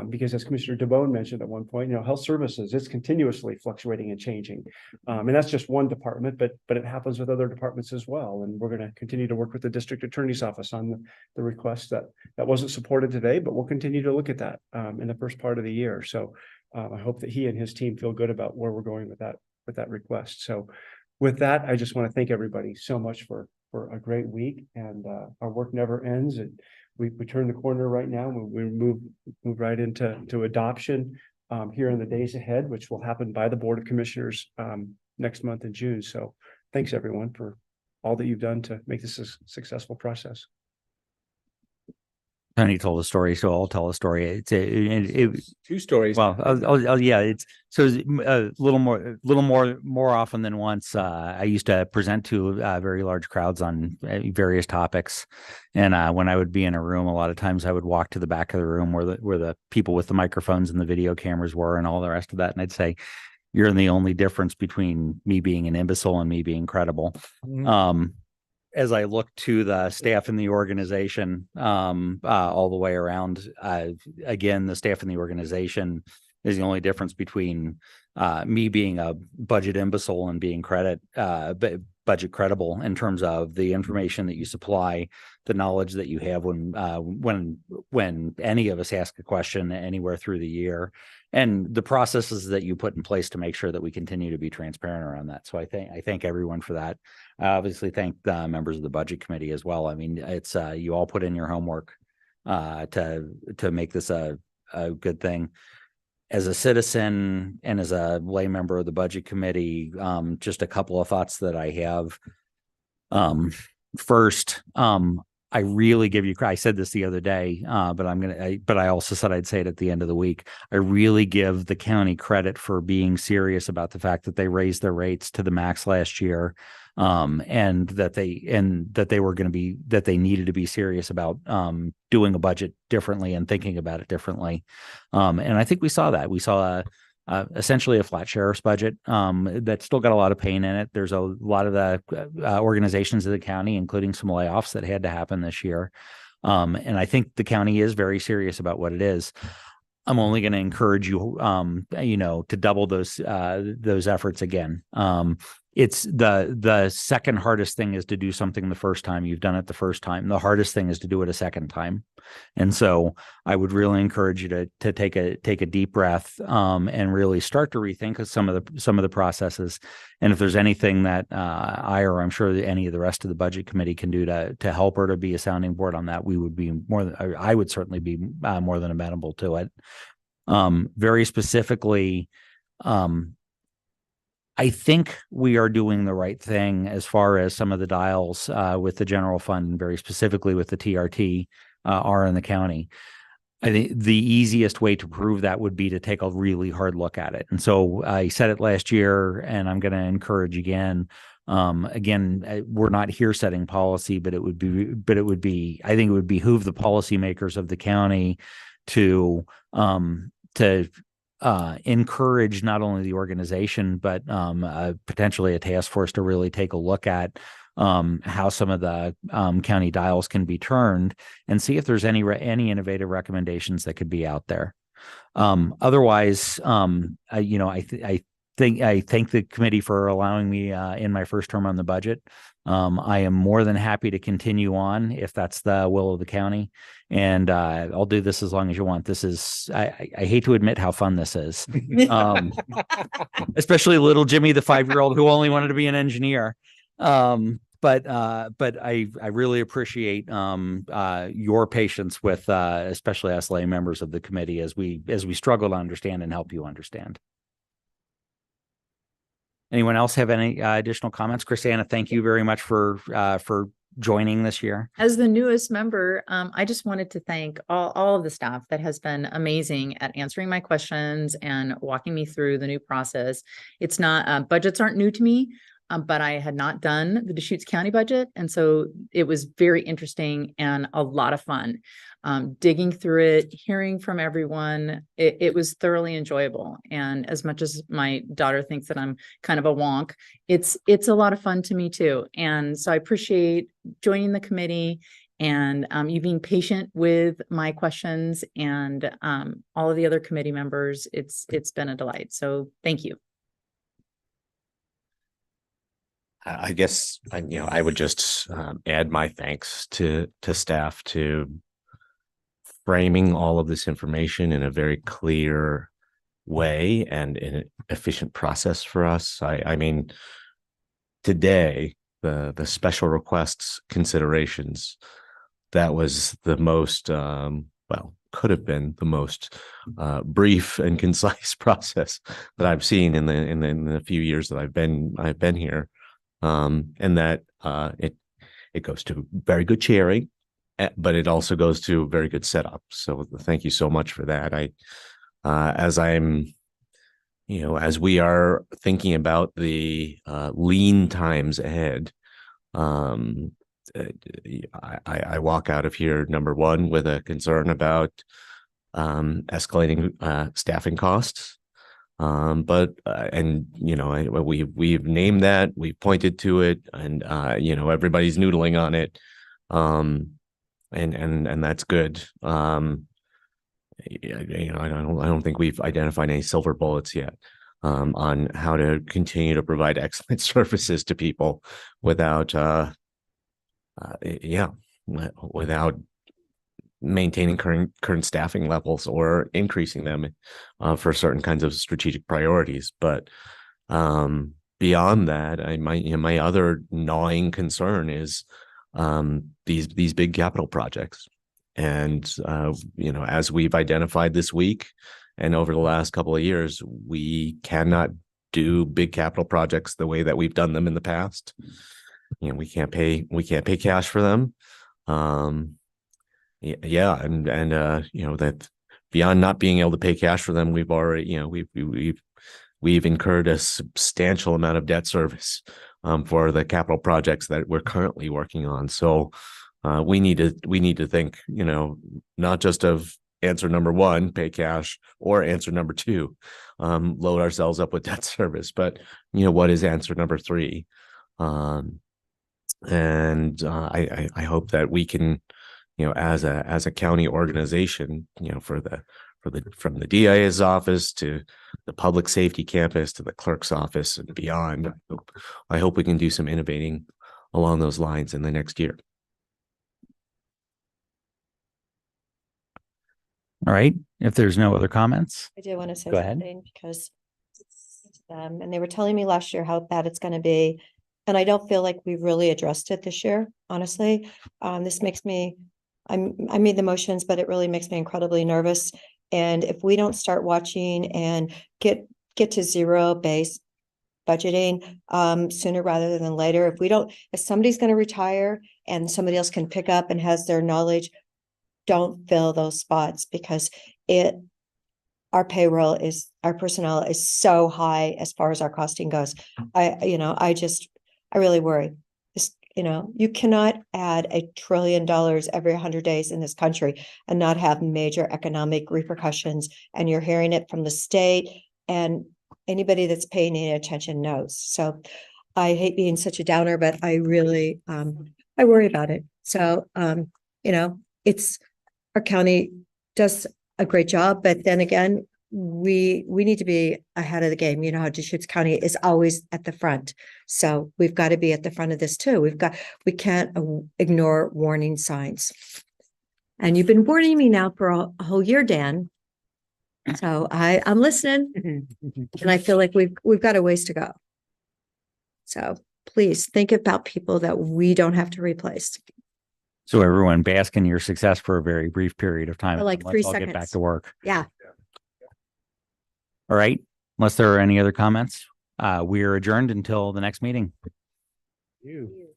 Because as Commissioner DeBone mentioned at one point, health services, it's continuously fluctuating and changing. And that's just one department, but it happens with other departments as well. And we're going to continue to work with the district attorney's office on the request that wasn't supported today, but we'll continue to look at that in the first part of the year. So I hope that he and his team feel good about where we're going with that request. So with that, I just want to thank everybody so much for a great week, and our work never ends. And we turn the corner right now. We move right into adoption here in the days ahead, which will happen by the Board of Commissioners next month in June. So thanks everyone for all that you've done to make this a successful process. Tony told a story, so I'll tell a story. It's two stories. Well, yeah, it's so a little more often than once. I used to present to very large crowds on various topics, and when I would be in a room, a lot of times I would walk to the back of the room where the people with the microphones and the video cameras were, and all the rest of that, and I'd say, "You're the only difference between me being an imbecile and me being credible." Mm-hmm. As I look to the staff in the organization, all the way around, again, the staff in the organization is the only difference between me being a budget imbecile and being budget credible in terms of the information that you supply, the knowledge that you have when any of us ask a question anywhere through the year, and the processes that you put in place to make sure that we continue to be transparent around that. So I thank everyone for that. I obviously thank the members of the budget committee as well. I mean, it's you all put in your homework to make this a good thing. As a citizen and as a lay member of the budget committee, just a couple of thoughts that I have. First, I really give you, I said this the other day, but I also said I'd say it at the end of the week. I really give the county credit for being serious about the fact that they raised their rates to the max last year. And that they needed to be serious about doing a budget differently and thinking about it differently. And I think we saw that. We saw essentially a flat sheriff's budget that still got a lot of pain in it. There's a lot of the organizations of the county, including some layoffs that had to happen this year. And I think the county is very serious about what it is. I'm only going to encourage you, to double those efforts again. It's the second hardest thing is to do something the first time you've done it the first time. The hardest thing is to do it a second time. And so I would really encourage you to take a deep breath and really start to rethink of some of the processes. And if there's anything that I'm sure any of the rest of the budget committee can do to help or to be a sounding board on that, I would certainly be more than amenable to it. Very specifically, I think we are doing the right thing as far as some of the dials with the general fund, and very specifically with the TRT are in the county. I think the easiest way to prove that would be to take a really hard look at it. And so I said it last year, and I'm going to encourage again. We're not here setting policy, but it would be, I think it would behoove the policymakers of the county to encourage not only the organization, but potentially a task force to really take a look at how some of the county dials can be turned and see if there's any innovative recommendations that could be out there. Otherwise, I thank the committee for allowing me in my first term on the budget. I am more than happy to continue on if that's the will of the county, and I'll do this as long as you want. This is, I hate to admit how fun this is, especially little Jimmy, the 5-year-old who only wanted to be an engineer. but I really appreciate your patience with especially us lay members of the committee as we struggle to understand and help you understand. Anyone else have any additional comments? Christiana, thank you very much for joining this year. As the newest member, I just wanted to thank all of the staff that has been amazing at answering my questions and walking me through the new process. It's not, budgets aren't new to me, but I had not done the Deschutes County budget. And so it was very interesting and a lot of fun. Digging through it, hearing from everyone, it was thoroughly enjoyable. And as much as my daughter thinks that I'm kind of a wonk, it's a lot of fun to me too. And so I appreciate joining the committee and you being patient with my questions and all of the other committee members. It's been a delight. So thank you. I guess I would just add my thanks to staff to framing all of this information in a very clear way and in an efficient process for us. I mean, today, the special requests considerations, that was the most, could have been the most brief and concise process that I've seen in the few years that I've been here. And that it goes to very good chairing, but it also goes to very good setup. So thank you so much for that. As we are thinking about the lean times ahead, I walk out of here, number one, with a concern about escalating staffing costs. We've named that, we've pointed to it, and everybody's noodling on it. And that's good. I don't think we've identified any silver bullets yet on how to continue to provide excellent services to people without maintaining current staffing levels or increasing them for certain kinds of strategic priorities. But beyond that, my other gnawing concern is these big capital projects. And as we've identified this week and over the last couple of years, we cannot do big capital projects the way that we've done them in the past. We can't pay cash for them. That beyond not being able to pay cash for them, we've already, we've incurred a substantial amount of debt service for the capital projects that we're currently working on. So we need to think, not just of answer number one, pay cash, or answer number two, load ourselves up with debt service, but what is answer number three? I hope that we can, as a county organization, from the DIA's office to the public safety campus to the clerk's office and beyond, I hope we can do some innovating along those lines in the next year. All right. If there's no other comments, I do want to say Go ahead. something because and they were telling me last year how bad it's going to be. And I don't feel like we've really addressed it this year, honestly. This makes me, I made the motions, but it really makes me incredibly nervous. And if we don't start watching and get to zero-based budgeting sooner rather than later, if somebody's going to retire and somebody else can pick up and has their knowledge, don't fill those spots because our personnel is so high as far as our costing goes. I really worry. You cannot add $1 trillion every 100 days in this country and not have major economic repercussions. And you're hearing it from the state, and anybody that's paying any attention knows. So I hate being such a downer, but I really, I worry about it. So, our county does a great job, but then again, we need to be ahead of the game. How Deschutes County is always at the front. So we've got to be at the front of this too. We can't ignore warning signs. And you've been warning me now for a whole year, Dan. So I'm listening and I feel like we've got a ways to go. So please think about people that we don't have to replace. So everyone bask in your success for a very brief period of time. For like and let's 3 all Get back seconds. to work. Yeah. All right. Unless there are any other comments, we are adjourned until the next meeting. You.